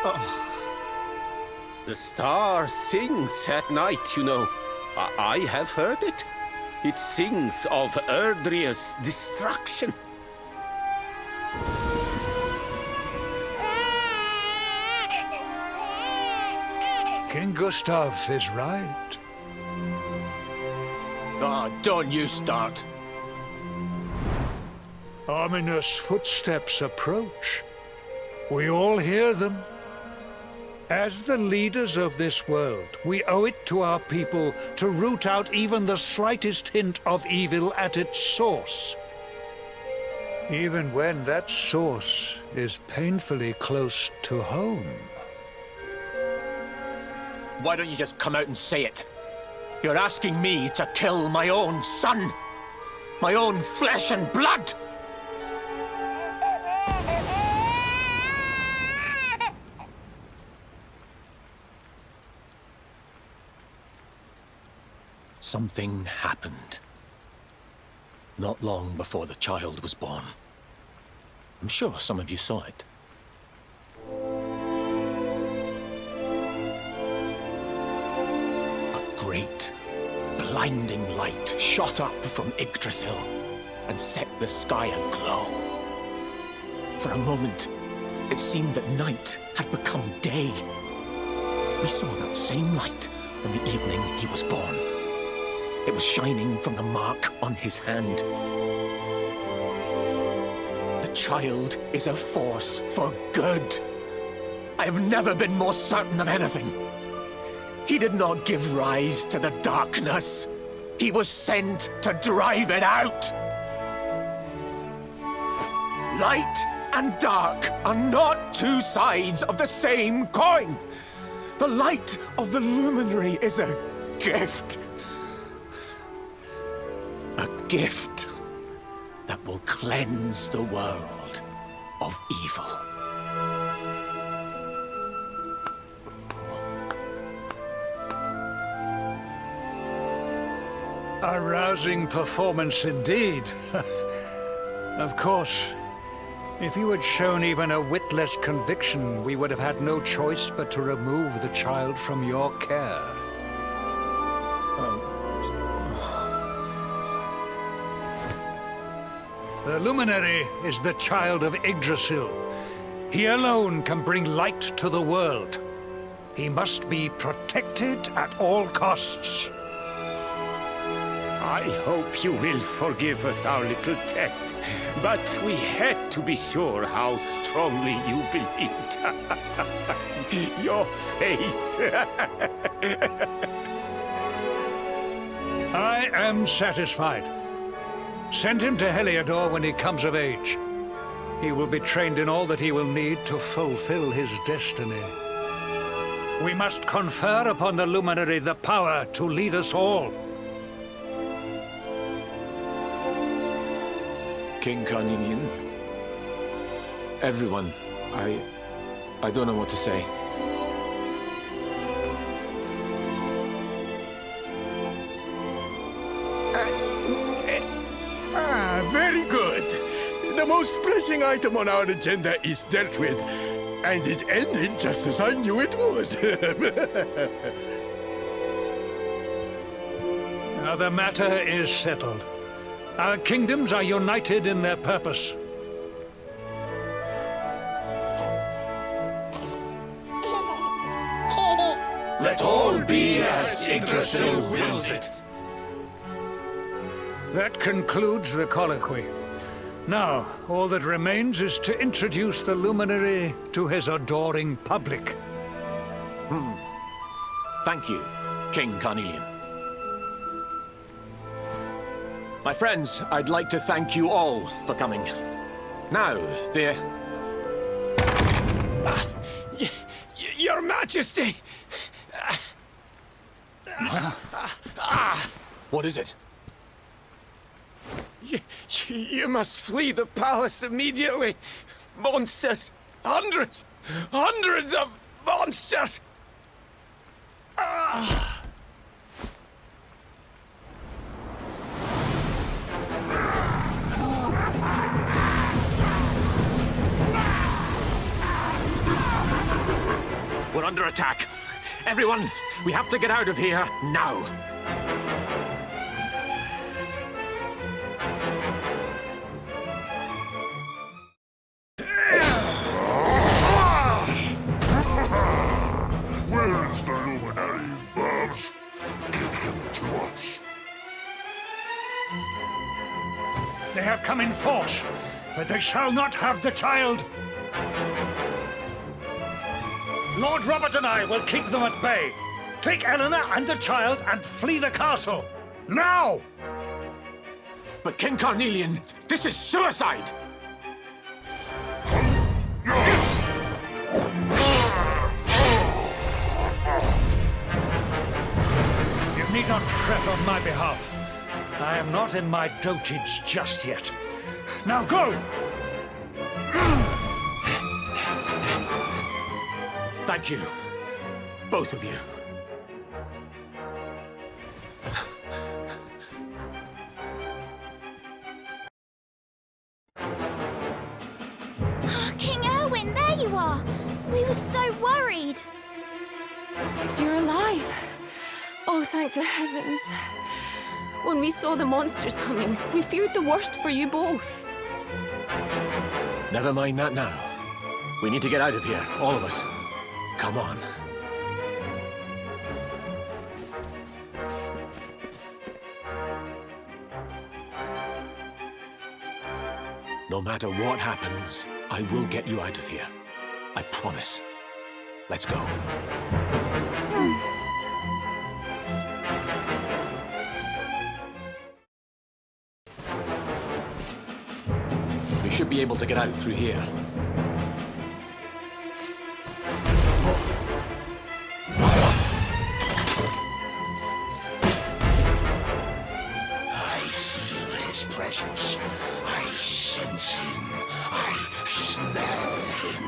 Oh. The star sings at night, you know. I have heard it. It sings of Erdria's destruction. King Gustav is right. Ah, don't you start. Ominous footsteps approach. We all hear them. As the leaders of this world, we owe it to our people to root out even the slightest hint of evil at its source. Even when that source is painfully close to home. Why don't you just come out and say it? You're asking me to kill my own son. My own flesh and blood. Something happened. Not long before the child was born. I'm sure some of you saw it. A great, blinding light shot up from Yggdrasil and set the sky aglow. For a moment, it seemed that night had become day. We saw that same light on the evening he was born. It was shining from the mark on his hand. The child is a force for good. I have never been more certain of anything. He did not give rise to the darkness. He was sent to drive it out. Light and dark are not two sides of the same coin. The light of the luminary is a gift. A gift that will cleanse the world of evil. A rousing performance indeed. Of course, if you had shown even a whit less conviction, we would have had no choice but to remove the child from your care. The Luminary is the child of Yggdrasil. He alone can bring light to the world. He must be protected at all costs. I hope you will forgive us our little test, but we had to be sure how strongly you believed. Your face. I am satisfied. Send him to Heliodor when he comes of age. He will be trained in all that he will need to fulfill his destiny. We must confer upon the Luminary the power to lead us all. King Carnelian, everyone, I don't know what to say. Very good. The most pressing item on our agenda is dealt with, and it ended just as I knew it would. Now the matter is settled. Our kingdoms are united in their purpose. Let all be as Yggdrasil wills it. That concludes the colloquy. Now, all that remains is to introduce the Luminary to his adoring public. Thank you, King Carnelian. My friends, I'd like to thank you all for coming. Now, Your Majesty! What is it? You must flee the palace immediately. Monsters! Hundreds of monsters! We're under attack. Everyone, we have to get out of here now. Where's the Luminary, Babs? Give him to us. They have come in force, but they shall not have the child. Lord Robert and I will keep them at bay. Take Eleanor and the child and flee the castle. Now! But King Carnelian, this is suicide! You need not fret on my behalf. I am not in my dotage just yet. Now go! Thank you, both of you. King Erwin, there you are! We were so worried. You're alive. Oh, thank the heavens. When we saw the monsters coming, we feared the worst for you both. Never mind that now. We need to get out of here, all of us. Come on. No matter what happens, I will get you out of here. I promise. Let's go. We should be able to get out through here. I feel his presence. I sense him. I smell him.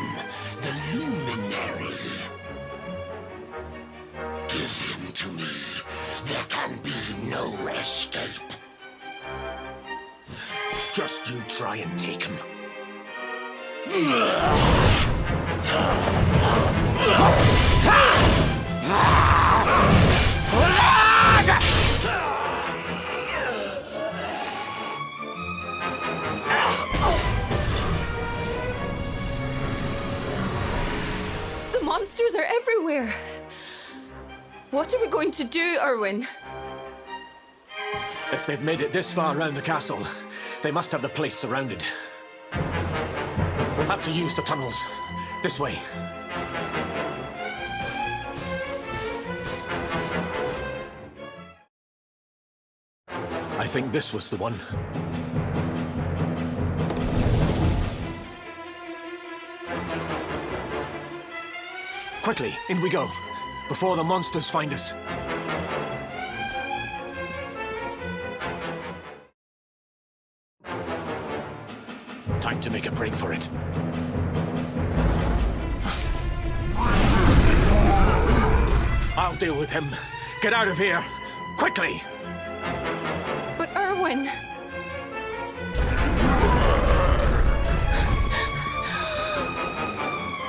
The Luminary. Give him to me. There can be no escape. Just you try and take him. The monsters are everywhere. What are we going to do, Erwin? If they've made it this far around the castle, they must have the place surrounded. We'll have to use the tunnels. This way. I think this was the one. Quickly, in we go, before the monsters find us. Time to make a break for it. I'll deal with him. Get out of here, quickly! But Erwin...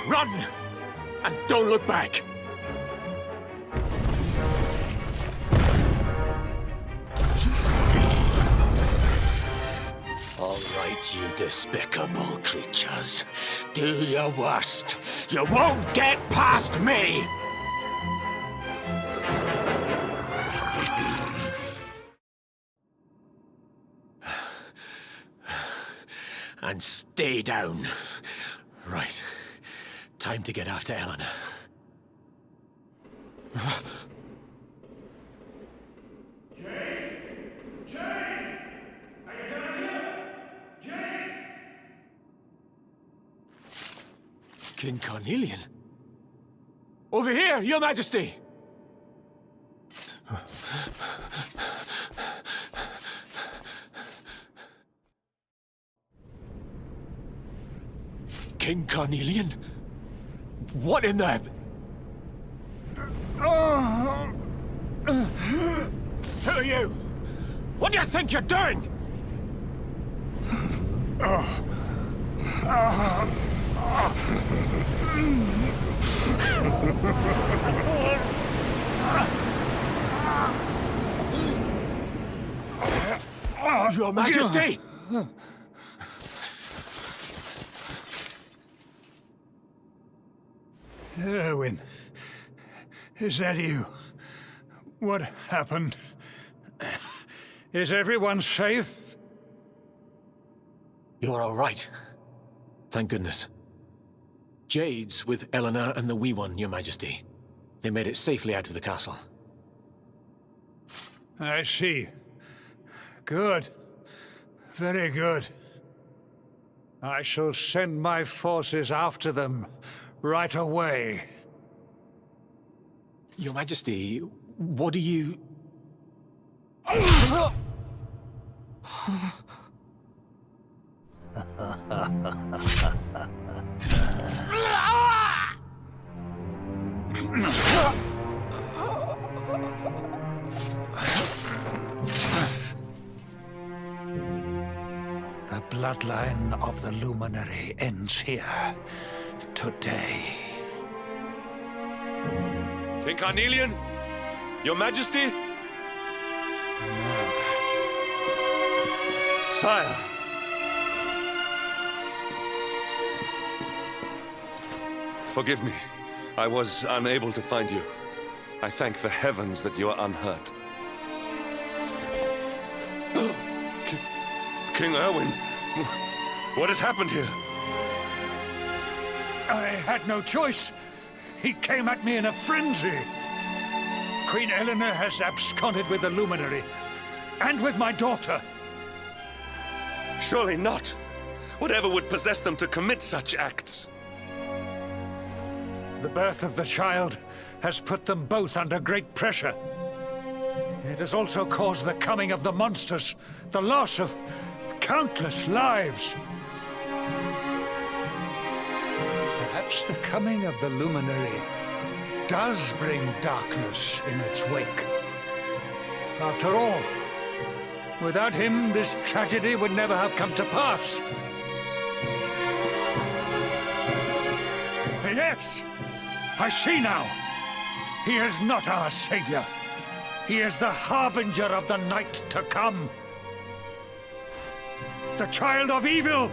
Run! And don't look back! All right, you despicable creatures. Do your worst. You won't get past me! And stay down. Right. Time to get after Eleanor. King Carnelian? Over here, Your Majesty! King Carnelian? What in the... Who are you? What do you think you're doing? Your Majesty! Erwin, is that you? What happened? Is everyone safe? You're all right. Thank goodness. Jade's with Eleanor and the wee one, Your Majesty. They made it safely out of the castle. I see. Good. Very good. I shall send my forces after them right away. Your Majesty, what do you... The bloodline of the Luminary ends here, today. King Carnelian? Your Majesty? Sire. Forgive me. I was unable to find you. I thank the heavens that you are unhurt. King Erwin, what has happened here? I had no choice. He came at me in a frenzy. Queen Eleanor has absconded with the Luminary, and with my daughter. Surely not. Whatever would possess them to commit such acts? The birth of the child has put them both under great pressure. It has also caused the coming of the monsters, the loss of countless lives. Perhaps the coming of the Luminary does bring darkness in its wake. After all, without him, this tragedy would never have come to pass. Yes! I see now. He is not our savior. He is the harbinger of the night to come. The child of evil.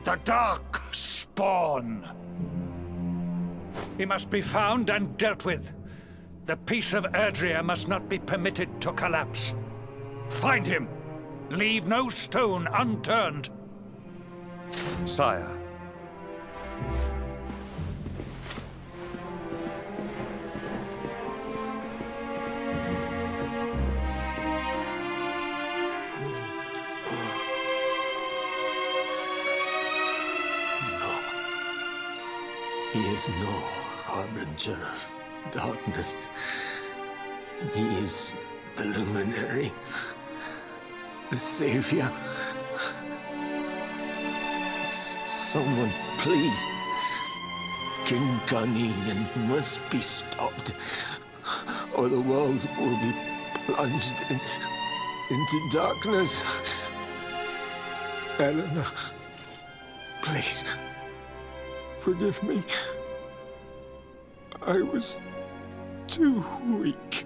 The dark spawn. He must be found and dealt with. The peace of Erdrea must not be permitted to collapse. Find him! Leave no stone unturned! Sire. He is no harbinger of darkness. He is the luminary, the savior. Someone, please. King Carnelian must be stopped, or the world will be plunged into darkness. Eleanor, please. Forgive me. I was too weak.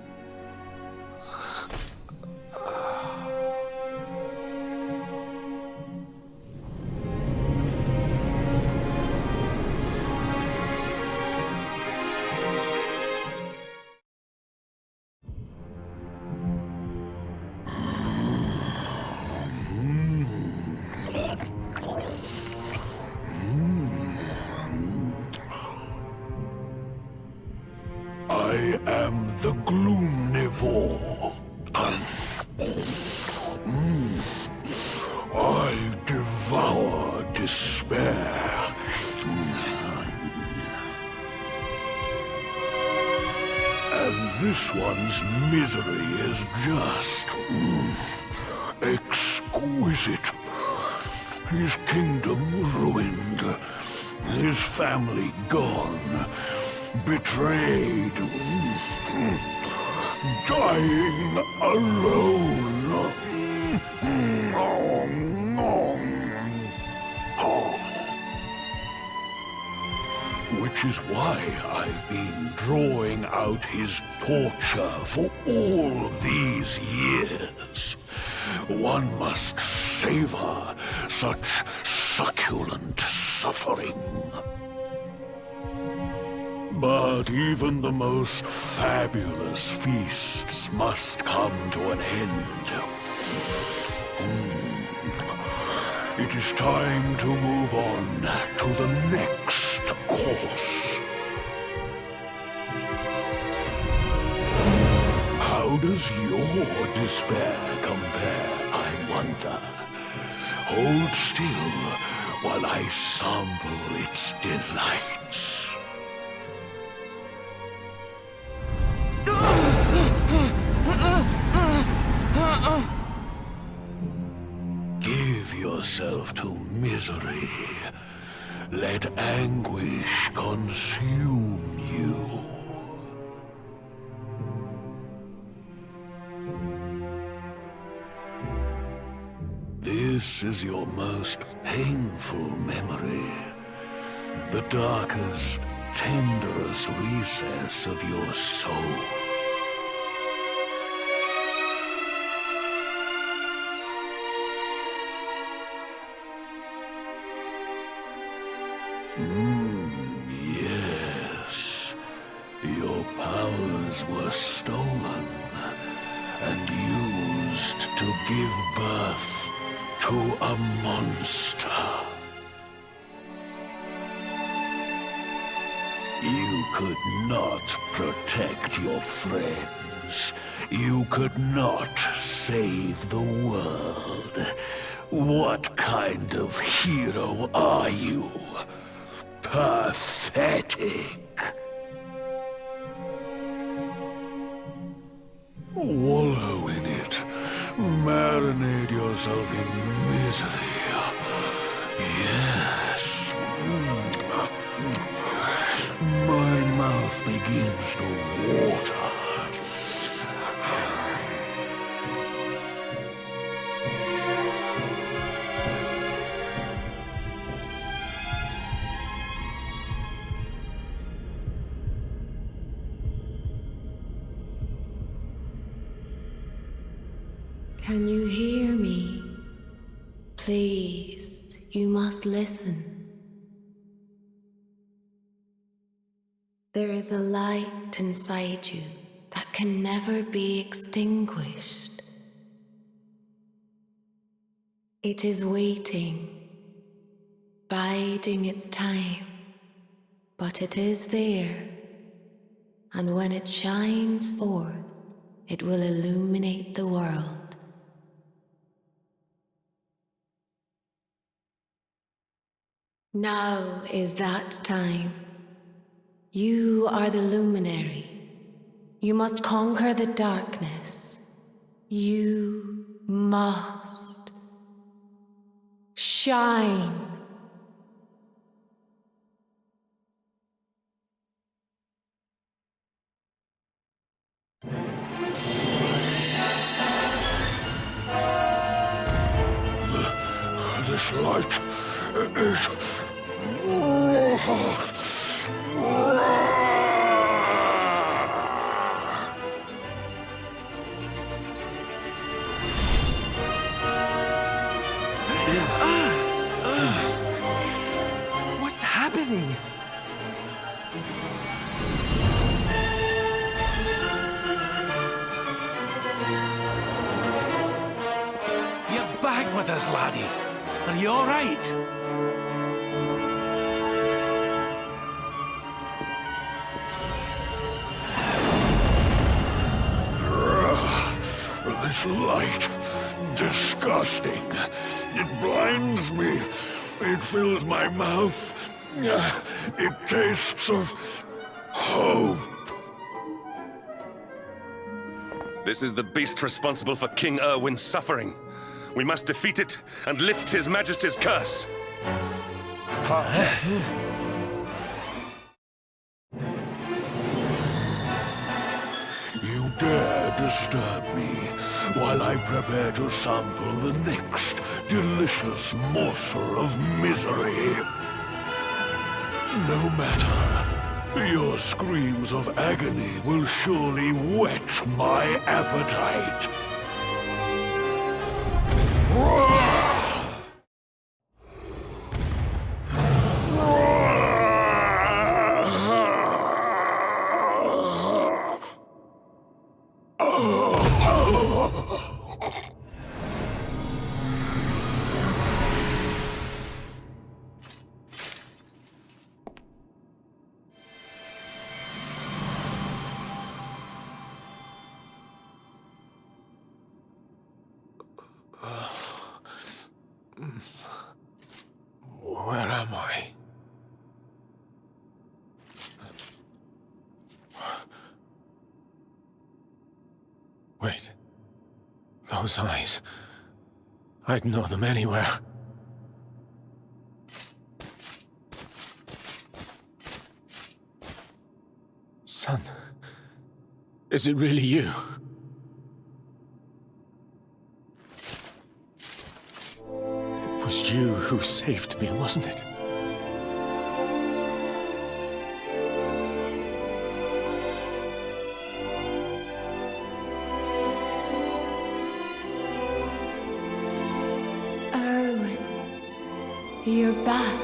I am the Gloomnivore. I devour despair. And this one's misery is just exquisite. His kingdom ruined, his family gone, betrayed, dying alone. Which is why I've been drawing out his torture for all these years. One must savor such succulent suffering. But even the most fabulous feasts must come to an end. It is time to move on to the next course. How does your despair compare, I wonder? Hold still while I sample its delights. Give yourself to misery. Let anguish consume you. This is your most painful memory. The darkest, tenderest recess of your soul. Yes. Your powers were stolen and used to give birth to a monster. You could not protect your friends. You could not save the world. What kind of hero are you? Pathetic. Wallow in it. Marinate yourself in misery. Yes. My mouth begins to water. Can you hear me? Please, you must listen. There is a light inside you that can never be extinguished. It is waiting, biding its time, but it is there, and when it shines forth, it will illuminate the world. Now is that time. You are the luminary. You must conquer the darkness. You must shine. This light is... What's happening? You're back with us, laddie. Are you all right? This light, disgusting. It blinds me. It fills my mouth. It tastes of hope. This is the beast responsible for King Erwin's suffering. We must defeat it and lift His Majesty's curse. You dare disturb me while I prepare to sample the next delicious morsel of misery. No matter. Your screams of agony will surely whet my appetite. Where am I? Wait. Those eyes. I'd know them anywhere. Son, is it really you? It was you who saved me, wasn't it? Erwin, you're back.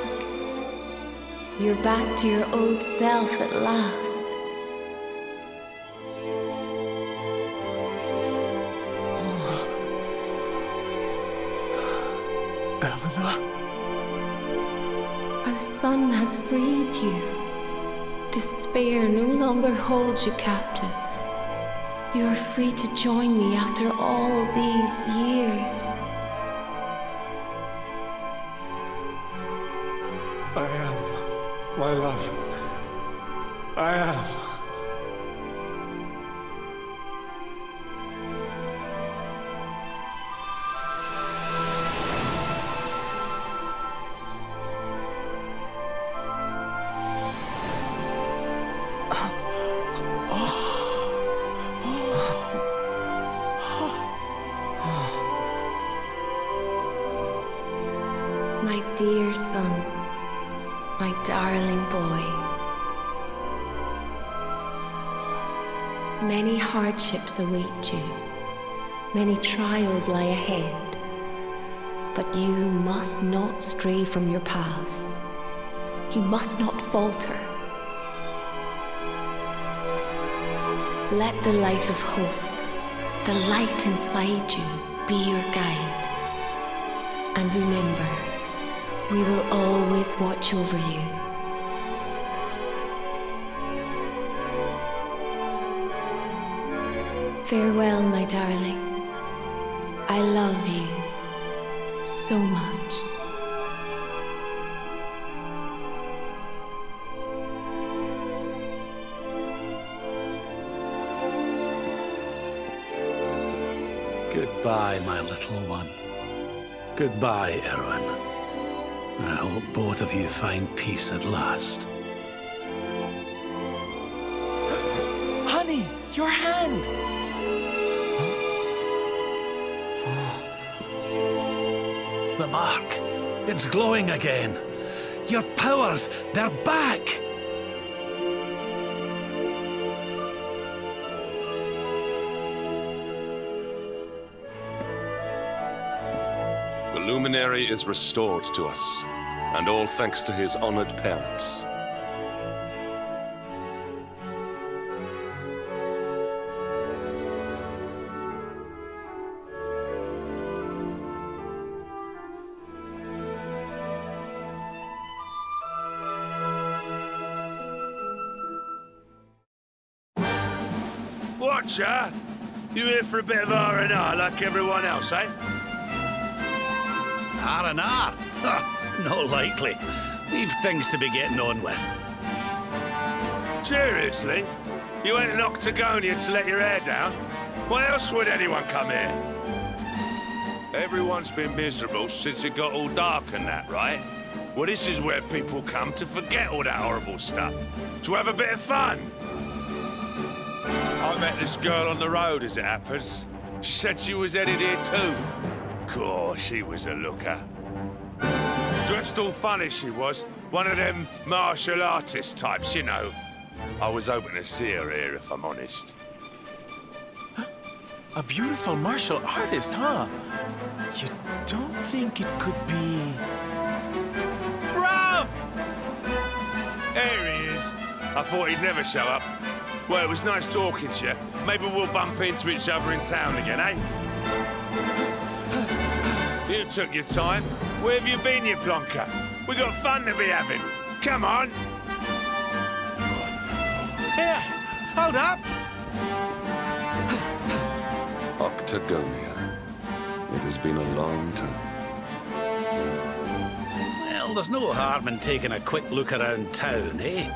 You're back to your old self at last. Our son has freed you. Despair no longer holds you captive. You are free to join me after all these years. I am, my love. I am. My dear son, my darling boy. Many hardships await you. Many trials lie ahead. But you must not stray from your path. You must not falter. Let the light of hope, the light inside you, be your guide. And remember, we will always watch over you. Farewell, my darling. I love you so much. Goodbye, my little one. Goodbye, Erwin. I hope both of you find peace at last. Honey, your hand! The mark. It's glowing again. Your powers, they're back! The Luminary is restored to us, and all thanks to his honored parents. Watcher, you here for a bit of R&R like everyone else, eh? R&R? Not likely. We've things to be getting on with. Seriously? You ain't an Octagonian to let your hair down? Why else would anyone come here? Everyone's been miserable since it got all dark and that, right? Well, this is where people come to forget all that horrible stuff. To have a bit of fun. I met this girl on the road, as it happens. She said she was headed here too. Course, she was a looker. Dressed all funny, she was. One of them martial artist types, you know. I was hoping to see her here, if I'm honest. A beautiful martial artist, huh? You don't think it could be... Bruv! There he is. I thought he'd never show up. Well, it was nice talking to you. Maybe we'll bump into each other in town again, eh? You took your time. Where have you been, you plonker? We got fun to be having. Come on. Here, hold up. Octagonia. It has been a long time. Well, there's no harm in taking a quick look around town, eh?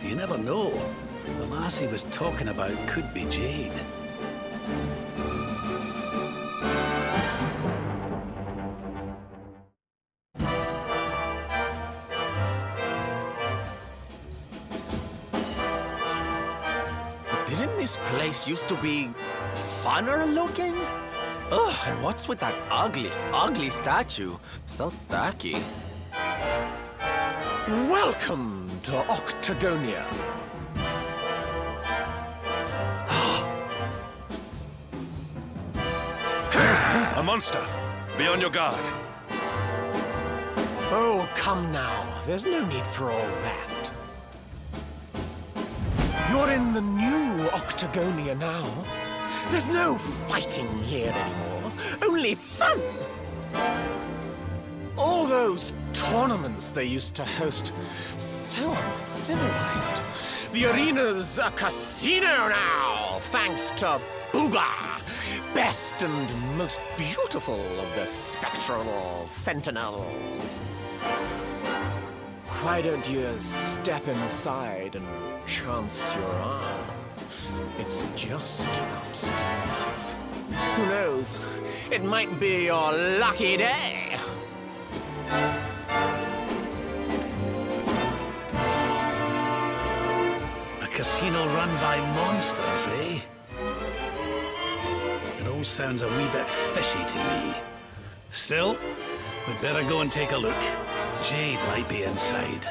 You never know. The lass he was talking about could be Jade. Didn't this place used to be funner looking? Ugh, and what's with that ugly, ugly statue? So tacky. Welcome to Octagonia. A monster! Be on your guard. Oh, come now. There's no need for all that. You're in the new Octagonia now. There's no fighting here anymore. Only fun! All those tournaments they used to host, so uncivilized. The arena's a casino now, thanks to Booga, best and most beautiful of the spectral sentinels. Why don't you step inside and chance your arm? It's just upstairs. Who knows? It might be your lucky day. A casino run by monsters, eh? It all sounds a wee bit fishy to me. Still, we'd better go and take a look. Jade might be inside.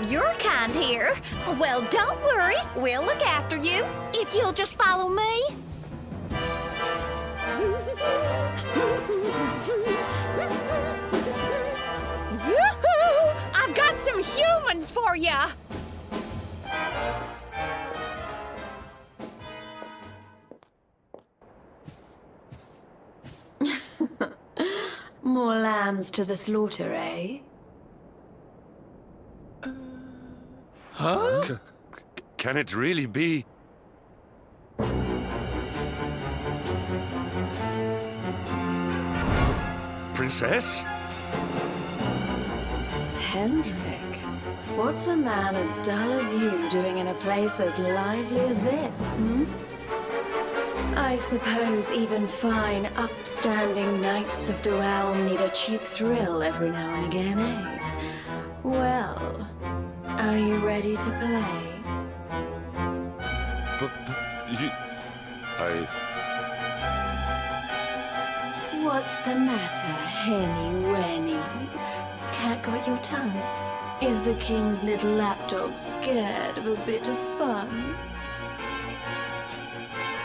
your kind here. Well, don't worry. We'll look after you if you'll just follow me. Yoo-hoo! I've got some humans for ya. More lambs to the slaughter, eh? Huh? Can it really be? Princess? Hendrik, what's a man as dull as you doing in a place as lively as this, hmm? I suppose even fine, upstanding knights of the realm need a cheap thrill every now and again, eh? Well, are you ready to play? But you... What's the matter, Henny Wenny? Cat got your tongue? Is the king's little lapdog scared of a bit of fun?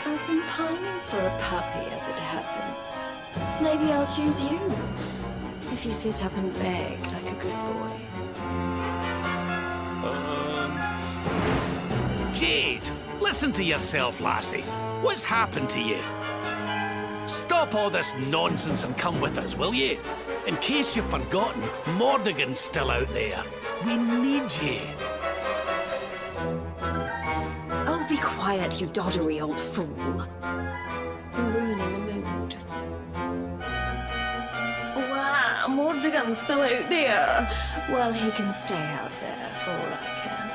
I've been pining for a puppy, as it happens. Maybe I'll choose you, if you sit up and beg like a good boy. Jade, listen to yourself, lassie. What's happened to you? Stop all this nonsense and come with us, will you? In case you've forgotten, Mordigan's still out there. We need you. Oh, be quiet, you doddery old fool. You're ruining the mood. Wow, Mordigan's still out there. Well, he can stay out there for all I can.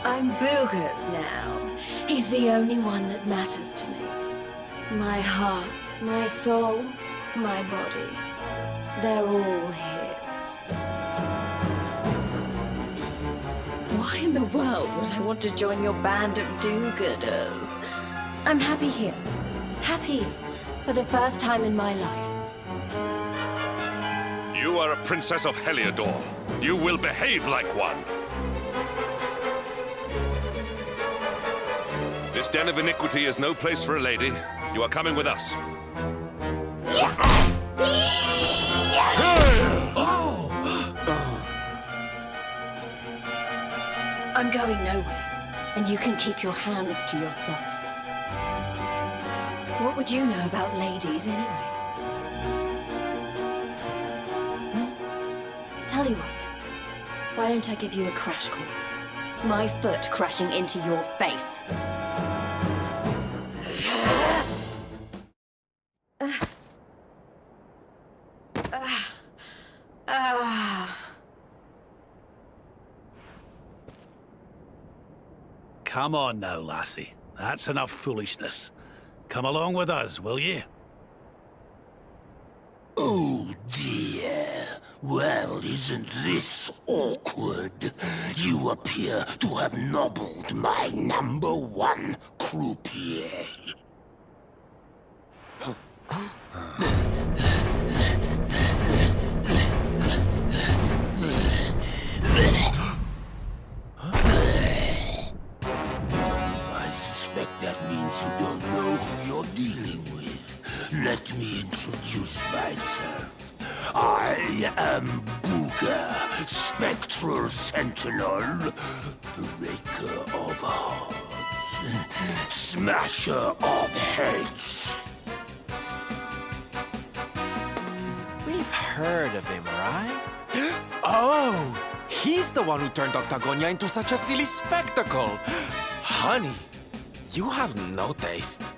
I'm Boogers now. He's the only one that matters to me. My heart, my soul, my body. They're all his. Why in the world would I want to join your band of do-gooders? I'm happy here. Happy for the first time in my life. You are a princess of Heliodor. You will behave like one. This den of iniquity is no place for a lady. You are coming with us. I'm going nowhere, and you can keep your hands to yourself. What would you know about ladies, anyway? Tell you what, why don't I give you a crash course? My foot crashing into your face. Come on now, lassie. That's enough foolishness. Come along with us, will you? Oh dear. Well, isn't this awkward? You appear to have nobbled my #1 croupier. That means you don't know who you're dealing with. Let me introduce myself. I am Booga, Spectral Sentinel, Breaker of Hearts, Smasher of Heads. We've heard of him, right? Oh, he's the one who turned Octagonia into such a silly spectacle. Honey, you have no taste.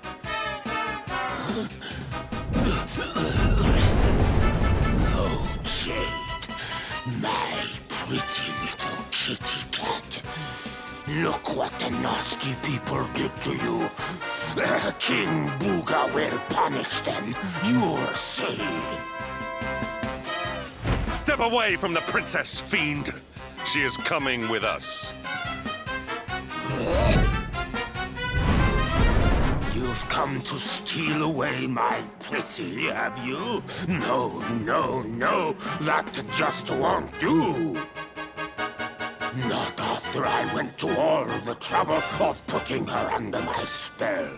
Oh, Jade, my pretty little kitty cat. Look what the nasty people did to you. King Booga will punish them. You'll see. Step away from the princess, fiend. She is coming with us. You You've come to steal away my pretty, have you? No, no, no, that just won't do. Not after I went to all the trouble of putting her under my spell.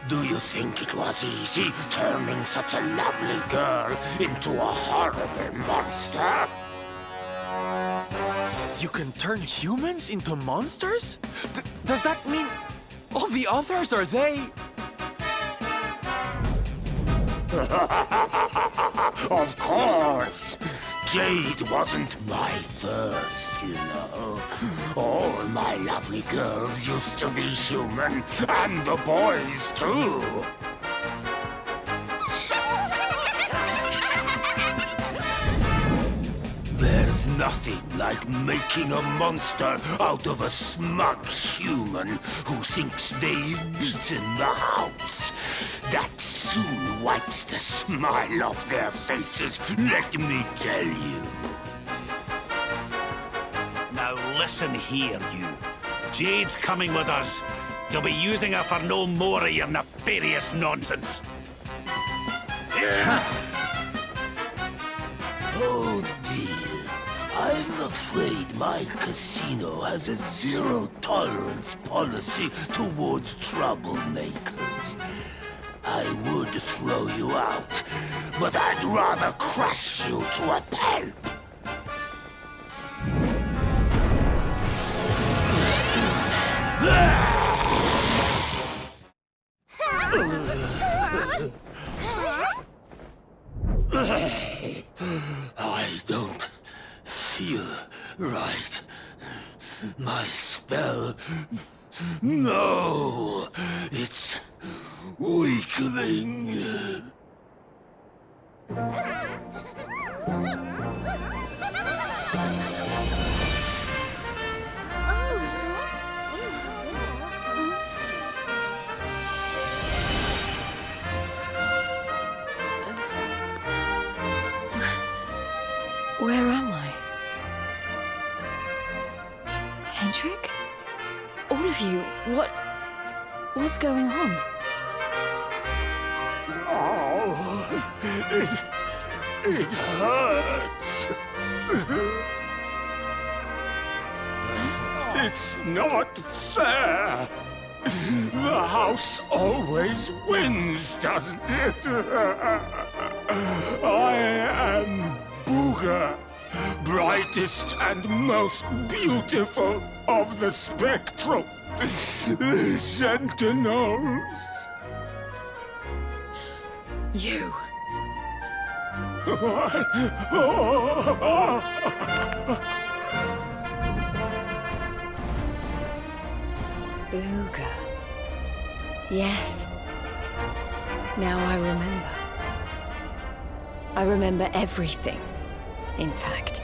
Do you think it was easy turning such a lovely girl into a horrible monster? You can turn humans into monsters? Does that mean all the others are they? Of course! Jade wasn't my first, you know. All my lovely girls used to be human, and the boys too. There's nothing like making a monster out of a smug human who thinks they've beaten the house. That soon wipes the smile off their faces, let me tell you. Now listen here, you. Jade's coming with us. You'll be using her for no more of your nefarious nonsense. Oh dear. I'm afraid my casino has a zero-tolerance policy towards troublemakers. I would throw you out, but I'd rather crush you to a pulp. I don't feel right. My spell... No! It's weakening. Where am I? Hendrik? All of you, what's going on? Oh, it hurts. It's not fair. The house always wins, doesn't it? I am Booger, brightest and most beautiful of the spectral sentinels. You. What? Booger. Yes. Now I remember. I remember everything, in fact.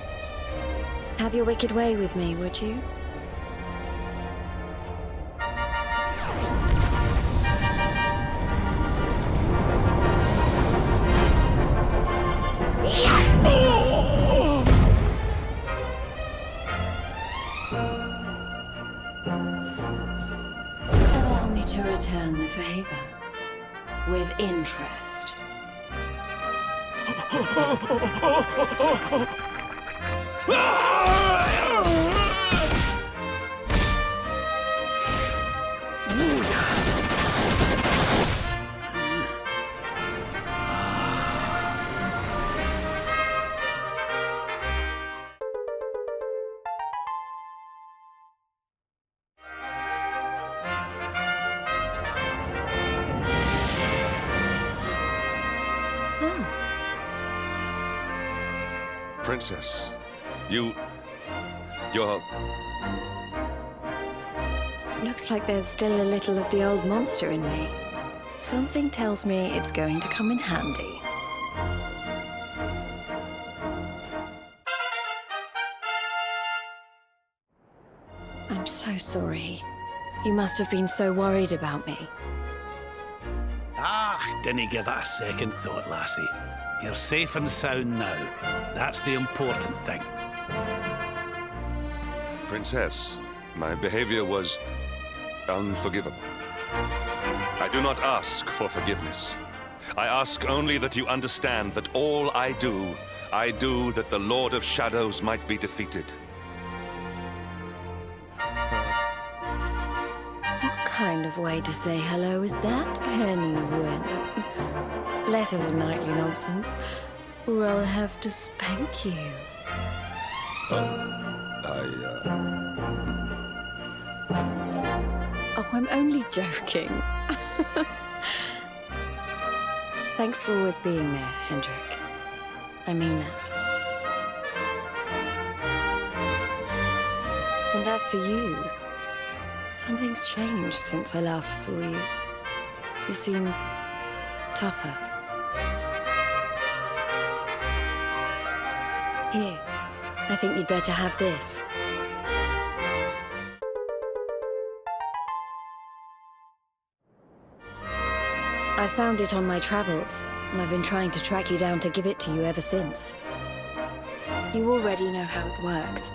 Have your wicked way with me, would you? Allow me to return the favor with interest. Princess, you're... Looks like there's still a little of the old monster in me. Something tells me it's going to come in handy. I'm so sorry. You must have been so worried about me. Ah, didn't give it a second thought, lassie. You're safe and sound now. That's the important thing. Princess, my behavior was unforgivable. I do not ask for forgiveness. I ask only that you understand that all I do that the Lord of Shadows might be defeated. What kind of way to say hello is that, anyone? Less of the nightly nonsense, or I'll have to spank you. Oh, I'm only joking. Thanks for always being there, Hendrik. I mean that. And as for you, something's changed since I last saw you. You seem tougher. Here, I think you'd better have this. I found it on my travels, and I've been trying to track you down to give it to you ever since. You already know how it works.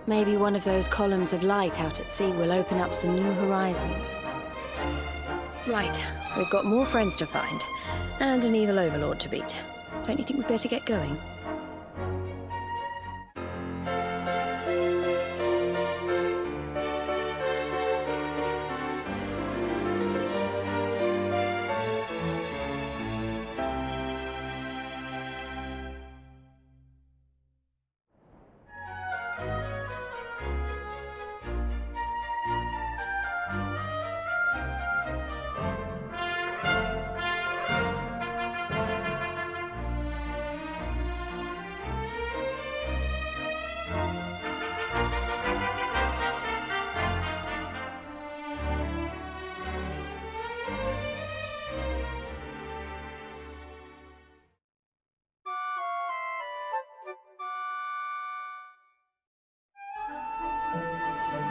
Maybe one of those columns of light out at sea will open up some new horizons. Right, we've got more friends to find, and an evil overlord to beat. Don't you think we'd better get going?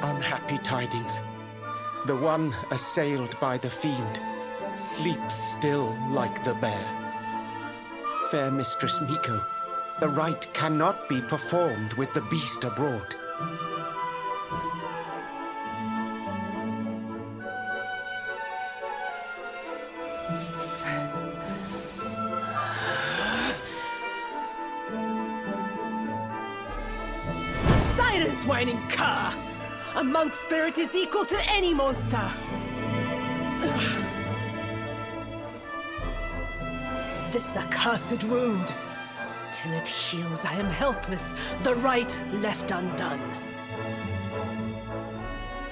Unhappy tidings. The one assailed by the fiend sleeps still like the bear. Fair Mistress Miko, the rite cannot be performed with the beast abroad. Silence, whining cur! A monk's spirit is equal to any monster! This accursed wound. Till it heals, I am helpless, the right left undone.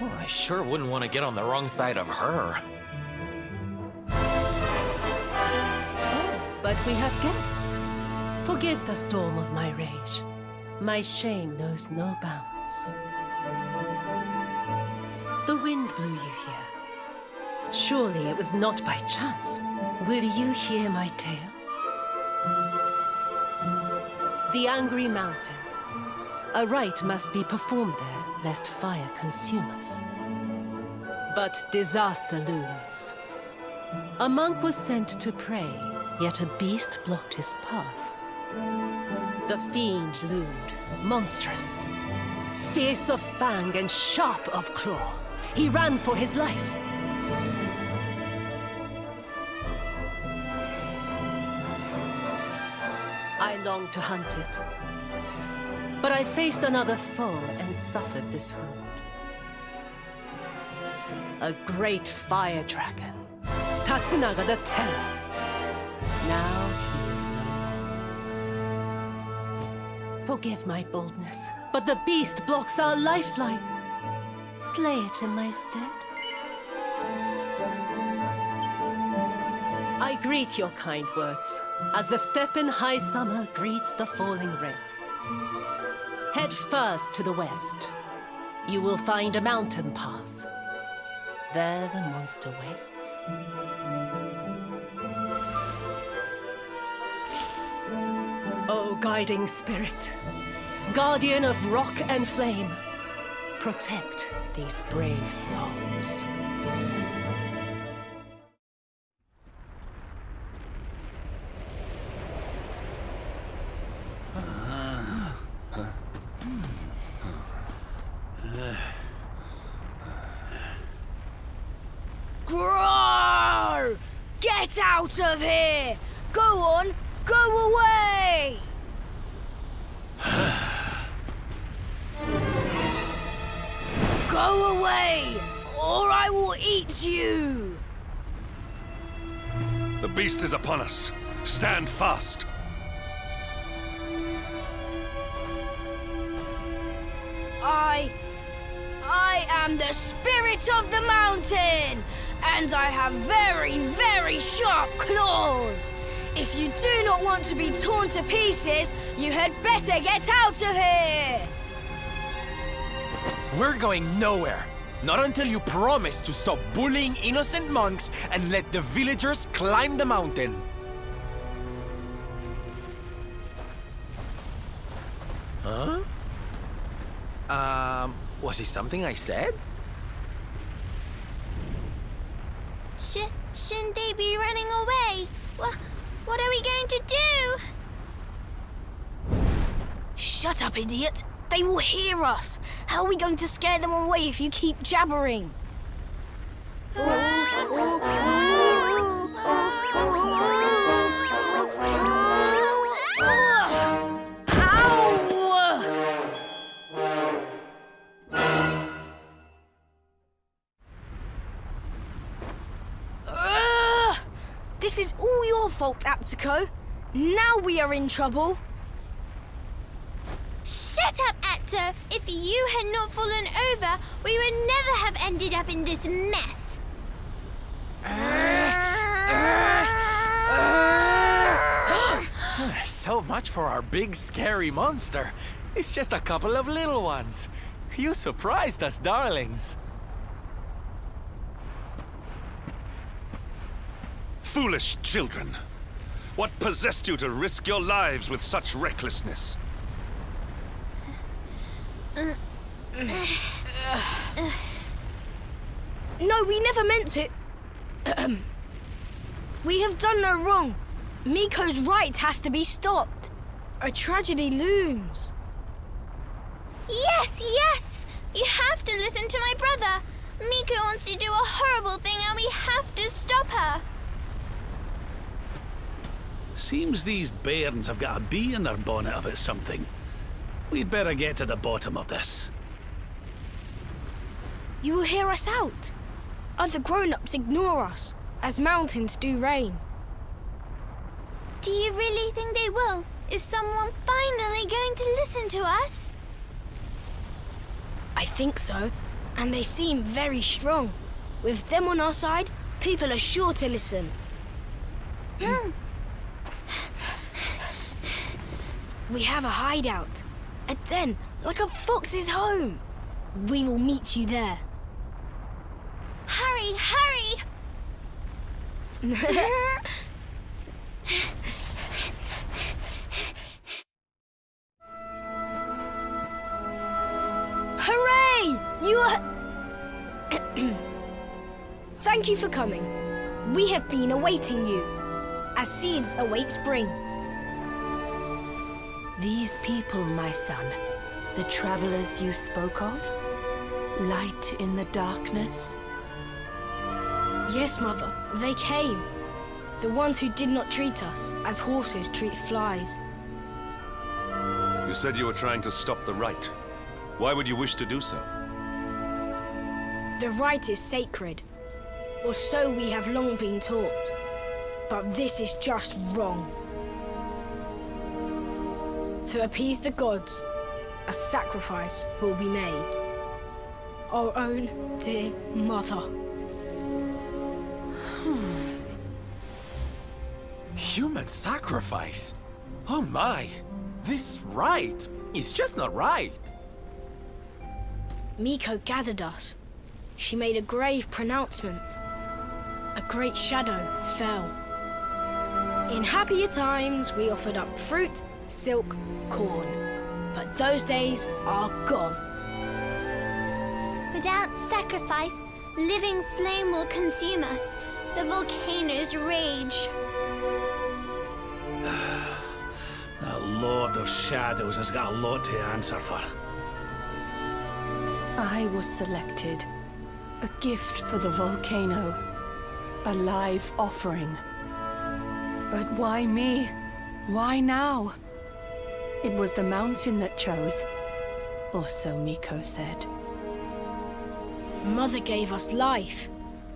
Well, I sure wouldn't want to get on the wrong side of her. But we have guests. Forgive the storm of my rage. My shame knows no bounds. The wind blew you here. Surely it was not by chance. Will you hear my tale? The Angry Mountain. A rite must be performed there, lest fire consume us. But disaster looms. A monk was sent to pray, yet a beast blocked his path. The fiend loomed, monstrous. Fierce of fang and sharp of claw. He ran for his life. I longed to hunt it. But I faced another foe and suffered this wound. A great fire dragon. Tatsunaga the Terror. Now he is no more. Forgive my boldness, but the beast blocks our lifeline. Slay it in my stead. I greet your kind words, as the steppe in high summer greets the falling rain. Head first to the west. You will find a mountain path. There the monster waits. O guiding spirit, guardian of rock and flame, protect these brave souls. Get out of here! Go on, go away! Go away, or I will eat you! The beast is upon us. Stand fast. I am the spirit of the mountain, and I have very, very sharp claws. If you do not want to be torn to pieces, you had better get out of here! We're going nowhere. Not until you promise to stop bullying innocent monks and let the villagers climb the mountain. Huh? Was it something I said? Shouldn't they be running away? What are we going to do? Shut up, idiot! They will hear us! How are we going to scare them away if you keep jabbering? This is all your fault, Atsuko. Now we are in trouble. Shut up, Atto! If you had not fallen over, we would never have ended up in this mess. So much for our big, scary monster. It's just a couple of little ones. You surprised us, darlings. Foolish children. What possessed you to risk your lives with such recklessness? No, we never meant to. We have done no wrong. Miko's right has to be stopped. A tragedy looms. Yes, yes! You have to listen to my brother. Miko wants to do a horrible thing and we have to stop her. Seems these bairns have got a bee in their bonnet about something. We'd better get to the bottom of this. You will hear us out. Other grown-ups ignore us, as mountains do rain. Do you really think they will? Is someone finally going to listen to us? I think so, and they seem very strong. With them on our side, people are sure to listen. We have a hideout. A den, like a fox's home. We will meet you there. Hurry, hurry! Hooray! You are... Thank you for coming. We have been awaiting you, as seeds await spring. These people, my son, the travelers you spoke of? Light in the darkness? Yes, Mother, they came. The ones who did not treat us as horses treat flies. You said you were trying to stop the right. Why would you wish to do so? The right is sacred, or so we have long been taught. But this is just wrong. To appease the gods, a sacrifice will be made. Our own dear mother. Human sacrifice? Oh my! This right is just not right. Miko gathered us. She made a grave pronouncement. A great shadow fell. In happier times, we offered up fruit, silk, corn. But those days are gone. Without sacrifice, living flame will consume us. The volcanoes rage. The Lord of Shadows has got a lot to answer for. I was selected. A gift for the volcano. A live offering. But why me? Why now? It was the mountain that chose. Or so Miko said. Mother gave us life,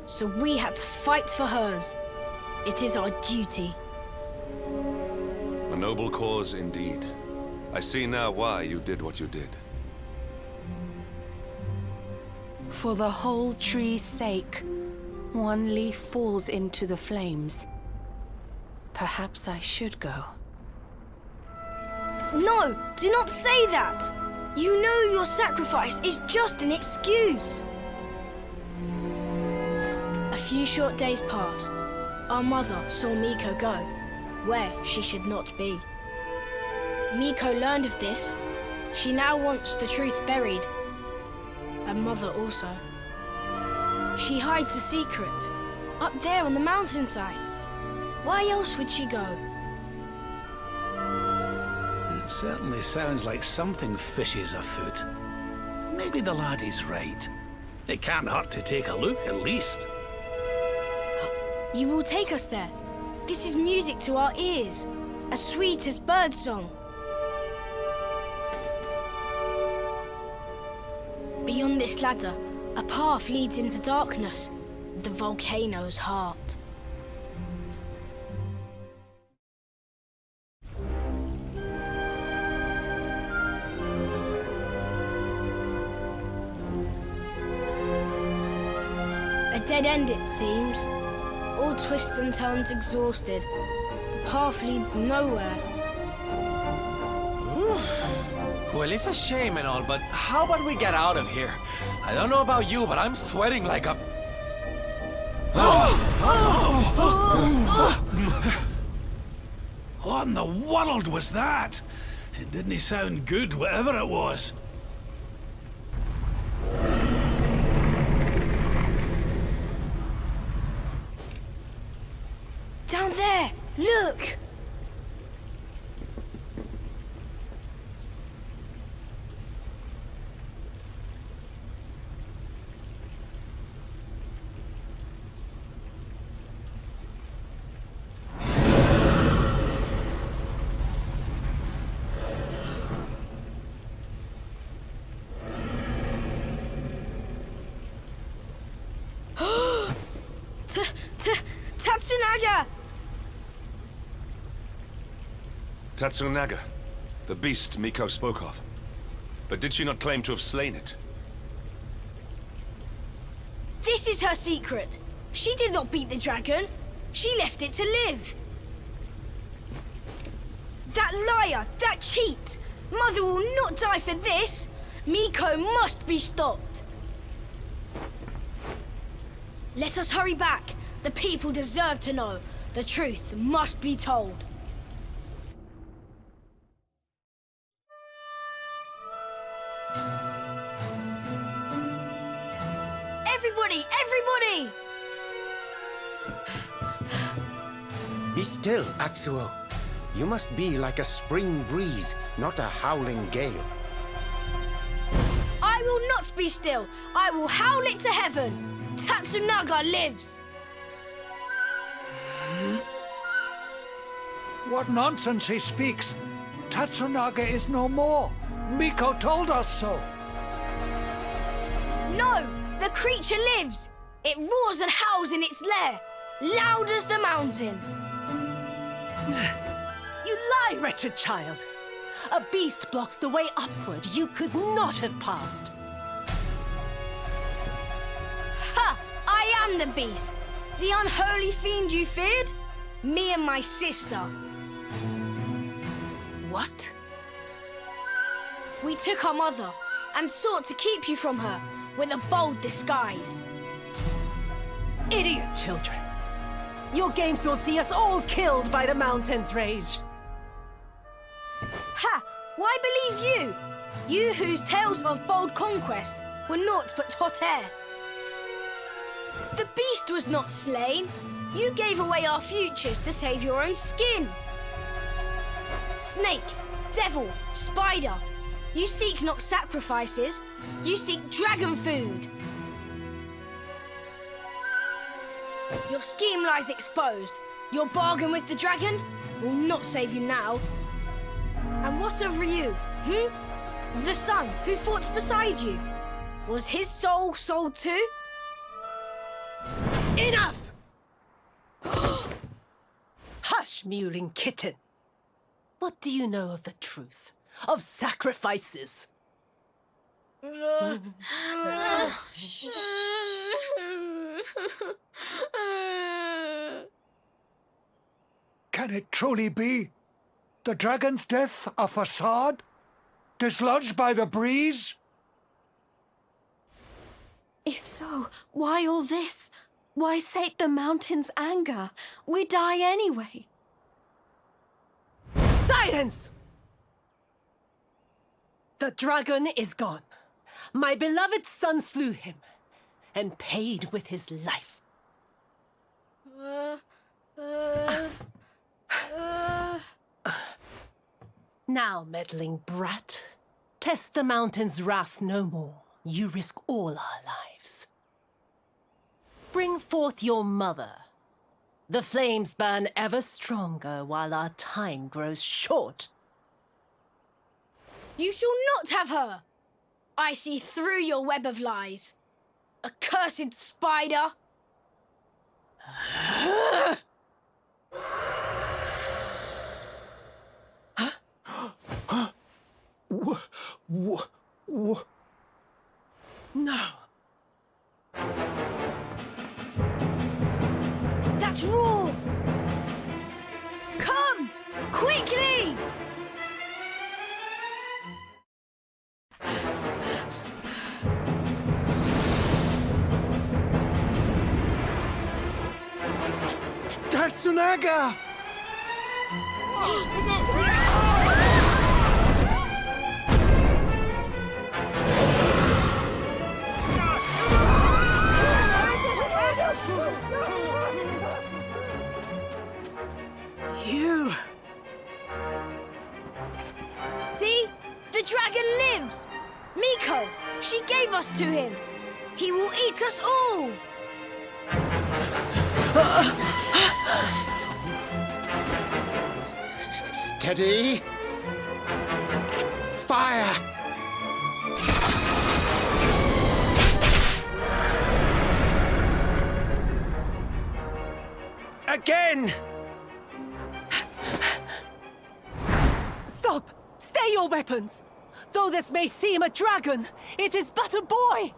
so we had to fight for hers. It is our duty. A noble cause indeed. I see now why you did what you did. For the whole tree's sake, one leaf falls into the flames. Perhaps I should go. No, do not say that! You know your sacrifice is just an excuse. A few short days passed. Our mother saw Miko go, where she should not be. Miko learned of this. She now wants the truth buried. And Mother also. She hides a secret, up there on the mountainside. Why else would she go? It certainly sounds like something fishy's afoot. Maybe the laddie's right. It can't hurt to take a look, at least. You will take us there. This is music to our ears, as sweet as birdsong. Beyond this ladder, a path leads into darkness, the volcano's heart. A dead end, it seems. All twists and turns exhausted. The path leads nowhere. Well, it's a shame and all, but how about we get out of here? I don't know about you, but I'm sweating like a... What in the world was that? It didn't sound good, whatever it was. Down there! Look! Tatsunaga! Tatsunaga, the beast Miko spoke of. But did she not claim to have slain it? This is her secret. She did not beat the dragon. She left it to live. That liar! That cheat! Mother will not die for this! Miko must be stopped! Let us hurry back. The people deserve to know. The truth must be told. Everybody! Everybody! Be still, Atsuo. You must be like a spring breeze, not a howling gale. I will not be still. I will howl it to heaven. Tatsunaga lives! What nonsense he speaks! Tatsunaga is no more! Miko told us so! No! The creature lives! It roars and howls in its lair, loud as the mountain! You lie, wretched child! A beast blocks the way upward you could not have passed. Ha! I am the beast! The unholy fiend you feared? Me and my sister. What? We took our mother and sought to keep you from her with a bold disguise. Idiot children! Your games will see us all killed by the mountain's rage. Ha! Why believe you? You whose tales of bold conquest were naught but hot air. The beast was not slain. You gave away our futures to save your own skin. Snake, devil, spider. You seek not sacrifices. You seek dragon food. Your scheme lies exposed. Your bargain with the dragon will not save you now. And what of you, The son who fought beside you. Was his soul sold too? Enough! Hush, mewling kitten. What do you know of the truth? Of sacrifices? Can it truly be? The dragon's death a facade? Dislodged by the breeze? If so, why all this? Why sate the mountain's anger? We die anyway. Silence! The dragon is gone. My beloved son slew him, and paid with his life. Now, meddling brat, test the mountain's wrath no more. You risk all our lives. Bring forth your mother. The flames burn ever stronger while our time grows short. You shall not have her! I see through your web of lies. Accursed spider! No. That's raw! Come! Quickly! Tatsunaga! You! See? The dragon lives! Miko, she gave us to him. He will eat us all! Steady. Fire! Again! Stop! Stay your weapons! Though this may seem a dragon, it is but a boy!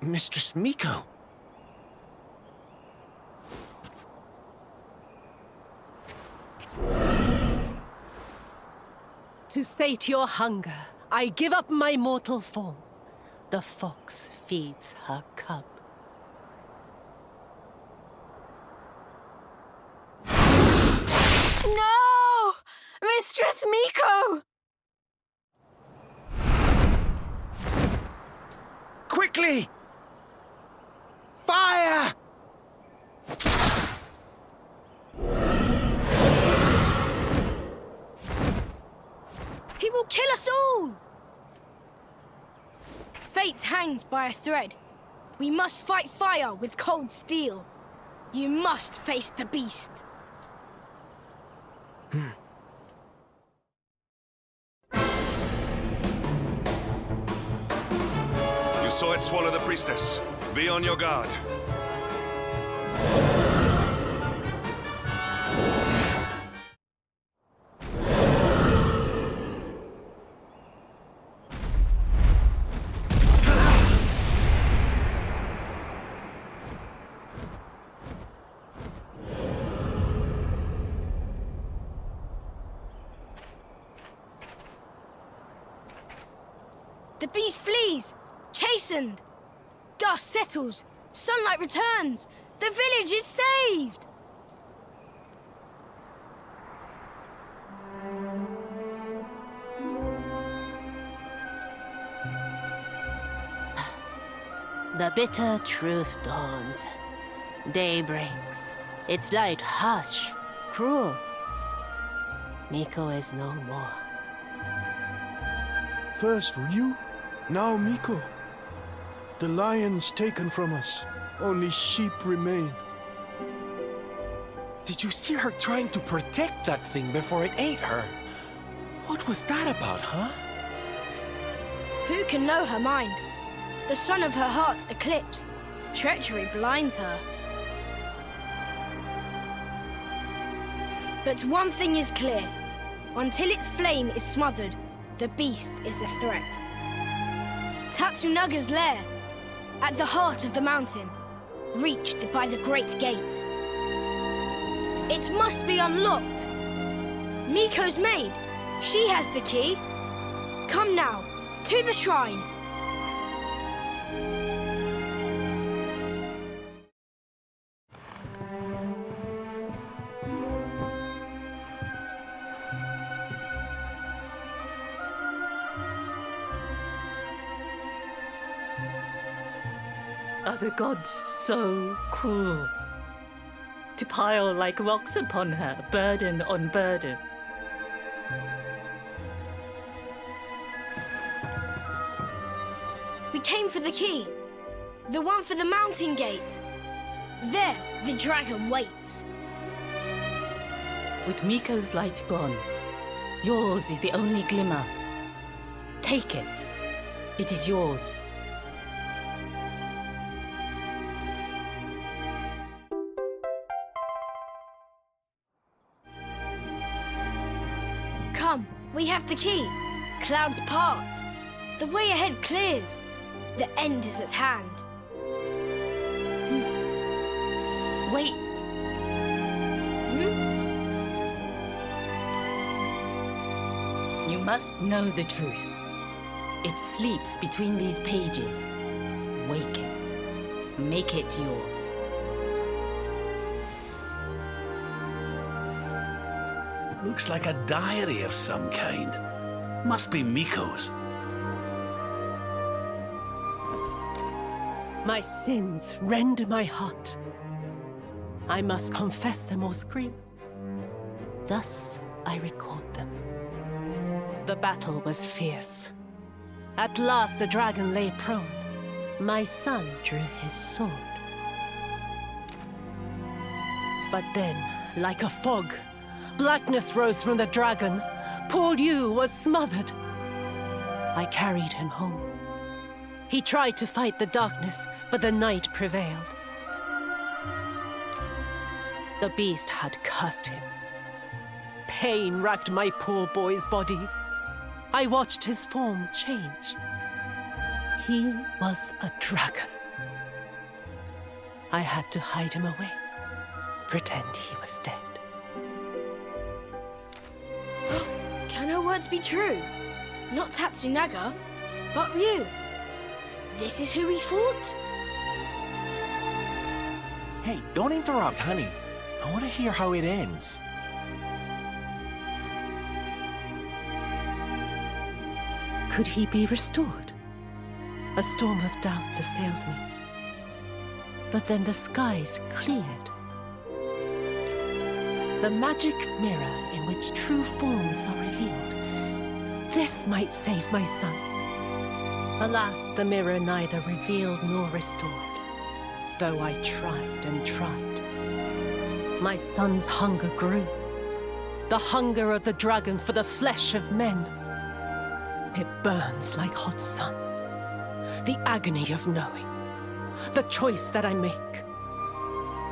Mistress Miko. To sate your hunger, I give up my mortal form. The fox feeds her cub. No! Mistress Miko! Quickly! Fire! He will kill us all! Fate hangs by a thread. We must fight fire with cold steel. You must face the beast. You saw it swallow the priestess. Be on your guard. The beast flees, chastened. Dust settles, sunlight returns. The village is saved. The bitter truth dawns. Day breaks. Its light harsh, cruel. Miko is no more. First Ryu, now Miko. The lion's taken from us. Only sheep remain. Did you see her trying to protect that thing before it ate her? What was that about, huh? Who can know her mind? The sun of her heart eclipsed. Treachery blinds her. But one thing is clear. Until its flame is smothered, the beast is a threat. Tatsunaga's lair, at the heart of the mountain, reached by the great gate. It must be unlocked. Miko's maid, she has the key. Come now, to the shrine. Are the gods so cruel? To pile like rocks upon her, burden on burden. We came for the key. The one for the mountain gate. There, the dragon waits. With Miko's light gone, yours is the only glimmer. Take it. It is yours. Come, we have the key. Clouds part. The way ahead clears. The end is at hand. Wait. You must know the truth. It sleeps between these pages. Wake it. Make it yours. Looks like a diary of some kind. Must be Miko's. My sins rend my heart. I must confess them or scream. Thus I record them. The battle was fierce. At last the dragon lay prone. My son drew his sword. But then, like a fog, blackness rose from the dragon. Poor Yu was smothered. I carried him home. He tried to fight the darkness, but the night prevailed. The beast had cursed him. Pain racked my poor boy's body. I watched his form change. He was a dragon. I had to hide him away, pretend he was dead. Can her words be true? Not Tatsunaga, but Ryu. This is who we fought? Hey, don't interrupt, honey. I want to hear how it ends. Could he be restored? A storm of doubts assailed me. But then the skies cleared. The magic mirror in which true forms are revealed. This might save my son. Alas, the mirror neither revealed nor restored, though I tried and tried. My son's hunger grew. The hunger of the dragon for the flesh of men. It burns like hot sun. The agony of knowing. The choice that I make.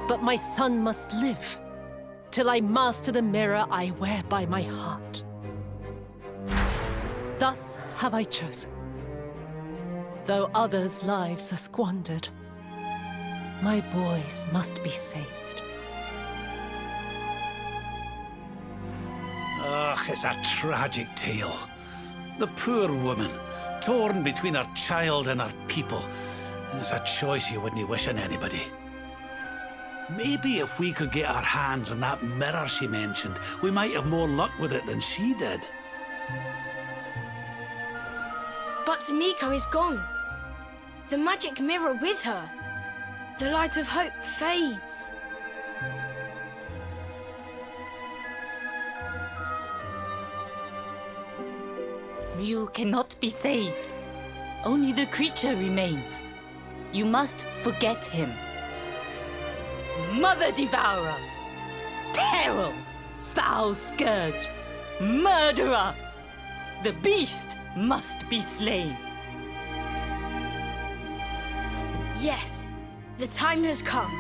But my son must live, till I master the mirror I wear by my heart. Thus have I chosen. Though others' lives are squandered, my boys must be saved. Ugh, it's a tragic tale. The poor woman, torn between her child and her people. It's a choice you wouldn't wish on anybody. Maybe if we could get our hands on that mirror she mentioned, we might have more luck with it than she did. But Miko is gone. The magic mirror with her. The light of hope fades. Ryu cannot be saved. Only the creature remains. You must forget him. Mother Devourer, Peril, Foul Scourge, Murderer. The beast must be slain. Yes, the time has come.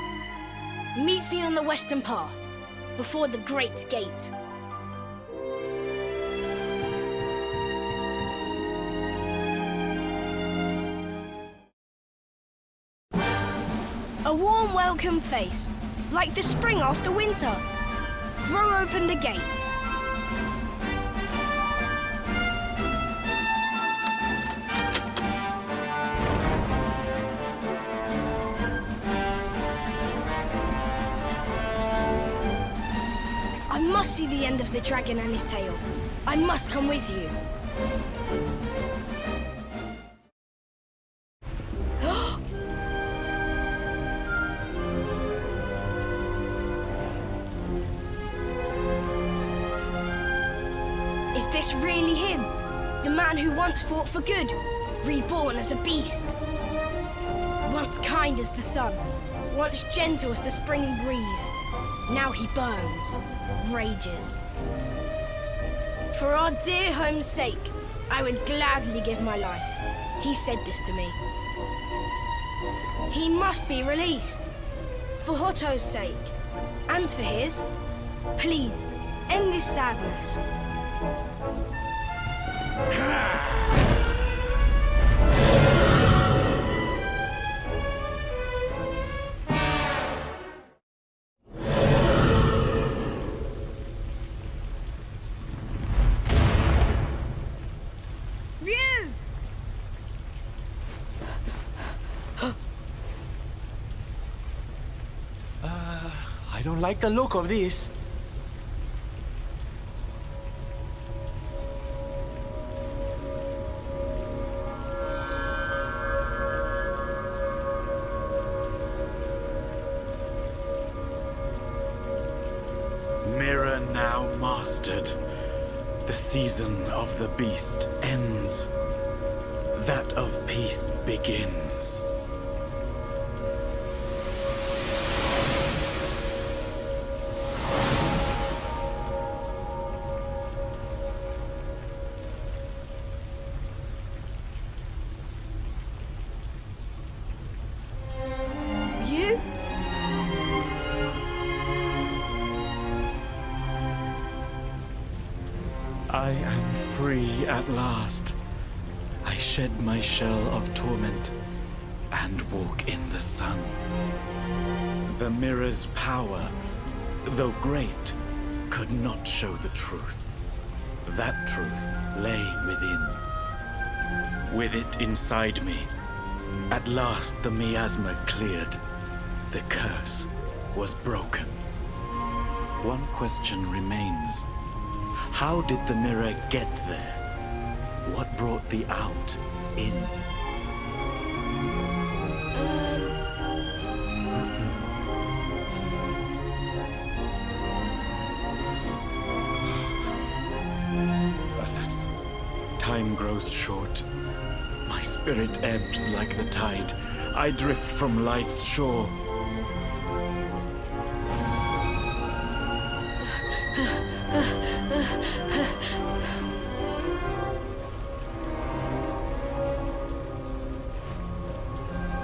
Meet me on the western path, before the Great Gate. A warm welcome face, like the spring after winter. Throw open the gate. I must see the end of the dragon and his tail. I must come with you. Is this really him? The man who once fought for good, reborn as a beast? Once kind as the sun, once gentle as the spring breeze. Now he burns, rages. For our dear home's sake, I would gladly give my life. He said this to me. He must be released. For Hotto's sake, and for his. Please, end this sadness. I don't like the look of this. Mirror now mastered. The season of the beast ends. That of peace begins. I am free at last. I shed my shell of torment and walk in the sun. The mirror's power, though great, could not show the truth. That truth lay within. With it inside me, at last the miasma cleared. The curse was broken. One question remains. How did the mirror get there? What brought the out in? Alas, time grows short. My spirit ebbs like the tide. I drift from life's shore.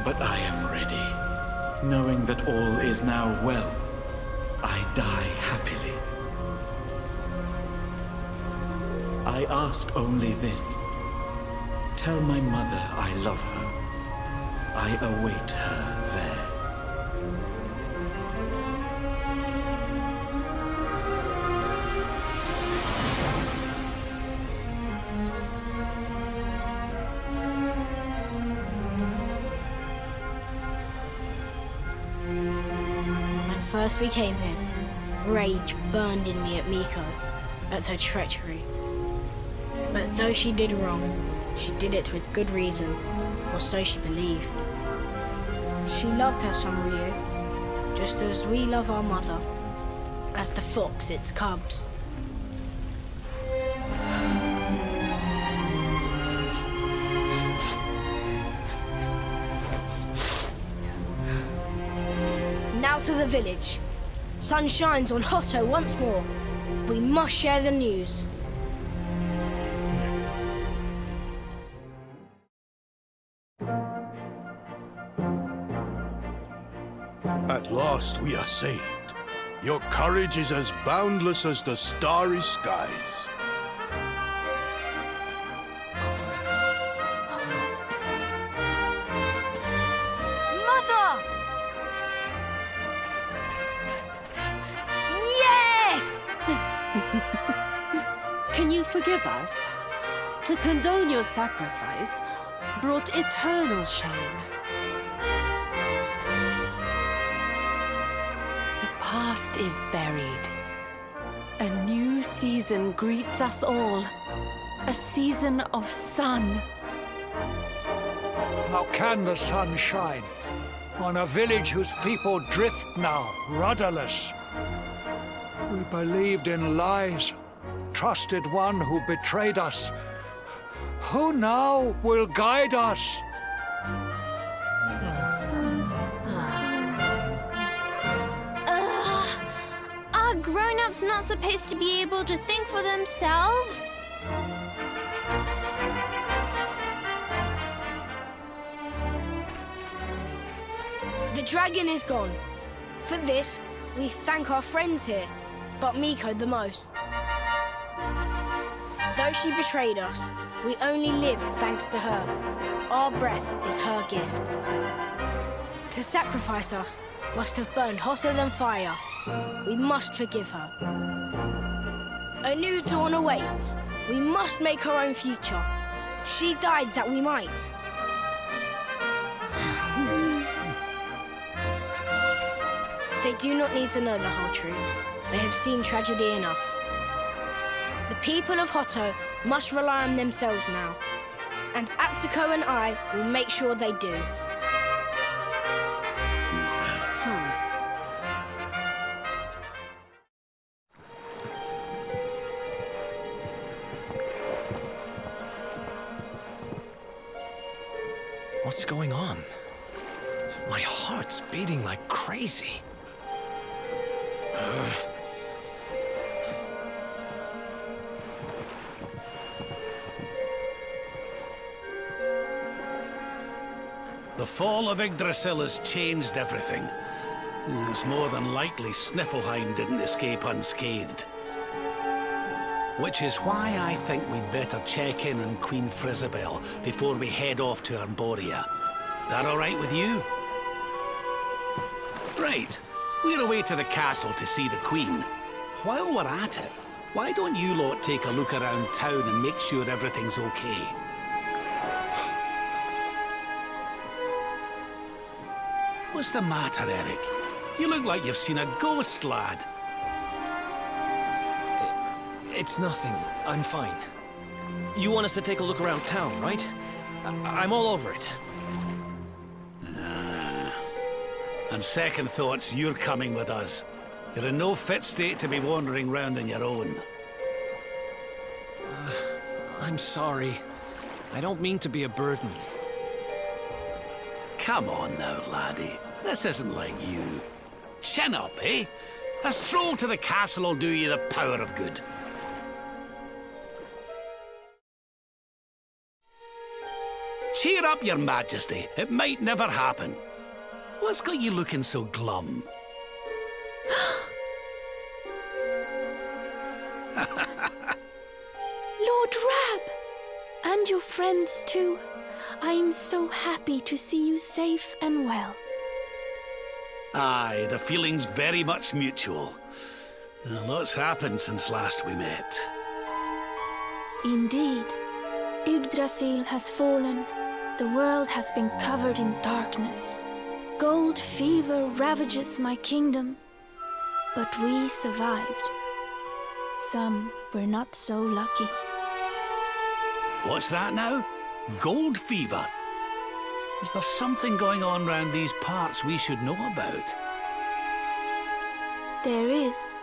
But I am ready. Knowing that all is now well, I die happily. I ask only this. Tell my mother I love her. I await her there. First we came here, rage burned in me at Miko, at her treachery. But though she did wrong, she did it with good reason, or so she believed. She loved her son Ryu, just as we love our mother, as the fox its cubs. Now to the village. Sun shines on Hotto once more. We must share the news. At last we are saved. Your courage is as boundless as the starry skies. Mother! Yes! Can you forgive us? To condone your sacrifice brought eternal shame. The past is buried. A new season greets us all. A season of sun. How can the sun shine on a village whose people drift now, rudderless? We believed in lies, trusted one who betrayed us. Who now will guide us? Are grown-ups not supposed to be able to think for themselves? The dragon is gone. For this, we thank our friends here, but Miko the most. Though she betrayed us, we only live thanks to her. Our breath is her gift. To sacrifice us must have burned hotter than fire. We must forgive her. A new dawn awaits. We must make our own future. She died that we might. They do not need to know the whole truth. They have seen tragedy enough. The people of Hotto must rely on themselves now. And Atsuko and I will make sure they do. What's going on? My heart's beating like crazy. The fall of Yggdrasil has changed everything. It's more than likely Sniffleheim didn't escape unscathed. Which is why I think we'd better check in on Queen Frizzabel before we head off to Arborea. That all right with you? Right. We're away to the castle to see the Queen. While we're at it, why don't you lot take a look around town and make sure everything's okay? What's the matter, Eric? You look like you've seen a ghost, lad. It's nothing. I'm fine. You want us to take a look around town, right? I'm all over it. On second thoughts, you're coming with us. You're in no fit state to be wandering round on your own. I'm sorry. I don't mean to be a burden. Come on now, laddie. This isn't like you. Chin up, eh? A stroll to the castle will do you the power of good. Cheer up, your majesty. It might never happen. What's got you looking so glum? Lord Rab! And your friends too. I am so happy to see you safe and well. Aye, the feeling's very much mutual. A lot's happened since last we met. Indeed. Yggdrasil has fallen. The world has been covered in darkness. Gold fever ravages my kingdom. But we survived. Some were not so lucky. What's that now? Gold fever? Is there something going on round these parts we should know about? There is.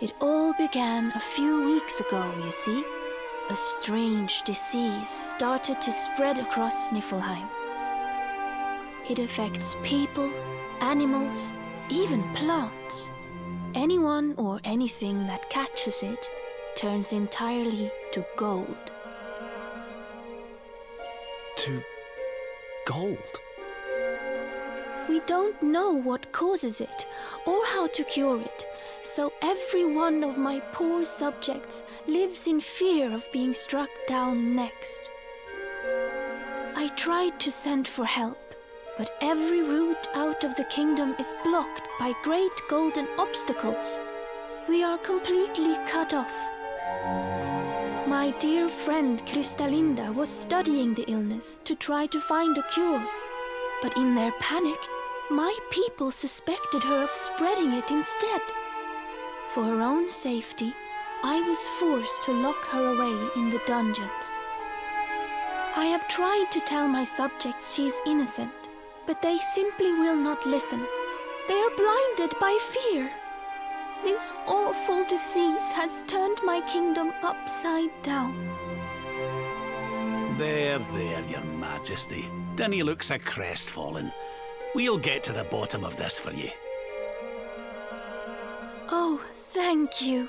It all began a few weeks ago, you see. A strange disease started to spread across Niflheim. It affects people, animals, even plants. Anyone or anything that catches it turns entirely to gold. To gold? We don't know what causes it or how to cure it, so every one of my poor subjects lives in fear of being struck down next. I tried to send for help, but every route out of the kingdom is blocked by great golden obstacles. We are completely cut off. My dear friend Kristalinda was studying the illness to try to find a cure, but in their panic, my people suspected her of spreading it instead. For her own safety, I was forced to lock her away in the dungeons. I have tried to tell my subjects she is innocent, but they simply will not listen. They are blinded by fear. This awful disease has turned my kingdom upside down. There, Your Majesty. Dinny looks a crestfallen. We'll get to the bottom of this for you. Oh, thank you.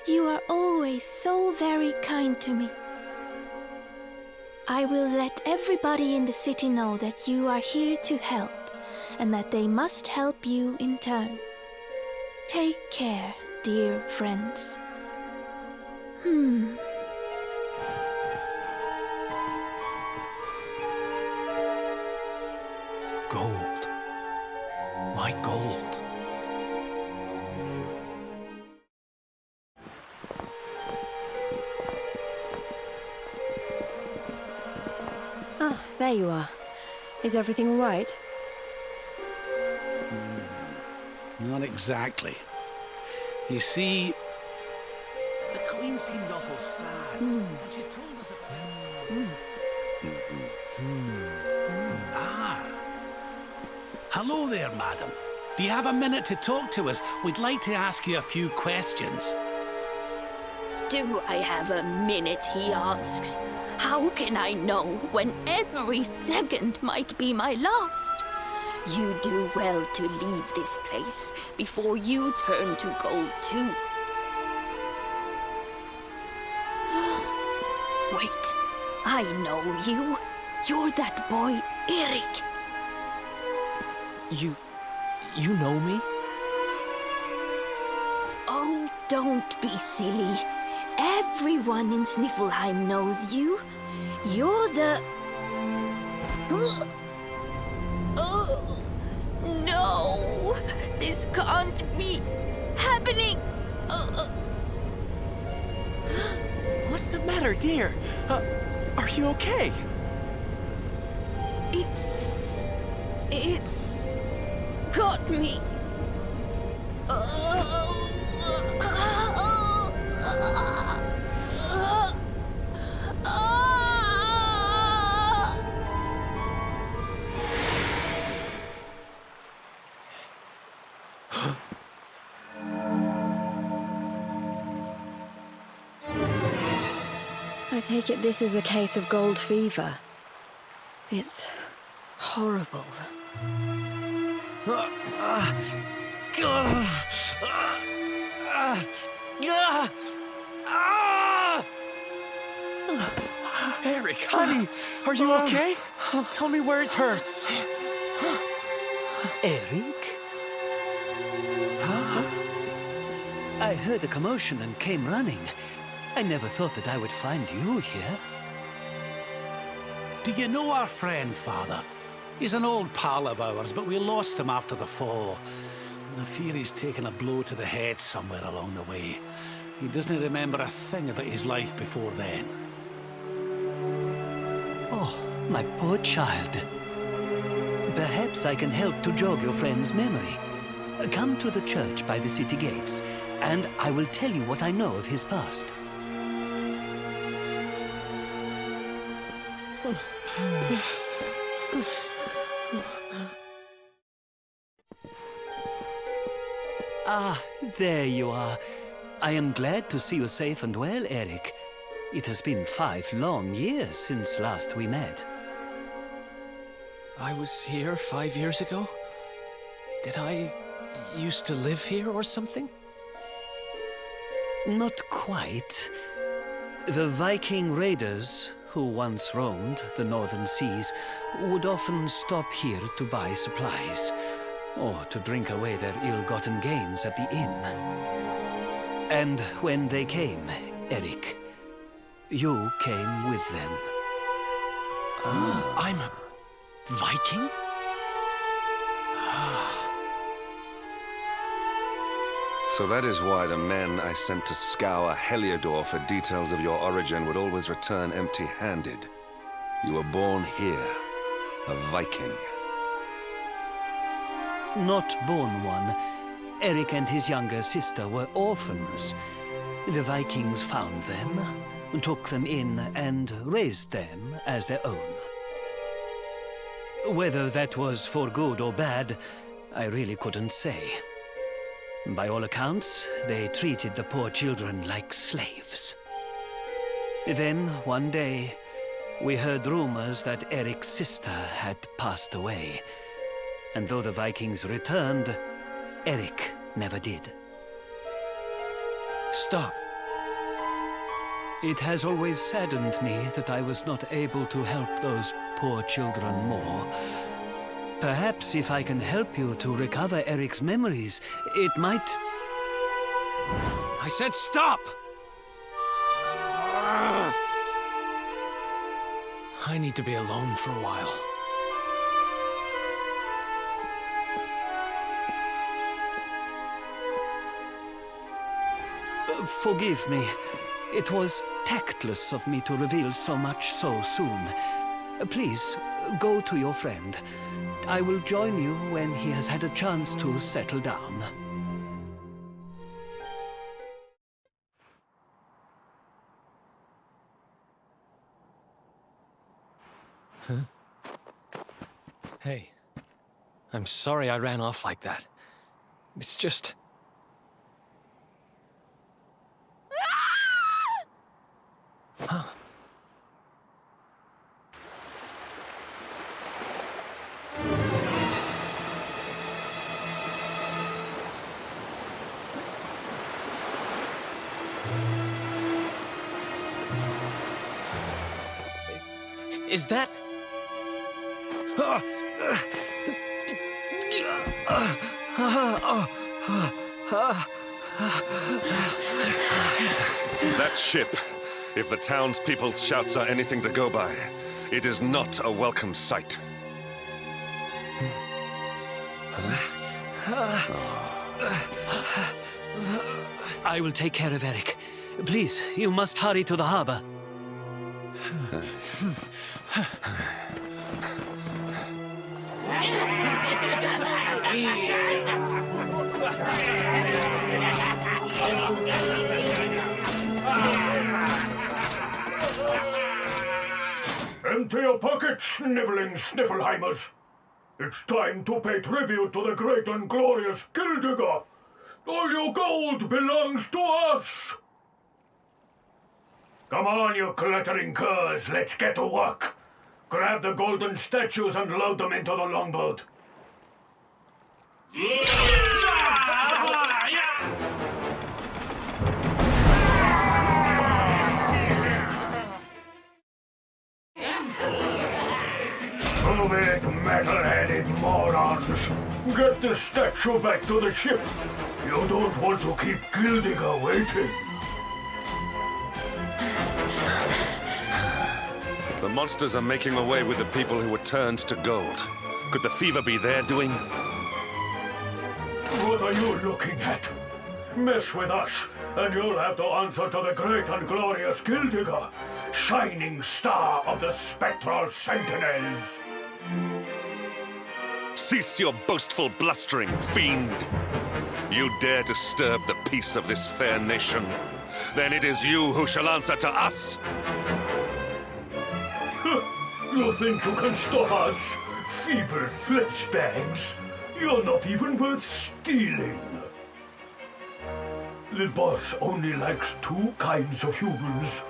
You are always so very kind to me. I will let everybody in the city know that you are here to help, and that they must help you in turn. Take care, dear friends. Gold. My gold. Ah, there you are. Is everything all right? Not exactly. You see, the Queen seemed awful sad, and she told us about this. Ah. Hello there, madam. Do you have a minute to talk to us? We'd like to ask you a few questions. Do I have a minute, he asks. How can I know when every second might be my last? You do well to leave this place before you turn to gold too. Wait, I know you. You're that boy, Eric. You know me? Oh, don't be silly. Everyone in Sniffelheim knows you. You're the... No! This can't be happening! What's the matter, dear? Are you okay? It's got me. I take it this is a case of gold fever. It's horrible. Eric, honey, are you okay? Tell me where it hurts. Eric? Huh? I heard a commotion and came running. I never thought that I would find you here. Do you know our friend, Father? He's an old pal of ours, but we lost him after the fall. I fear he's taken a blow to the head somewhere along the way. He doesn't remember a thing about his life before then. Oh, my poor child. Perhaps I can help to jog your friend's memory. Come to the church by the city gates, and I will tell you what I know of his past. Ah, there you are. I am glad to see you safe and well, Eric. It has been 5 long years since last we met. I was here 5 years ago? Did I used to live here or something? Not quite. The Viking raiders, who once roamed the northern seas, would often stop here to buy supplies, or to drink away their ill-gotten gains at the inn. And when they came, Eric, you came with them. I'm a Viking? So that is why the men I sent to scour Heliodor for details of your origin would always return empty-handed. You were born here, a Viking. Not born one. Eric and his younger sister were orphans. The Vikings found them, took them in, and raised them as their own. Whether that was for good or bad, I really couldn't say. By all accounts, they treated the poor children like slaves. Then, one day, we heard rumors that Eric's sister had passed away. And though the Vikings returned, Eric never did. Stop. It has always saddened me that I was not able to help those poor children more. Perhaps if I can help you to recover Eric's memories, it might... I said stop! I need to be alone for a while. Forgive me. It was tactless of me to reveal so much so soon. Please, go to your friend. I will join you when he has had a chance to settle down. Huh? Hey, I'm sorry I ran off like that. It's just... Huh. Is that... That ship, if the townspeople's shouts are anything to go by, it is not a welcome sight. I will take care of Eric. Please, you must hurry to the harbor. Empty your pockets, sniveling Sniffelheimers. It's time to pay tribute to the great and glorious Gildigger. All your gold belongs to us. Come on, you clattering curs, let's get to work. Grab the golden statues and load them into the longboat. Move it, metal-headed morons! Get the statue back to the ship! You don't want to keep Gildigger waiting! The monsters are making away with the people who were turned to gold. Could the fever be their doing? What are you looking at? Mess with us, and you'll have to answer to the great and glorious Gildigger, shining star of the spectral sentinels! Cease your boastful blustering, fiend! You dare disturb the peace of this fair nation, then it is you who shall answer to us! You think you can stop us? Feeble flesh bags? You're not even worth stealing. The boss only likes two kinds of humans.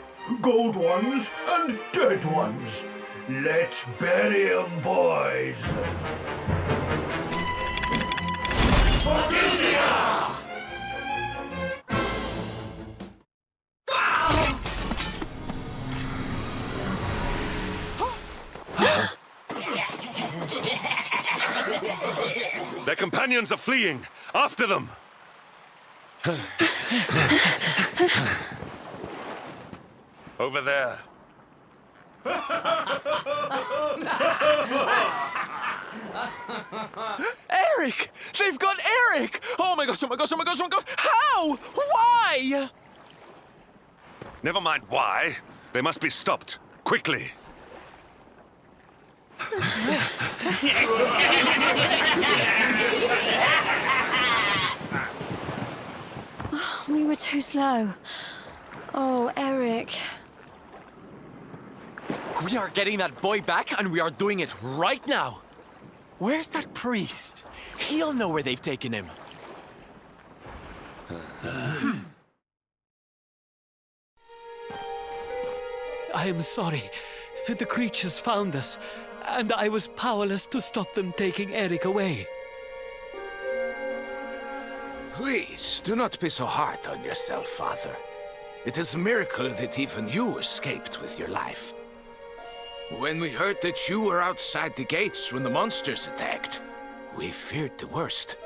Gold ones and dead ones. Let's bury 'em, boys. Their companions are fleeing. After them! Over there. Eric! They've got Eric! Oh my gosh, oh my gosh, oh my gosh, oh my gosh! How? Why? Never mind why. They must be stopped. Quickly. We were too slow. Oh, Eric. We are getting that boy back, and we are doing it right now. Where's that priest? He'll know where they've taken him. I am sorry. The creatures found us, and I was powerless to stop them taking Eric away. Please, do not be so hard on yourself, Father. It is a miracle that even you escaped with your life. When we heard that you were outside the gates when the monsters attacked, we feared the worst.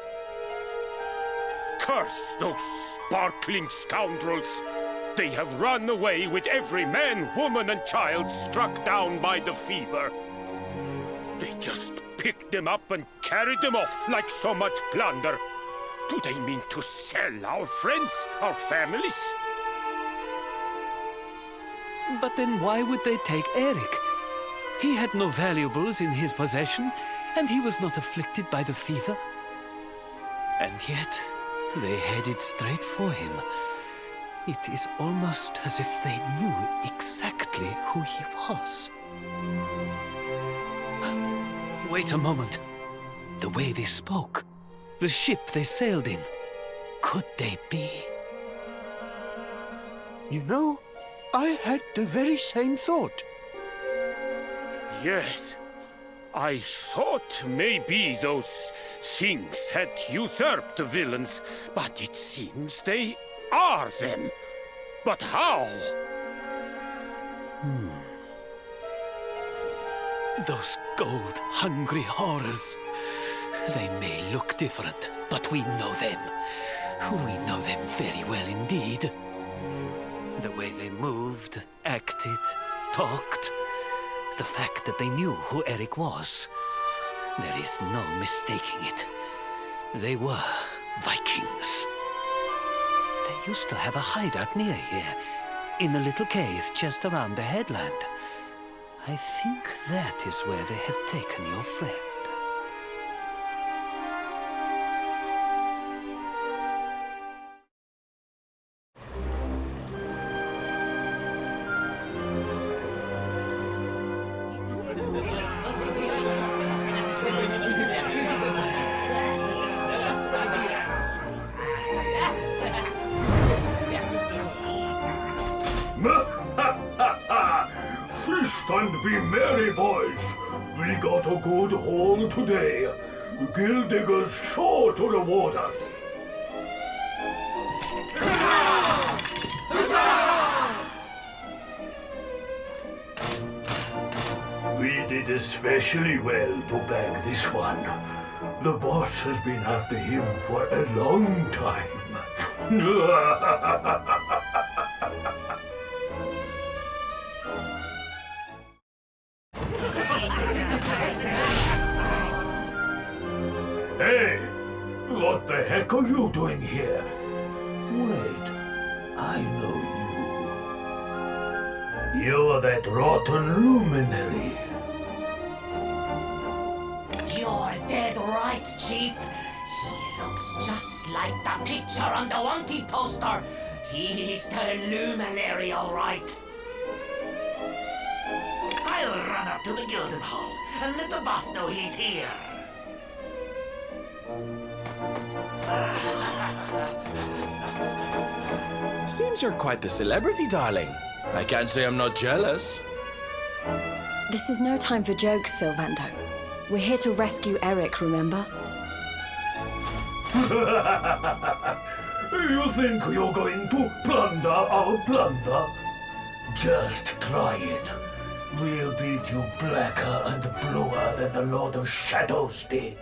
Curse those sparkling scoundrels! They have run away with every man, woman, and child struck down by the fever. They just picked them up and carried them off like so much plunder. Do they mean to sell our friends, our families? But then why would they take Eric? He had no valuables in his possession, and he was not afflicted by the fever. And yet, they headed straight for him. It is almost as if they knew exactly who he was. Wait a moment. The way they spoke, the ship they sailed in, could they be? You know, I had the very same thought. Yes. I thought maybe those things had usurped the villains, but it seems they are them. But how? Those gold-hungry horrors. They may look different, but we know them. We know them very well indeed. The way they moved, acted, talked. The fact that they knew who Eric was. There is no mistaking it. They were Vikings. They used to have a hideout near here, in a little cave just around the headland. I think that is where they have taken your friend. Feast and be merry, boys. We got a good haul today. Gildigger's sure to reward us. We did especially well to bag this one. The boss has been after him for a long time. Hey, what the heck are you doing here? Wait, I know you. You're that rotten luminary. You're dead right, Chief. He looks just like the picture on the wanted poster. He's the luminary, all right. I'll run up to the Gilden Hall and let the boss know he's here. Seems you're quite the celebrity, darling. I can't say I'm not jealous. This is no time for jokes, Sylvando. We're here to rescue Eric, remember? You think you're going to plunder our plunder? Just try it. We'll beat you blacker and bluer than the Lord of Shadows did.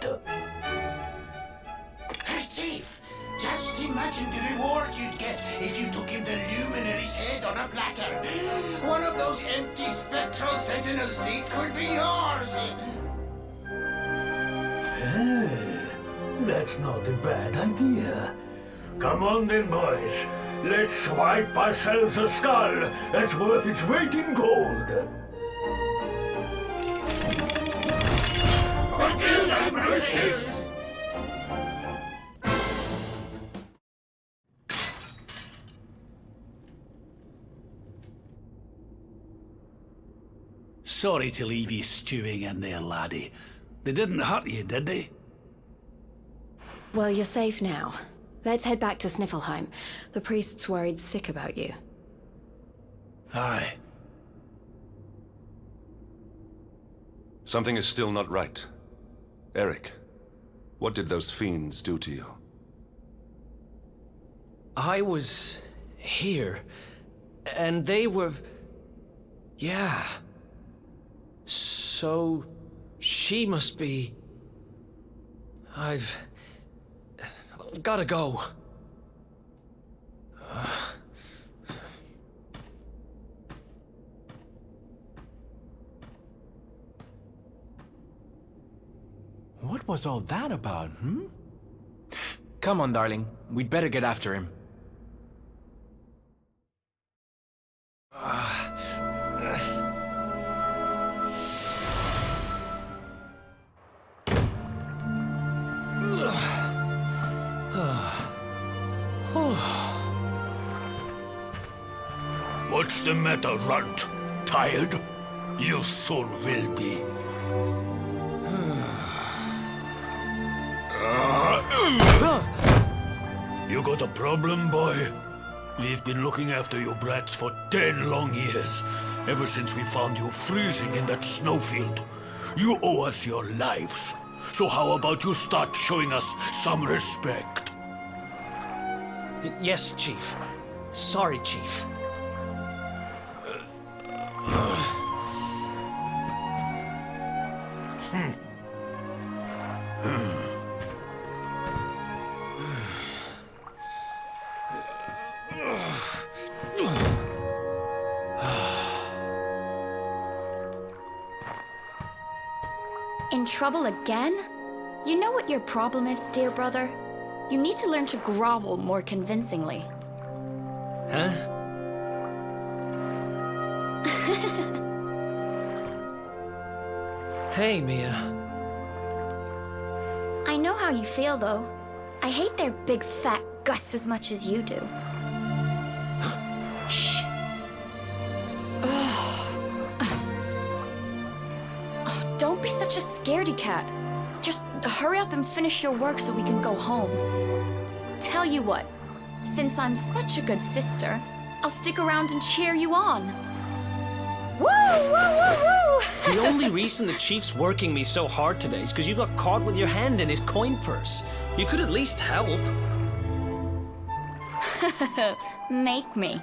imagine the reward you'd get if you took him the Luminary's head on a platter. One of those empty spectral sentinel seats could be yours. Hey, that's not a bad idea. Come on then, boys. Let's swipe ourselves a skull that's worth its weight in gold. Forgive them, Bruces! Sorry to leave you stewing in there, laddie. They didn't hurt you, did they? Well, you're safe now. Let's head back to Sniffelheim. The priest's worried sick about you. Aye. Something is still not right. Eric, what did those fiends do to you? I was here, and they were... Yeah. So... she must be... I've gotta go. What was all that about, hmm? Come on, darling. We'd better get after him. What's the matter, Runt? Tired? You soon will be. You got a problem, boy? We've been looking after you brats for 10 long years, ever since we found you freezing in that snowfield. You owe us your lives. So how about you start showing us some respect? Yes, Chief. Sorry, Chief. In trouble again? You know what your problem is, dear brother? You need to learn to grovel more convincingly. Huh? Hey, Mia. I know how you feel, though. I hate their big fat guts as much as you do. Shh. Don't be such a scaredy cat. Just hurry up and finish your work so we can go home. Tell you what, since I'm such a good sister, I'll stick around and cheer you on. Woo! Woo! Woo! Woo! The only reason the Chief's working me so hard today is because you got caught with your hand in his coin purse. You could at least help. Make me.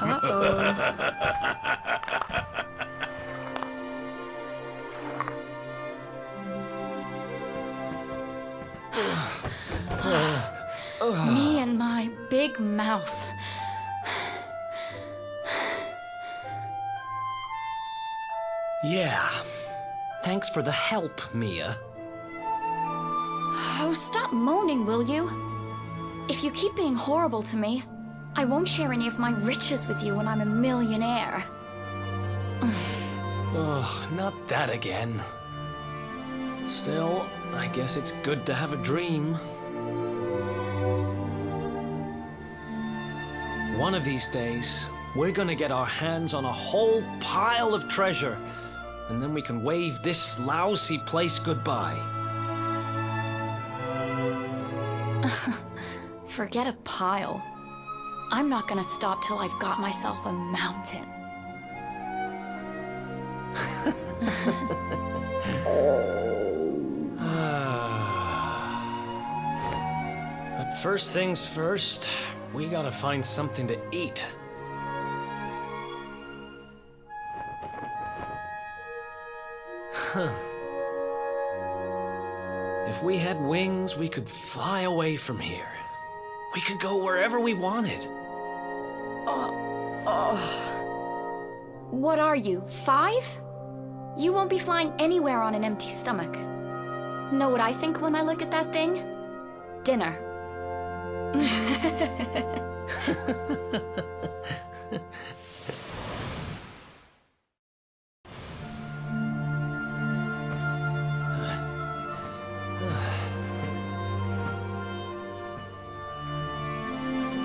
Uh-oh. Me and my big mouth. Yeah. Thanks for the help, Mia. Oh, stop moaning, will you? If you keep being horrible to me, I won't share any of my riches with you when I'm a millionaire. Ugh, not that again. Still, I guess it's good to have a dream. One of these days, we're gonna get our hands on a whole pile of treasure, and then we can wave this lousy place goodbye. Forget a pile. I'm not gonna stop till I've got myself a mountain. But first things first, we gotta find something to eat. Huh. If we had wings, we could fly away from here. We could go wherever we wanted. What are you, 5? You won't be flying anywhere on an empty stomach. Know what I think when I look at that thing? Dinner.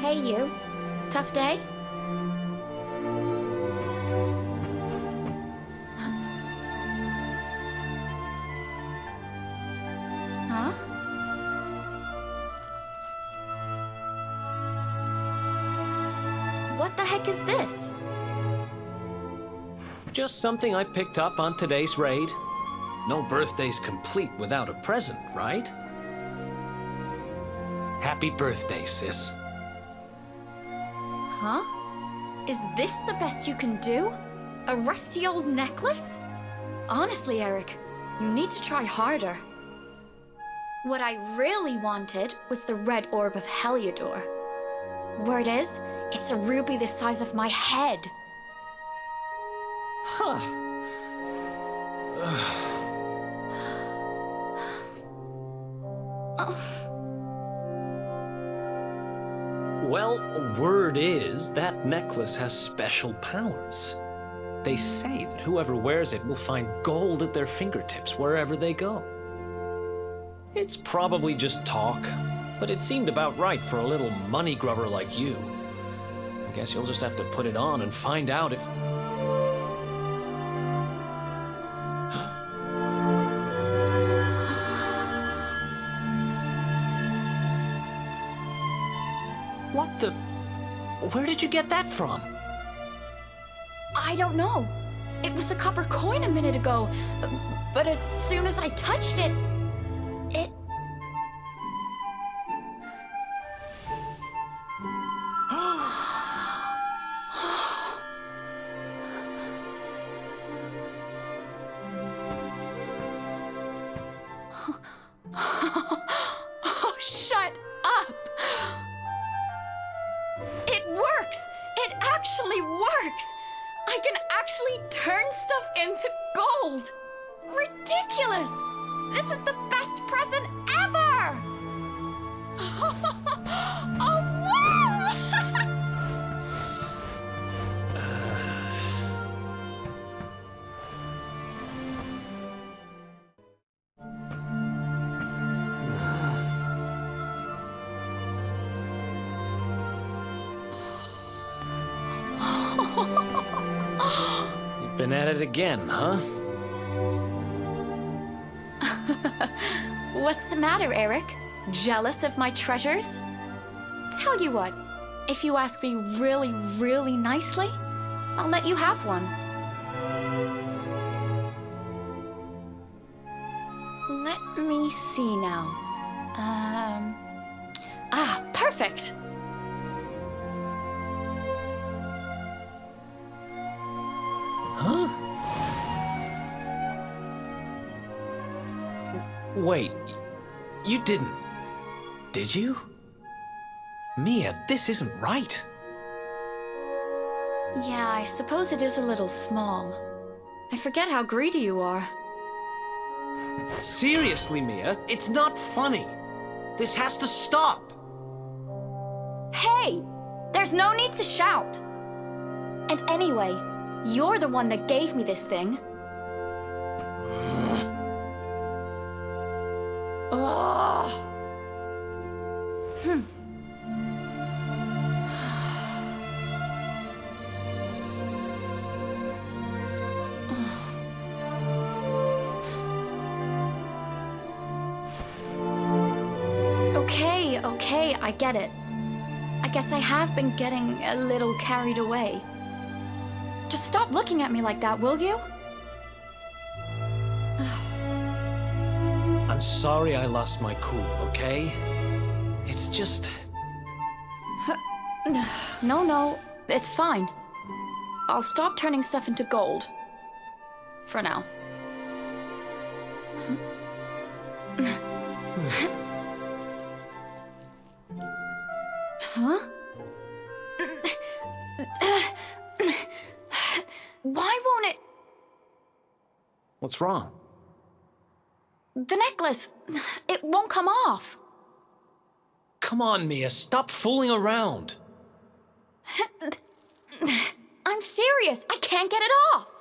Hey, you. Tough day? Huh? What the heck is this? Just something I picked up on today's raid. No birthday's complete without a present, right? Happy birthday, sis. Huh? Is this the best you can do? A rusty old necklace? Honestly, Eric, you need to try harder. What I really wanted was the red orb of Heliodor. Word is, it's a ruby the size of my head. Huh. Well, word is that necklace has special powers. They say that whoever wears it will find gold at their fingertips wherever they go. It's probably just talk, but it seemed about right for a little money grubber like you. I guess you'll just have to put it on and find out if... What the... Where did you get that from? I don't know. It was a copper coin a minute ago, but as soon as I touched it, it... Oh, shut up! It works! It actually works! I can actually turn stuff into gold! Ridiculous! This is the best present ever! Oh, wow! You've been at it again, huh? What's the matter, Eric? Jealous of my treasures? Tell you what, if you ask me really, really nicely, I'll let you have one. Let me see now. Perfect! Huh? Wait, you didn't, did you? Mia, this isn't right. Yeah, I suppose it is a little small. I forget how greedy you are. Seriously, Mia, it's not funny. This has to stop. Hey! There's no need to shout! And anyway, you're the one that gave me this thing. Ugh. Okay, I get it. I guess I have been getting a little carried away. Just stop looking at me like that, will you? I'm sorry I lost my cool, okay? It's just... No, it's fine. I'll stop turning stuff into gold. For now. Huh? Why won't it... What's wrong? The necklace... It won't come off. Come on, Mia, stop fooling around. I'm serious. I can't get it off.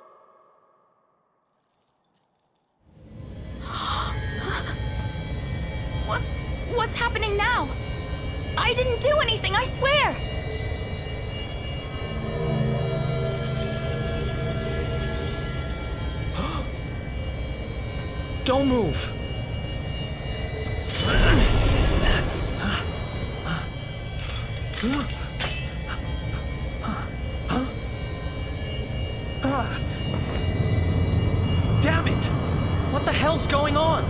What's happening now? I didn't do anything, I swear. Don't move. Damn it! What the hell's going on?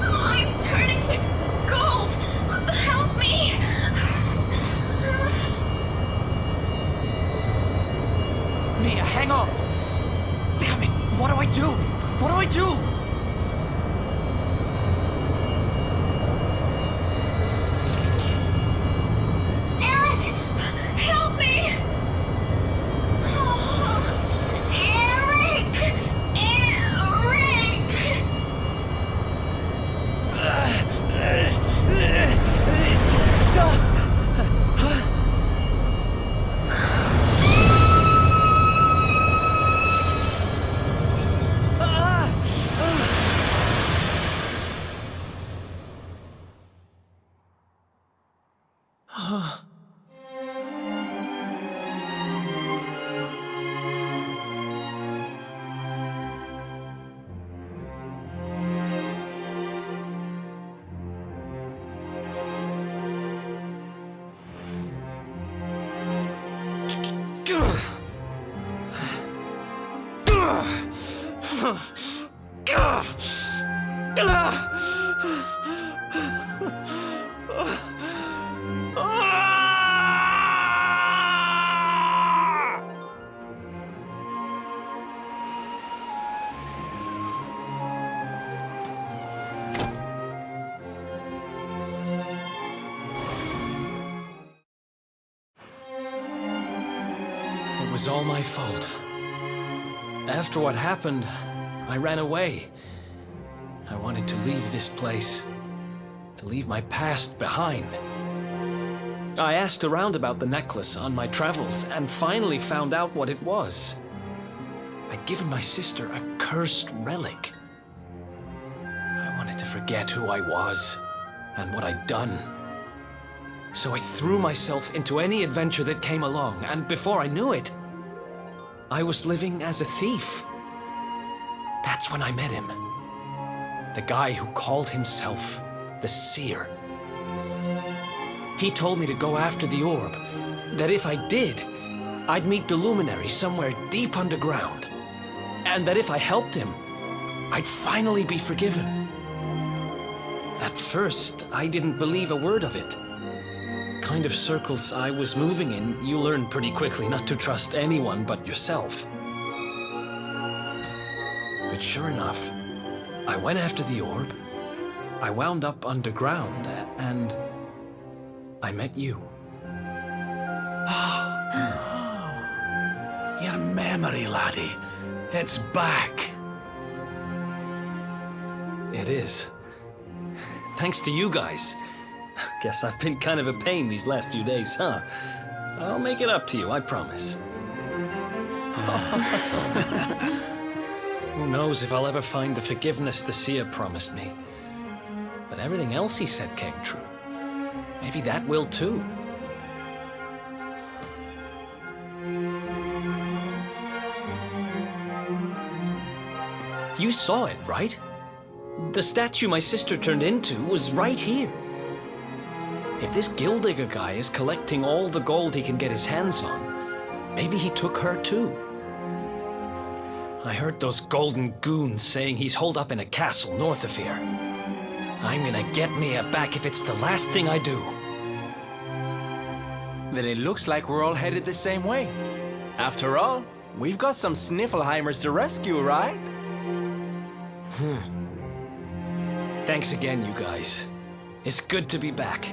I'm turning to gold. Help me. Mia, hang on! Damn it! What do I do? What do I do? Eric! Help me! Eric! Stop! It was all my fault. After what happened, I ran away. I wanted to leave this place, to leave my past behind. I asked around about the necklace on my travels and finally found out what it was. I'd given my sister a cursed relic. I wanted to forget who I was and what I'd done. So I threw myself into any adventure that came along, and before I knew it, I was living as a thief. That's when I met him. The guy who called himself the Seer. He told me to go after the orb, that if I did, I'd meet the Luminary somewhere deep underground, and that if I helped him, I'd finally be forgiven. At first, I didn't believe a word of it. Kind of circles I was moving in, you learn pretty quickly not to trust anyone but yourself. But sure enough, I went after the orb, I wound up underground, and I met you. Your memory, laddie. It's back. It is. Thanks to you guys. Guess I've been kind of a pain these last few days, huh? I'll make it up to you, I promise. Who knows if I'll ever find the forgiveness the Seer promised me. But everything else he said came true. Maybe that will too. You saw it, right? The statue my sister turned into was right here. If this Gildigger guy is collecting all the gold he can get his hands on, maybe he took her too. I heard those golden goons saying he's holed up in a castle north of here. I'm gonna get Mia back if it's the last thing I do. Then it looks like we're all headed the same way. After all, we've got some Sniffelheimers to rescue, right? Thanks again, you guys. It's good to be back.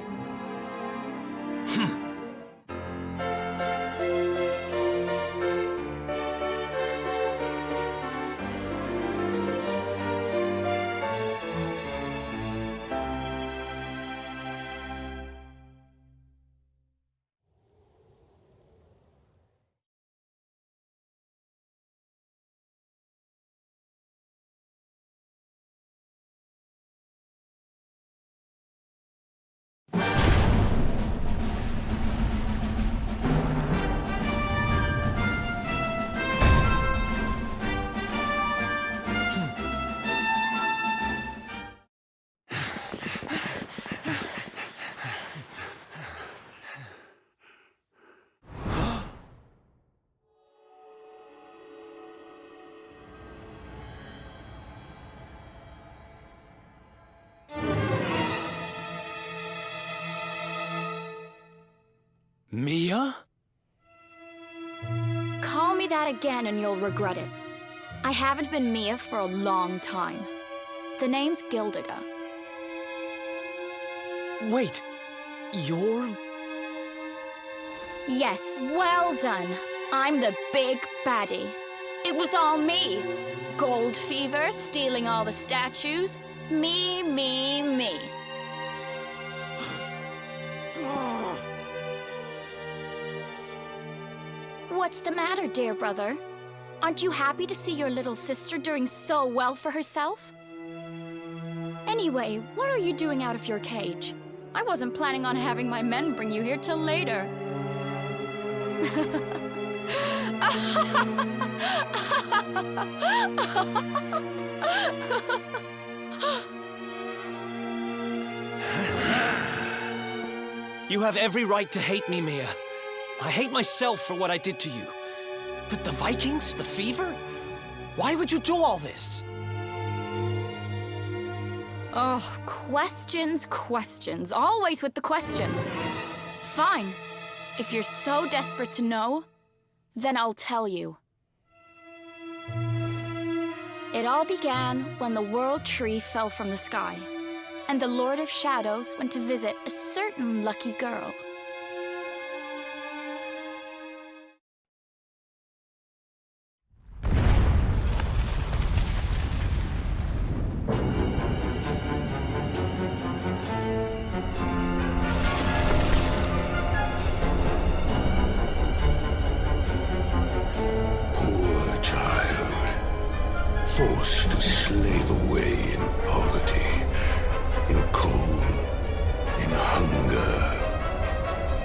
Mia? Call me that again and you'll regret it. I haven't been Mia for a long time. The name's Gildiga. Wait, you're... Yes, well done. I'm the big baddie. It was all me. Gold fever, stealing all the statues. Me, me, me. What's the matter, dear brother? Aren't you happy to see your little sister doing so well for herself? Anyway, what are you doing out of your cage? I wasn't planning on having my men bring you here till later. You have every right to hate me, Mia. I hate myself for what I did to you. But the Vikings, the fever? Why would you do all this? Oh, questions, questions. Always with the questions. Fine. If you're so desperate to know, then I'll tell you. It all began when the World Tree fell from the sky, and the Lord of Shadows went to visit a certain lucky girl. Forced to slave away in poverty, in cold, in hunger,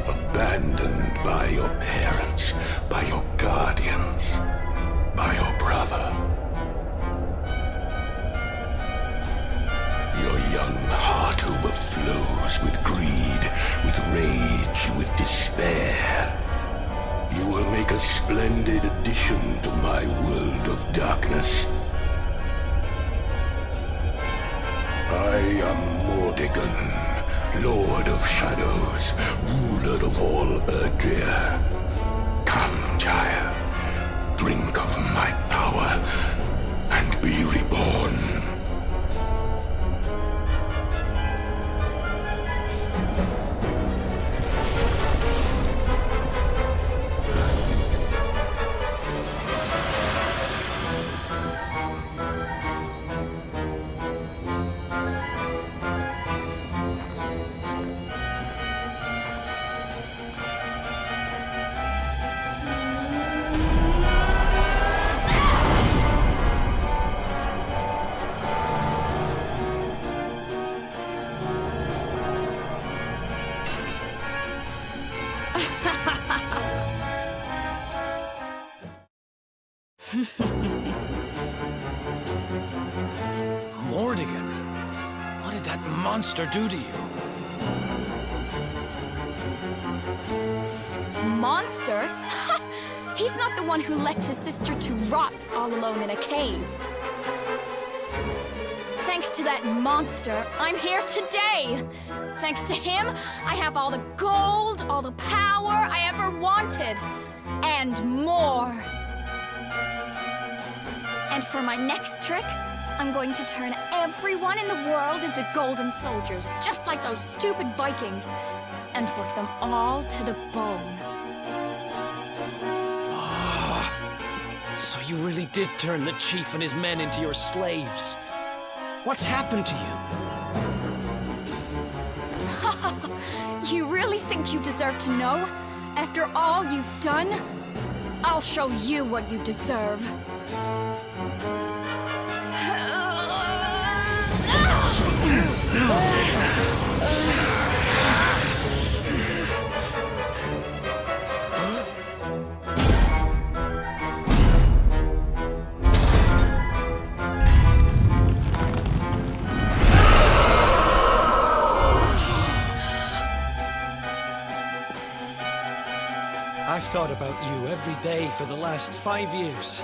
abandoned by your parents, by your guardians, by your brother. Your young heart overflows with greed, with rage, with despair. You will make a splendid addition to my world of darkness. I am Mordegon, Lord of Shadows, ruler of all Erdrea. Come, child, drink of my power, and be reborn. Mordegon, what did that monster do to you? Monster? He's not the one who left his sister to rot all alone in a cave. Thanks to that monster, I'm here today. Thanks to him, I have all the gold, all the power I ever wanted. And more. And for my next trick, I'm going to turn everyone in the world into golden soldiers, just like those stupid Vikings, and work them all to the bone. So you really did turn the chief and his men into your slaves. What's happened to you? You really think you deserve to know? After all you've done? I'll show you what you deserve. I've thought about you every day for the last 5 years.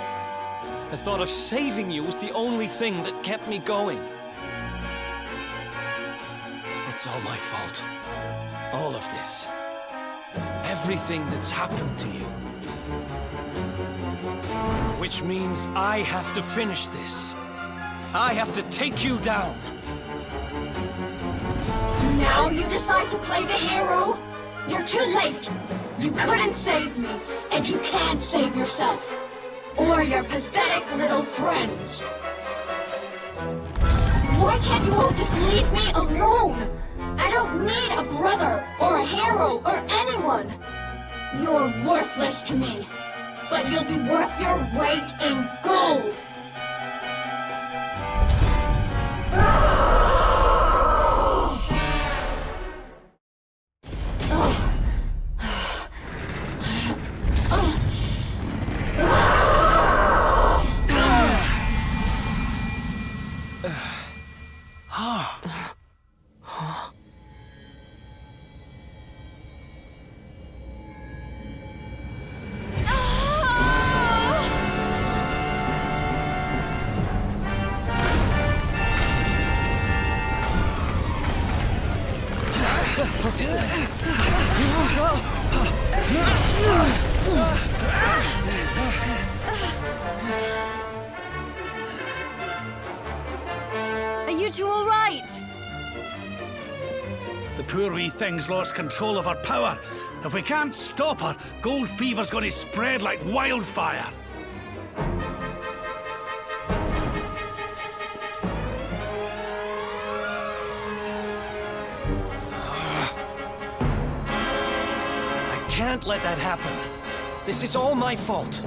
The thought of saving you was the only thing that kept me going. It's all my fault. All of this. Everything that's happened to you. Which means I have to finish this. I have to take you down. Now you decide to play the hero? You're too late. You couldn't save me, and you can't save yourself. Or your pathetic little friends. Why can't you all just leave me alone? I don't need a brother, or a hero, or anyone. You're worthless to me, but you'll be worth your weight in gold. Are you two all right? The poor wee thing's lost control of her power. If we can't stop her, gold fever's gonna spread like wildfire. I can't let that happen. This is all my fault.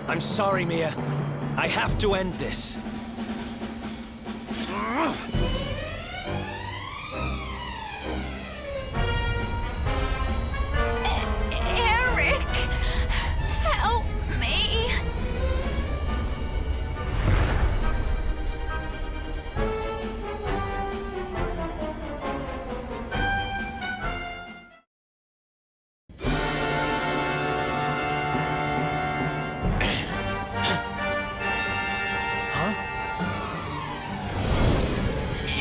I'm sorry, Mia. I have to end this. Eric, help me.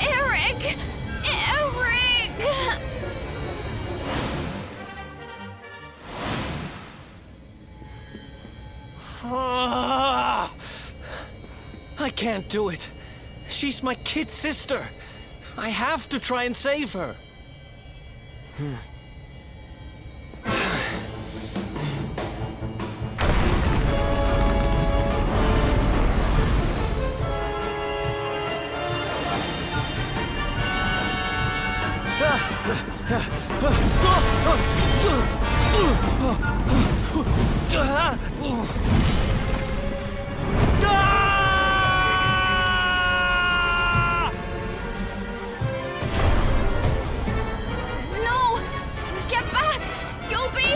Eric! Eric! I can't do it. She's my kid sister. I have to try and save her. No! Get back! You'll be...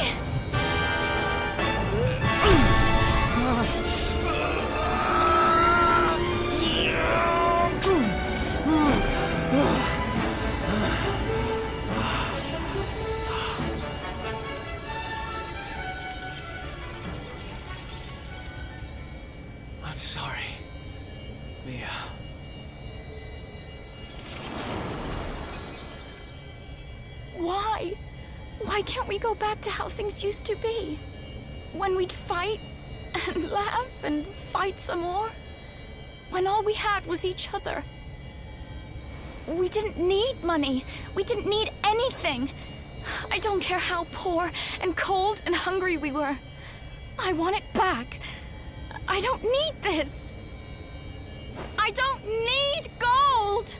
I'm sorry, Mia. Why can't we go back to how things used to be? When we'd fight and laugh and fight some more? When all we had was each other. We didn't need money. We didn't need anything. I don't care how poor and cold and hungry we were. I want it back. I don't need this. I don't need gold!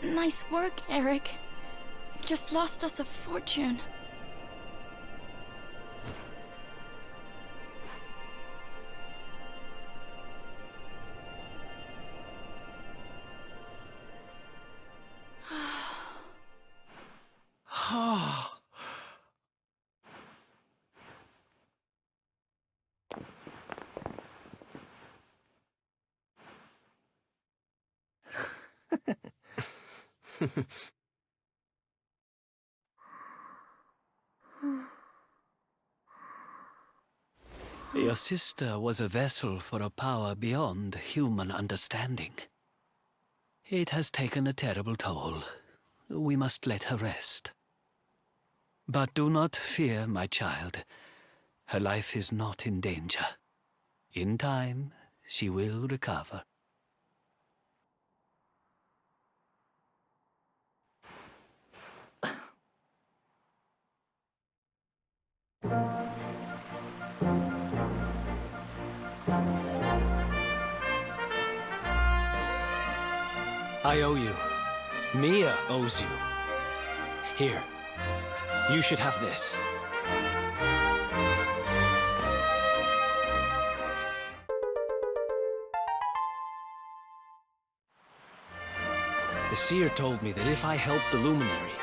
Nice work, Eric. You just lost us a fortune. Your sister was a vessel for a power beyond human understanding. It has taken a terrible toll. We must let her rest. But do not fear, my child. Her life is not in danger. In time, she will recover. I owe you. Mia owes you. Here. You should have this. The seer told me that if I helped the Luminary,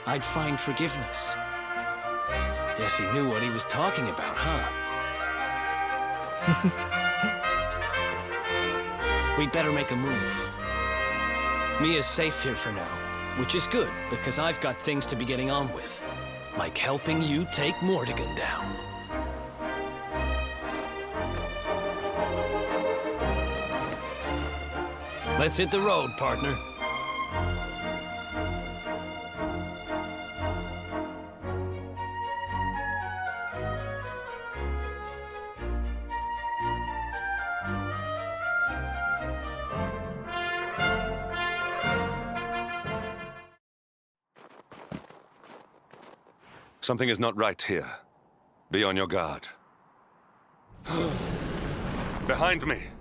I'd find forgiveness. Guess he knew what he was talking about, huh? We'd better make a move. Mia's safe here for now, which is good, because I've got things to be getting on with. Like helping you take Mortigan down. Let's hit the road, partner. Something is not right here. Be on your guard. Behind me!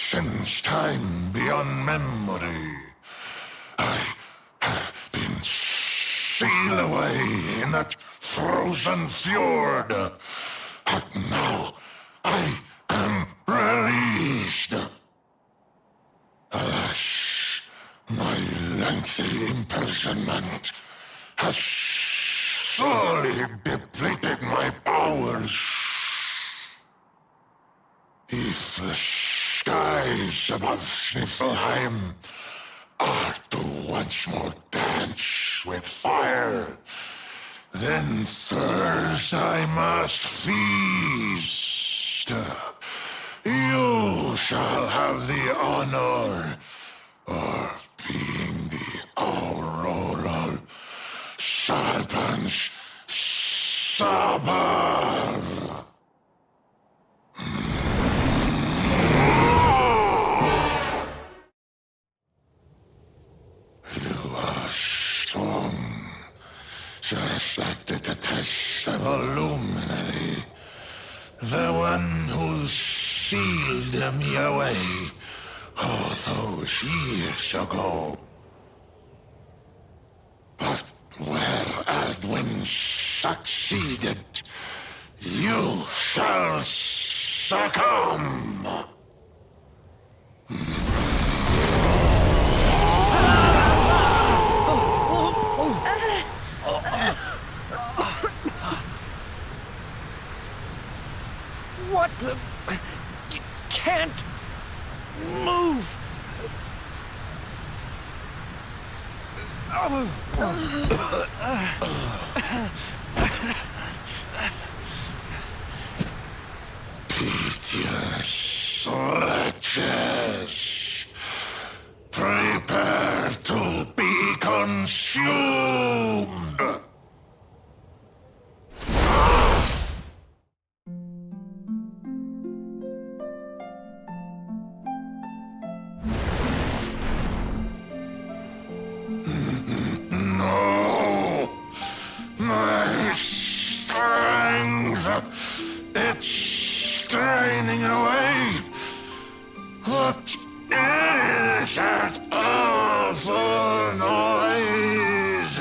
Since time beyond memory, I have been sealed away in that frozen fjord. But now I am released. Alas, my lengthy imprisonment has sorely depleted my powers. If the skies above Sniffelheim are to once more dance with fire, then first I must feast. You shall have the honor of being the auroral serpent's Sabar. You are strong, just like the detestable The Luminary. The one who sealed me away all those years ago. But where Ardwin succeeded, you shall succumb. What the... You can't move! Piteous wretches, prepare to be consumed! No! My strength! It's straining away! What is that awful noise?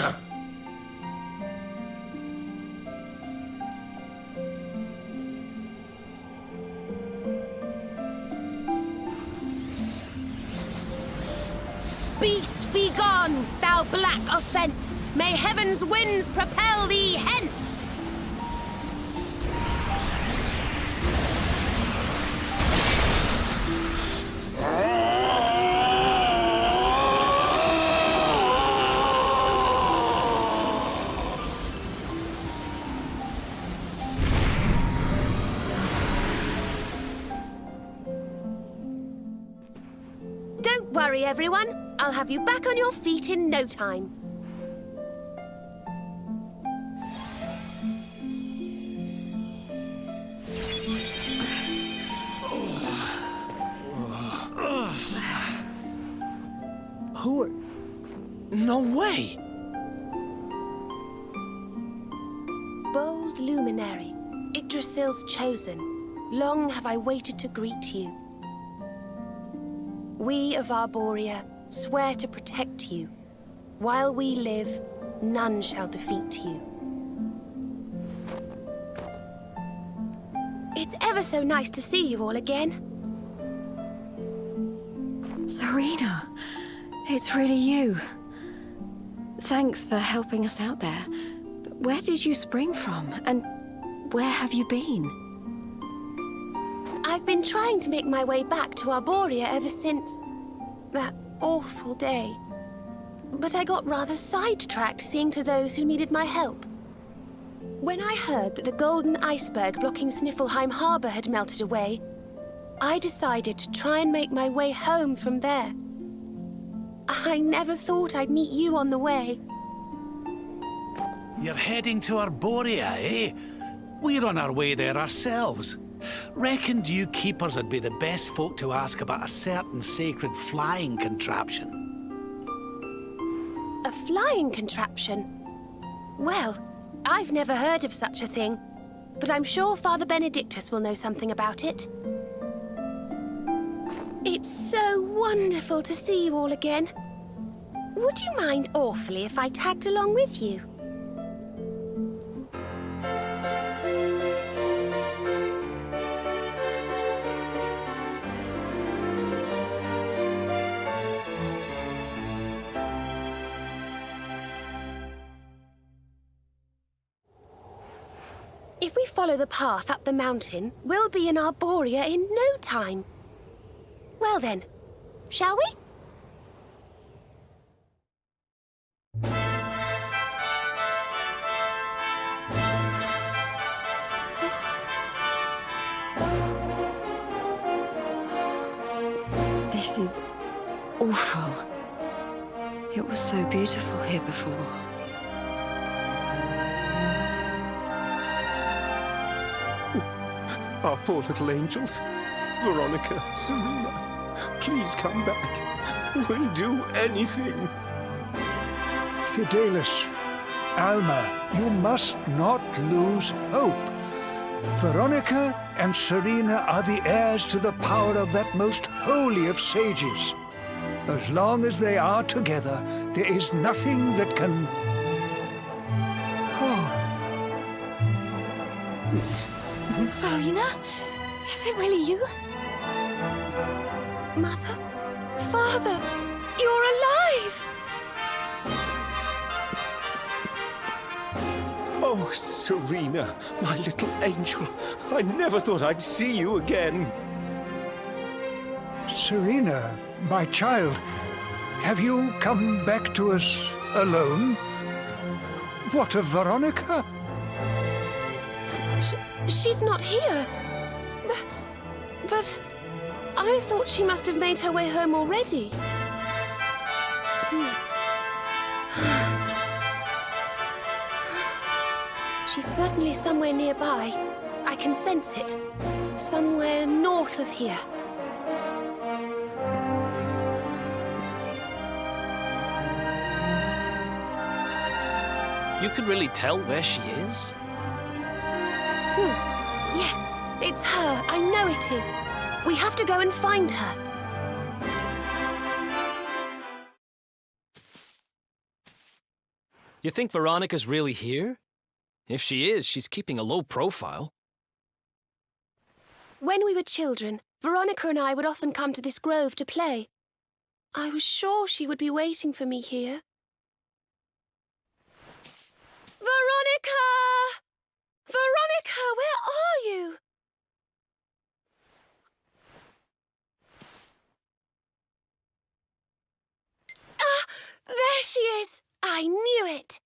Beast, be gone, thou black offence! May heaven's winds propel thee hence! Don't worry, everyone. I'll have you back on your feet in no time. Who are... No way! Bold luminary, Yggdrasil's chosen, long have I waited to greet you. We of Arborea swear to protect you. While we live, none shall defeat you. It's ever so nice to see you all again. Serena, it's really you. Thanks for helping us out there. But where did you spring from? And where have you been? I've been trying to make my way back to Arborea ever since that awful day. But I got rather sidetracked seeing to those who needed my help. When I heard that the golden iceberg blocking Sniffelheim Harbor had melted away, I decided to try and make my way home from there. I never thought I'd meet you on the way. You're heading to Arborea, eh? We're on our way there ourselves. Reckoned you keepers would be the best folk to ask about a certain sacred flying contraption. A flying contraption? Well, I've never heard of such a thing, but I'm sure Father Benedictus will know something about it. It's so wonderful to see you all again. Would you mind awfully if I tagged along with you? If we follow the path up the mountain, we'll be in Arborea in no time. Well then, shall we? This is awful. It was so beautiful here before. Our poor little angels. Veronica, Serena, please come back. We'll do anything. Fidelis, Alma, you must not lose hope. Veronica and Serena are the heirs to the power of that most holy of sages. As long as they are together, there is nothing that can... Serena? Is it really you? Mother? Father? You're alive! Oh, Serena, my little angel. I never thought I'd see you again. Serena, my child, have you come back to us alone? What of Veronica? She's not here. But I thought she must have made her way home already. She's certainly somewhere nearby. I can sense it. Somewhere north of here. You could really tell where she is? Yes, it's her. I know it is. We have to go and find her. You think Veronica's really here? If she is, she's keeping a low profile. When we were children, Veronica and I would often come to this grove to play. I was sure she would be waiting for me here. Veronica! Veronica, where are you? Ah, there she is! I knew it!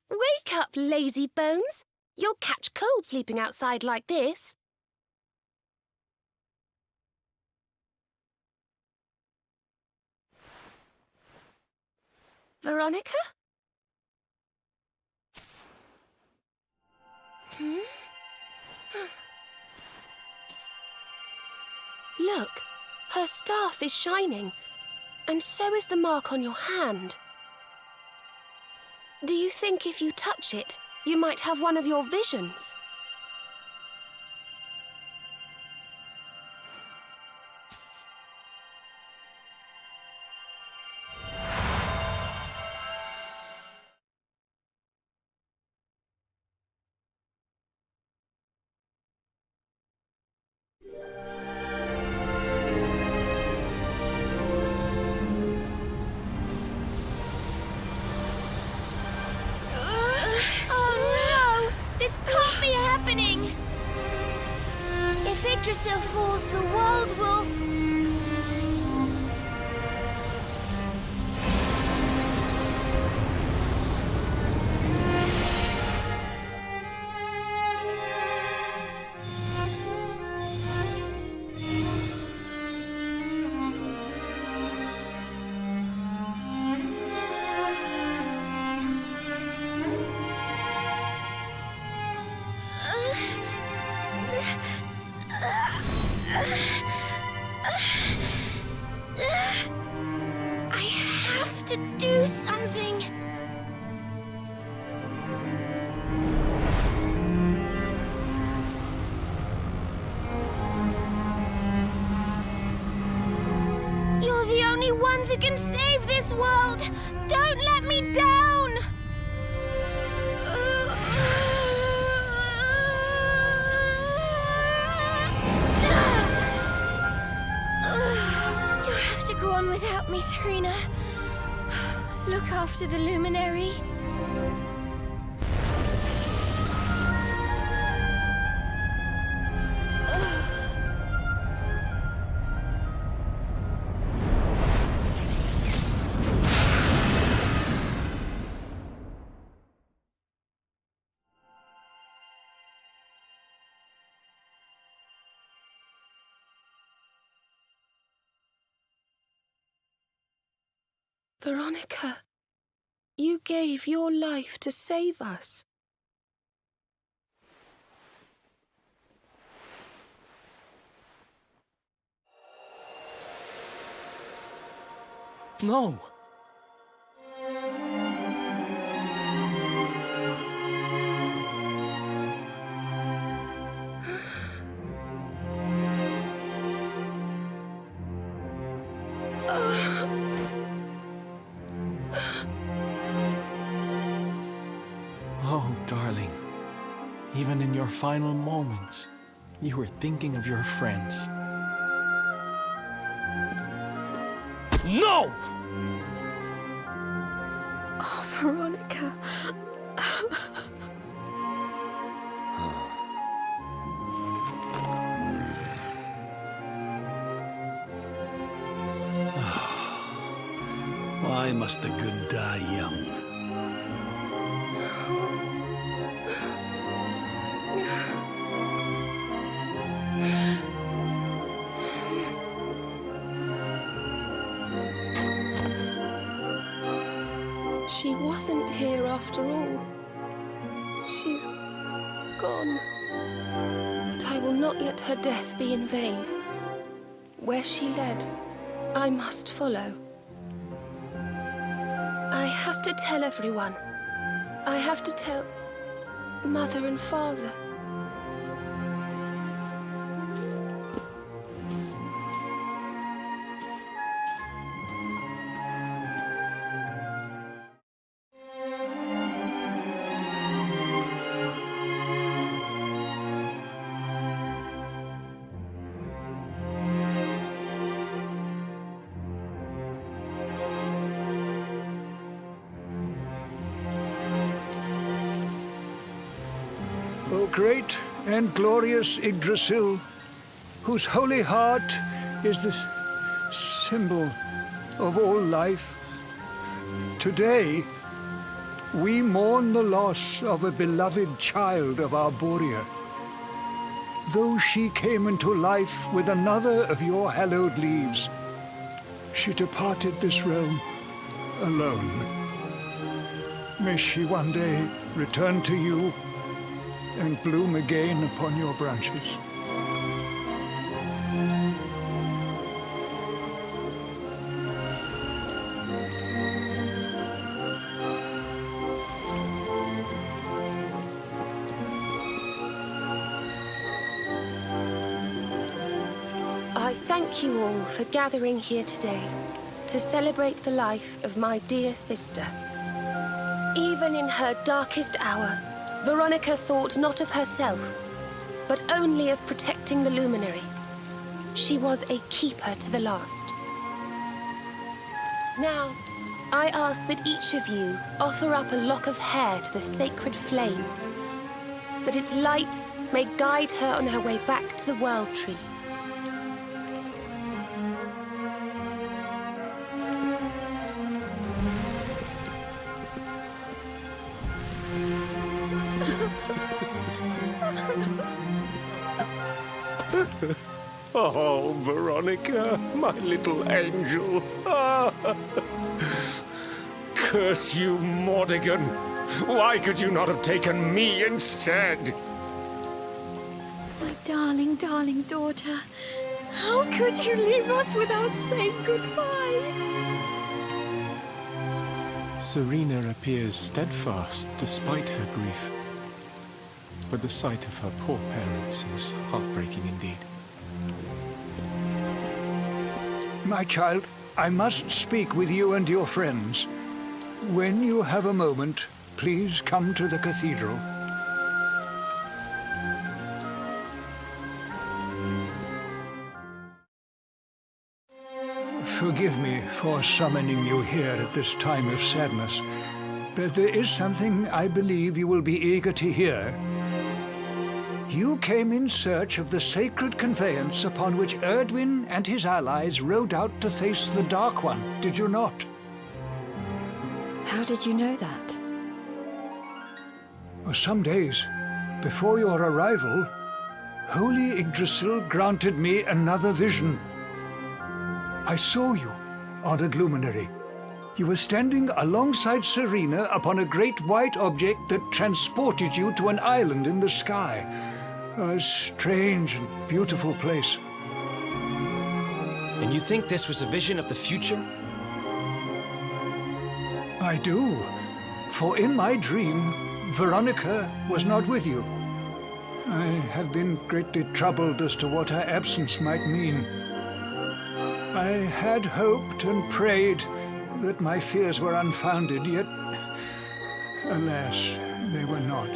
Wake up, lazy bones. You'll catch cold sleeping outside like this. Veronica? Look, her staff is shining, and so is the mark on your hand. Do you think if you touch it, you might have one of your visions? Yggdrasil falls, the world will... I have to do something. You're the only ones who can save this world. Don't let me down. You have to go on without me, Serena. Look after the luminary. Veronica, you gave your life to save us. No! Oh, darling. Even in your final moments, you were thinking of your friends. No! Oh, Veronica. Why must the good die young? She wasn't here after all. She's gone. But I will not let her death be in vain. Where she led, I must follow. I have to tell everyone. I have to tell Mother and Father. O great and glorious Yggdrasil, whose holy heart is the symbol of all life, today we mourn the loss of a beloved child of Arborea. Though she came into life with another of your hallowed leaves, she departed this realm alone. May she one day return to you and bloom again upon your branches. I thank you all for gathering here today to celebrate the life of my dear sister. Even in her darkest hour, Veronica thought not of herself, but only of protecting the Luminary. She was a keeper to the last. Now, I ask that each of you offer up a lock of hair to the sacred flame, that its light may guide her on her way back to the World Tree. Oh, Veronica, my little angel. Curse you, Mordigan. Why could you not have taken me instead? My darling, darling daughter. How could you leave us without saying goodbye? Serena appears steadfast despite her grief. But the sight of her poor parents is heartbreaking indeed. My child, I must speak with you and your friends. When you have a moment, please come to the cathedral. Forgive me for summoning you here at this time of sadness, but there is something I believe you will be eager to hear. You came in search of the sacred conveyance upon which Erdwin and his allies rode out to face the Dark One, did you not? How did you know that? Some days before your arrival, Holy Yggdrasil granted me another vision. I saw you, honored luminary. You were standing alongside Serena upon a great white object that transported you to an island in the sky. A strange and beautiful place. And you think this was a vision of the future? I do. For in my dream, Veronica was not with you. I have been greatly troubled as to what her absence might mean. I had hoped and prayed that my fears were unfounded, yet, alas, they were not.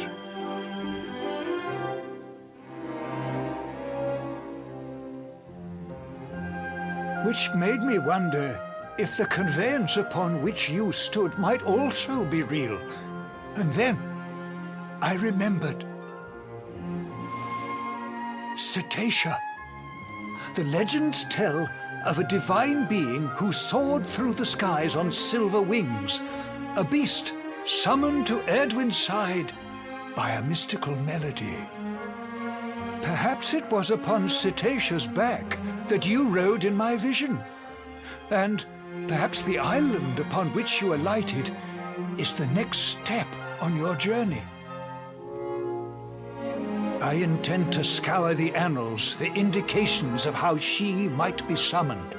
Which made me wonder if the conveyance upon which you stood might also be real. And then I remembered. Cetacea. The legends tell of a divine being who soared through the skies on silver wings, a beast summoned to Erdwin's side by a mystical melody. Perhaps it was upon Cetacea's back that you rode in my vision, and perhaps the island upon which you alighted is the next step on your journey. I intend to scour the annals for indications of how she might be summoned.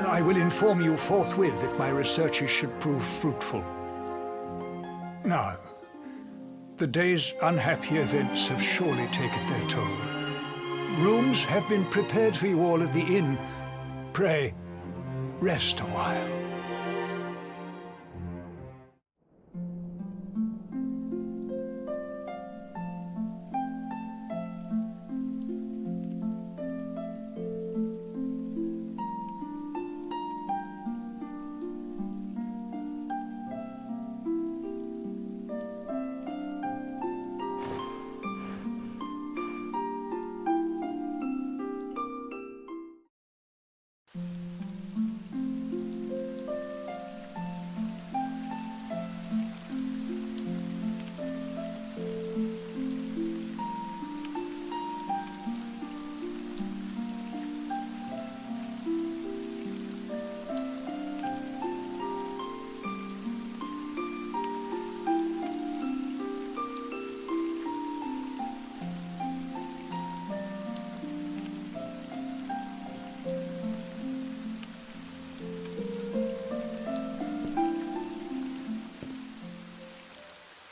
I will inform you forthwith if my researches should prove fruitful. Now, the day's unhappy events have surely taken their toll. Rooms have been prepared for you all at the inn. Pray, rest a while.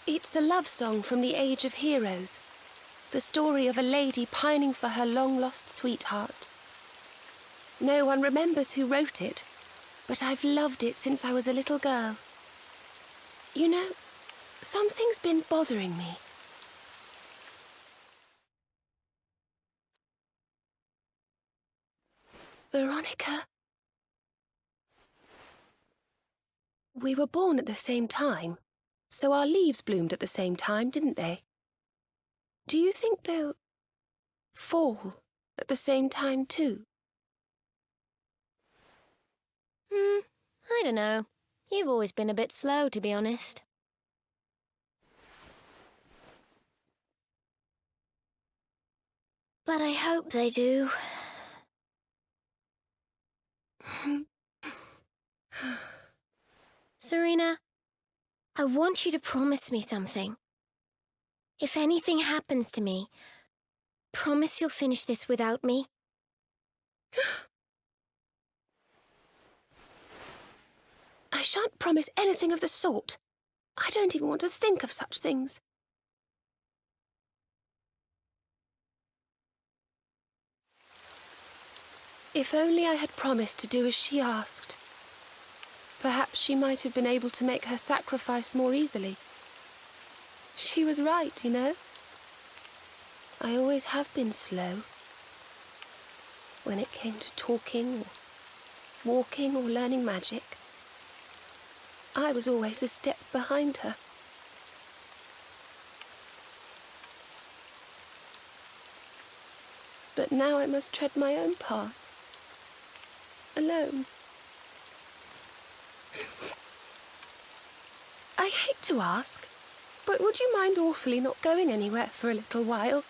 It's a love song from the Age of Heroes. The story of a lady pining for her long-lost sweetheart. No one remembers who wrote it, but I've loved it since I was a little girl. You know, something's been bothering me. Veronica? We were born at the same time. So our leaves bloomed at the same time, didn't they? Do you think they'll fall at the same time too? I don't know. You've always been a bit slow, to be honest. But I hope they do. Serena, I want you to promise me something. If anything happens to me, promise you'll finish this without me. I shan't promise anything of the sort. I don't even want to think of such things. If only I had promised to do as she asked. Perhaps she might have been able to make her sacrifice more easily. She was right, you know. I always have been slow. When it came to talking, or walking, or learning magic, I was always a step behind her. But now I must tread my own path. Alone. I hate to ask, but would you mind awfully not going anywhere for a little while?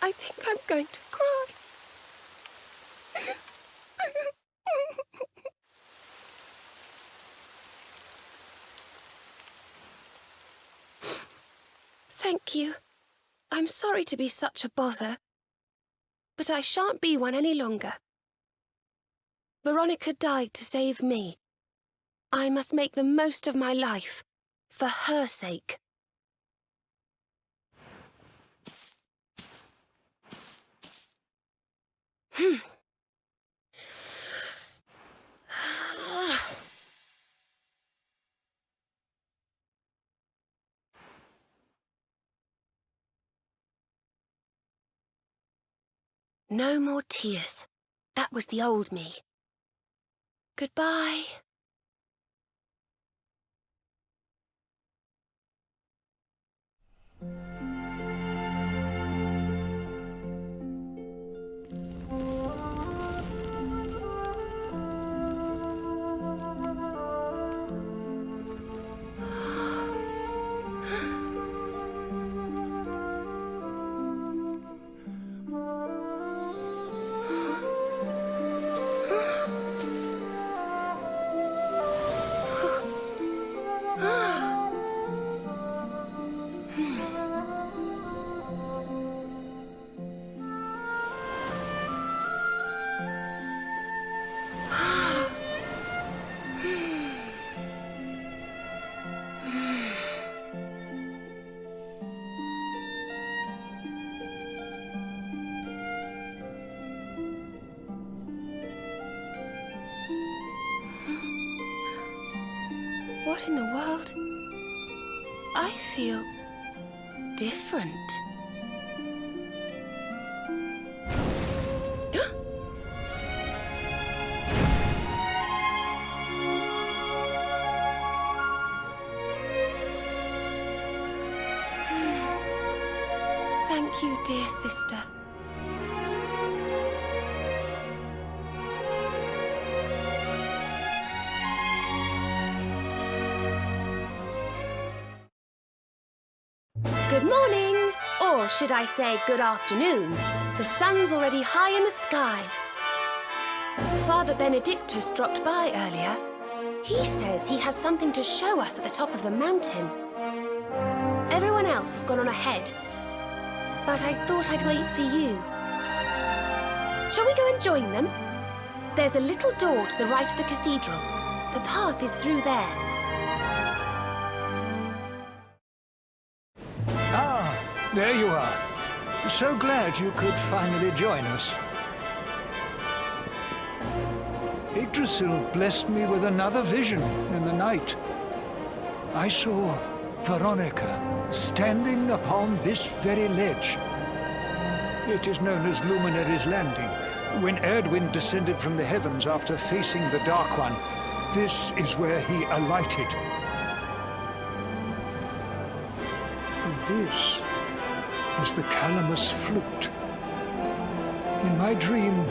I think I'm going to cry. Thank you. I'm sorry to be such a bother, but I shan't be one any longer. Veronica died to save me. I must make the most of my life, for her sake. No more tears. That was the old me. Goodbye. What in the world? I feel different. Thank you, dear sister. Good morning, or should I say good afternoon? The sun's already high in the sky. Father Benedictus dropped by earlier. He says he has something to show us at the top of the mountain. Everyone else has gone on ahead, but I thought I'd wait for you. Shall we go and join them? There's a little door to the right of the cathedral. The path is through there. There you are. So glad you could finally join us. Yggdrasil blessed me with another vision in the night. I saw Veronica standing upon this very ledge. It is known as Luminary's Landing. When Erdwin descended from the heavens after facing the Dark One, this is where he alighted. And this is the Calamus flute. In my dream,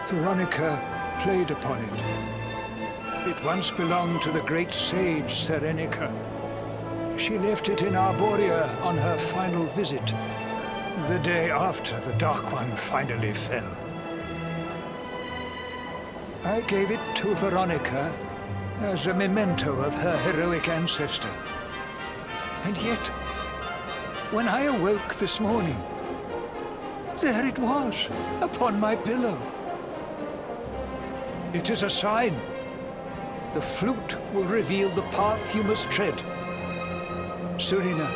Veronica played upon it. It once belonged to the great sage Serenica. She left it in Arborea on her final visit, the day after the Dark One finally fell. I gave it to Veronica as a memento of her heroic ancestor. And yet, when I awoke this morning, there it was, upon my pillow. It is a sign. The flute will reveal the path you must tread. Serena,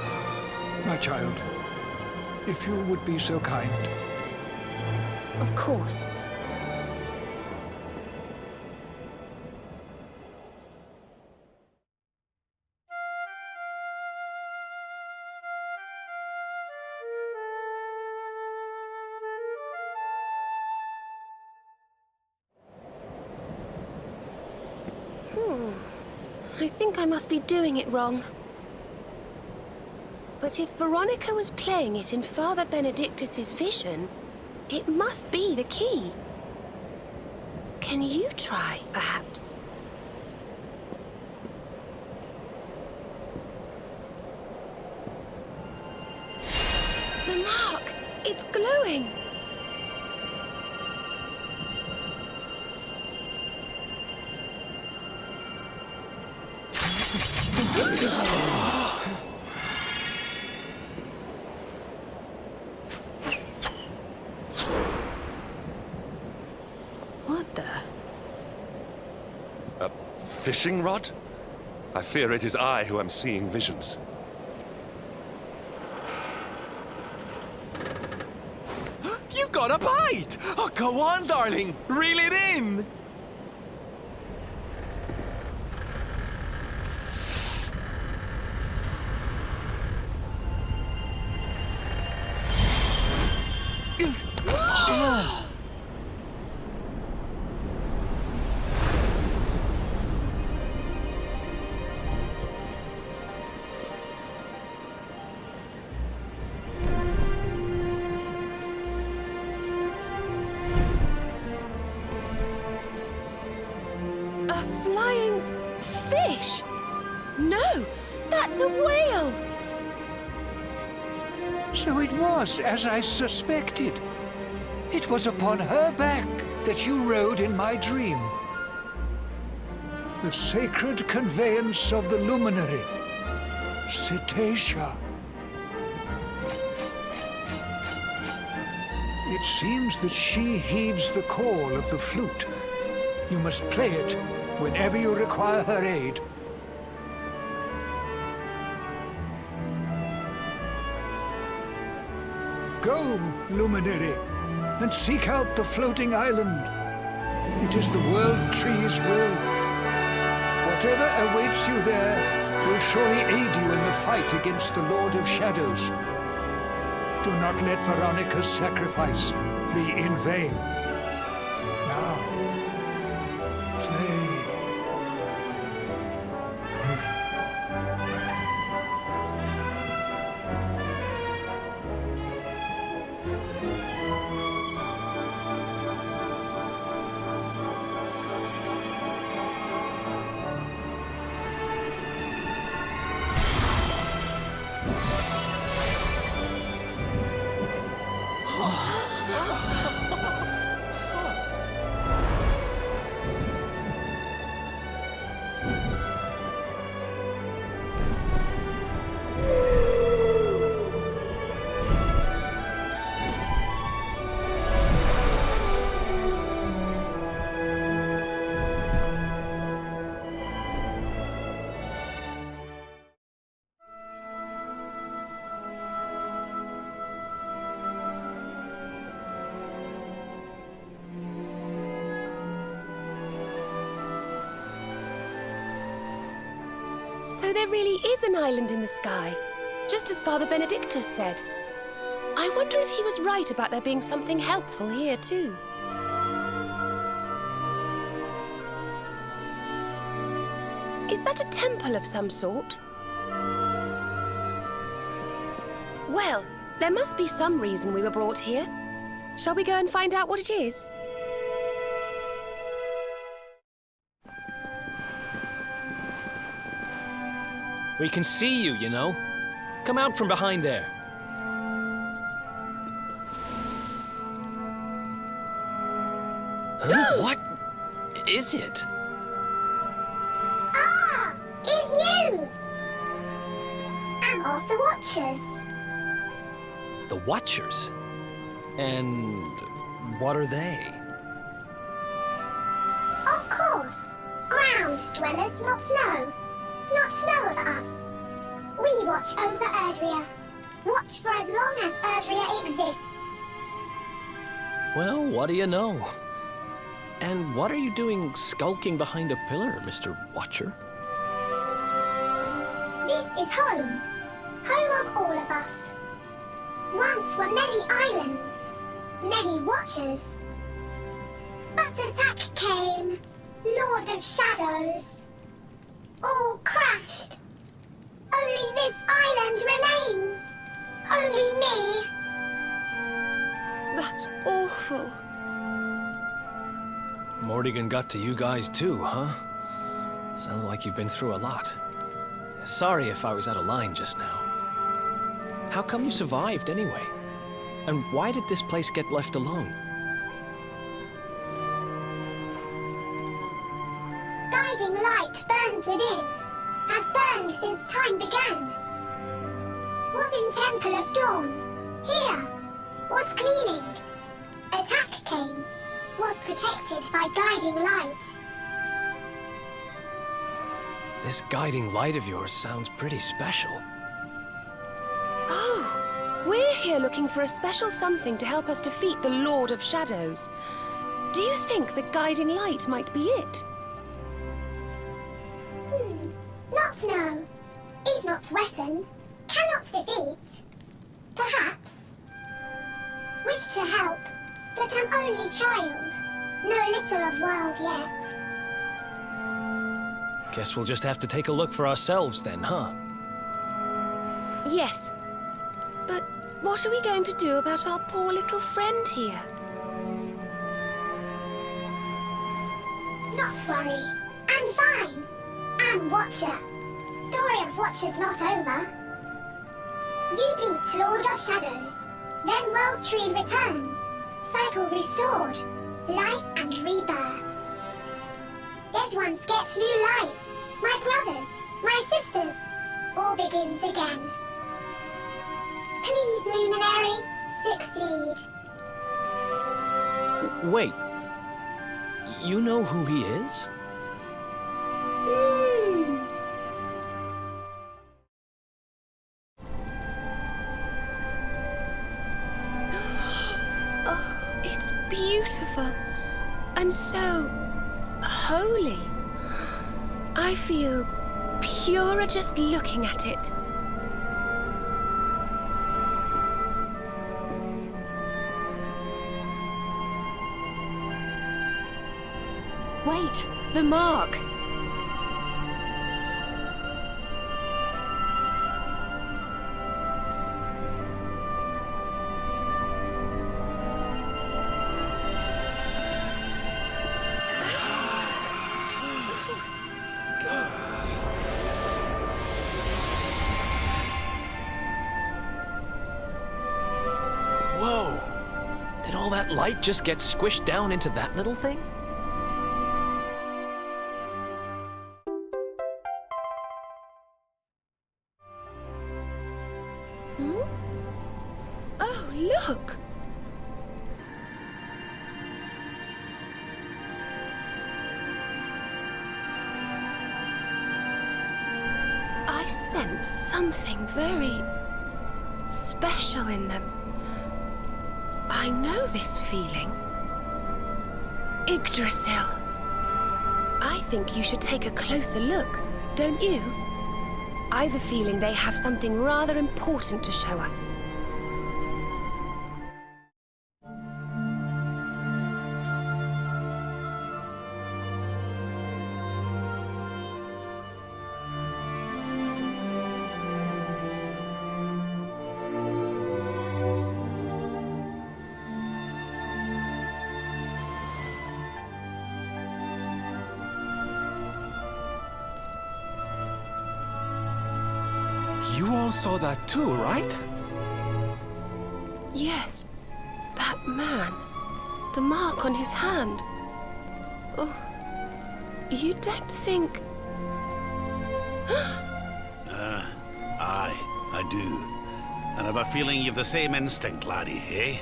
my child, if you would be so kind. Of course. I think I must be doing it wrong. But if Veronica was playing it in Father Benedictus's vision, it must be the key. Can you try, perhaps? The mark! It's glowing! fishing rod? I fear it is I who am seeing visions. You got a bite! Oh, go on, darling! Reel it in! A flying fish? No, that's a whale! So it was as I suspected. It was upon her back that you rode in my dream. The sacred conveyance of the luminary, Cetacea. It seems that she heeds the call of the flute. You must play it whenever you require her aid. Go, luminary, and seek out the floating island. It is the World Tree's will. Whatever awaits you there will surely aid you in the fight against the Lord of Shadows. Do not let Veronica's sacrifice be in vain. Now, play. So there really is an island in the sky, just as Father Benedictus said. I wonder if he was right about there being something helpful here, too. Is that a temple of some sort? Well, there must be some reason we were brought here. Shall we go and find out what it is? We can see you, you know. Come out from behind there. Huh? What is it? Ah! It's you! I'm of the Watchers. The Watchers? And what are they? Of course. Ground dwellers, not snow. Not know of us. We watch over Erdrea. Watch for as long as Erdrea exists. Well, what do you know? And what are you doing skulking behind a pillar, Mr. Watcher? This is home. Home of all of us. Once were many islands, many watchers. But attack came, Lord of Shadows. All crashed. Only this island remains. Only me. That's awful. Morrigan got to you guys too, huh? Sounds like you've been through a lot. Sorry if I was out of line just now. How come you survived anyway? And why did this place get left alone? Guiding light burns within, has burned since time began. Was in Temple of Dawn, here, was cleaning. Attack came, was protected by guiding light. This guiding light of yours sounds pretty special. Oh, we're here looking for a special something to help us defeat the Lord of Shadows. Do you think the guiding light might be it? Not no. Is not weapon. Cannot defeat. Perhaps. Wish to help, but am only child. Know little of world yet. Guess we'll just have to take a look for ourselves then, huh? Yes. But what are we going to do about our poor little friend here? Not worry. I'm fine. I'm Watcher. Story of Watcher's not over. You beat Lord of Shadows. Then World Tree returns. Cycle restored. Life and rebirth. Dead ones get new life. My brothers, my sisters. All begins again. Please, Luminary, succeed. Wait. You know who he is? Oh, it's beautiful. And so holy. I feel purer just looking at it. Wait, the mark! Whoa! Did all that light just get squished down into that little thing? Oh, look! I sense something very special in them. I know this feeling. Yggdrasil. I think you should take a closer look, don't you? I've a feeling they have something rather important to show us. You all saw that too, right? Yes, that man. The mark on his hand. Oh, you don't think... Aye, I do. And I've a feeling you've the same instinct, laddie, eh?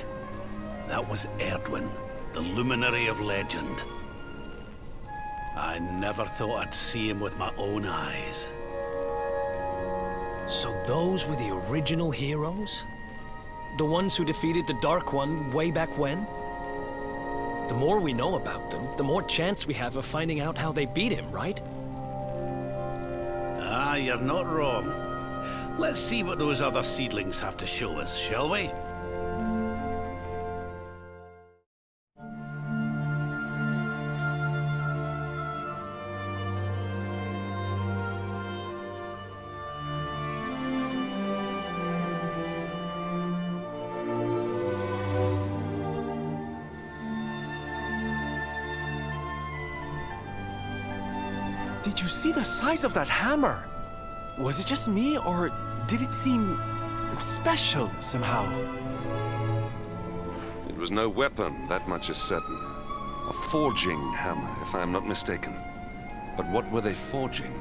That was Erdwin, the Luminary of Legend. I never thought I'd see him with my own eyes. So those were the original heroes? The ones who defeated the Dark One way back when? The more we know about them, the more chance we have of finding out how they beat him, right? Ah, you're not wrong. Let's see what those other seedlings have to show us, shall we? Did you see the size of that hammer? Was it just me, or did it seem special somehow? It was no weapon, that much is certain. A forging hammer, if I am not mistaken. But what were they forging?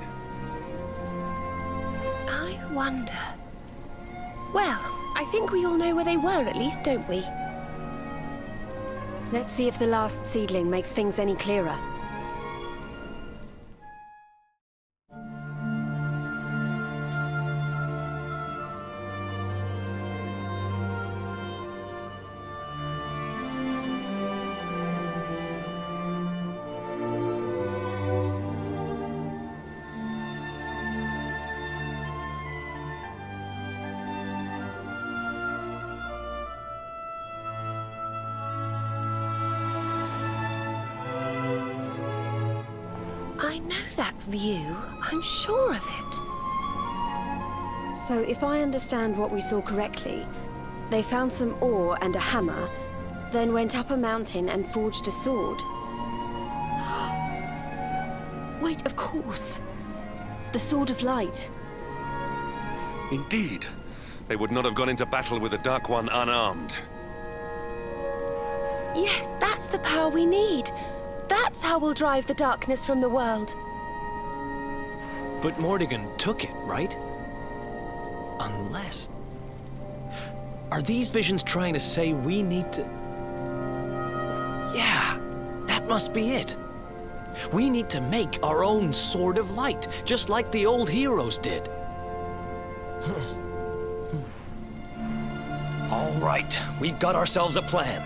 I wonder... Well, I think we all know where they were at least, don't we? Let's see if the last seedling makes things any clearer. I know that view. I'm sure of it. So if I understand what we saw correctly, they found some ore and a hammer, then went up a mountain and forged a sword. Wait, of course. The Sword of Light. Indeed. They would not have gone into battle with the Dark One unarmed. Yes, that's the power we need. That's how we'll drive the darkness from the world. But Mordegon took it, right? Unless... Are these visions trying to say we need to... Yeah, that must be it. We need to make our own Sword of Light, just like the old heroes did. All right, we've got ourselves a plan.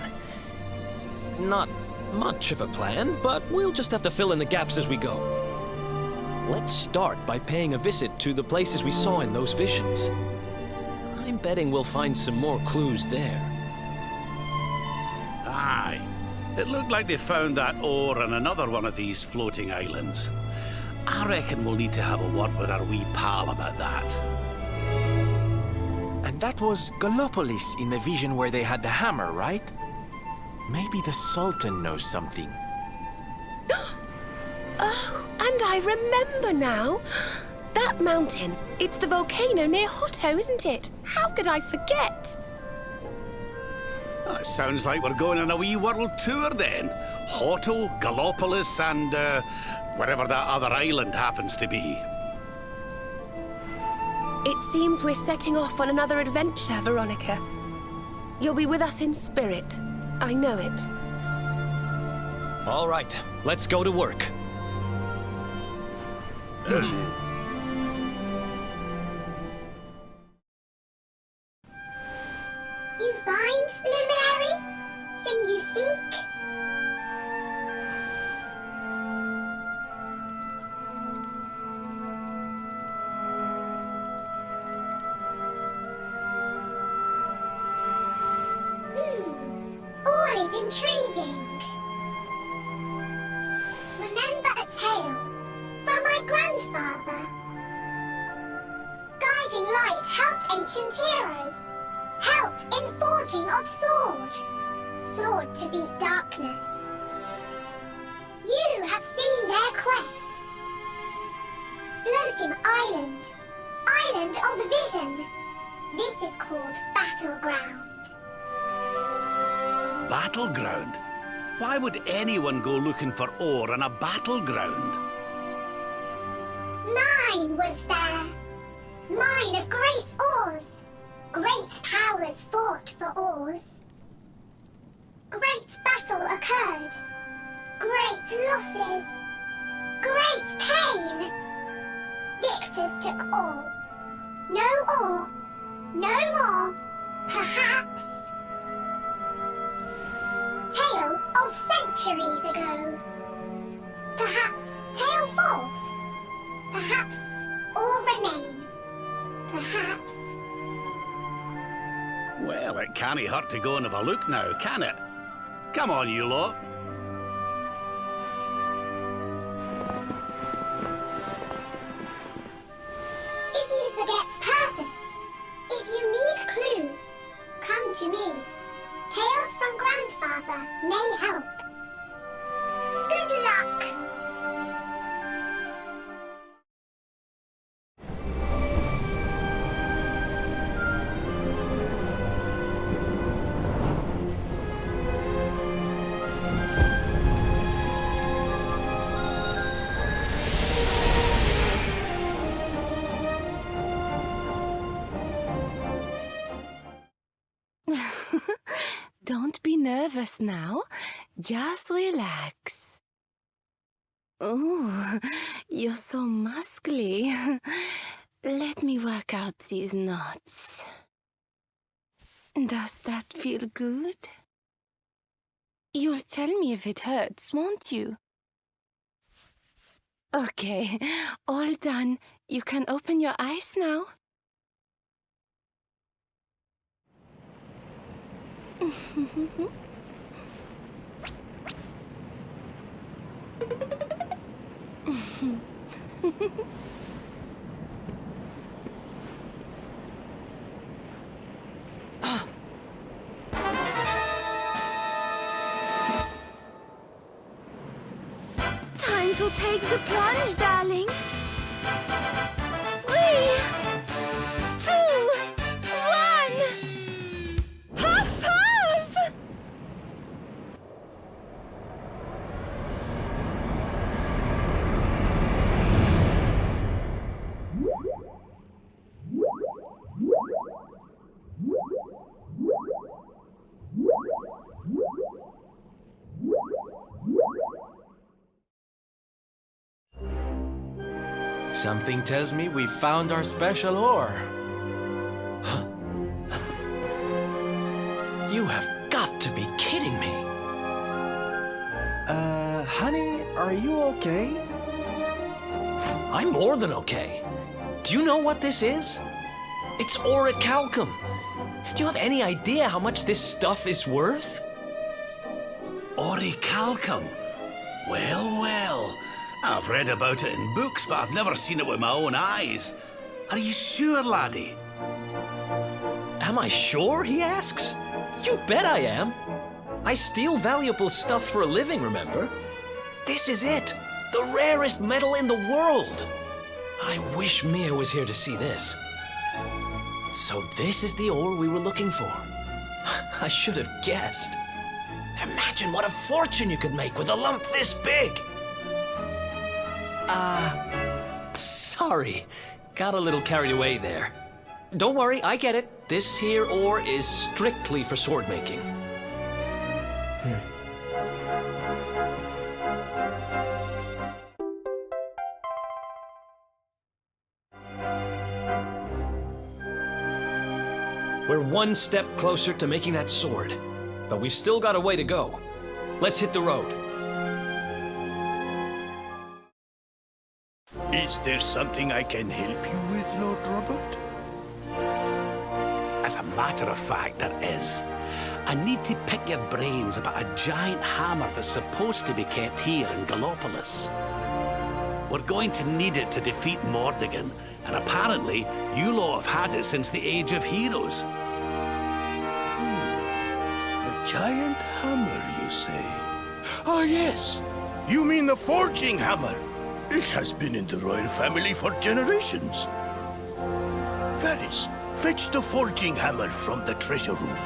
Not much of a plan, but we'll just have to fill in the gaps as we go. Let's start by paying a visit to the places we saw in those visions. I'm betting we'll find some more clues there. Aye. It looked like they found that ore on another one of these floating islands. I reckon we'll need to have a word with our wee pal about that. And that was Gallopolis in the vision where they had the hammer, right? Maybe the Sultan knows something. Oh, and I remember now. That mountain, it's the volcano near Hutto, isn't it? How could I forget? That sounds like we're going on a wee world tour then. Hotto, Gallopolis, and wherever that other island happens to be. It seems we're setting off on another adventure, Veronica. You'll be with us in spirit. I know it. All right, let's go to work. You find, Luminary? Thing you seek? All is intriguing. Remember a tale from my grandfather. Guiding light helped ancient heroes. Helped in forging of sword. Sword to beat darkness. You have seen their quest. Floating island. Island of vision. This is called Battleground. Battleground? Why would anyone go looking for ore on a battleground? Mine was there. Mine of great ores. Great powers fought for ores. Great battle occurred. Great losses. Great pain. Victors took all. No ore. No more. Perhaps. Tale of centuries ago. Perhaps tale false. Perhaps all remain. Perhaps. Well, it can't hurt to go and have a look now, can it? Come on, you lot. If you forget purpose, if you need clues, come to me. Tales from Grandfather may help. Good luck! Don't be nervous now. Just relax. Oh, you're so muscly. Let me work out these knots. Does that feel good? You'll tell me if it hurts, won't you? Okay, all done. You can open your eyes now. Time to take the plunge, darling. 3, 2, 1. Puff, puff! Something tells me we found our special ore. You have got to be kidding me. Honey, are you okay? I'm more than okay. Do you know what this is? It's orichalcum. Do you have any idea how much this stuff is worth? Orichalcum? Well, well. I've read about it in books, but I've never seen it with my own eyes. Are you sure, laddie? Am I sure, he asks? You bet I am. I steal valuable stuff for a living, remember? This is it. The rarest metal in the world. I wish Mia was here to see this. So this is the ore we were looking for. I should have guessed. Imagine what a fortune you could make with a lump this big. Sorry. Got a little carried away there. Don't worry, I get it. This here ore is strictly for sword making. We're one step closer to making that sword, but we've still got a way to go. Let's hit the road. Is there something I can help you with, Lord Robert? As a matter of fact, there is. I need to pick your brains about a giant hammer that's supposed to be kept here in Gallopolis. We're going to need it to defeat Mordegon, and apparently you lot have had it since the Age of Heroes. A giant hammer, you say? Ah, yes. You mean the forging hammer. It has been in the royal family for generations. Varys, fetch the forging hammer from the treasure room.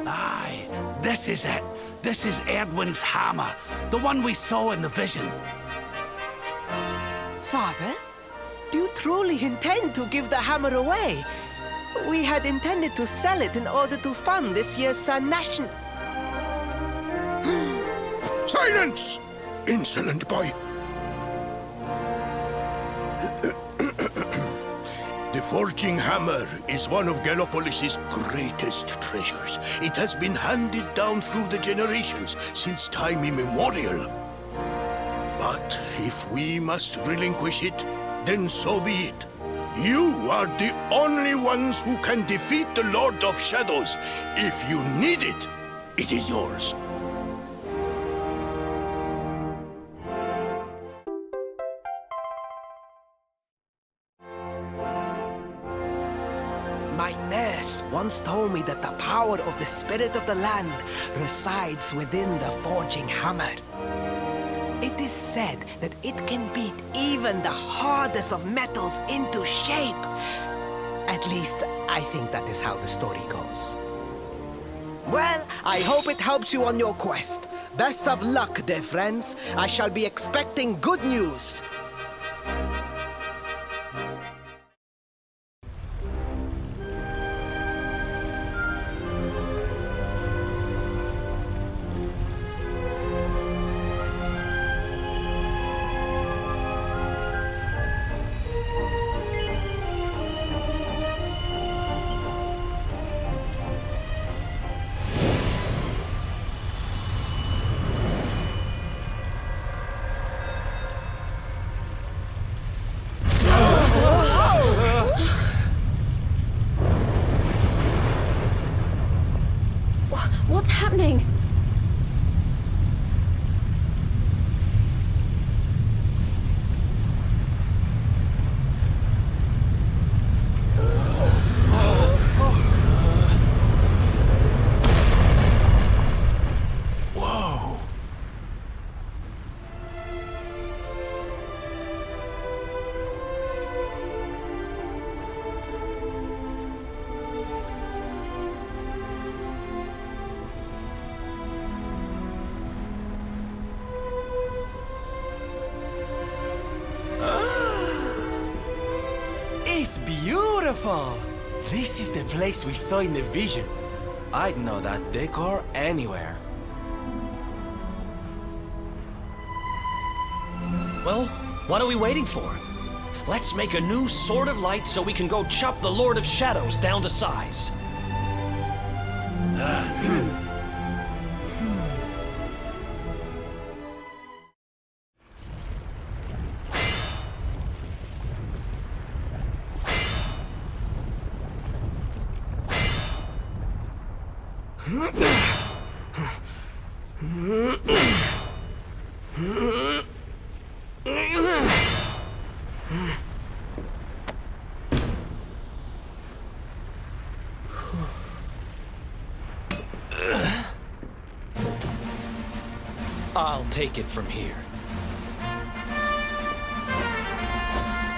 Aye, this is it. This is Erdwin's hammer, the one we saw in the vision. Father, do you truly intend to give the hammer away? We had intended to sell it in order to fund this year's Sun Nation. Silence! Insolent boy! The forging hammer is one of Gallopolis' greatest treasures. It has been handed down through the generations since time immemorial. But if we must relinquish it, then so be it. You are the only ones who can defeat the Lord of Shadows. If you need it, it is yours. My nurse once told me that the power of the spirit of the land resides within the forging hammer. It is said that it can beat even the hardest of metals into shape. At least, I think that is how the story goes. Well, I hope it helps you on your quest. Best of luck, dear friends. I shall be expecting good news. What's happening? Whoa. It's beautiful! This is the place we saw in the vision. I'd know that decor anywhere. Well, what are we waiting for? Let's make a new Sword of Light so we can go chop the Lord of Shadows down to size. I'll take it from here.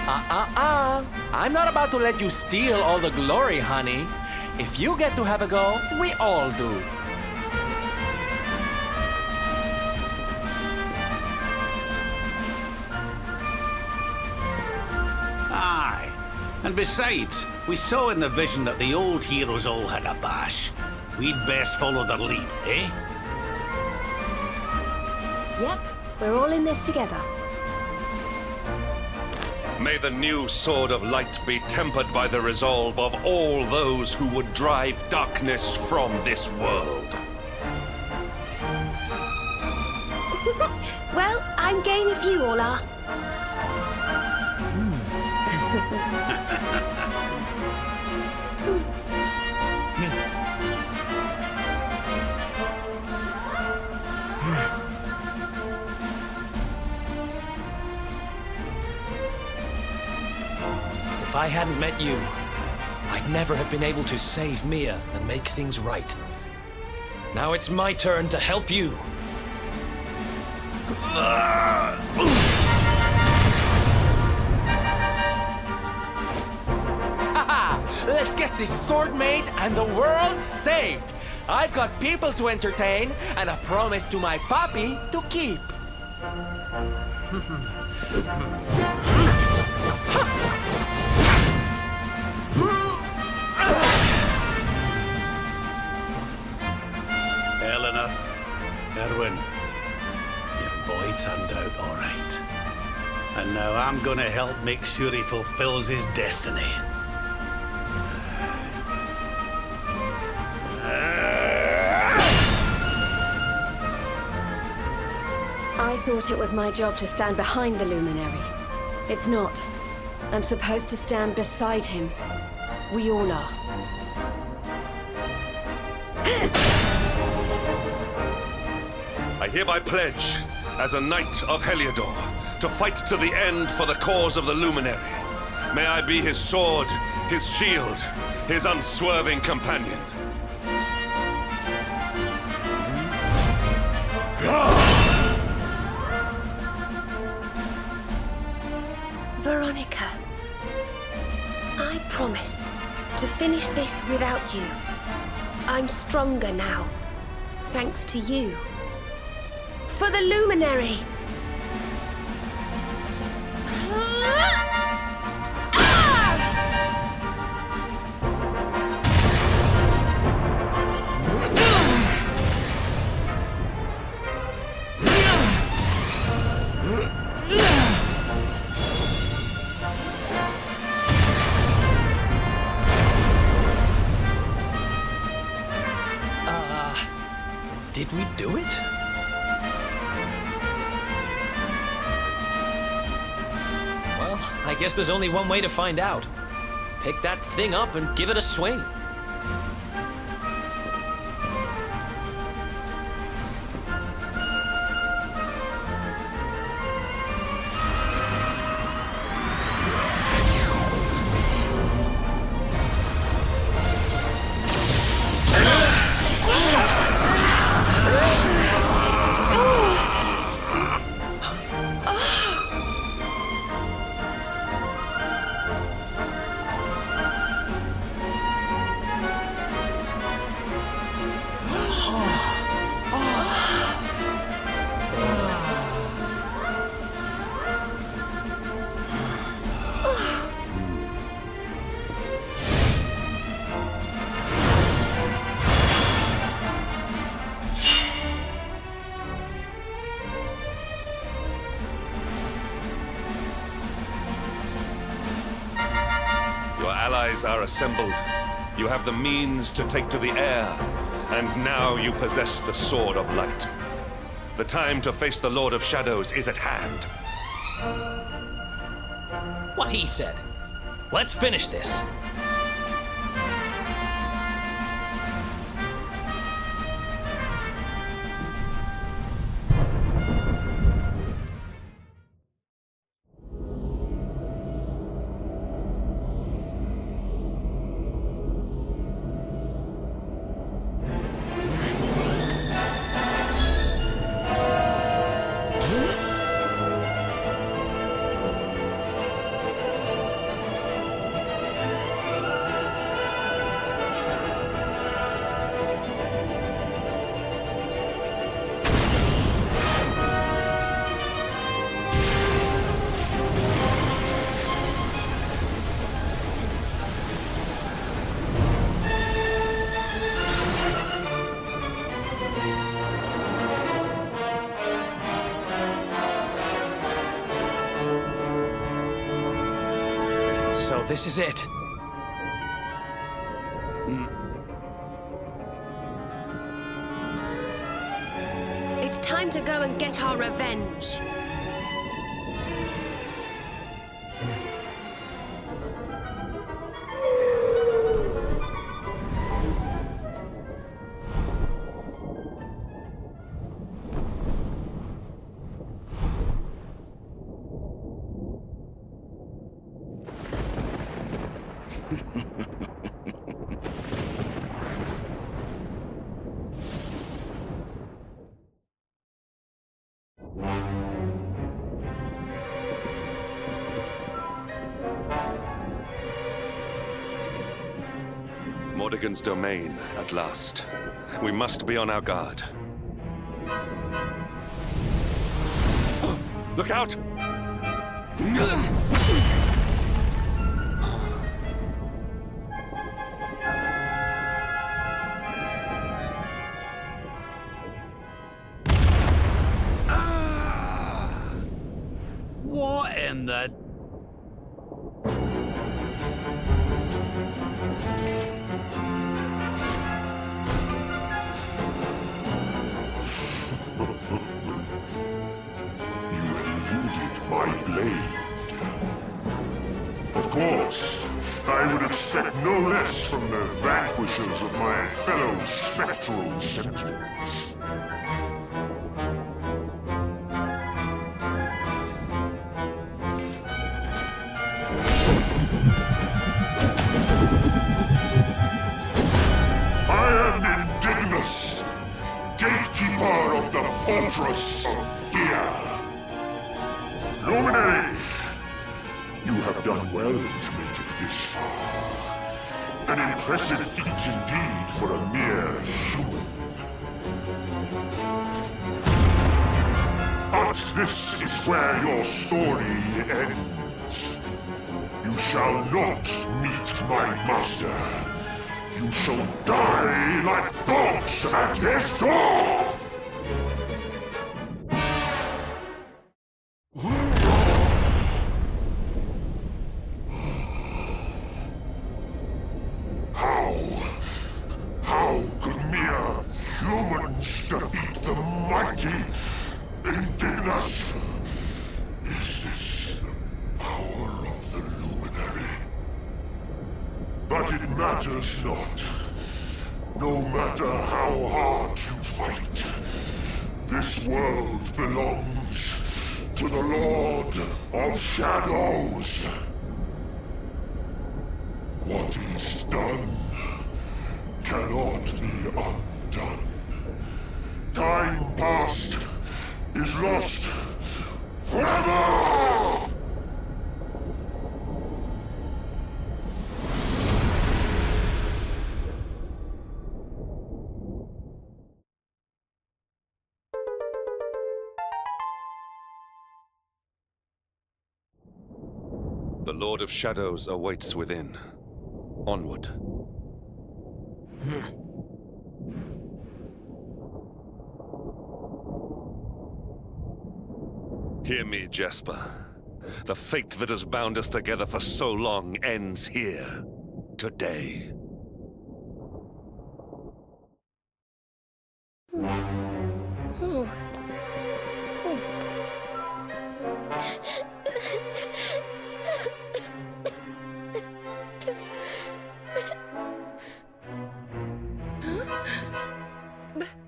I'm not about to let you steal all the glory, honey. If you get to have a go, we all do. Aye. And besides, we saw in the vision that the old heroes all had a bash. We'd best follow their lead, eh? Yep, we're all in this together. May the new Sword of Light be tempered by the resolve of all those who would drive darkness from this world. Well, I'm game if you all are. If I hadn't met you, I'd never have been able to save Mia and make things right. Now it's my turn to help you. Let's get this sword made and the world saved. I've got people to entertain and a promise to my papi to keep. Eleanor, Erwin, your boy turned out all right. And now I'm gonna help make sure he fulfills his destiny. I thought it was my job to stand behind the Luminary. It's not. I'm supposed to stand beside him. We all are. I hereby pledge, as a Knight of Heliodor, to fight to the end for the cause of the Luminary. May I be his sword, his shield, his unswerving companion. Veronica, I promise to finish this without you. I'm stronger now, thanks to you. For the Luminary! Did we do it? Well, I guess there's only one way to find out. Pick that thing up and give it a swing. Your allies are assembled. You have the means to take to the air. And now you possess the Sword of Light. The time to face the Lord of Shadows is at hand. What he said. Let's finish this. So this is it. It's time to go and get our revenge. Mordegon's domain, at last. We must be on our guard. Look out! What in the... My blade. Of course, I would expect no less from the vanquishers of my fellow spectral sentinels. I am Indignus, gatekeeper of the Fortress of Fear. Luminary, you have done well to make it this far. An impressive feat indeed for a mere human. But this is where your story ends. You shall not meet my master. You shall die like dogs at his door! How could mere humans defeat the mighty Indignus? Is this the power of the Luminary? But it matters not. No matter how hard you fight, this world belongs to the Lord of Shadows. What is done cannot be undone. Time past is lost forever! The Lord of Shadows awaits within. Onward. Hear me, Jesper. The fate that has bound us together for so long ends here, today.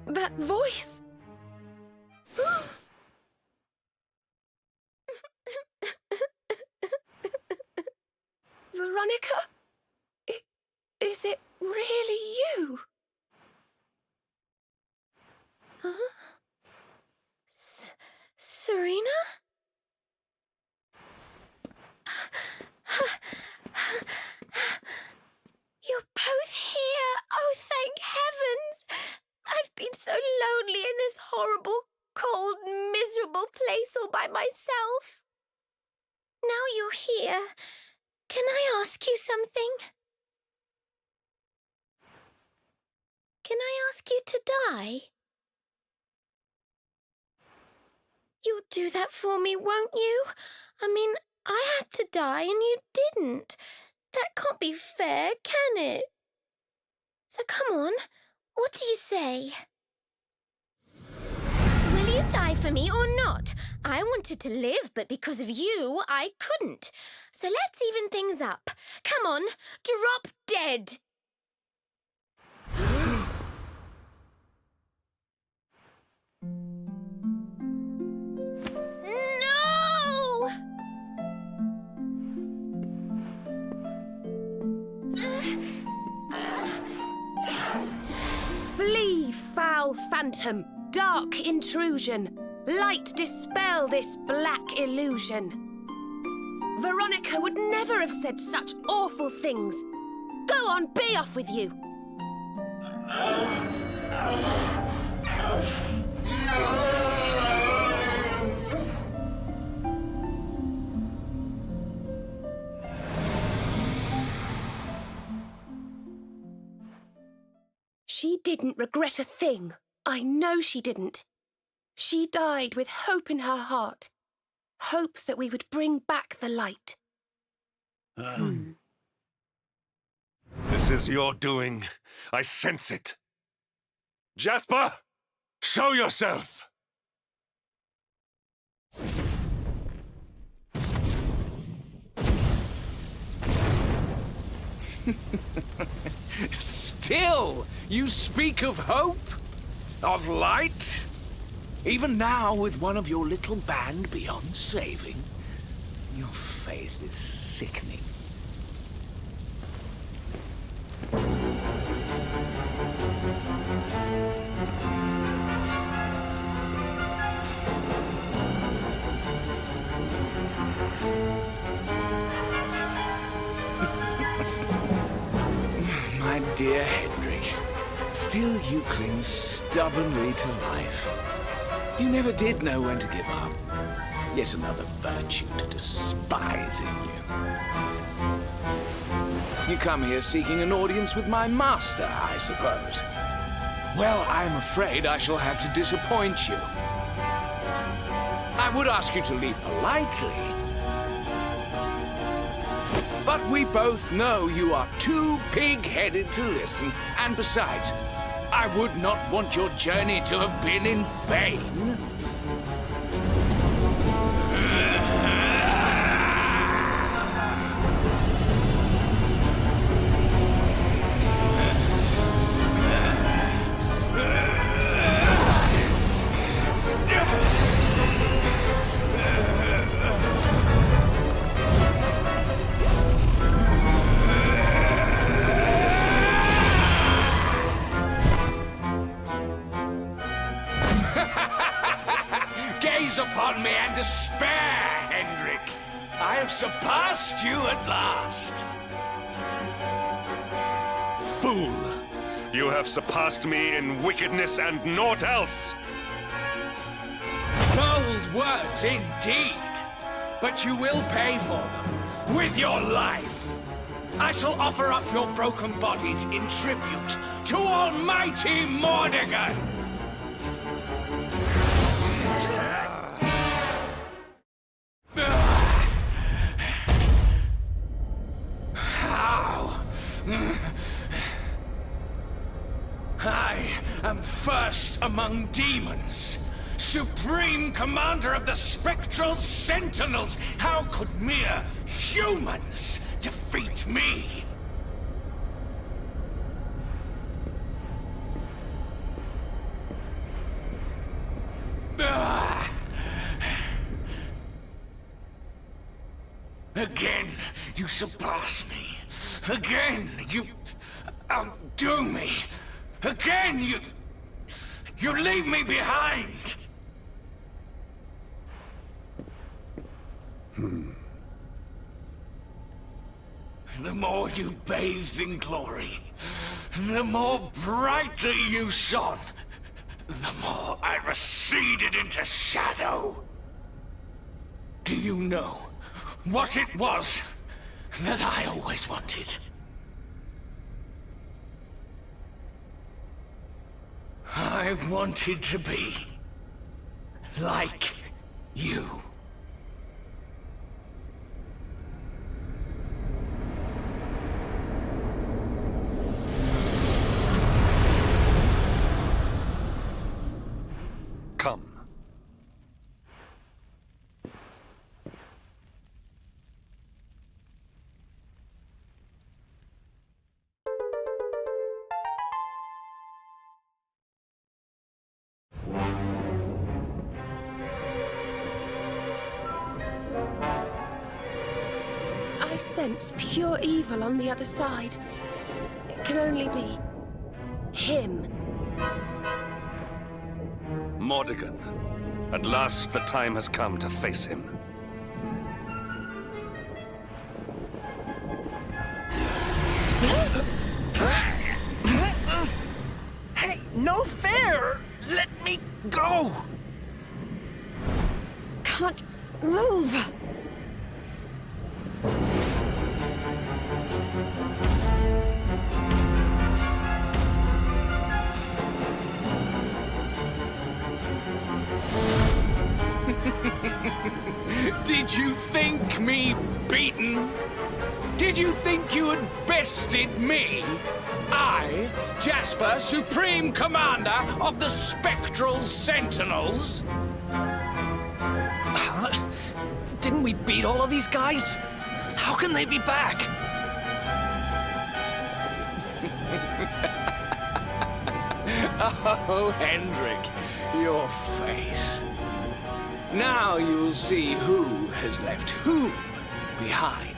That voice! Veronica? Is it really you? Huh? Serena? You're both here! Oh, thank heavens! I've been so lonely in this horrible, cold, miserable place all by myself. Now you're here. Can I ask you something? Can I ask you to die? You'll do that for me, won't you? I mean, I had to die and you didn't. That can't be fair, can it? So come on, what do you say? Will you die for me or not? I wanted to live, but because of you, I couldn't. So let's even things up. Come on, drop dead. No! Flee, foul phantom, dark intrusion. Light dispel this black illusion. Veronica would never have said such awful things. Go on, be off with you. She didn't regret a thing. I know she didn't. She died with hope in her heart. Hope that we would bring back the light. This is your doing. I sense it. Jasper, show yourself! Still, you speak of hope? Of light? Even now, with one of your little band beyond saving, your faith is sickening. My dear Hendrik, still you cling stubbornly to life. You never did know when to give up. Yet another virtue to despise in you. You come here seeking an audience with my master, I suppose. Well, I'm afraid I shall have to disappoint you. I would ask you to leave politely, but we both know you are too pig-headed to listen, and besides, I would not want your journey to have been in vain. Gaze upon me and despair, Hendrik. I have surpassed you at last. Fool! You have surpassed me in wickedness and naught else! Bold words indeed, but you will pay for them with your life. I shall offer up your broken bodies in tribute to Almighty Mordegon. I am first among demons, supreme commander of the spectral sentinels. How could mere humans defeat me? Again, you surpass me. Again, you outdo me. Again, you leave me behind. The more you bathed in glory, the more brightly you shone, the more I receded into shadow. Do you know what it was that I always wanted? I wanted to be like you. Come. I sense pure evil on the other side. It can only be him. Mordegon. At last the time has come to face him. Hey, no fair! Let me go! Can't move. Did you think me beaten? Did you think you had bested me? I, Jasper, Supreme Commander of the Spectral Sentinels? Huh? Didn't we beat all of these guys? How can they be back? Oh, Hendrik, your face. Now you'll see who has left whom behind.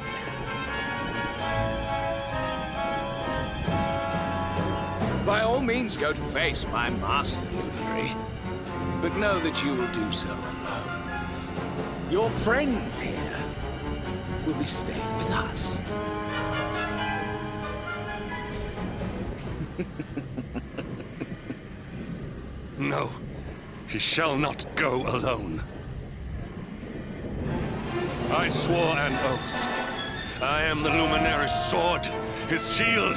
By all means, go to face my master, Luminary. But know that you will do so alone. Your friends here will be staying with us. No, he shall not go alone. I swore an oath. I am the Luminary's sword, his shield,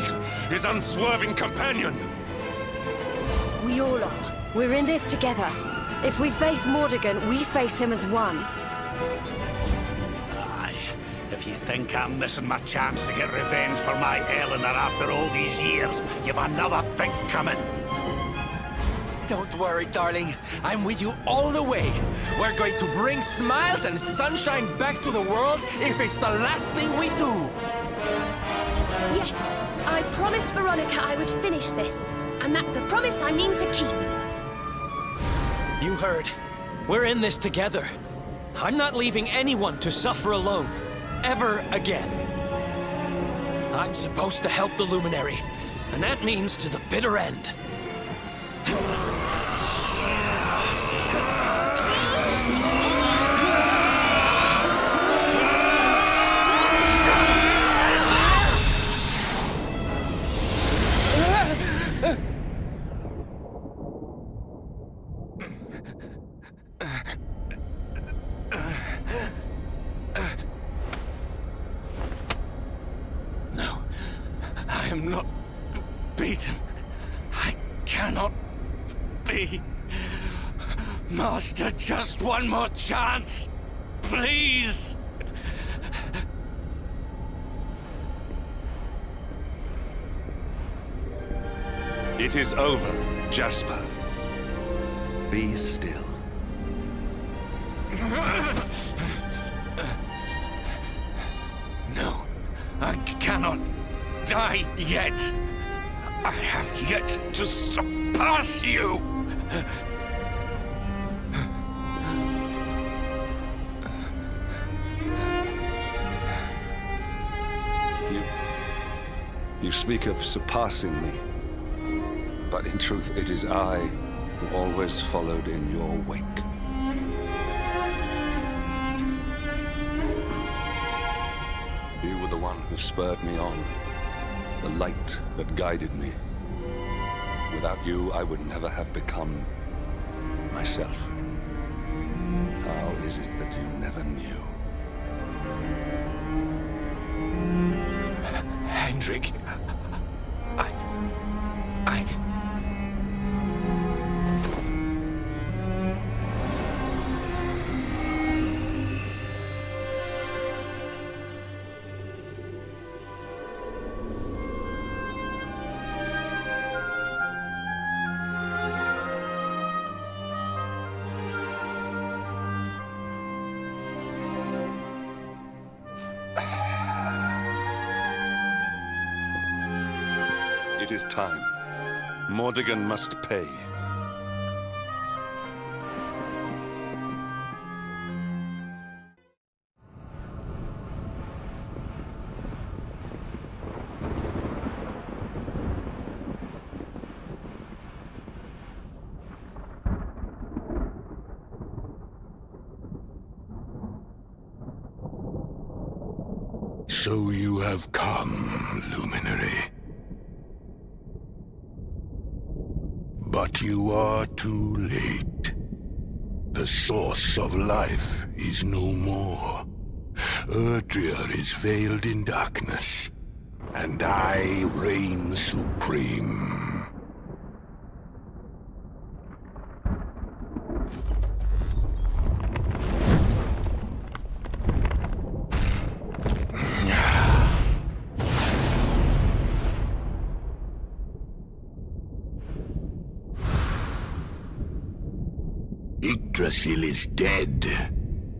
his unswerving companion. We all are. We're in this together. If we face Mordegon, we face him as one. Aye. If you think I'm missing my chance to get revenge for my Eleanor after all these years, you've another think coming. Don't worry, darling. I'm with you all the way. We're going to bring smiles and sunshine back to the world if it's the last thing we do. Yes, I promised Veronica I would finish this. And that's a promise I mean to keep. You heard. We're in this together. I'm not leaving anyone to suffer alone. Ever again. I'm supposed to help the Luminary. And that means to the bitter end. No, I am not beaten. I cannot be. Master, just one more chance, please. It is over, Jasper. Be still. No, I cannot die yet. I have yet to surpass you. You speak of surpassing me, but in truth it is I who always followed in your wake. You were the one who spurred me on, the light that guided me. Without you, I would never have become myself. How is it that you never knew? Hendrik, It is time. Mordegon must pay. So you have come, Luminary. But you are too late. The source of life is no more. Erdrea is veiled in darkness, and I reign supreme. Yggdrasil is dead.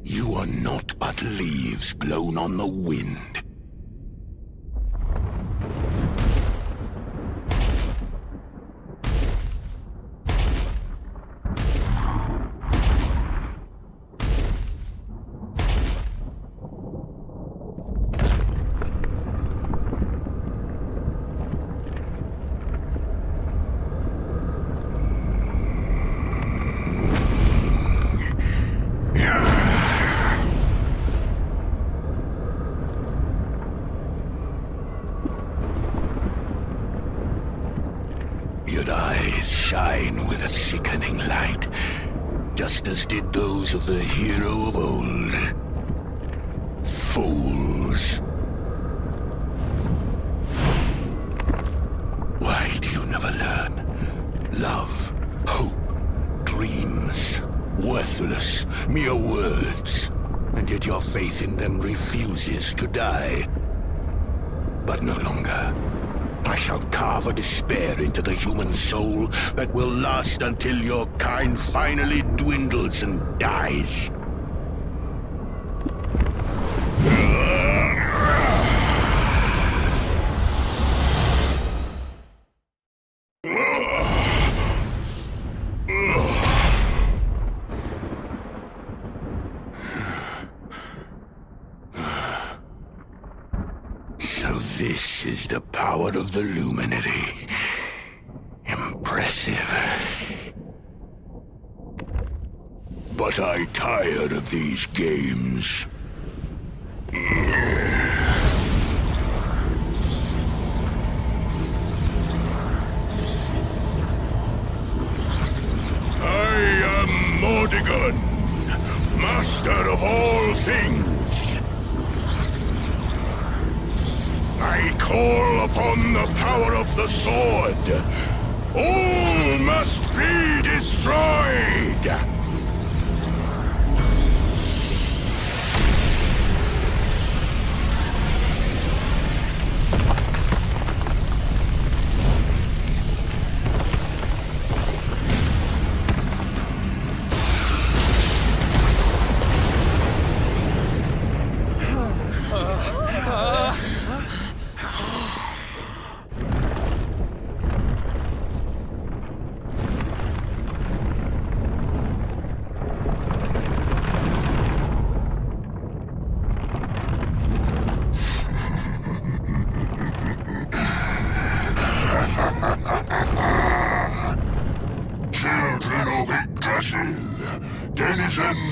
You are not but leaves blown on the wind. Your eyes shine with a sickening light, just as did those of the hero of old. Fools. Why do you never learn? Love, hope, dreams, worthless, mere words, and yet your faith in them refuses to die. But no longer. I shall carve a despair into the human soul that will last until your kind finally dwindles and dies. This is the power of the Luminary. Impressive. But I tire of these games. I am Mordegon, master of all things. I call upon the power of the sword. All must be destroyed!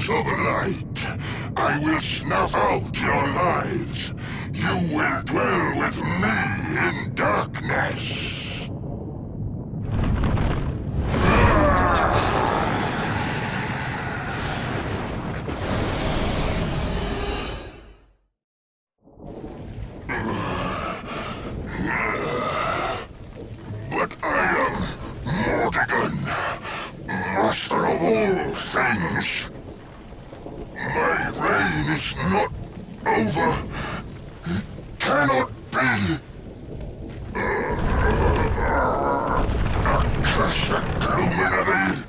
foes of light, I will snuff out your lives. You will dwell with me in darkness. But I am Mordegon, master of all things. My reign is not over. It cannot be. Accursed luminary.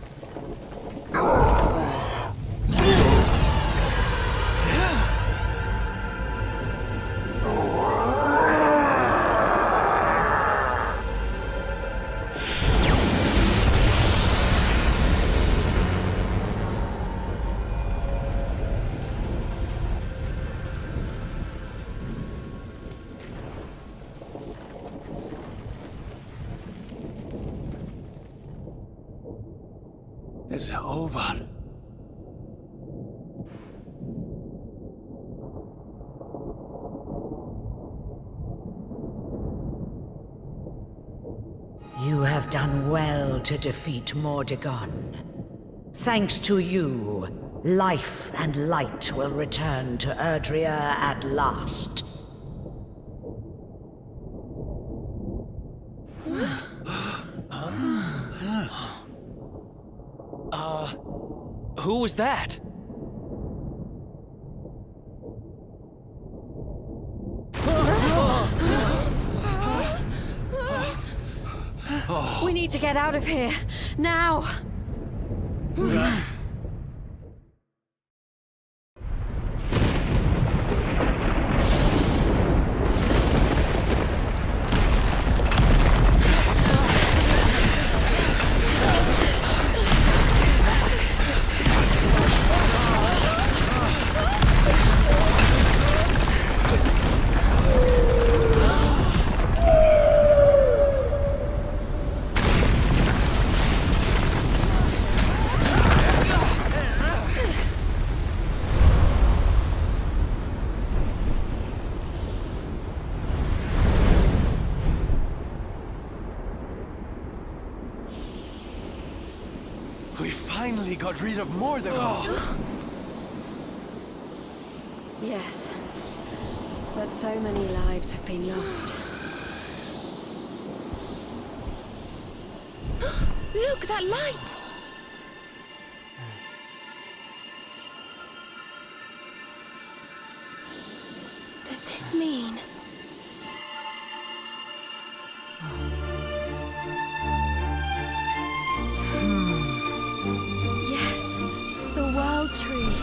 Is it over? You have done well to defeat Mordegon. Thanks to you, life and light will return to Erdrea at last. Who was that? We need to get out of here, now! We finally got rid of Mordegon. Yes, but so many lives have been lost. Look, that light! Does this mean... Yes, the World Tree.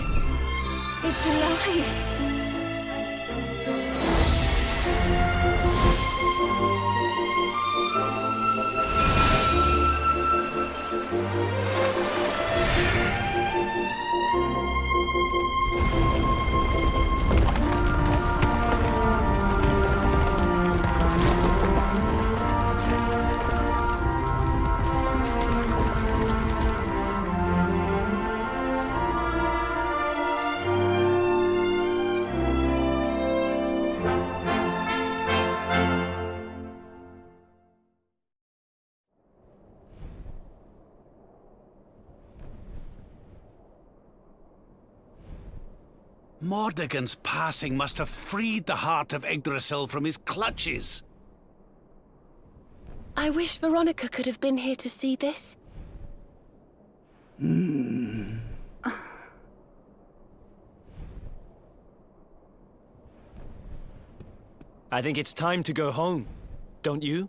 It's alive! Mordegon's passing must have freed the heart of Yggdrasil from his clutches. I wish Veronica could have been here to see this. I think it's time to go home, don't you?